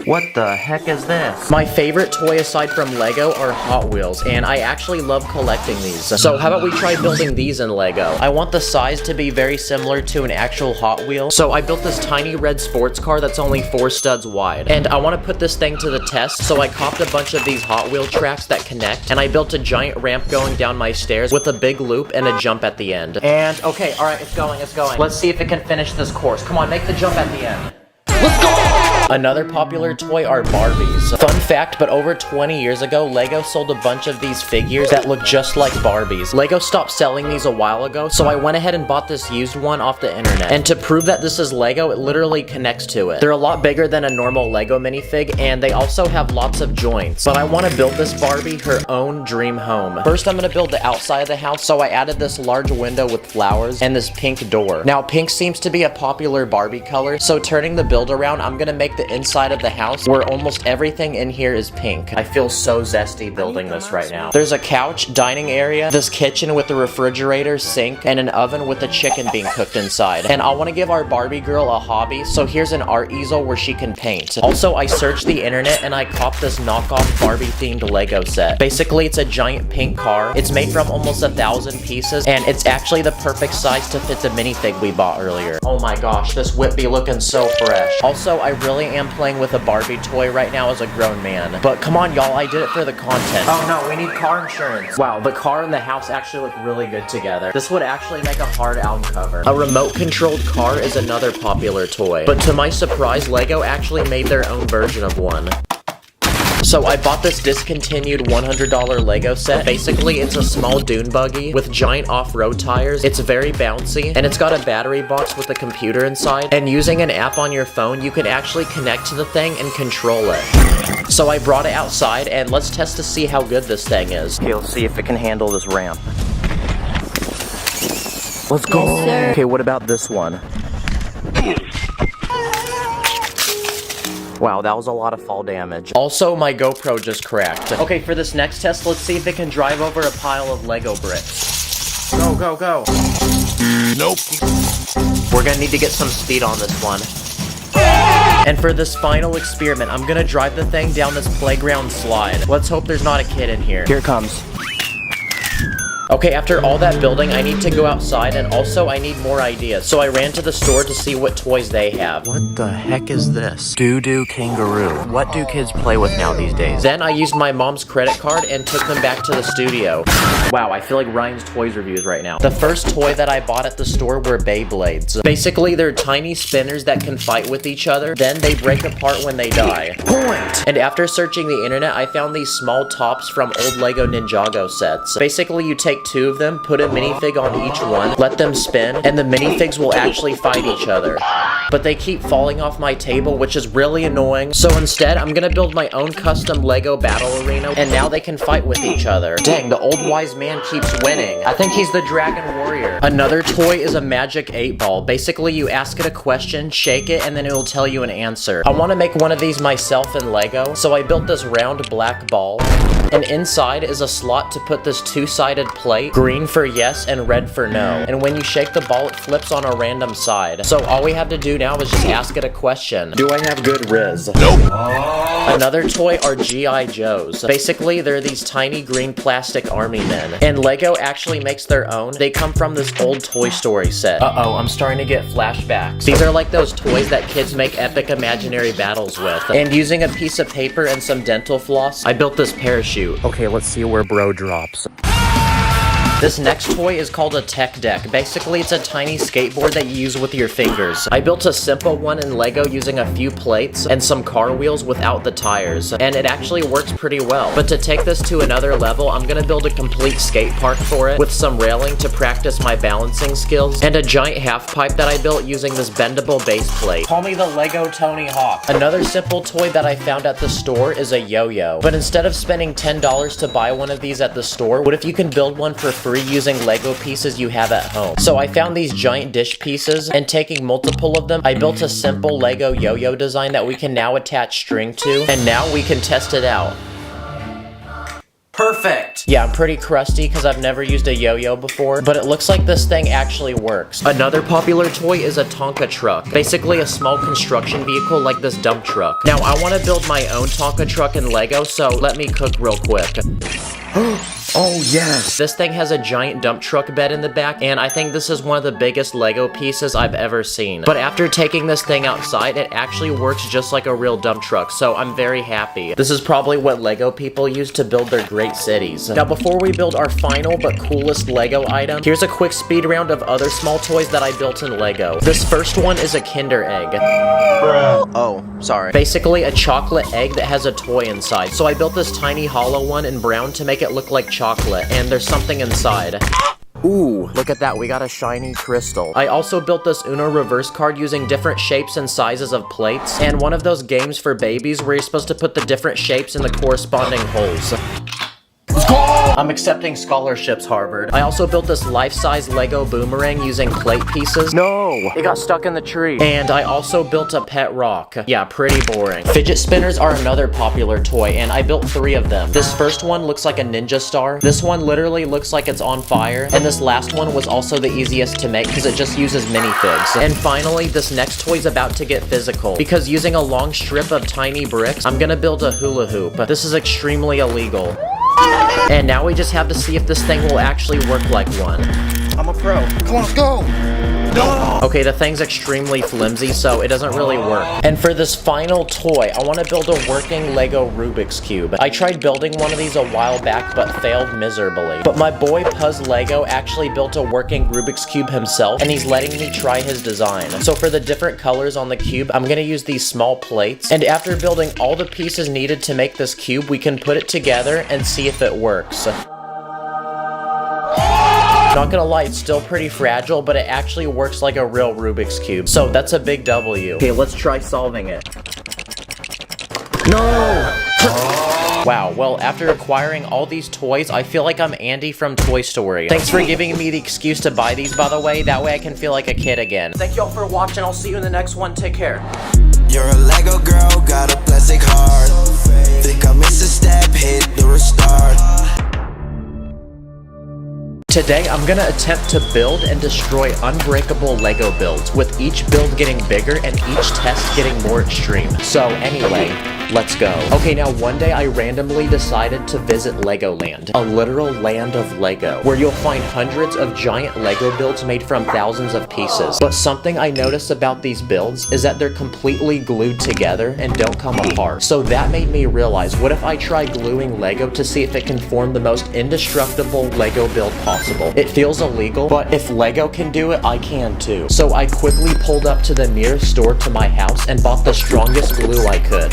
Speaker 1: What the heck is this? My favorite toy aside from Lego are Hot Wheels, and I actually love collecting these. So how about we try building these in Lego? I want the size to be very similar to an actual Hot Wheel. So I built this tiny red sports car that's only 4 studs wide. And I want to put this thing to the test, so I copped a bunch of these Hot Wheel tracks that connect, and I built a giant ramp going down my stairs with a big loop and a jump at the end. And okay, alright, it's going. Let's see if it can finish this course. Come on, make the jump at the end. Let's go! Another popular toy are Barbies. Fun fact, but over 20 years ago, Lego sold a bunch of these figures that look just like Barbies. Lego stopped selling these a while ago, so I went ahead and bought this used one off the internet. And to prove that this is Lego, it literally connects to it. They're a lot bigger than a normal Lego minifig, and they also have lots of joints. But I want to build this Barbie her own dream home. First, I'm going to build the outside of the house, so I added this large window with flowers and this pink door. Now, pink seems to be a popular Barbie color, so turning the build around, I'm going to make the inside of the house where almost everything in here is pink. I feel so zesty building this right now. There's a couch, dining area, this kitchen with a refrigerator, sink, and an oven with a chicken being cooked inside. And I want to give our Barbie girl a hobby, so here's an art easel where she can paint. Also, I searched the internet and I copped this knockoff Barbie themed Lego set. Basically, it's a giant pink car. It's made from almost 1,000 pieces, and it's actually the perfect size to fit the minifig we bought earlier. Oh my gosh, this whip be looking so fresh. Also, I really am playing with a Barbie toy right now as a grown man. But come on, y'all, I did it for the content. Oh no, we need car insurance. Wow, the car and the house actually look really good together. This would actually make a hard album cover. A remote-controlled car is another popular toy. But to my surprise, Lego actually made their own version of one. So I bought this discontinued $100 Lego set. Basically, it's a small dune buggy with giant off-road tires. It's very bouncy, and it's got a battery box with a computer inside. And using an app on your phone, you can actually connect to the thing and control it. So I brought it outside, and let's test to see how good this thing is. Okay, let's see if it can handle this ramp. Let's go!
Speaker 11: Yes,
Speaker 1: okay, what about this one? Wow, that was a lot of fall damage. Also, my GoPro just cracked. Okay, for this next test, let's see if it can drive over a pile of Lego bricks. Go, go, go.
Speaker 10: Nope.
Speaker 1: We're gonna need to get some speed on this one. And for this final experiment, I'm gonna drive the thing down this playground slide. Let's hope there's not a kid in here. Here it comes. Okay, after all that building, I need to go outside, and also I need more ideas. So I ran to the store to see what toys they have. What the heck is this? Doo-doo kangaroo. What do kids play with now these days? Then I used my mom's credit card and took them back to the studio. Wow, I feel like Ryan's Toys reviews right now. The first toy that I bought at the store were Beyblades. Basically, they're tiny spinners that can fight with each other, then they break apart when they die. Point! And after searching the internet, I found these small tops from old Lego Ninjago sets. Basically, you take 2 of them, put a minifig on each one, let them spin, and the minifigs will actually fight each other. But they keep falling off my table, which is really annoying. So instead, I'm gonna build my own custom Lego battle arena, and now they can fight with each other. Dang, the old wise man keeps winning. I think he's the Dragon Warrior. Another toy is a magic 8-ball. Basically, you ask it a question, shake it, and then it will tell you an answer. I want to make one of these myself in Lego, so I built this round black ball. And inside is a slot to put this two-sided plate, green for yes and red for no. And when you shake the ball, it flips on a random side. So all we have to do now is just ask it a question. Do I have good riz?
Speaker 6: Nope.
Speaker 1: Another toy are G.I. Joes. Basically, they're these tiny green plastic army men. And Lego actually makes their own. They come from this old Toy Story set. Uh-oh, I'm starting to get flashbacks. These are like those toys that kids make epic imaginary battles with. And using a piece of paper and some dental floss, I built this parachute. Okay, let's see where bro drops. This next toy is called a tech deck. Basically, it's a tiny skateboard that you use with your fingers. I built a simple one in Lego using a few plates and some car wheels without the tires, and it actually works pretty well. But to take this to another level, I'm gonna build a complete skate park for it with some railing to practice my balancing skills, and a giant half pipe that I built using this bendable base plate. Call me the Lego Tony Hawk. Another simple toy that I found at the store is a yo-yo. But instead of spending $10 to buy one of these at the store, what if you can build one for free using Lego pieces you have at home? So I found these giant dish pieces, and taking multiple of them, I built a simple Lego yo-yo design that we can now attach string to, and now we can test it out. Perfect! Yeah, I'm pretty crusty because I've never used a yo-yo before, but it looks like this thing actually works. Another popular toy is a Tonka truck. Basically a small construction vehicle like this dump truck. Now, I want to build my own Tonka truck in Lego, so let me cook real quick. Oh yes! This thing has a giant dump truck bed in the back, and I think this is one of the biggest Lego pieces I've ever seen. But after taking this thing outside, it actually works just like a real dump truck, so I'm very happy. This is probably what Lego people use to build their great cities. Now before we build our final but coolest Lego item, here's a quick speed round of other small toys that I built in Lego. This first one is a Kinder Egg. Oh, sorry. Basically a chocolate egg that has a toy inside. So I built this tiny hollow one in brown to make it look like chocolate, and there's something inside. Ooh, look at that, we got a shiny crystal. I also built this Uno reverse card using different shapes and sizes of plates, and one of those games for babies where you're supposed to put the different shapes in the corresponding holes. I'm accepting scholarships, Harvard. I also built this life-size Lego boomerang using plate pieces. No! It got stuck in the tree. And I also built a pet rock. Yeah, pretty boring. Fidget spinners are another popular toy, and I built 3 of them. This first one looks like a ninja star. This one literally looks like it's on fire. And this last one was also the easiest to make because it just uses minifigs. And finally, this next toy is about to get physical. Because using a long strip of tiny bricks, I'm gonna build a hula hoop. This is extremely illegal. And now we just have to see if this thing will actually work like one. I'm a pro. Come on, let's go! No! Okay, the thing's extremely flimsy, so it doesn't really work. And for this final toy, I want to build a working Lego Rubik's Cube. I tried building one of these a while back, but failed miserably. But my boy Puzz Lego actually built a working Rubik's Cube himself, and he's letting me try his design. So for the different colors on the cube, I'm gonna use these small plates. And after building all the pieces needed to make this cube, we can put it together and see if it works. Not gonna lie, it's still pretty fragile, but it actually works like a real Rubik's Cube. So that's a big W. Okay, let's try solving it. No! Wow, well, after acquiring all these toys, I feel like I'm Andy from Toy Story. Thanks for giving me the excuse to buy these, by the way. That way I can feel like a kid again. Thank y'all for watching. I'll see you in the next one. Take care.
Speaker 2: You're a Lego girl, got a plastic heart. Think I missed a step, hit the restart.
Speaker 1: Today, I'm gonna attempt to build and destroy unbreakable Lego builds, with each build getting bigger and each test getting more extreme. So anyway, let's go. Okay, now one day I randomly decided to visit Legoland, a literal land of Lego, where you'll find hundreds of giant Lego builds made from thousands of pieces. But something I noticed about these builds is that they're completely glued together and don't come apart. So that made me realize, what if I try gluing Lego to see if it can form the most indestructible Lego build possible? It feels illegal, but if Lego can do it, I can too. So I quickly pulled up to the nearest store to my house and bought the strongest glue I could.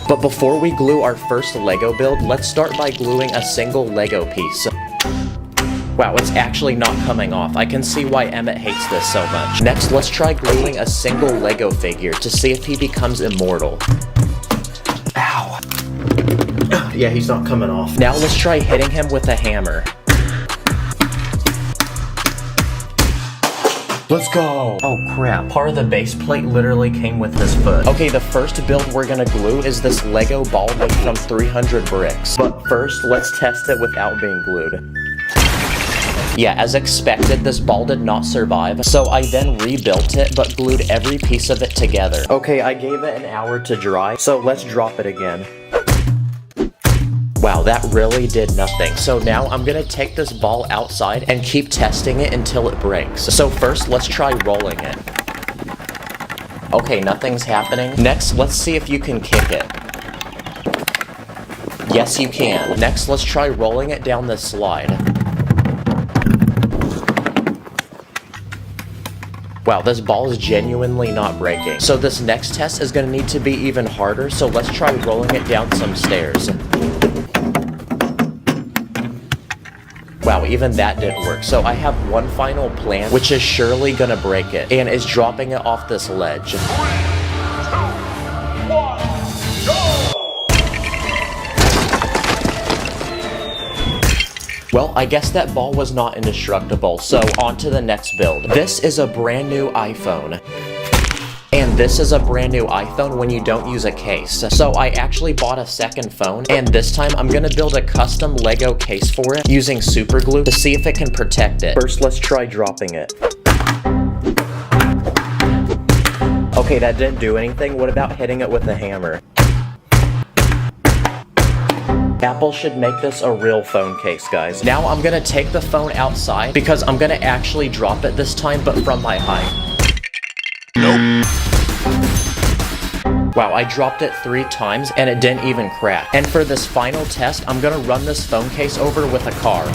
Speaker 1: But before we glue our first Lego build, let's start by gluing a single Lego piece. Wow, it's actually not coming off. I can see why Emmett hates this so much. Next, let's try gluing a single Lego figure to see if he becomes immortal. Ow. Yeah, he's not coming off. Now let's try hitting him with a hammer. Let's go. Oh crap. Part of the base plate literally came with this foot. Okay, the first build we're gonna glue is this Lego ball made from 300 bricks. But first, let's test it without being glued. Yeah, as expected, this ball did not survive, so I then rebuilt it, but glued every piece of it together. Okay, I gave it an hour to dry, so let's drop it again. Wow, that really did nothing. So now I'm gonna take this ball outside and keep testing it until it breaks. So first, let's try rolling it. Okay, nothing's happening. Next, let's see if you can kick it. Yes, you can. Next, let's try rolling it down this slide. Wow, this ball is genuinely not breaking. So this next test is gonna need to be even harder, so let's try rolling it down some stairs. Wow, even that didn't work. So I have one final plan, which is surely gonna break it, and is dropping it off this ledge. 3, 2, 1, go! Well, I guess that ball was not indestructible, so on to the next build. This is a brand new iPhone. And this is a brand new iPhone when you don't use a case. So I actually bought a second phone, and this time I'm gonna build a custom Lego case for it using super glue to see if it can protect it. First, let's try dropping it. Okay, that didn't do anything. What about hitting it with a hammer? Apple should make this a real phone case, guys. Now I'm gonna take the phone outside because I'm gonna actually drop it this time, but from my height. Nope. Wow, I dropped it 3 times and it didn't even crack. And for this final test, I'm gonna run this phone case over with a car.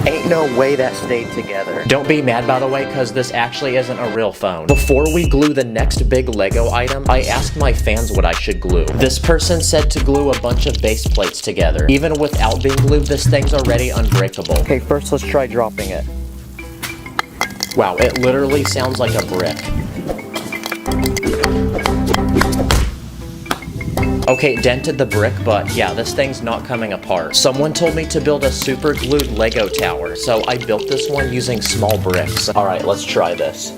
Speaker 1: Ain't no way that stayed together. Don't be mad, by the way, because this actually isn't a real phone. Before we glue the next big Lego item, I asked my fans what I should glue. This person said to glue a bunch of base plates together. Even without being glued, this thing's already unbreakable. Okay, first let's try dropping it. Wow, it literally sounds like a brick. Okay, it dented the brick, but yeah, this thing's not coming apart. Someone told me to build a super glued Lego tower, so I built this one using small bricks. Alright, let's try this.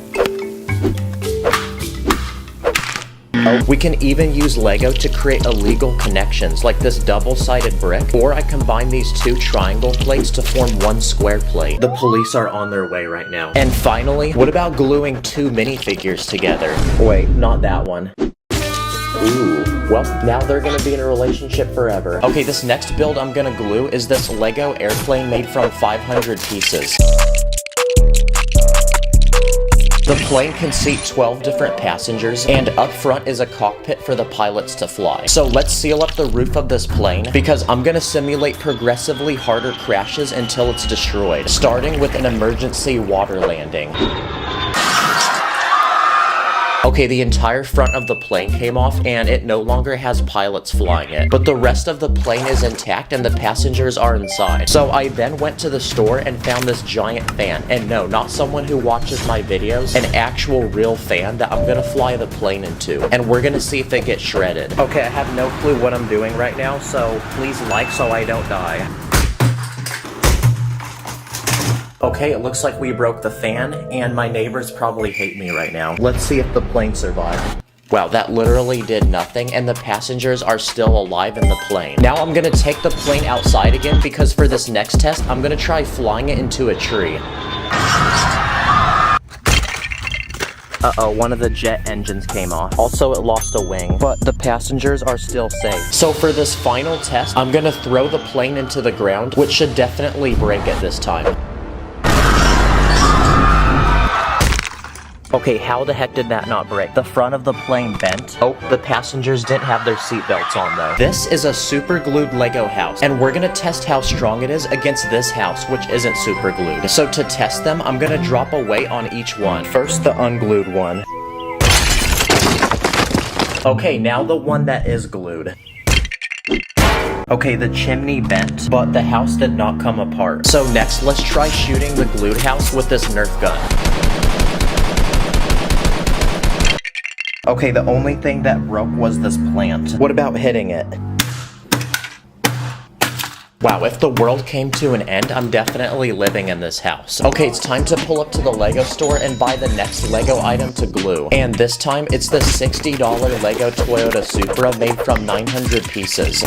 Speaker 1: Oh, we can even use Lego to create illegal connections, like this double-sided brick, or I combine these 2 triangle plates to form 1 square plate. The police are on their way right now. And finally, what about gluing 2 minifigures together? Wait, not that one. Ooh, well, now they're gonna be in a relationship forever. Okay, this next build I'm gonna glue is this Lego airplane made from 500 pieces. The plane can seat 12 different passengers, and up front is a cockpit for the pilots to fly. So let's seal up the roof of this plane, because I'm gonna simulate progressively harder crashes until it's destroyed, starting with an emergency water landing. Okay, the entire front of the plane came off, and it no longer has pilots flying it. But the rest of the plane is intact, and the passengers are inside. So I then went to the store and found this giant fan. And no, not someone who watches my videos, an actual real fan that I'm gonna fly the plane into. And we're gonna see if it gets shredded. Okay, I have no clue what I'm doing right now, so please like so I don't die. Okay, it looks like we broke the fan, and my neighbors probably hate me right now. Let's see if the plane survived. Wow, that literally did nothing, and the passengers are still alive in the plane. Now I'm gonna take the plane outside again, because for this next test, I'm gonna try flying it into a tree. Uh-oh, one of the jet engines came off. Also, it lost a wing, but the passengers are still safe. So for this final test, I'm gonna throw the plane into the ground, which should definitely break it this time. Okay, how the heck did that not break? The front of the plane bent. Oh, the passengers didn't have their seatbelts on though. This is a super glued Lego house, and we're gonna test how strong it is against this house, which isn't super glued. So to test them, I'm gonna drop a weight on each one. First, the unglued one. Okay, now the one that is glued. Okay, the chimney bent, but the house did not come apart. So next, let's try shooting the glued house with this Nerf gun. Okay, the only thing that broke was this plant. What about hitting it? Wow, if the world came to an end, I'm definitely living in this house. Okay, it's time to pull up to the Lego store and buy the next Lego item to glue. And this time, it's the $60 Lego Toyota Supra made from 900 pieces.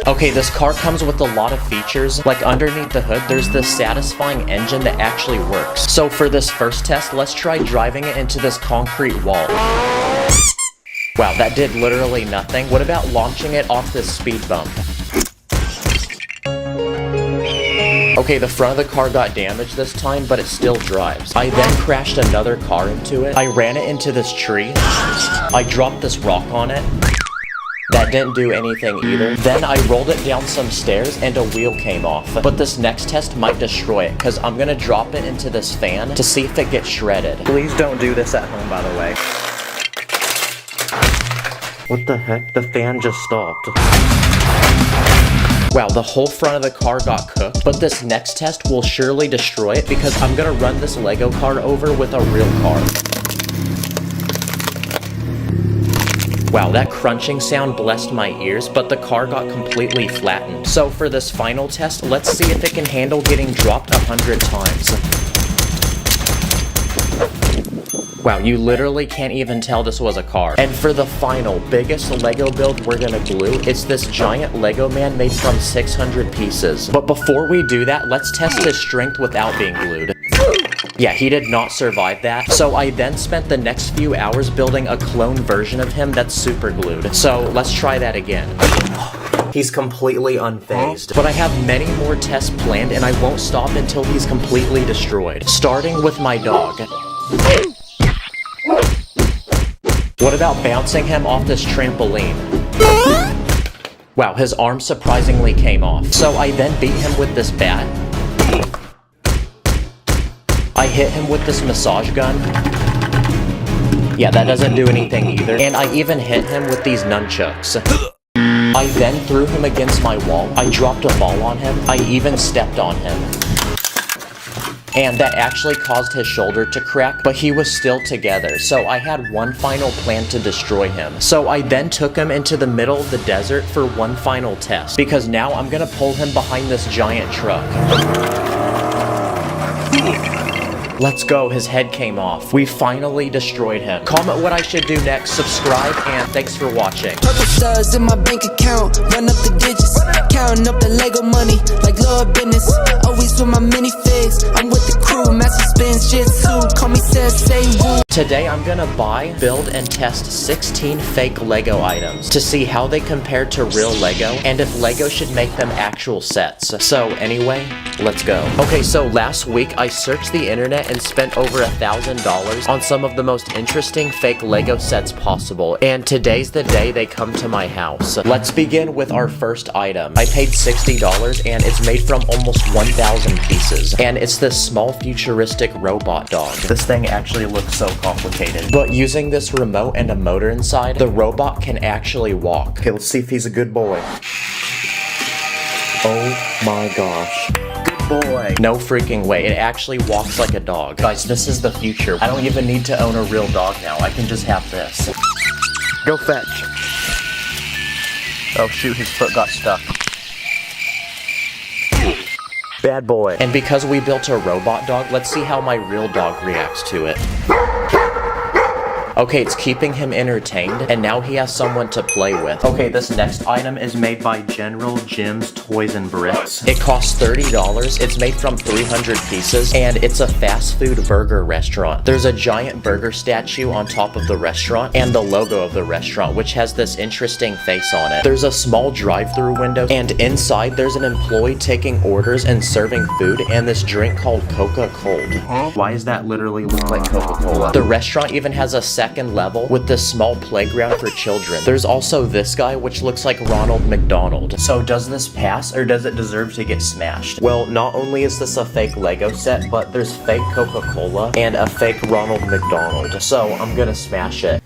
Speaker 1: Okay, this car comes with a lot of features. Like underneath the hood, there's this satisfying engine that actually works. So for this first test, let's try driving it into this concrete wall. Wow, that did literally nothing. What about launching it off this speed bump? Okay, the front of the car got damaged this time, but it still drives. I then crashed another car into it. I ran it into this tree. I dropped this rock on it. That didn't do anything either. Then I rolled it down some stairs and a wheel came off. But this next test might destroy it, because I'm gonna drop it into this fan to see if it gets shredded. Please don't do this at home, by the way. What the heck? The fan just stopped. Wow, the whole front of the car got cooked, but this next test will surely destroy it because I'm gonna run this Lego car over with a real car. Wow, that crunching sound blessed my ears, but the car got completely flattened. So for this final test, let's see if it can handle getting dropped 100 times. Wow, you literally can't even tell this was a car. And for the final, biggest Lego build we're gonna glue, it's this giant Lego man made from 600 pieces. But before we do that, let's test his strength without being glued. Yeah, he did not survive that. So I then spent the next few hours building a clone version of him that's super glued. So let's try that again. He's completely unfazed. But I have many more tests planned and I won't stop until he's completely destroyed. Starting with my dog. What about bouncing him off this trampoline? Wow, his arm surprisingly came off. So I then beat him with this bat. I hit him with this massage gun. Yeah, that doesn't do anything either. And I even hit him with these nunchucks. I then threw him against my wall. I dropped a ball on him. I even stepped on him. And that actually caused his shoulder to crack, but he was still together, so I had one final plan to destroy him. So I then took him into the middle of the desert for one final test, because now I'm gonna pull him behind this giant truck. Let's go, his head came off. We finally destroyed him. Comment what I should do next, subscribe, and thanks for watching.
Speaker 5: Purple stars in my bank account, run up the digits, counting up the Lego money like Lord business. Always with my minifigs, I'm with the crew, master spins, jitsu, call me say woo.
Speaker 1: Today I'm gonna buy, build, and test 16 fake Lego items to see how they compare to real Lego and if Lego should make them actual sets. So anyway, let's go. Okay, so last week I searched the internet and spent over $1,000 on some of the most interesting fake Lego sets possible, and today's the day they come to my house. Let's begin with our first item. I paid $60 and it's made from almost 1,000 pieces, and it's this small futuristic robot dog. This thing actually looks so complicated, but using this remote and a motor inside, the robot can actually walk. Okay, let's see if he's a good boy. Oh my gosh. Boy. No freaking way, it actually walks like a dog. Guys, this is the future. I don't even need to own a real dog now, I can just have this. Go fetch. Oh shoot, his foot got stuck. Bad boy. And because we built a robot dog, let's see how my real dog reacts to it. Okay, it's keeping him entertained, and now he has someone to play with. Okay, this next item is made by General Jim's Toys and Bricks. It costs $30, it's made from 300 pieces, and it's a fast food burger restaurant. There's a giant burger statue on top of the restaurant, and the logo of the restaurant, which has this interesting face on it. There's a small drive-through window, and inside there's an employee taking orders and serving food, and this drink called Coca-Cola. Why does that literally look like Coca-Cola? The restaurant even has a second level with this small playground for children. There's also this guy, which looks like Ronald McDonald. So does this pass, or does it deserve to get smashed? Well, not only is this a fake Lego set, but there's fake Coca-Cola and a fake Ronald McDonald. So I'm gonna smash it.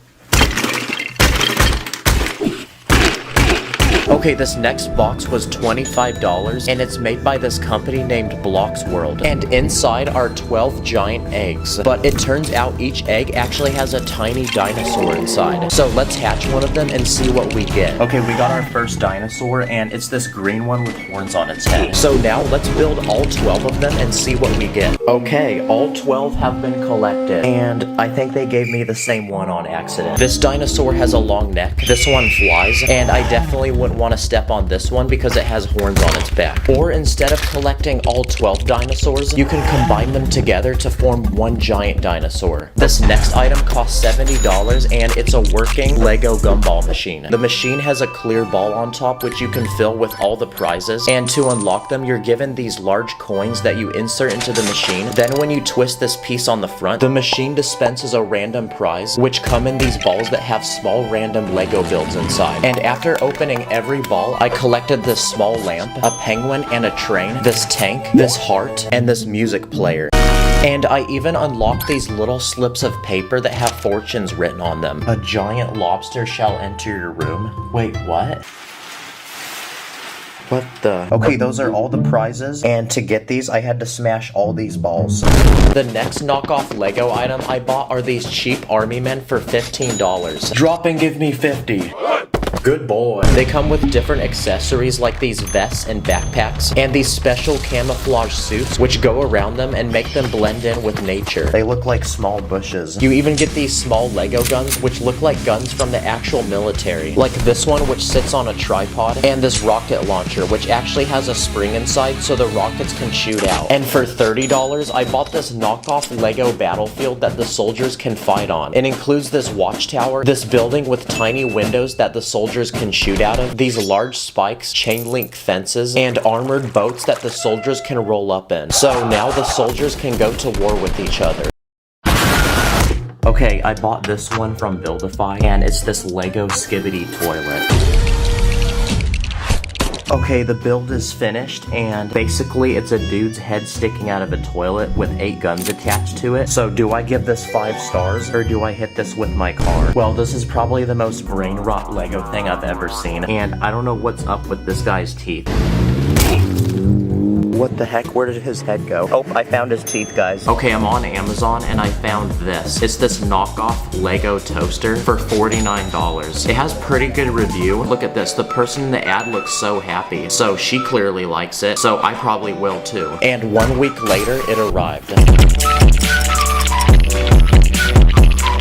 Speaker 1: Okay, this next box was $25 and it's made by this company named Blocks World. And inside are 12 giant eggs. But it turns out each egg actually has a tiny dinosaur inside. So let's hatch one of them and see what we get. Okay, we got our first dinosaur and it's this green one with horns on its head. So now let's build all 12 of them and see what we get. Okay, all 12 have been collected and I think they gave me the same one on accident. This dinosaur has a long neck, this one flies, and I definitely wouldn't want to step on this one because it has horns on its back. Or instead of collecting all 12 dinosaurs, you can combine them together to form one giant dinosaur. This next item costs $70 and it's a working Lego gumball machine. The machine has a clear ball on top which you can fill with all the prizes, and to unlock them you're given these large coins that you insert into the machine. Then when you twist this piece on the front, the machine dispenses a random prize which come in these balls that have small random Lego builds inside. And after opening every ball, I collected this small lamp, a penguin and a train, this tank, this heart, and this music player. And I even unlocked these little slips of paper that have fortunes written on them. A giant lobster shall enter your room. Wait, what? What the? Okay, those are all the prizes, and to get these, I had to smash all these balls. The next knockoff Lego item I bought are these cheap army men for $15. Drop and give me 50. Good boy. They come with different accessories like these vests and backpacks, and these special camouflage suits which go around them and make them blend in with nature. They look like small bushes. You even get these small Lego guns which look like guns from the actual military, like this one which sits on a tripod, and this rocket launcher which actually has a spring inside so the rockets can shoot out. And for $30, I bought this knockoff Lego battlefield that the soldiers can fight on. It includes this watchtower, this building with tiny windows that the soldiers can shoot out of, these large spikes, chain link fences, and armored boats that the soldiers can roll up in. So now the soldiers can go to war with each other. Okay, I bought this one from Buildify, and it's this Lego Skibbity toilet. Okay, the build is finished, and basically it's a dude's head sticking out of a toilet with 8 guns attached to it. So do I give this 5 stars, or do I hit this with my car? Well, this is probably the most brain rot Lego thing I've ever seen, and I don't know what's up with this guy's teeth. What the heck? Where did his head go? Oh, I found his teeth, guys. Okay, I'm on Amazon and I found this. It's this knockoff Lego toaster for $49. It has pretty good review. Look at this. The person in the ad looks so happy. So she clearly likes it. So I probably will too. And 1 week later, it arrived.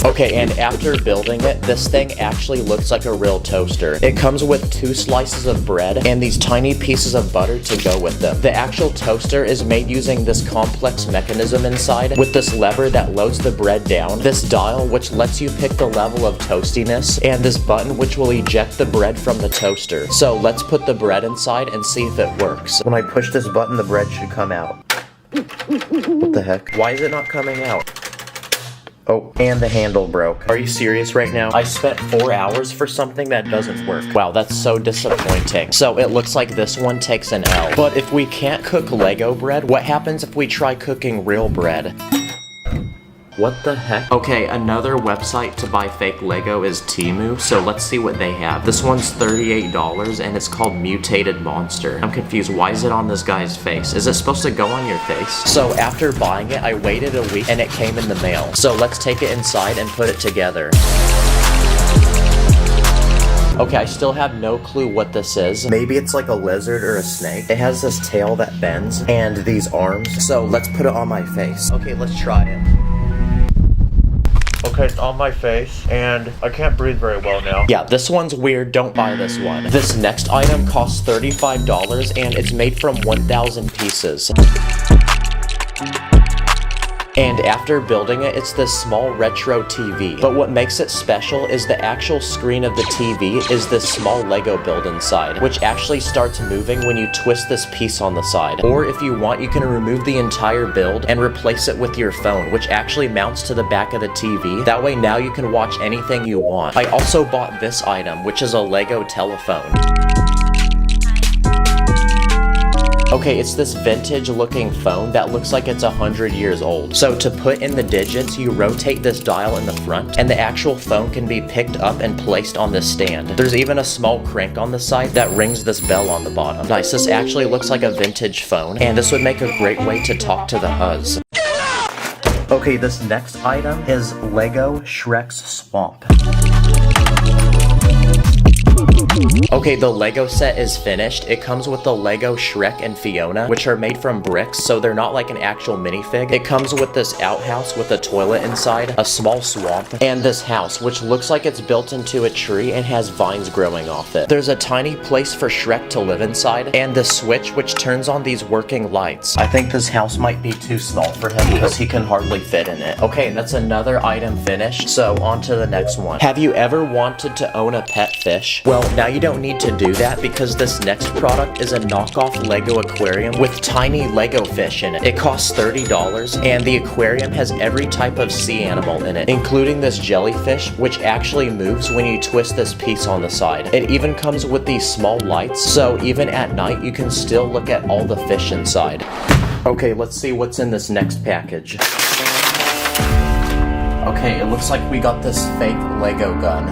Speaker 1: Okay, and after building it, this thing actually looks like a real toaster. It comes with 2 slices of bread and these tiny pieces of butter to go with them. The actual toaster is made using this complex mechanism inside with this lever that loads the bread down, this dial which lets you pick the level of toastiness, and this button which will eject the bread from the toaster. So let's put the bread inside and see if it works. When I push this button, the bread should come out. What the heck? Why is it not coming out? Oh, and the handle broke. Are you serious right now? I spent 4 hours for something that doesn't work. Wow, that's so disappointing. So it looks like this one takes an L. But if we can't cook Lego bread, what happens if we try cooking real bread? What the heck? Okay, another website to buy fake Lego is Temu, so let's see what they have. This one's $38 and it's called Mutated Monster. I'm confused, why is it on this guy's face? Is it supposed to go on your face? So after buying it, I waited a week and it came in the mail. So let's take it inside and put it together. Okay, I still have no clue what this is. Maybe it's like a lizard or a snake. It has this tail that bends and these arms. So let's put it on my face. Okay, let's try it. Okay, it's on my face, and I can't breathe very well now. Yeah, this one's weird. Don't buy this one. This next item costs $35, and it's made from 1,000 pieces. And after building it, it's this small retro TV. But what makes it special is the actual screen of the TV is this small Lego build inside, which actually starts moving when you twist this piece on the side. Or if you want, you can remove the entire build and replace it with your phone, which actually mounts to the back of the TV. That way now you can watch anything you want. I also bought this item, which is a Lego telephone. Okay, it's this vintage looking phone that looks like it's 100 years old. So to put in the digits, you rotate this dial in the front, and the actual phone can be picked up and placed on this stand. There's even a small crank on the side that rings this bell on the bottom. Nice, this actually looks like a vintage phone, and this would make a great way to talk to the huzz. Okay, this next item is Lego Shrek's Swamp. Okay, the Lego set is finished. It comes with the Lego Shrek and Fiona, which are made from bricks, so they're not like an actual minifig. It comes with this outhouse with a toilet inside, a small swamp, and this house, which looks like it's built into a tree and has vines growing off it. There's a tiny place for Shrek to live inside, and the switch which turns on these working lights. I think this house might be too small for him because he can hardly fit in it. Okay, that's another item finished, so on to the next one. Have you ever wanted to own a pet fish? Well, now you don't need to do that because this next product is a knockoff Lego aquarium with tiny Lego fish in it. It costs $30, and the aquarium has every type of sea animal in it, including this jellyfish, which actually moves when you twist this piece on the side. It even comes with these small lights, so even at night you can still look at all the fish inside. Okay, let's see what's in this next package. Okay, it looks like we got this fake Lego gun.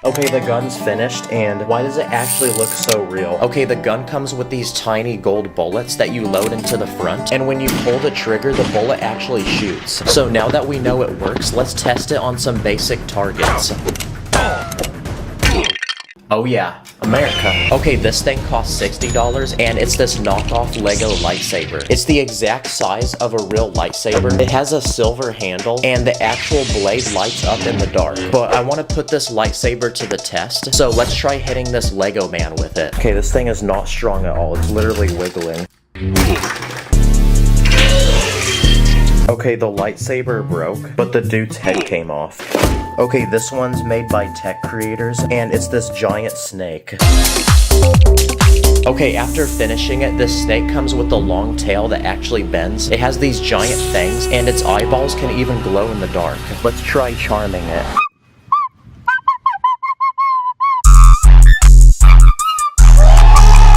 Speaker 1: Okay, the gun's finished, and why does it actually look so real? Okay, the gun comes with these tiny gold bullets that you load into the front, and when you pull the trigger, the bullet actually shoots. So now that we know it works, let's test it on some basic targets. Oh yeah, America. Okay, this thing costs $60, and it's this knockoff Lego lightsaber. It's the exact size of a real lightsaber. It has a silver handle, and the actual blade lights up in the dark. But I want to put this lightsaber to the test, so let's try hitting this Lego man with it. Okay, this thing is not strong at all. It's literally wiggling. Okay, the lightsaber broke, but the dude's head came off. Okay, this one's made by tech creators, and it's this giant snake. Okay, after finishing it, this snake comes with a long tail that actually bends. It has these giant fangs, and its eyeballs can even glow in the dark. Let's try charming it.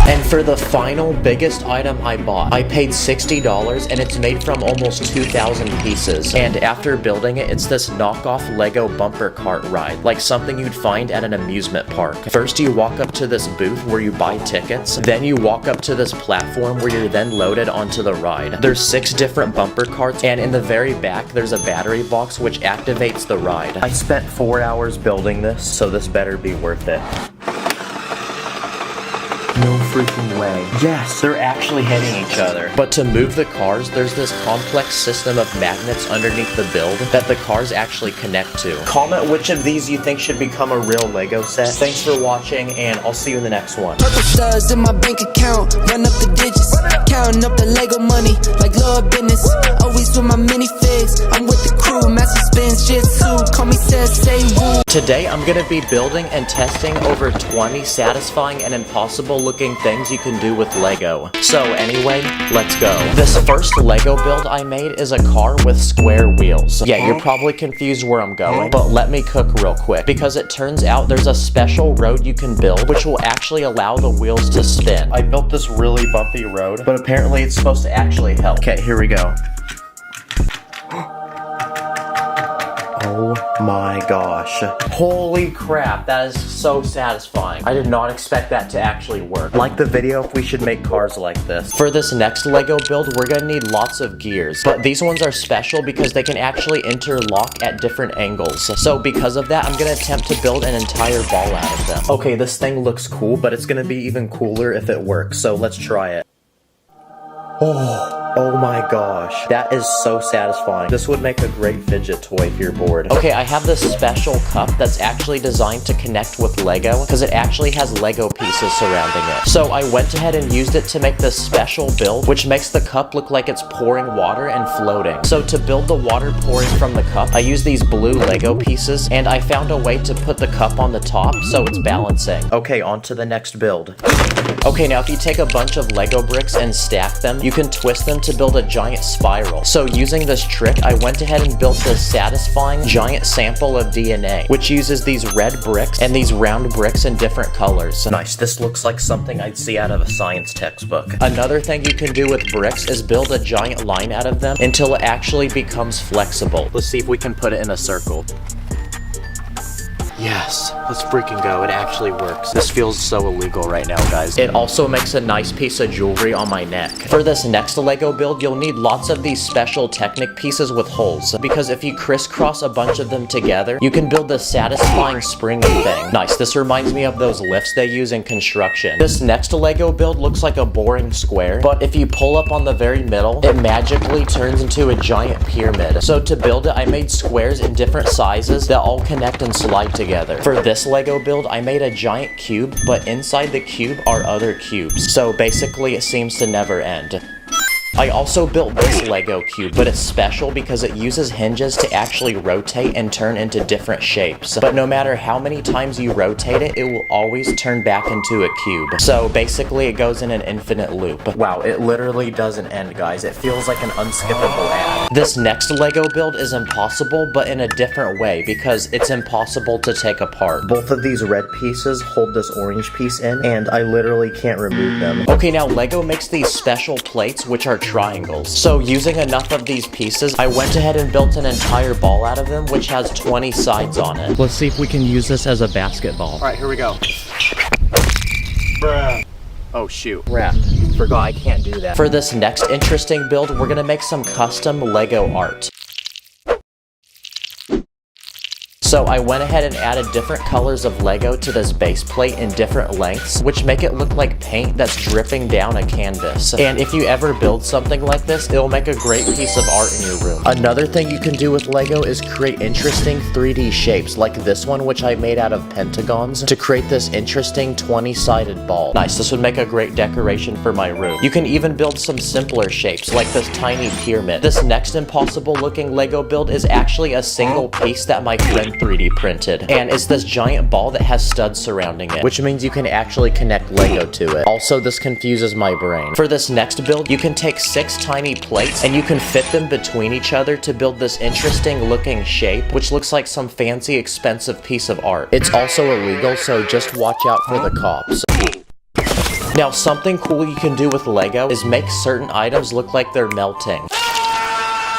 Speaker 1: And for the final biggest item I bought, I paid $60, and it's made from almost 2,000 pieces. And after building it, it's this knockoff Lego bumper cart ride, like something you'd find at an amusement park. First, you walk up to this booth where you buy tickets, then you walk up to this platform where you're then loaded onto the ride. There's 6 different bumper carts, and in the very back, there's a battery box which activates the ride. I spent 4 hours building this, so this better be worth it. No freaking way. Yes, they're actually hitting each other. But to move the cars, there's this complex system of magnets underneath the build that the cars actually connect to. Comment which of these you think should become a real Lego set. Thanks for watching, and I'll see you in the next one.
Speaker 5: Purple studs in my bank account, run up the digits, counting up the Lego money like Lord business. Always with my minifigs, I'm with the crew, master spins jitsu, call me say woo.
Speaker 1: Today I'm gonna be building and testing over 20 satisfying and impossible looking things you can do with Lego. So anyway, let's go. This first Lego build I made is a car with square wheels. Yeah, you're probably confused where I'm going, but let me cook real quick, because it turns out there's a special road you can build which will actually allow the wheels to spin. I built this really bumpy road, but apparently it's supposed to actually help. Okay, here we go. Oh my gosh. Holy crap, that is so satisfying. I did not expect that to actually work. Like the video if we should make cars like this. For this next Lego build, we're gonna need lots of gears, but these ones are special because they can actually interlock at different angles. So because of that, I'm gonna attempt to build an entire ball out of them. Okay, this thing looks cool, but it's gonna be even cooler if it works, so let's try it. Oh my gosh, that is so satisfying. This would make a great fidget toy if you're bored. Okay, I have this special cup that's actually designed to connect with Lego because it actually has Lego pieces surrounding it. So I went ahead and used it to make this special build, which makes the cup look like it's pouring water and floating. So to build the water pouring from the cup, I used these blue Lego pieces, and I found a way to put the cup on the top so it's balancing. Okay, on to the next build. Okay, now if you take a bunch of Lego bricks and stack them, you can twist them to build a giant spiral. So using this trick, I went ahead and built this satisfying giant sample of DNA, which uses these red bricks and these round bricks in different colors. Nice, this looks like something I'd see out of a science textbook. Another thing you can do with bricks is build a giant line out of them until it actually becomes flexible. Let's see if we can put it in a circle. Yes, let's freaking go. It actually works. This feels so illegal right now, guys. It also makes a nice piece of jewelry on my neck. For this next Lego build, you'll need lots of these special Technic pieces with holes, because if you crisscross a bunch of them together, you can build this satisfying springy thing. Nice, this reminds me of those lifts they use in construction. This next Lego build looks like a boring square, but if you pull up on the very middle, it magically turns into a giant pyramid. So to build it, I made squares in different sizes that all connect and slide together. For this Lego build, I made a giant cube, but inside the cube are other cubes. So basically, it seems to never end. I also built this Lego cube, but it's special because it uses hinges to actually rotate and turn into different shapes. But no matter how many times you rotate it, it will always turn back into a cube. So basically, it goes in an infinite loop. Wow, it literally doesn't end, guys. It feels like an unskippable ad. This next Lego build is impossible, but in a different way, because it's impossible to take apart. Both of these red pieces hold this orange piece in, and I literally can't remove them. Okay, now Lego makes these special plates, which are triangles. So using enough of these pieces, I went ahead and built an entire ball out of them, which has 20 sides on it. Let's see if we can use this as a basketball. Alright, here we go. Bruh. Oh shoot. Crap. Forgot I can't do that. For this next interesting build, we're gonna make some custom Lego art. So I went ahead and added different colors of Lego to this base plate in different lengths, which make it look like paint that's dripping down a canvas. And if you ever build something like this, it'll make a great piece of art in your room. Another thing you can do with Lego is create interesting 3D shapes, like this one, which I made out of pentagons, to create this interesting 20-sided ball. Nice, this would make a great decoration for my room. You can even build some simpler shapes, like this tiny pyramid. This next impossible looking Lego build is actually a single piece that my friend 3D printed, and it's this giant ball that has studs surrounding it, which means you can actually connect Lego to it. Also, this confuses my brain. For this next build, you can take 6 tiny plates and you can fit them between each other to build this interesting looking shape, which looks like some fancy expensive piece of art. It's also illegal, so just watch out for the cops. Now, something cool you can do with Lego is make certain items look like they're melting.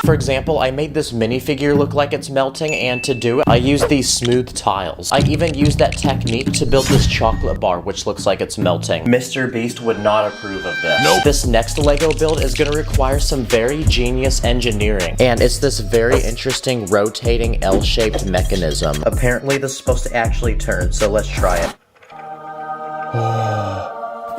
Speaker 1: For example, I made this minifigure look like it's melting, and to do it, I used these smooth tiles. I even used that technique to build this chocolate bar, which looks like it's melting. Mr. Beast would not approve of this. Nope. This next Lego build is gonna require some very genius engineering, and it's this very interesting rotating L-shaped mechanism. Apparently, this is supposed to actually turn, so let's try it.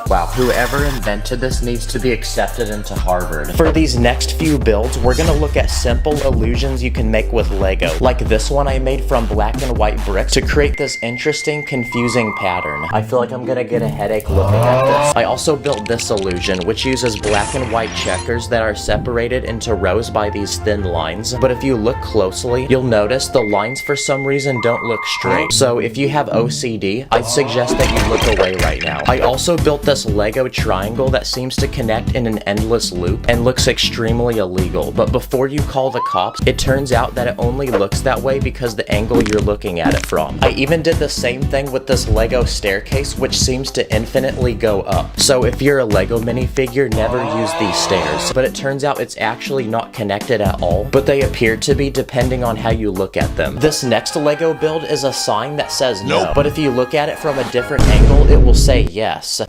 Speaker 1: Wow, whoever invented this needs to be accepted into Harvard. For these next few builds, we're gonna look at simple illusions you can make with Lego. Like this one I made from black and white bricks to create this interesting, confusing pattern. I feel like I'm gonna get a headache looking at this. I also built this illusion, which uses black and white checkers that are separated into rows by these thin lines. But if you look closely, you'll notice the lines for some reason don't look straight. So if you have OCD, I'd suggest that you look away right now. I also built this Lego triangle that seems to connect in an endless loop and looks extremely illegal, but before you call the cops, it turns out that it only looks that way because the angle you're looking at it from. I even did the same thing with this Lego staircase, which seems to infinitely go up. So if you're a Lego minifigure, never use these stairs. But it turns out it's actually not connected at all, but they appear to be depending on how you look at them. This next Lego build is a sign that says no, but if you look at it from a different angle, it will say yes.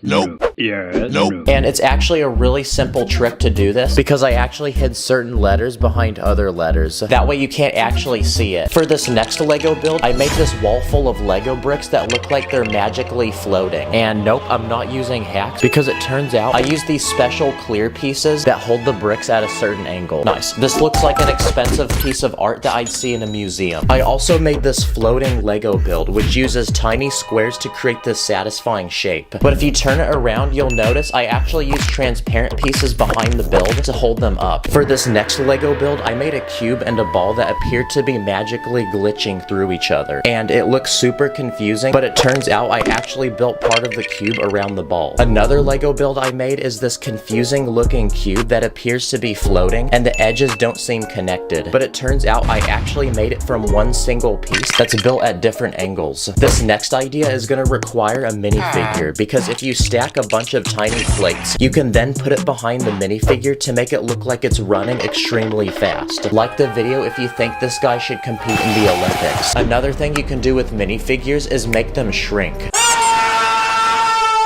Speaker 6: Nope. Nope.
Speaker 1: And it's actually a really simple trick to do this because I actually hid certain letters behind other letters. That way you can't actually see it. For this next Lego build, I made this wall full of Lego bricks that look like they're magically floating. And nope, I'm not using hacks because it turns out I used these special clear pieces that hold the bricks at a certain angle. Nice. This looks like an expensive piece of art that I'd see in a museum. I also made this floating Lego build, which uses tiny squares to create this satisfying shape. But if you turn it around, you'll notice I actually used transparent pieces behind the build to hold them up. For this next Lego build, I made a cube and a ball that appeared to be magically glitching through each other. And it looks super confusing, but it turns out I actually built part of the cube around the ball. Another Lego build I made is this confusing looking cube that appears to be floating, and the edges don't seem connected. But it turns out I actually made it from one single piece that's built at different angles. This next idea is going to require a minifigure, because if you stack a bunch of tiny plates, you can then put it behind the minifigure to make it look like it's running extremely fast. Like the video if you think this guy should compete in the Olympics. Another thing you can do with minifigures is make them shrink.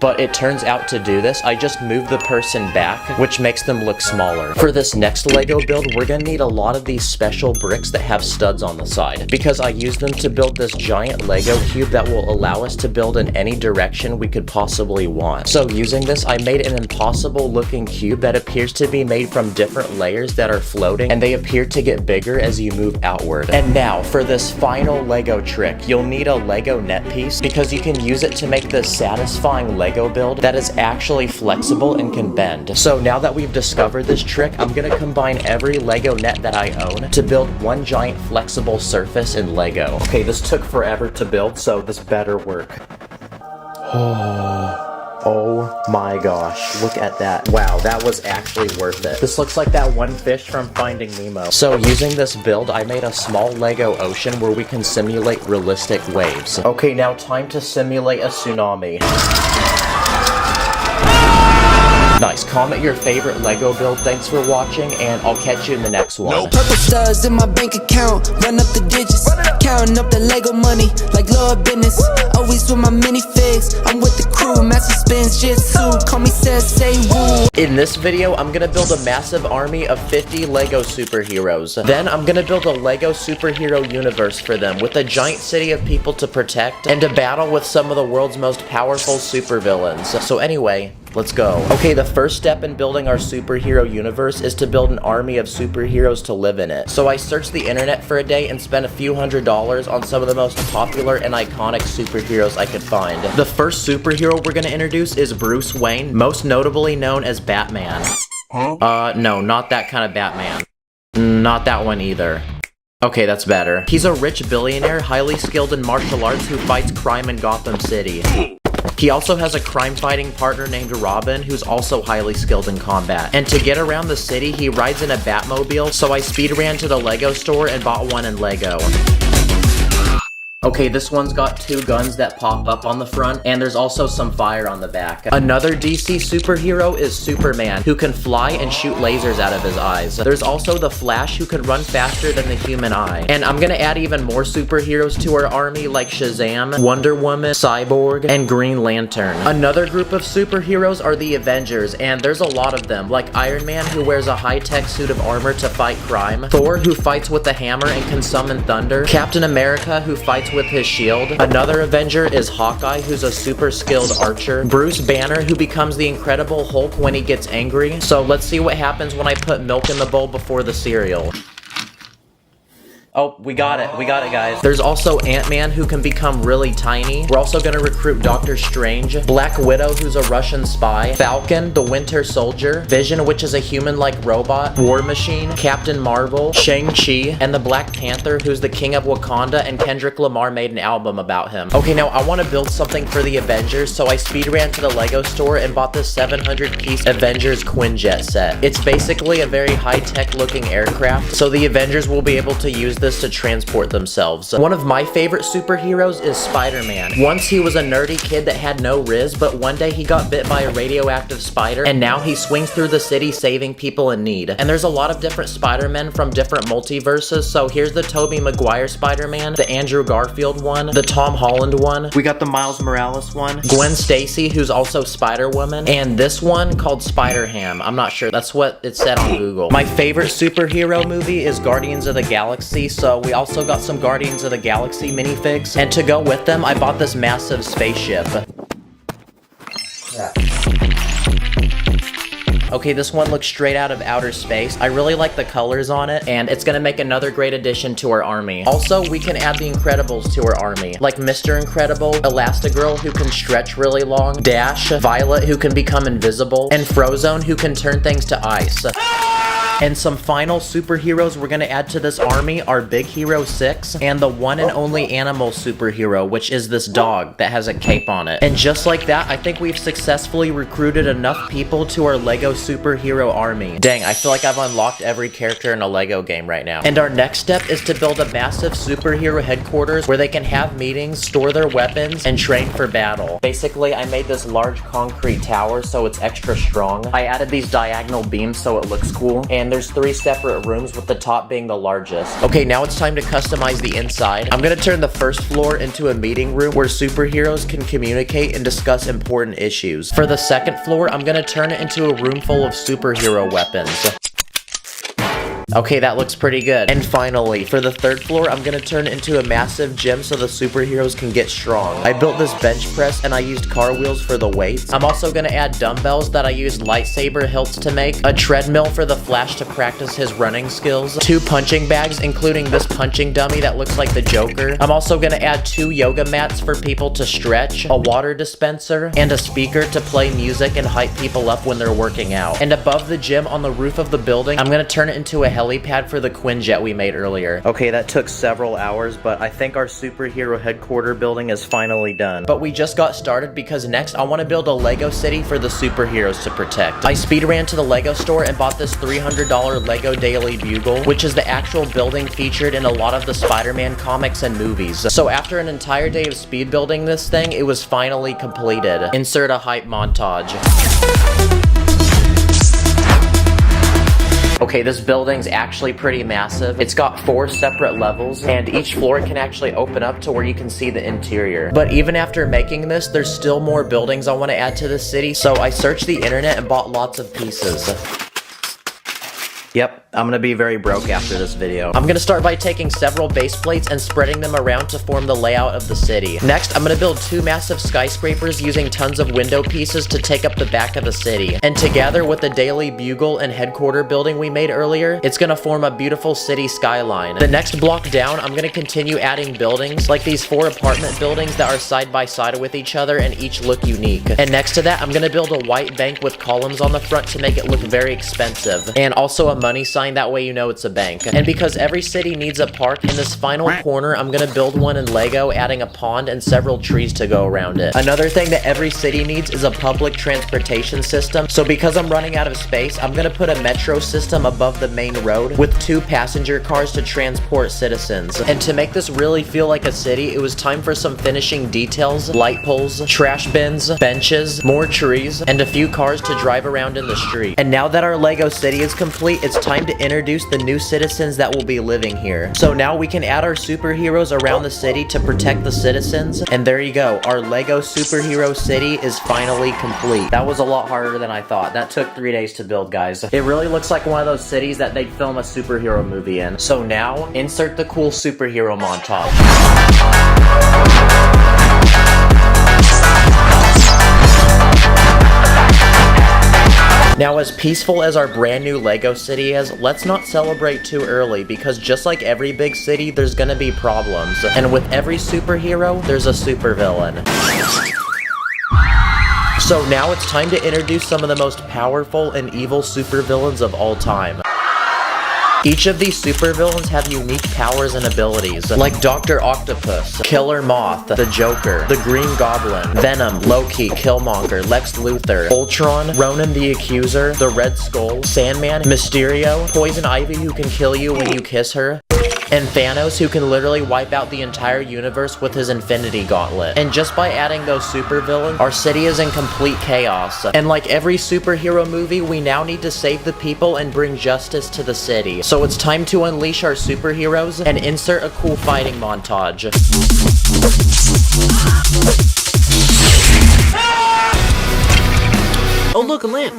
Speaker 1: But it turns out to do this, I just move the person back, which makes them look smaller. For this next Lego build, we're gonna need a lot of these special bricks that have studs on the side, because I used them to build this giant Lego cube that will allow us to build in any direction we could possibly want. So using this, I made an impossible looking cube that appears to be made from different layers that are floating, and they appear to get bigger as you move outward. And now, for this final Lego trick, you'll need a Lego net piece, because you can use it to make this satisfying Lego build that is actually flexible and can bend. So now that we've discovered this trick, I'm gonna combine every Lego net that I own to build one giant flexible surface in Lego. Okay, this took forever to build, so this better work. Oh my gosh, look at that. Wow, that was actually worth it. This looks like that one fish from Finding Nemo. So using this build, I made a small Lego ocean where we can simulate realistic waves. Okay, now time to simulate a tsunami. Nice. Comment your favorite Lego build. Thanks for watching, and I'll catch you in the next one.
Speaker 5: Purple studs in my bank account, run up the digits, counting up the Lego money like Lord business. Always with my minifigs, I'm with the crew, master spins jitsu, call me say woo.
Speaker 1: In this video, I'm gonna build a massive army of 50 Lego superheroes. Then I'm gonna build a Lego superhero universe for them, with a giant city of people to protect, and a battle with some of the world's most powerful supervillains. So anyway, let's go. Okay, the first step in building our superhero universe is to build an army of superheroes to live in it. So I searched the internet for a day and spent a few $100s on some of the most popular and iconic superheroes I could find. The first superhero we're gonna introduce is Bruce Wayne, most notably known as Batman. No, not that kind of Batman. Not that one either. Okay, that's better. He's a rich billionaire, highly skilled in martial arts who fights crime in Gotham City. He also has a crime-fighting partner named Robin, who's also highly skilled in combat. And to get around the city, he rides in a Batmobile, so I speed ran to the Lego store and bought one in Lego. Okay, this one's got two guns that pop up on the front, and there's also some fire on the back. Another DC superhero is Superman, who can fly and shoot lasers out of his eyes. There's also the Flash, who can run faster than the human eye. And I'm gonna add even more superheroes to our army, like Shazam, Wonder Woman, Cyborg, and Green Lantern. Another group of superheroes are the Avengers, and there's a lot of them, like Iron Man, who wears a high-tech suit of armor to fight crime, Thor, who fights with a hammer and can summon thunder, Captain America, who fights with his shield. Another Avenger is Hawkeye, who's a super skilled archer. Bruce Banner, who becomes the Incredible Hulk when he gets angry. So let's see what happens when I put milk in the bowl before the cereal. Oh, we got it, guys. There's also Ant-Man, who can become really tiny. We're also gonna recruit Doctor Strange, Black Widow, who's a Russian spy, Falcon, the Winter Soldier, Vision, which is a human-like robot, War Machine, Captain Marvel, Shang-Chi, and the Black Panther, who's the King of Wakanda, and Kendrick Lamar made an album about him. Okay, now I want to build something for the Avengers, so I speed ran to the Lego store and bought this 700-piece Avengers Quinjet set. It's basically a very high-tech looking aircraft, so the Avengers will be able to use this to transport themselves. One of my favorite superheroes is Spider-Man. Once he was a nerdy kid that had no riz, but one day he got bit by a radioactive spider, and now he swings through the city saving people in need. And there's a lot of different Spider-Men from different multiverses, so here's the Tobey Maguire Spider-Man, the Andrew Garfield one, the Tom Holland one, we got the Miles Morales one, Gwen Stacy, who's also Spider-Woman, and this one called Spider-Ham. I'm not sure, that's what it said on Google. My favorite superhero movie is Guardians of the Galaxy, so we also got some Guardians of the Galaxy minifigs, and to go with them, I bought this massive spaceship. Okay, this one looks straight out of outer space. I really like the colors on it, and it's gonna make another great addition to our army. Also, we can add the Incredibles to our army, like Mr. Incredible, Elastigirl, who can stretch really long, Dash, Violet, who can become invisible, and Frozone, who can turn things to ice. And some final superheroes we're gonna add to this army are Big Hero 6 and the one and only animal superhero, which is this dog that has a cape on it. And just like that, I think we've successfully recruited enough people to our Lego superhero army. Dang, I feel like I've unlocked every character in a Lego game right now. And our next step is to build a massive superhero headquarters where they can have meetings, store their weapons, and train for battle. Basically, I made this large concrete tower so it's extra strong. I added these diagonal beams so it looks cool, and there's 3 separate rooms with the top being the largest. Okay, now it's time to customize the inside. I'm gonna turn the first floor into a meeting room where superheroes can communicate and discuss important issues. For the second floor, I'm gonna turn it into a room full of superhero weapons. Okay, that looks pretty good. And finally, for the third floor, I'm gonna turn it into a massive gym so the superheroes can get strong. I built this bench press and I used car wheels for the weights. I'm also gonna add dumbbells that I used lightsaber hilts to make, a treadmill for the Flash to practice his running skills, 2 punching bags, including this punching dummy that looks like the Joker. I'm also gonna add 2 yoga mats for people to stretch, a water dispenser, and a speaker to play music and hype people up when they're working out. And above the gym on the roof of the building, I'm gonna turn it into a helipad for the Quinjet we made earlier. Okay, that took several hours, but I think our superhero headquarter building is finally done. But we just got started because next I want to build a Lego city for the superheroes to protect. I speed ran to the Lego store and bought this $300 Lego Daily Bugle, which is the actual building featured in a lot of the Spider-Man comics and movies. So after an entire day of speed building this thing, it was finally completed. Insert a hype montage. Okay, this building's actually pretty massive. It's got 4 separate levels, and each floor can actually open up to where you can see the interior. But even after making this, there's still more buildings I want to add to the city, so I searched the internet and bought lots of pieces. Yep, I'm gonna be very broke after this video. I'm gonna start by taking several base plates and spreading them around to form the layout of the city. Next, I'm gonna build 2 massive skyscrapers using tons of window pieces to take up the back of the city. And together with the Daily Bugle and headquarter building we made earlier, it's gonna form a beautiful city skyline. The next block down, I'm gonna continue adding buildings, like these 4 apartment buildings that are side by side with each other and each look unique. And next to that, I'm gonna build a white bank with columns on the front to make it look very expensive. And also a money sign, that way you know it's a bank. And because every city needs a park, in this final corner I'm gonna build one in Lego, adding a pond and several trees to go around it. Another thing that every city needs is a public transportation system, so because I'm running out of space, I'm gonna put a metro system above the main road with 2 passenger cars to transport citizens. And to make this really feel like a city, it was time for some finishing details, light poles, trash bins, benches, more trees, and a few cars to drive around in the street. And now that our Lego city is complete, it's time to introduce the new citizens that will be living here. So now we can add our superheroes around the city to protect the citizens, and there you go, our Lego superhero city is finally complete. That was a lot harder than I thought. That took 3 days to build, guys. It really looks like one of those cities that they'd film a superhero movie in. So now, insert the cool superhero montage. Now, as peaceful as our brand new Lego city is, let's not celebrate too early, because just like every big city, there's gonna be problems. And with every superhero, there's a supervillain. So now it's time to introduce some of the most powerful and evil supervillains of all time. Each of these supervillains have unique powers and abilities, like Dr. Octopus, Killer Moth, the Joker, the Green Goblin, Venom, Loki, Killmonger, Lex Luthor, Ultron, Ronan the Accuser, the Red Skull, Sandman, Mysterio, Poison Ivy who can kill you when you kiss her, and Thanos, who can literally wipe out the entire universe with his Infinity Gauntlet. And just by adding those supervillains, our city is in complete chaos. And like every superhero movie, we now need to save the people and bring justice to the city. So it's time to unleash our superheroes and insert a cool fighting montage.
Speaker 14: Oh look, a lamp!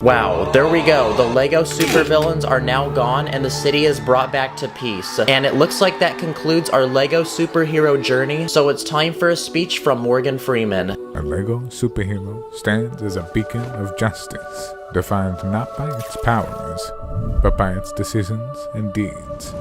Speaker 1: Wow, there we go. The Lego supervillains are now gone and the city is brought back to peace. And it looks like that concludes our Lego superhero journey, so it's time for a speech from Morgan Freeman.
Speaker 7: A Lego superhero stands as a beacon of justice, defined not by its powers, but by its decisions and deeds.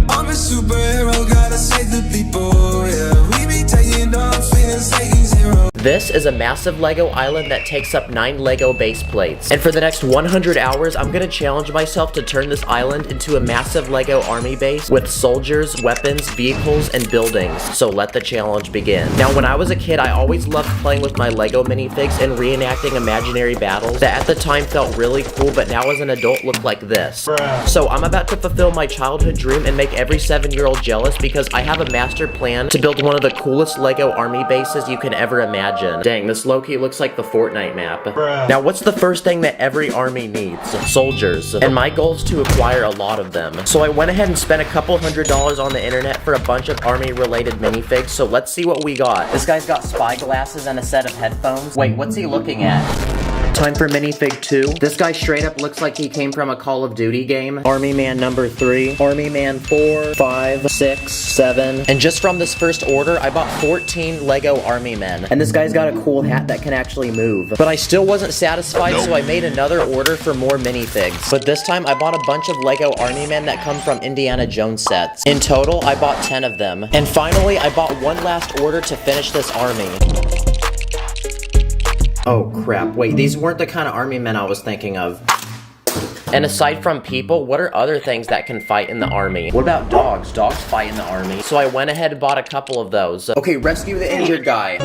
Speaker 2: I'm a superhero, gotta save the people, yeah. We be taking off, feeling Satan's hero.
Speaker 1: This is a massive Lego island that takes up 9 Lego base plates. And for the next 100 hours, I'm gonna challenge myself to turn this island into a massive Lego army base with soldiers, weapons, vehicles, and buildings. So let the challenge begin. Now, when I was a kid, I always loved playing with my Lego minifigs and reenacting imaginary battles that at the time felt really cool, but now as an adult look like this. So I'm about to fulfill my childhood dream and make every 7-year-old jealous because I have a master plan to build one of the coolest Lego army bases you can ever imagine. Dang, this low-key looks like the Fortnite map. Now, what's the first thing that every army needs? Soldiers. And my goal is to acquire a lot of them. So I went ahead and spent a couple $100 on the internet for a bunch of army-related minifigs, so let's see what we got. This guy's got spy glasses and a set of headphones. Wait, what's he looking at? Time for minifig 2. This guy straight up looks like he came from a Call of Duty game. Army Man number 3. Army Man 4, 5, 6, 7. And just from this first order, I bought 14 Lego Army Men. And this guy's got a cool hat that can actually move. But I still wasn't satisfied, so I made another order for more minifigs. But this time, I bought a bunch of Lego Army Men that come from Indiana Jones sets. In total, I bought 10 of them. And finally, I bought one last order to finish this army. Oh crap, wait, these weren't the kind of army men I was thinking of. And aside from people, what are other things that can fight in the army? What about dogs? Dogs fight in the army. So I went ahead and bought a couple of those. Okay, rescue the injured guy.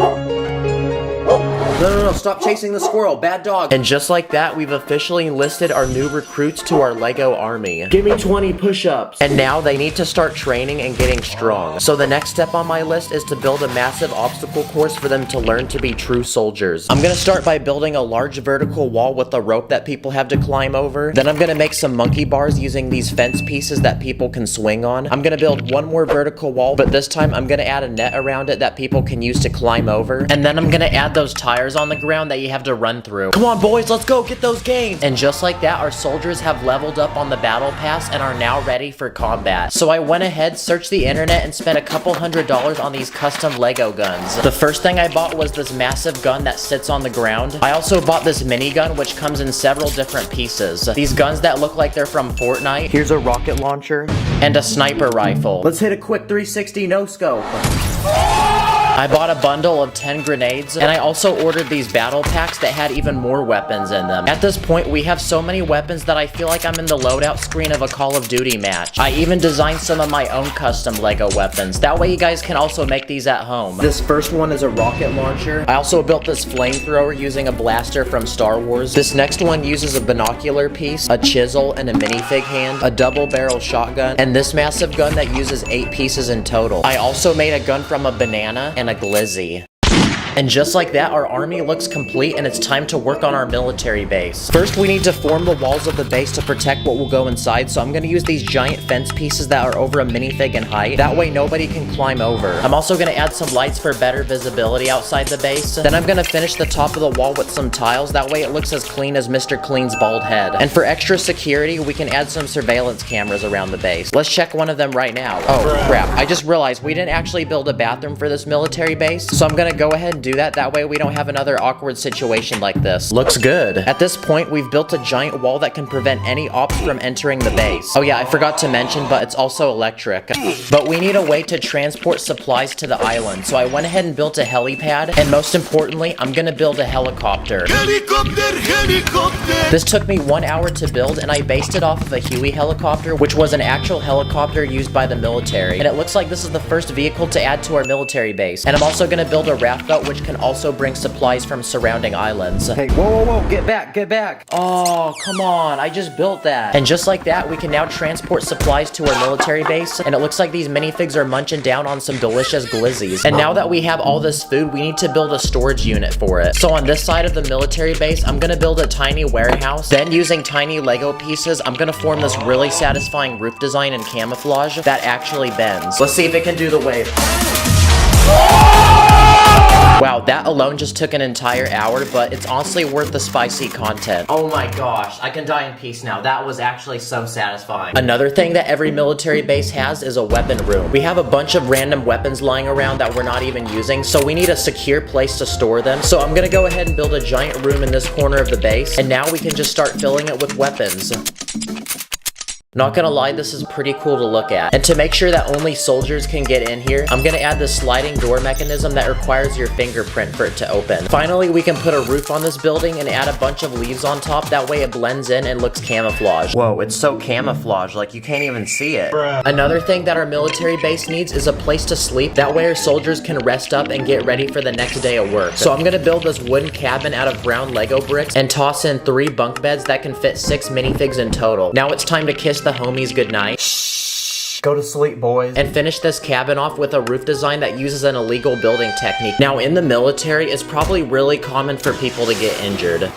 Speaker 1: No, stop chasing the squirrel, bad dog. And just like that, we've officially enlisted our new recruits to our Lego army. Give me 20 push-ups. And now they need to start training and getting strong. So the next step on my list is to build a massive obstacle course for them to learn to be true soldiers. I'm gonna start by building a large vertical wall with a rope that people have to climb over. Then I'm gonna make some monkey bars using these fence pieces that people can swing on. I'm gonna build one more vertical wall, but this time I'm gonna add a net around it that people can use to climb over. And then I'm gonna add those tires on the ground that you have to run through. Come on, boys, let's go get those gains. And just like that, our soldiers have leveled up on the battle pass and are now ready for combat. So I went ahead, searched the internet, and spent a couple $100 on these custom Lego guns. The first thing I bought was this massive gun that sits on the ground. I also bought this minigun, which comes in several different pieces. These guns that look like they're from Fortnite. Here's a rocket launcher and a sniper rifle. Let's hit a quick 360 no-scope. I bought a bundle of 10 grenades, and I also ordered these battle packs that had even more weapons in them. At this point, we have so many weapons that I feel like I'm in the loadout screen of a Call of Duty match. I even designed some of my own custom Lego weapons. That way you guys can also make these at home. This first one is a rocket launcher. I also built this flamethrower using a blaster from Star Wars. This next one uses a binocular piece, a chisel, and a minifig hand, a double barrel shotgun, and this massive gun that uses 8 pieces in total. I also made a gun from a banana and a glizzy. And just like that, our army looks complete and it's time to work on our military base. First, we need to form the walls of the base to protect what will go inside, so I'm gonna use these giant fence pieces that are over a minifig in height. That way nobody can climb over. I'm also gonna add some lights for better visibility outside the base. Then I'm gonna finish the top of the wall with some tiles, that way it looks as clean as Mr. Clean's bald head. And for extra security, we can add some surveillance cameras around the base. Let's check one of them right now. Oh crap, I just realized we didn't actually build a bathroom for this military base, so I'm gonna go ahead and do that way we don't have another awkward situation like this. Looks good. At this point, we've built a giant wall that can prevent any ops from entering the base. Oh yeah, I forgot to mention, but it's also electric. But we need a way to transport supplies to the island, so I went ahead and built a helipad, and most importantly, I'm gonna build a helicopter. This took me 1 hour to build, and I based it off of a Huey helicopter, which was an actual helicopter used by the military. And it looks like this is the first vehicle to add to our military base. And I'm also gonna build a raft boat, which can also bring supplies from surrounding islands. Hey, whoa, get back. Oh, come on, I just built that. And just like that, we can now transport supplies to our military base, and it looks like these minifigs are munching down on some delicious glizzies. And now that we have all this food, we need to build a storage unit for it. So on this side of the military base, I'm gonna build a tiny warehouse. Then using tiny Lego pieces, I'm gonna form this really satisfying roof design and camouflage that actually bends. Let's see if it can do the wave. Wow, that alone just took an entire hour, but it's honestly worth the spicy content. Oh my gosh, I can die in peace now. That was actually so satisfying. Another thing that every military base has is a weapon room. We have a bunch of random weapons lying around that we're not even using, so we need a secure place to store them. So I'm gonna go ahead and build a giant room in this corner of the base, and now we can just start filling it with weapons. Not gonna lie, this is pretty cool to look at. And to make sure that only soldiers can get in here, I'm gonna add this sliding door mechanism that requires your fingerprint for it to open. Finally, we can put a roof on this building and add a bunch of leaves on top. That way it blends in and looks camouflaged. Whoa, it's so camouflaged, like you can't even see it. Bruh. Another thing that our military base needs is a place to sleep. That way our soldiers can rest up and get ready for the next day of work. So I'm gonna build this wooden cabin out of brown Lego bricks and toss in 3 bunk beds that can fit 6 minifigs in total. Now it's time to kiss the homies goodnight. Shh. Go to sleep, boys. And finish this cabin off with a roof design that uses an illegal building technique. Now, in the military, it's probably really common for people to get injured.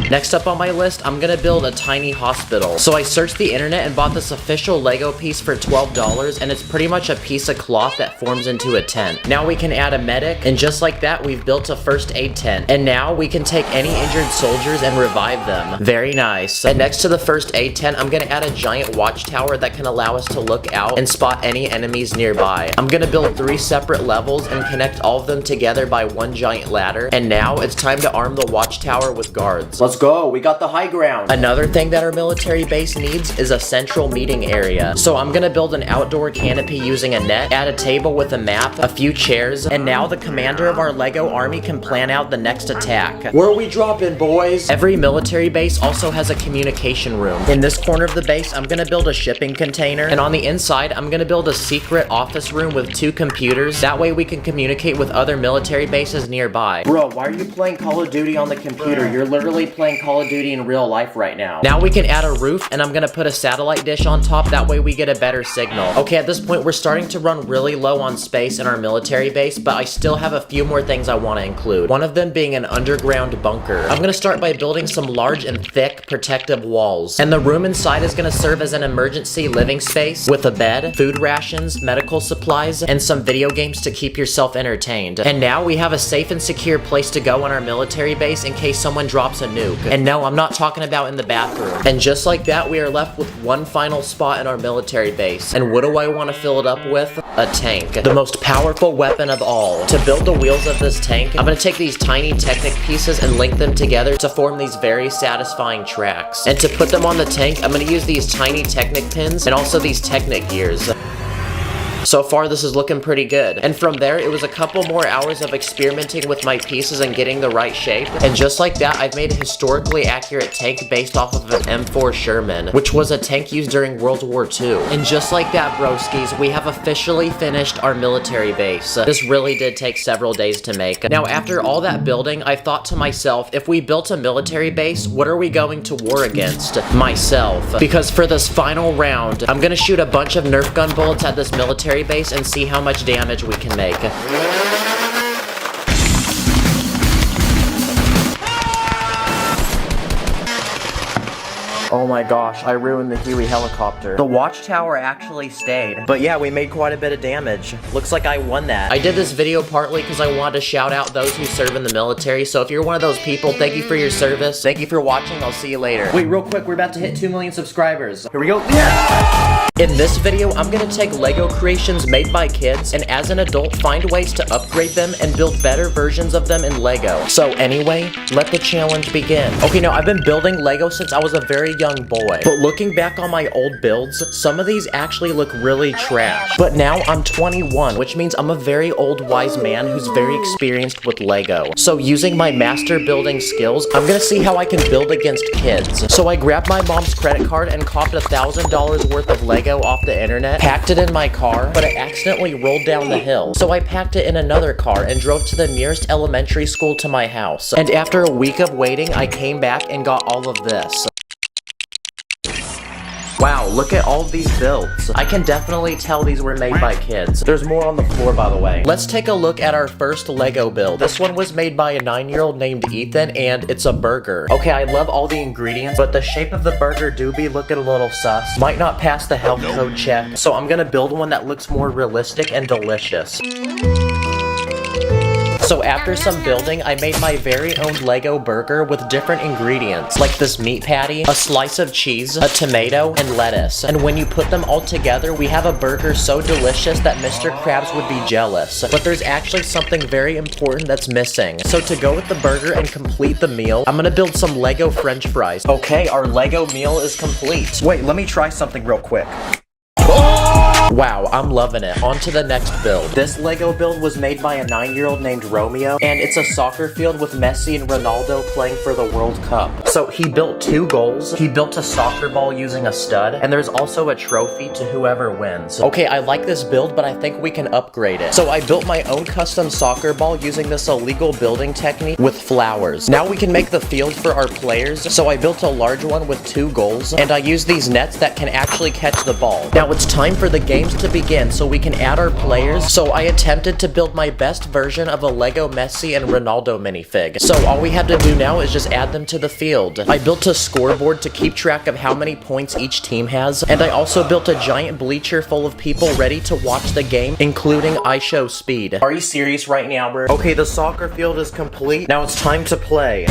Speaker 1: Next up on my list, I'm gonna build a tiny hospital. So I searched the internet and bought this official Lego piece for $12, and it's pretty much a piece of cloth that forms into a tent. Now we can add a medic, and just like that, we've built a first aid tent. And now we can take any injured soldiers and revive them. Very nice. And next to the first aid tent, I'm gonna add a giant watchtower that can allow us to look out and spot any enemies nearby. I'm gonna build 3 separate levels and connect all of them together by one giant ladder. And now it's time to arm the watchtower with guards. Let's go, we got the high ground. Another thing that our military base needs is a central meeting area. So I'm gonna build an outdoor canopy using a net, add a table with a map, a few chairs, and now the commander of our Lego army can plan out the next attack. Where are we dropping, boys? Every military base also has a communication room. In this corner of the base, I'm gonna build a shipping container, and on the inside, I'm gonna build a secret office room with 2 computers. That way we can communicate with other military bases nearby. Bro, why are you playing Call of Duty on the computer? You're literally playing Call of Duty in real life right now. Now we can add a roof, and I'm gonna put a satellite dish on top. That way we get a better signal. Okay, at this point we're starting to run really low on space in our military base, but I still have a few more things I want to include. One of them being an underground bunker. I'm gonna start by building some large and thick protective walls. And the room inside is gonna serve as an emergency living space with a bed, food rations, medical supplies, and some video games to keep yourself entertained. And now we have a safe and secure place to go on our military base in case someone drops a nuke. And no, I'm not talking about in the bathroom. And just like that, we are left with one final spot in our military base. And what do I want to fill it up with? A tank. The most powerful weapon of all. To build the wheels of this tank, I'm going to take these tiny Technic pieces and link them together to form these very satisfying tracks. And to put them on the tank, I'm going to use these tiny Technic pins and also these Technic gears. So far, this is looking pretty good. And from there, it was a couple more hours of experimenting with my pieces and getting the right shape. And just like that, I've made a historically accurate tank based off of an M4 Sherman, which was a tank used during World War II. And just like that, broskies, we have officially finished our military base. This really did take several days to make. Now, after all that building, I thought to myself, if we built a military base, what are we going to war against? Myself. Because for this final round, I'm gonna shoot a bunch of Nerf gun bullets at this military base and see how much damage we can make. Oh my gosh, I ruined the Huey helicopter. The watchtower actually stayed. But yeah, we made quite a bit of damage. Looks like I won that. I did this video partly because I wanted to shout out those who serve in the military. So if you're one of those people, thank you for your service. Thank you for watching. I'll see you later. Wait, real quick, we're about to hit 2 million subscribers. Here we go. Yeah! In this video, I'm gonna take Lego creations made by kids and as an adult, find ways to upgrade them and build better versions of them in Lego. So anyway, let the challenge begin. Okay, now I've been building Lego since I was a very young boy. But looking back on my old builds, some of these actually look really trash. But now I'm 21, which means I'm a very old wise man who's very experienced with Lego. So using my master building skills, I'm gonna see how I can build against kids. So I grabbed my mom's credit card and copped $1,000 worth of Lego off the internet, packed it in my car, but it accidentally rolled down the hill. So I packed it in another car and drove to the nearest elementary school to my house. And after a week of waiting, I came back and got all of this. Wow, look at all of these builds. I can definitely tell these were made by kids. There's more on the floor, by the way. Let's take a look at our first Lego build. This one was made by a 9-year-old named Ethan, and it's a burger. Okay, I love all the ingredients, but the shape of the burger do be looking a little sus. Might not pass the health code check, so I'm gonna build one that looks more realistic and delicious. So after some building, I made my very own Lego burger with different ingredients, like this meat patty, a slice of cheese, a tomato, and lettuce. And when you put them all together, we have a burger so delicious that Mr. Krabs would be jealous. But there's actually something very important that's missing. So to go with the burger and complete the meal, I'm gonna build some Lego French fries. Okay, our Lego meal is complete. Wait, let me try something real quick. Wow, I'm loving it. On to the next build. This Lego build was made by a 9-year-old named Romeo, and it's a soccer field with Messi and Ronaldo playing for the World Cup. So he built 2 goals, he built a soccer ball using a stud, and there's also a trophy to whoever wins. Okay, I like this build, but I think we can upgrade it. So I built my own custom soccer ball using this illegal building technique with flowers. Now we can make the field for our players, so I built a large one with 2 goals, and I used these nets that can actually catch the ball. Now it's time for the games to begin so we can add our players. So I attempted to build my best version of a Lego Messi and Ronaldo minifig. So all we have to do now is just add them to the field. I built a scoreboard to keep track of how many points each team has, and I also built a giant bleacher full of people ready to watch the game, including iShow Speed. Are you serious right now, bro? Okay, the soccer field is complete. Now it's time to play.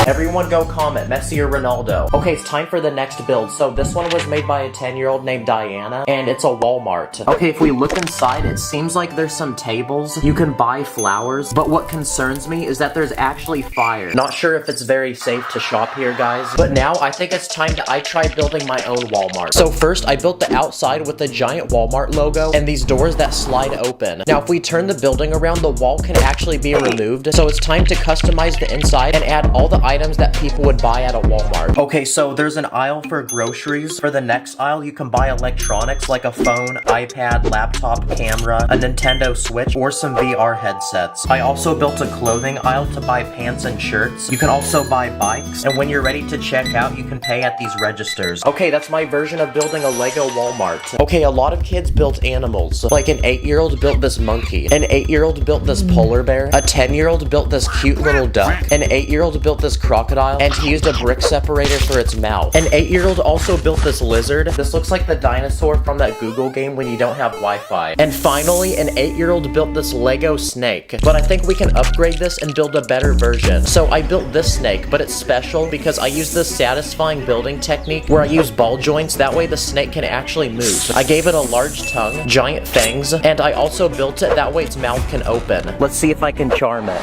Speaker 1: Everyone go comment, Messi or Ronaldo. Okay, it's time for the next build. So this one was made by a 10-year-old named Diana, and it's a Walmart. Okay, if we look inside, it seems like there's some tables. You can buy flowers, but what concerns me is that there's actually fire. Not sure if it's very safe to shop here, guys. But now, I think it's time I try building my own Walmart. So first, I built the outside with the giant Walmart logo, and these doors that slide open. Now, if we turn the building around, the wall can actually be removed. So it's time to customize the inside and add all the items that people would buy at a Walmart. Okay, so there's an aisle for groceries. For the next aisle, you can buy electronics like a phone, iPad, laptop, camera, a Nintendo Switch, or some VR headsets. I also built a clothing aisle to buy pants and shirts. You can also buy bikes, and when you're ready to check out, you can pay at these registers. Okay, that's my version of building a Lego Walmart. Okay, a lot of kids built animals. Like an 8-year-old built this monkey. An 8-year-old built this polar bear. A 10-year-old built this cute little duck. An 8-year-old built this crocodile, and he used a brick separator for its mouth. An 8-year-old also built this lizard. This looks like the dinosaur from that Google game when you don't have Wi-Fi. And finally, an 8-year-old built this Lego snake. But I think we can upgrade this and build a better version. So I built this snake, but it's special because I use this satisfying building technique where I use ball joints. That way the snake can actually move. I gave it a large tongue, giant fangs, and I also built it that way its mouth can open. Let's see if I can charm it.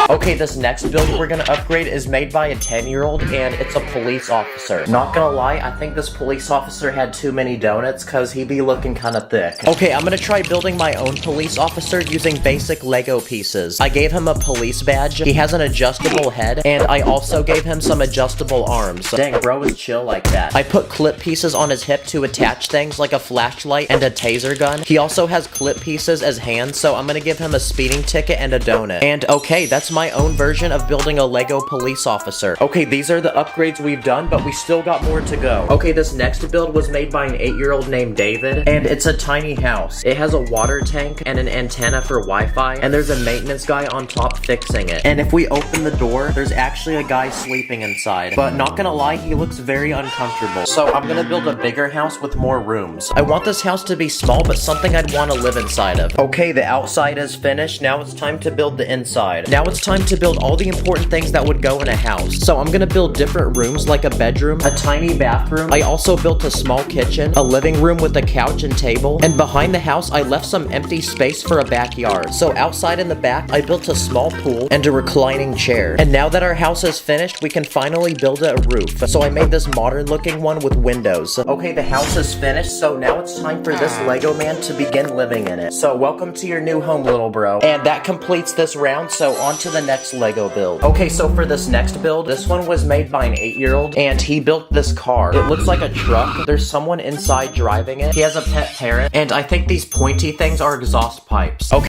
Speaker 1: Okay, this next build we're gonna upgrade is made by a 10-year-old, and it's a police officer. Not gonna lie, I think this police officer had too many donuts because he be looking kinda thick. Okay, I'm gonna try building my own police officer using basic Lego pieces. I gave him a police badge, he has an adjustable head, and I also gave him some adjustable arms. Dang, bro is chill like that. I put clip pieces on his hip to attach things like a flashlight and a taser gun. He also has clip pieces as hands, so I'm gonna give him a speeding ticket and a donut. And okay, that's my own version of building a Lego police officer. Okay, these are the upgrades we've done, but we still got more to go. Okay, this next build was made by an 8-year-old named David, and it's a tiny house. It has a water tank and an antenna for Wi-Fi, and there's a maintenance guy on top fixing it. And if we open the door, there's actually a guy sleeping inside. But not gonna lie, he looks very uncomfortable. So I'm gonna build a bigger house with more rooms. I want this house to be small, but something I'd want to live inside of. Okay, the outside is finished. Now it's time to build the inside. Now it's time to build all the important things that would go in a house. So I'm gonna build different rooms like a bedroom, a tiny bathroom. I also built a small kitchen, a living room with a couch and table, and behind the house I left some empty space for a backyard. So outside in the back I built a small pool and a reclining chair. And now that our house is finished, we can finally build a roof. So I made this modern looking one with windows. Okay, the house is finished, so now it's time for this Lego man to begin living in it. So welcome to your new home, little bro. And that completes this round, so on to the next Lego build. Okay, so for this next build, this one was made by an 8-year-old, and he built this car. It looks like a truck. There's someone inside driving it. He has a pet parrot, and I think these pointy things are exhaust pipes. Okay.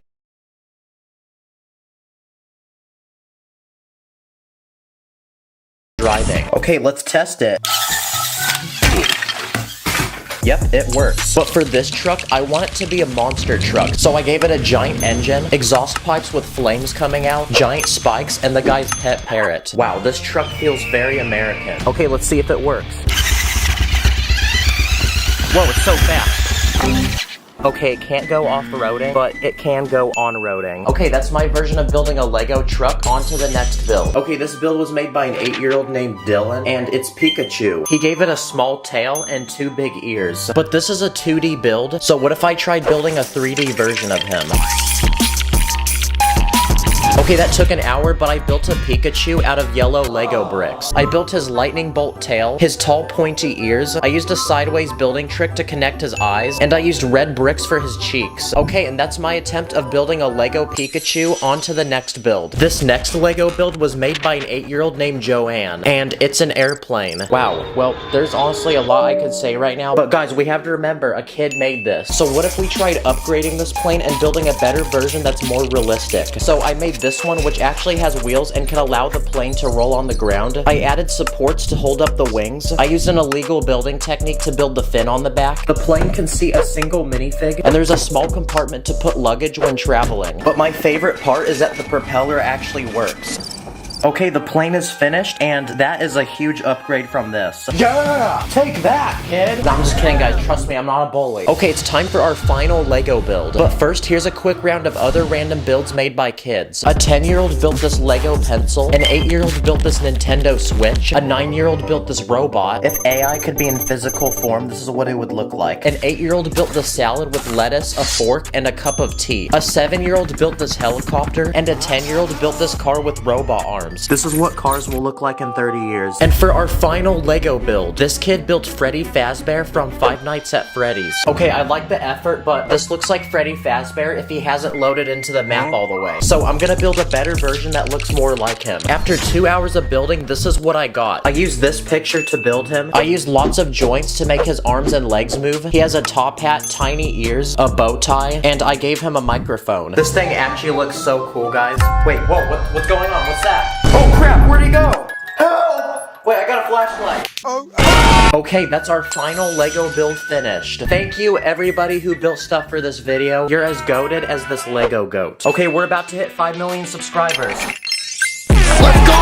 Speaker 1: Driving. Okay, let's test it. Yep, it works. But for this truck, I want it to be a monster truck. So I gave it a giant engine, exhaust pipes with flames coming out, giant spikes, and the guy's pet parrot. Wow, this truck feels very American. Okay, let's see if it works. Whoa, it's so fast. Okay, it can't go off-roading, but it can go on-roading. Okay, that's my version of building a Lego truck. On to the next build. Okay, this build was made by an 8-year-old named Dylan, and it's Pikachu. He gave it a small tail and 2 big ears. But this is a 2D build, so what if I tried building a 3D version of him? Okay, that took an hour, but I built a Pikachu out of yellow Lego bricks. I built his lightning bolt tail, his tall pointy ears, I used a sideways building trick to connect his eyes, and I used red bricks for his cheeks. Okay, and that's my attempt of building a Lego Pikachu. On to the next build. This next Lego build was made by an 8-year-old named Joanne, and it's an airplane. Wow, well, there's honestly a lot I could say right now, but guys, we have to remember, a kid made this. So what if we tried upgrading this plane and building a better version that's more realistic? So I made this one, which actually has wheels and can allow the plane to roll on the ground. I added supports to hold up the wings. I used an illegal building technique to build the fin on the back. The plane can see a single minifig, and there's a small compartment to put luggage when traveling. But my favorite part is that the propeller actually works. Okay, the plane is finished, and that is a huge upgrade from this. Yeah! Take that, kid! No, I'm just kidding, guys. Trust me, I'm not a bully. Okay, it's time for our final Lego build. But first, here's a quick round of other random builds made by kids. A 10-year-old built this Lego pencil. An 8-year-old built this Nintendo Switch. A 9-year-old built this robot. If AI could be in physical form, this is what it would look like. An 8-year-old built this salad with lettuce, a fork, and a cup of tea. A 7-year-old built this helicopter. And a 10-year-old built this car with robot arms. This is what cars will look like in 30 years. And for our final Lego build, this kid built Freddy Fazbear from Five Nights at Freddy's. Okay, I like the effort, but this looks like Freddy Fazbear if he hasn't loaded into the map all the way. So I'm gonna build a better version that looks more like him. After 2 hours of building, this is what I got. I used this picture to build him. I used lots of joints to make his arms and legs move. He has a top hat, tiny ears, a bow tie, and I gave him a microphone. This thing actually looks so cool, guys. Wait, whoa, what's going on? What's that? Oh crap, where'd he go? Help! Wait, I got a flashlight. Okay, that's our final Lego build finished. Thank you everybody who built stuff for this video. You're as goated as this Lego goat. Okay, we're about to hit 5 million subscribers. Let's go!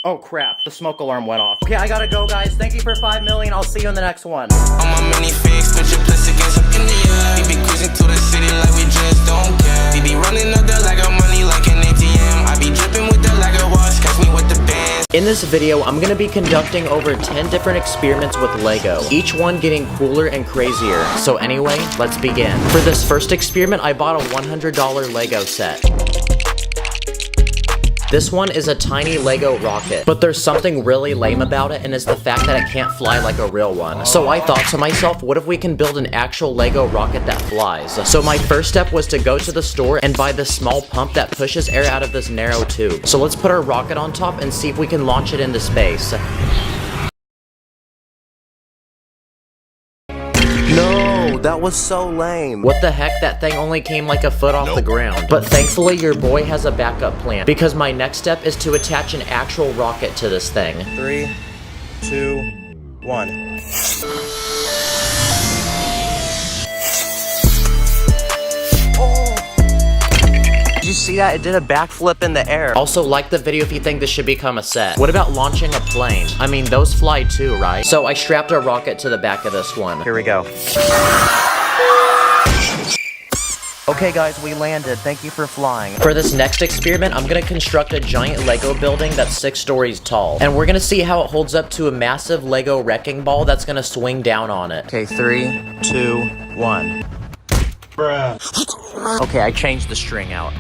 Speaker 1: Oh crap, the smoke alarm went off. Okay, I gotta go, guys. Thank you for 5 million. I'll see you in the next one.
Speaker 2: On my mini fix, put your plus against up in the air. We be cruising to the city like we just don't care. We be running up there like our money like an ATM. I be dripping with the like a watch, catch me with the bands.
Speaker 1: In this video, I'm gonna be conducting over 10 different experiments with Lego, each one getting cooler and crazier. So anyway, let's begin. For this first experiment, I bought a $100 Lego set. This one is a tiny Lego rocket, but there's something really lame about it, and it's the fact that it can't fly like a real one. So I thought to myself, what if we can build an actual Lego rocket that flies? So my first step was to go to the store and buy this small pump that pushes air out of this narrow tube. So let's put our rocket on top and see if we can launch it into space. No, that was so lame. What the heck, that thing only came like a foot off the ground. But thankfully your boy has a backup plan, because my next step is to attach an actual rocket to this thing. 3, 2, 1. Did you see that? It did a backflip in the air. Also, like the video if you think this should become a set. What about launching a plane? I mean, those fly too, right? So I strapped a rocket to the back of this one. Here we go. Okay guys, we landed. Thank you for flying. For this next experiment, I'm gonna construct a giant Lego building that's 6 stories tall. And we're gonna see how it holds up to a massive Lego wrecking ball that's gonna swing down on it. Okay, 3, 2, 1. Bruh. Okay, I changed the string out.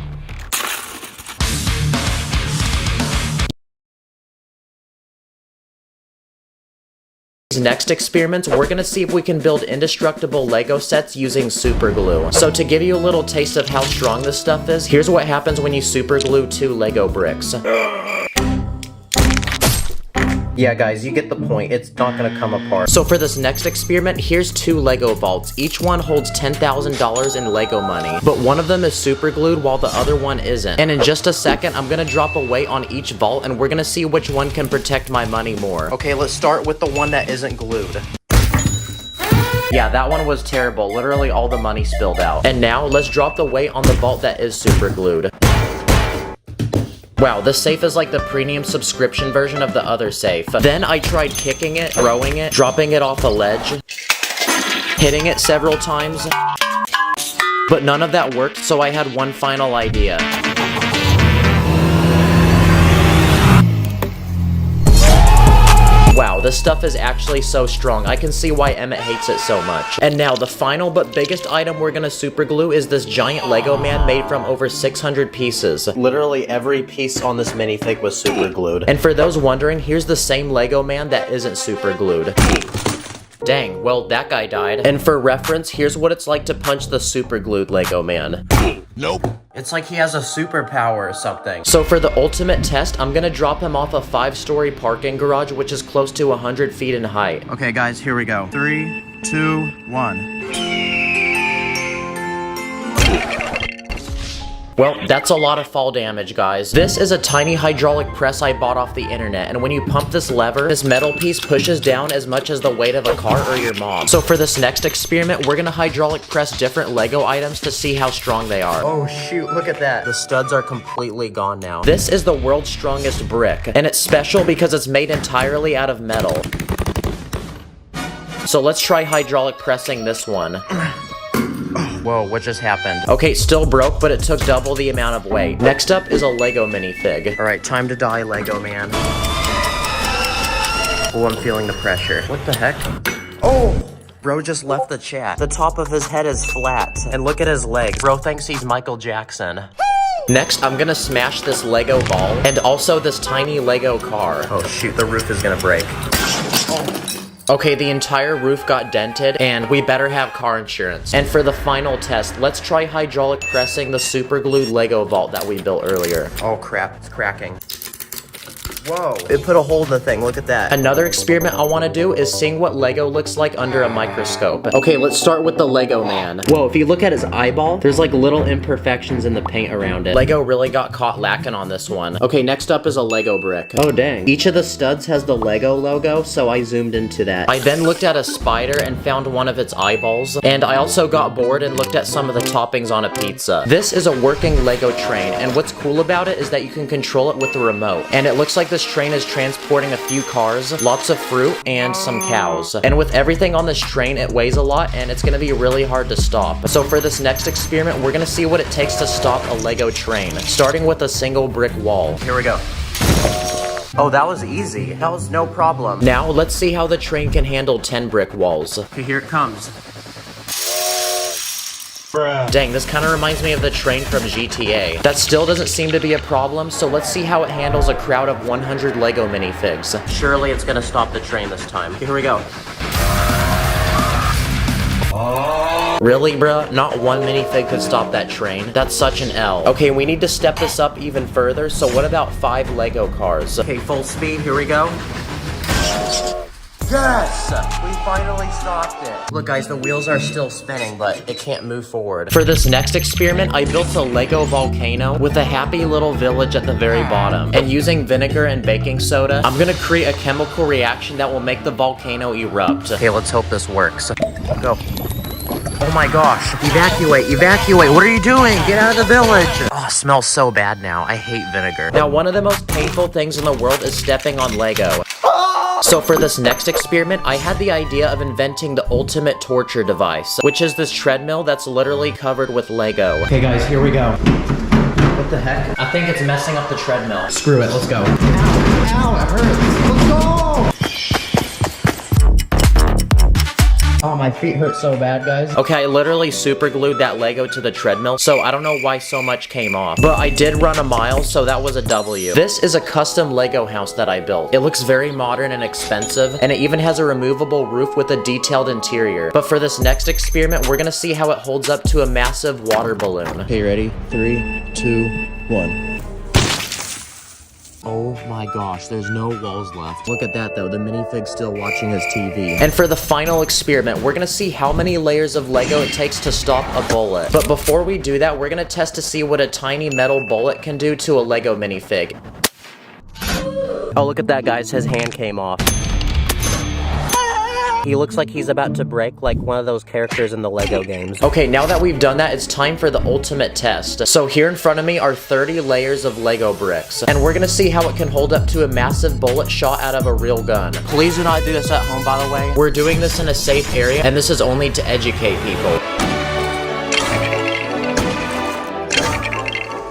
Speaker 1: Next experiments, we're gonna see if we can build indestructible Lego sets using super glue. So to give you a little taste of how strong this stuff is, here's what happens when you super glue 2 Lego bricks. Yeah guys, you get the point. It's not gonna come apart. So for this next experiment, here's 2 Lego vaults. Each one holds $10,000 in Lego money, but one of them is super glued while the other one isn't. And in just a second, I'm gonna drop a weight on each vault and we're gonna see which one can protect my money more. Okay, let's start with the one that isn't glued. Yeah, that one was terrible. Literally all the money spilled out. And now, let's drop the weight on the vault that is super glued. Wow, this safe is like the premium subscription version of the other safe. Then I tried kicking it, throwing it, dropping it off a ledge, hitting it several times, but none of that worked, so I had one final idea. Wow, this stuff is actually so strong. I can see why Emmett hates it so much. And now, the final but biggest item we're gonna super glue is this giant Lego man made from over 600 pieces. Literally every piece on this minifig was super glued. And for those wondering, here's the same Lego man that isn't super glued. Dang, well, that guy died. And for reference, here's what it's like to punch the super glued Lego man.
Speaker 6: Nope.
Speaker 1: It's like he has a superpower or something. So for the ultimate test, I'm gonna drop him off a 5-story parking garage, which is close to 100 feet in height.
Speaker 13: Okay, guys, here we go. 3, 2, 1.
Speaker 1: Well, that's a lot of fall damage, guys. This is a tiny hydraulic press I bought off the internet, and when you pump this lever, this metal piece pushes down as much as the weight of a car or your mom. So for this next experiment, we're gonna hydraulic press different Lego items to see how strong they are. Oh shoot, look at that. The studs are completely gone now. This is the world's strongest brick, and it's special because it's made entirely out of metal. So let's try hydraulic pressing this one. Whoa, what just happened? Okay, still broke, but it took double the amount of weight. Next up is a Lego minifig. Alright, time to die, Lego man. Oh, I'm feeling the pressure. What the heck? Oh! Bro just left the chat. The top of his head is flat. And look at his legs. Bro thinks he's Michael Jackson. Next, I'm gonna smash this Lego ball and also this tiny Lego car. Oh shoot, the roof is gonna break. Okay, the entire roof got dented, and we better have car insurance. And for the final test, let's try hydraulic pressing the super glued Lego vault that we built earlier. Oh crap, it's cracking. Whoa, it put a hole in the thing, look at that. Another experiment I want to do is seeing what Lego looks like under a microscope. Okay, let's start with the Lego man. Whoa, if you look at his eyeball, there's like little imperfections in the paint around it. Lego really got caught lacking on this one. Okay, next up is a Lego brick. Oh dang. Each of the studs has the Lego logo, so I zoomed into that. I then looked at a spider and found one of its eyeballs, and I also got bored and looked at some of the toppings on a pizza. This is a working Lego train, and what's cool about it is that you can control it with the remote, and it looks like this train is transporting a few cars, lots of fruit, and some cows. And with everything on this train, it weighs a lot, and it's gonna be really hard to stop. So for this next experiment, we're gonna see what it takes to stop a Lego train, starting with a single brick wall. Here we go. Oh, that was easy. That was no problem. Now, let's see how the train can handle 10 brick walls. Okay, here it comes. Bruh. Dang, this kind of reminds me of the train from GTA. That still doesn't seem to be a problem, so let's see how it handles a crowd of 100 Lego minifigs. Surely it's gonna stop the train this time. Here we go. Really, bruh? Not one minifig could stop that train? That's such an L. Okay, we need to step this up even further, so what about 5 Lego cars? Okay, full speed, here we go. Yes! We finally stopped it. Look guys, the wheels are still spinning, but it can't move forward. For this next experiment, I built a Lego volcano with a happy little village at the very bottom. And using vinegar and baking soda, I'm gonna create a chemical reaction that will make the volcano erupt. Okay, let's hope this works. Go. Oh my gosh. Evacuate, evacuate. What are you doing? Get out of the village. Oh, it smells so bad now. I hate vinegar. Now, one of the most painful things in the world is stepping on Lego. So for this next experiment, I had the idea of inventing the ultimate torture device, which is this treadmill that's literally covered with Lego. Okay guys, here we go. What the heck? I think it's messing up the treadmill. Screw it, let's go. Ow, ow, it hurts. Let's go! Oh, my feet hurt so bad, guys. Okay, I literally super glued that Lego to the treadmill, so I don't know why so much came off. But I did run a mile, so that was a W. This is a custom Lego house that I built. It looks very modern and expensive, and it even has a removable roof with a detailed interior. But for this next experiment, we're gonna see how it holds up to a massive water balloon. Okay, ready? 3, 2, 1. Oh my gosh, there's no walls left. Look at that though, the minifig's still watching his TV. And for the final experiment, we're gonna see how many layers of Lego it takes to stop a bullet. But before we do that, we're gonna test to see what a tiny metal bullet can do to a Lego minifig. Oh, look at that guys, his hand came off. He looks like he's about to break like one of those characters in the Lego games. Okay, now that we've done that, it's time for the ultimate test. So here in front of me are 30 layers of Lego bricks, and we're gonna see how it can hold up to a massive bullet shot out of a real gun. Please do not do this at home, by the way. We're doing this in a safe area, and this is only to educate people.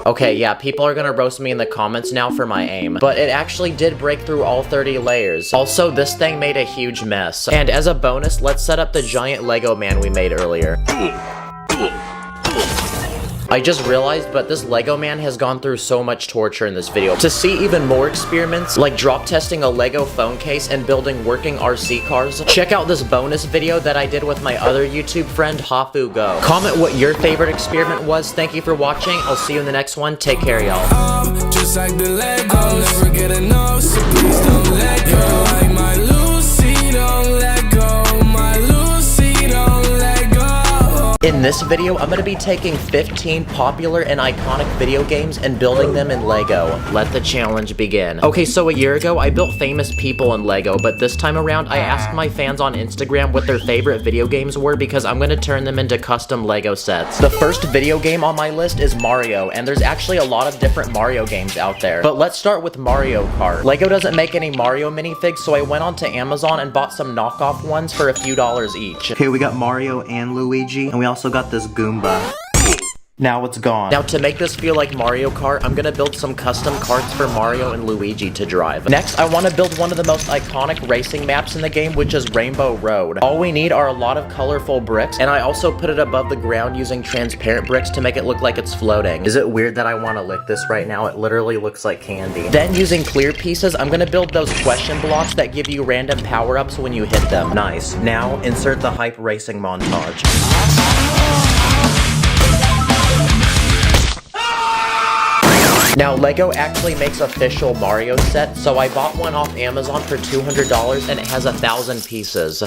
Speaker 1: Okay, yeah, people are gonna roast me in the comments now for my aim, but it actually did break through all 30 layers. Also, this thing made a huge mess. And as a bonus, let's set up the giant Lego man we made earlier. I just realized, but this Lego man has gone through so much torture in this video. To see even more experiments, like drop testing a Lego phone case and building working RC cars, check out this bonus video that I did with my other YouTube friend, Hafu Go. Comment what your favorite experiment was. Thank you for watching. I'll see you in the next one. Take care, y'all.
Speaker 2: Just like the Lego, I'll never get enough, so please don't let go. Like my Lucy, don't let go. My Lucy, don't let go.
Speaker 1: In this video, I'm going to be taking 15 popular and iconic video games and building them in Lego. Let the challenge begin. Okay, so a year ago, I built famous people in Lego, but this time around, I asked my fans on Instagram what their favorite video games were because I'm going to turn them into custom Lego sets. The first video game on my list is Mario, and there's actually a lot of different Mario games out there. But let's start with Mario Kart. Lego doesn't make any Mario minifigs, so I went onto Amazon and bought some knockoff ones for a few dollars each.
Speaker 13: Okay, we got Mario and Luigi, and we also got this Goomba. Now it's gone.
Speaker 1: Now to make this feel like Mario Kart, I'm gonna build some custom karts for Mario and Luigi to drive. Next, I want to build one of the most iconic racing maps in the game, which is Rainbow Road. All we need are a lot of colorful bricks, and I also put it above the ground using transparent bricks to make it look like it's floating. Is it weird that I want to lick this right now? It literally looks like candy. Then using clear pieces, I'm gonna build those question blocks that give you random power-ups when you hit them. Nice. Now, insert the hype racing montage. Now, Lego actually makes official Mario sets, so I bought one off Amazon for $200 and it has 1,000 pieces.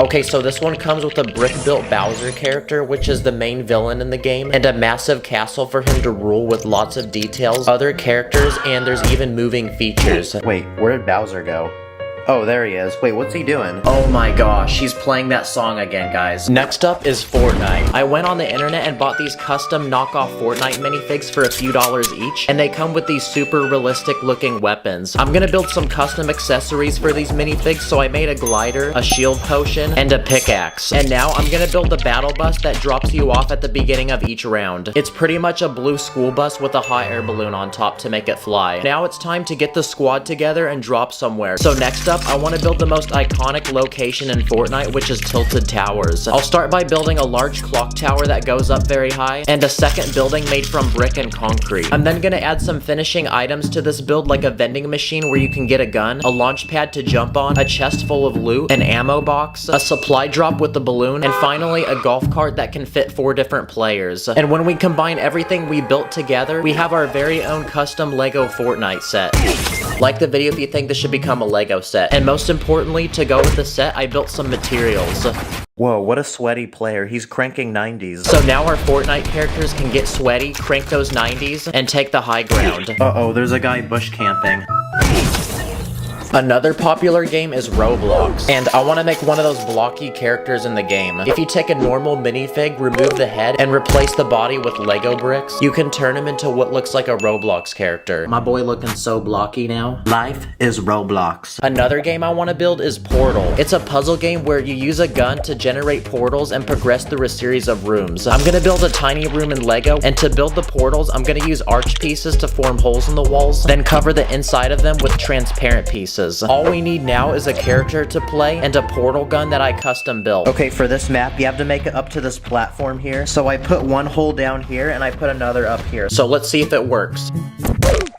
Speaker 1: Okay, so this one comes with a brick-built Bowser character, which is the main villain in the game, and a massive castle for him to rule with lots of details, other characters, and there's even moving features. Wait, where did Bowser go? Oh, there he is. Wait, what's he doing? Oh my gosh, he's playing that song again, guys. Next up is Fortnite. I went on the internet and bought these custom knockoff Fortnite minifigs for a few dollars each, and they come with these super realistic looking weapons. I'm gonna build some custom accessories for these minifigs, so I made a glider, a shield potion, and a pickaxe. And now I'm gonna build a battle bus that drops you off at the beginning of each round. It's pretty much a blue school bus with a hot air balloon on top to make it fly. Now it's time to get the squad together and drop somewhere. So next up, I want to build the most iconic location in Fortnite, which is Tilted Towers. I'll start by building a large clock tower that goes up very high, and a second building made from brick and concrete. I'm then gonna add some finishing items to this build, like a vending machine where you can get a gun, a launch pad to jump on, a chest full of loot, an ammo box, a supply drop with the balloon, and finally a golf cart that can fit 4 different players. And when we combine everything we built together, we have our very own custom Lego Fortnite set. Like the video if you think this should become a Lego set. And most importantly, to go with the set, I built some materials. Whoa, what a sweaty player. He's cranking 90s. So now our Fortnite characters can get sweaty, crank those 90s, and take the high ground.
Speaker 13: Uh-oh, there's a guy bush camping.
Speaker 1: Another popular game is Roblox, and I want to make one of those blocky characters in the game. If you take a normal minifig, remove the head, and replace the body with Lego bricks, you can turn him into what looks like a Roblox character. My boy looking so blocky now.
Speaker 13: Life is Roblox.
Speaker 1: Another game I want to build is Portal. It's a puzzle game where you use a gun to generate portals and progress through a series of rooms. I'm gonna build a tiny room in Lego, and to build the portals, I'm gonna use arch pieces to form holes in the walls, then cover the inside of them with transparent pieces. All we need now is a character to play and a portal gun that I custom built. Okay, for this map, you have to make it up to this platform here. So I put one hole down here and I put another up here. So let's see if it works.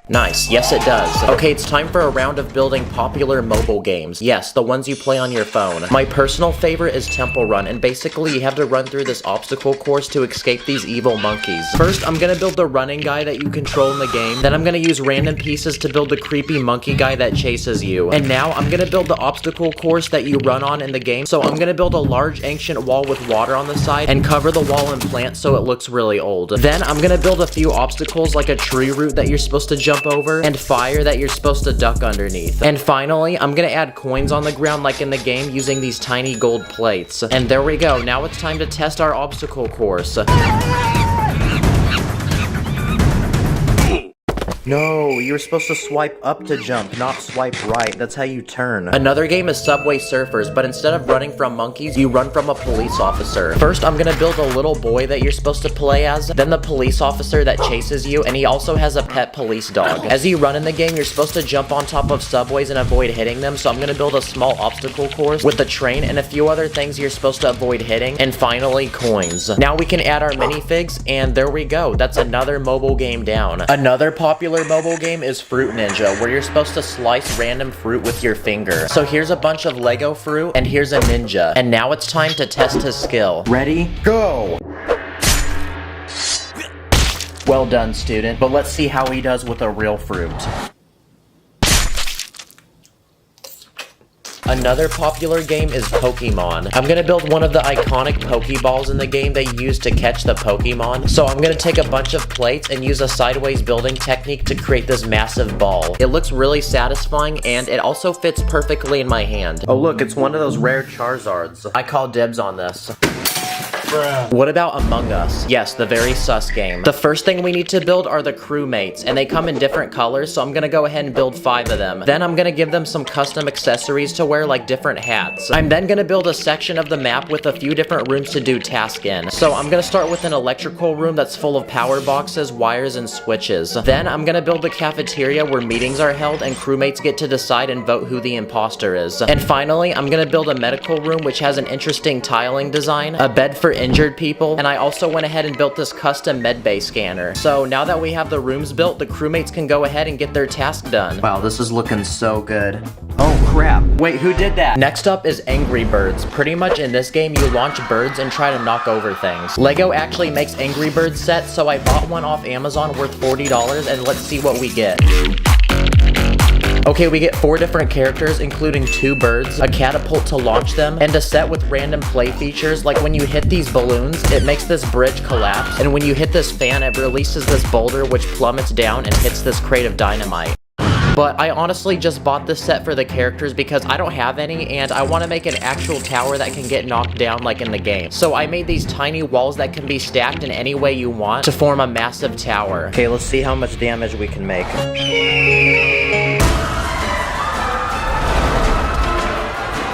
Speaker 1: Nice. Yes, it does. Okay, it's time for a round of building popular mobile games. Yes, the ones you play on your phone. My personal favorite is Temple Run, and basically you have to run through this obstacle course to escape these evil monkeys. First, I'm gonna build the running guy that you control in the game. Then I'm gonna use random pieces to build the creepy monkey guy that chases you. And now I'm gonna build the obstacle course that you run on in the game. So I'm gonna build a large ancient wall with water on the side and cover the wall in plants so it looks really old. Then I'm gonna build a few obstacles like a tree root that you're supposed to jump jump over, and fire that you're supposed to duck underneath. And finally, I'm gonna add coins on the ground like in the game using these tiny gold plates. And there we go, now it's time to test our obstacle course. No, you were supposed to swipe up to jump, not swipe right. That's how you turn. Another game is Subway Surfers, but instead of running from monkeys, you run from a police officer. First, I'm gonna build a little boy that you're supposed to play as, then the police officer that chases you, and he also has a pet police dog. As you run in the game, you're supposed to jump on top of subways and avoid hitting them, so I'm gonna build a small obstacle course with the train and a few other things you're supposed to avoid hitting, and finally, coins. Now we can add our minifigs, and there we go. That's another mobile game down. Another popular mobile game is Fruit Ninja, where you're supposed to slice random fruit with your finger. So here's a bunch of Lego fruit, and here's a ninja. And now it's time to test his skill. Ready? Go! Well done, student, but let's see how he does with a real fruit. Another popular game is Pokemon. I'm gonna build one of the iconic Pokeballs in the game that you use to catch the Pokemon. So I'm gonna take a bunch of plates and use a sideways building technique to create this massive ball. It looks really satisfying and it also fits perfectly in my hand. Oh look, it's one of those rare Charizards. I call dibs on this. What about Among Us? Yes, the very sus game. The first thing we need to build are the crewmates, and they come in different colors, so I'm gonna go ahead and build 5 of them. Then I'm gonna give them some custom accessories to wear, like different hats. I'm then gonna build a section of the map with a few different rooms to do tasks in. So I'm gonna start with an electrical room that's full of power boxes, wires, and switches. Then I'm gonna build a cafeteria where meetings are held and crewmates get to decide and vote who the imposter is. And finally, I'm gonna build a medical room which has an interesting tiling design, a bed for injured people, and I also went ahead and built this custom medbay scanner. So now that we have the rooms built, the crewmates can go ahead and get their task done. Wow, this is looking so good. Oh crap. Wait, who did that? Next up is Angry Birds. Pretty much in this game, you launch birds and try to knock over things. Lego actually makes Angry Birds sets, so I bought one off Amazon worth $40, and let's see what we get. Okay, we get 4 different characters, including 2 birds, a catapult to launch them, and a set with random play features, like when you hit these balloons, it makes this bridge collapse, and when you hit this fan, it releases this boulder which plummets down and hits this crate of dynamite. But I honestly just bought this set for the characters because I don't have any, and I want to make an actual tower that can get knocked down like in the game. So I made these tiny walls that can be stacked in any way you want to form a massive tower. Okay, let's see how much damage we can make.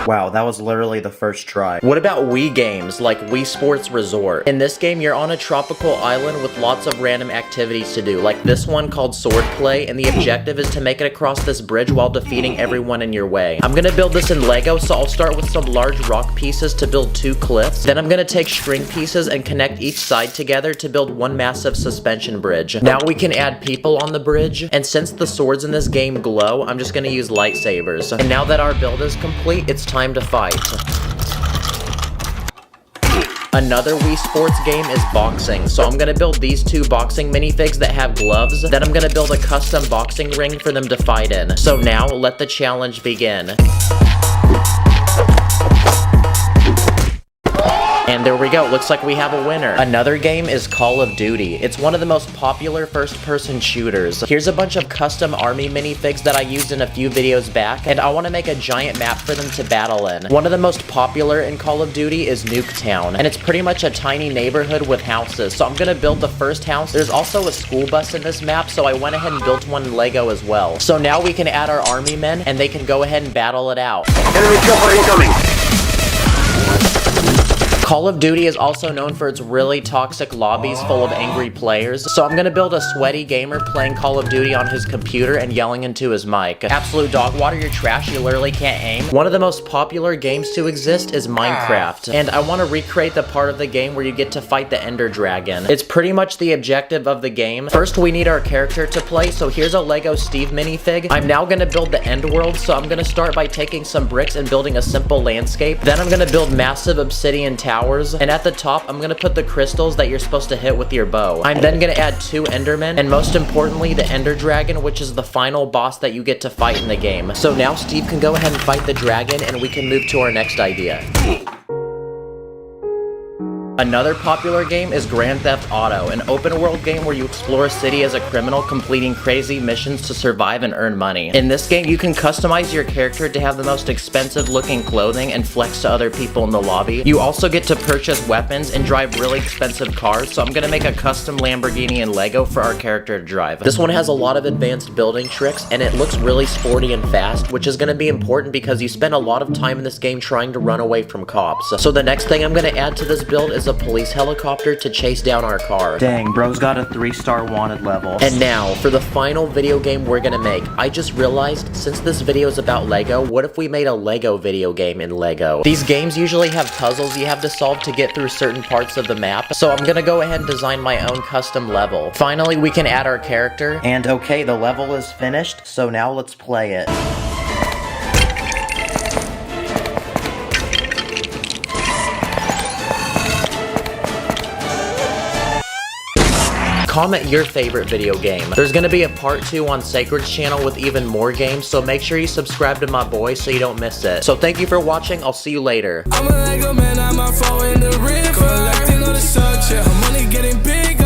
Speaker 1: Wow, that was literally the first try. What about Wii games, like Wii Sports Resort? In this game, you're on a tropical island with lots of random activities to do, like this one called Swordplay, and the objective is to make it across this bridge while defeating everyone in your way. I'm gonna build this in Lego, so I'll start with some large rock pieces to build 2 cliffs. Then I'm gonna take string pieces and connect each side together to build one massive suspension bridge. Now we can add people on the bridge, and since the swords in this game glow, I'm just gonna use lightsabers. And now that our build is complete, it's time to fight. Another Wii Sports game is boxing, so I'm gonna build these 2 boxing minifigs that have gloves, then I'm gonna build a custom boxing ring for them to fight in. So now, let the challenge begin. And there we go, looks like we have a winner. Another game is Call of Duty. It's one of the most popular first-person shooters. Here's a bunch of custom army minifigs that I used in a few videos back, and I want to make a giant map for them to battle in. One of the most popular in Call of Duty is Nuketown, and it's pretty much a tiny neighborhood with houses, so I'm gonna build the first house. There's also a school bus in this map, so I went ahead and built one in Lego as well. So now we can add our army men, and they can go ahead and battle it out.
Speaker 6: Enemy chopper incoming!
Speaker 1: Call of Duty is also known for its really toxic lobbies full of angry players, so I'm gonna build a sweaty gamer playing Call of Duty on his computer and yelling into his mic. Absolute dog water, you're trash, you literally can't aim. One of the most popular games to exist is Minecraft, and I want to recreate the part of the game where you get to fight the Ender Dragon. It's pretty much the objective of the game. First, we need our character to play, so here's a Lego Steve minifig. I'm now gonna build the End World, so I'm gonna start by taking some bricks and building a simple landscape. Then I'm gonna build massive obsidian towers, and at the top, I'm gonna put the crystals that you're supposed to hit with your bow. I'm then gonna add 2 Endermen, and most importantly, the Ender Dragon, which is the final boss that you get to fight in the game. So now Steve can go ahead and fight the dragon, and we can move to our next idea. Another popular game is Grand Theft Auto, an open world game where you explore a city as a criminal completing crazy missions to survive and earn money. In this game, you can customize your character to have the most expensive looking clothing and flex to other people in the lobby. You also get to purchase weapons and drive really expensive cars, so I'm gonna make a custom Lamborghini in Lego for our character to drive. This one has a lot of advanced building tricks and it looks really sporty and fast, which is gonna be important because you spend a lot of time in this game trying to run away from cops. So the next thing I'm gonna add to this build is a police helicopter to chase down our car.
Speaker 13: Dang, bro's got a 3-star wanted level.
Speaker 1: And now, for the final video game we're gonna make. I just realized, since this video is about Lego, what if we made a Lego video game in Lego? These games usually have puzzles you have to solve to get through certain parts of the map, so I'm gonna go ahead and design my own custom level. Finally, we can add our character.
Speaker 13: And okay, the level is finished, so now let's play it.
Speaker 1: Comment your favorite video game. There's gonna be a part 2 on Sacred's channel with even more games, so make sure you subscribe to my boy so you don't miss it. So thank you for watching, I'll see you later.
Speaker 2: I'm a Lego man, I'm a phone in the river. Collecting all the such, yeah, money getting big.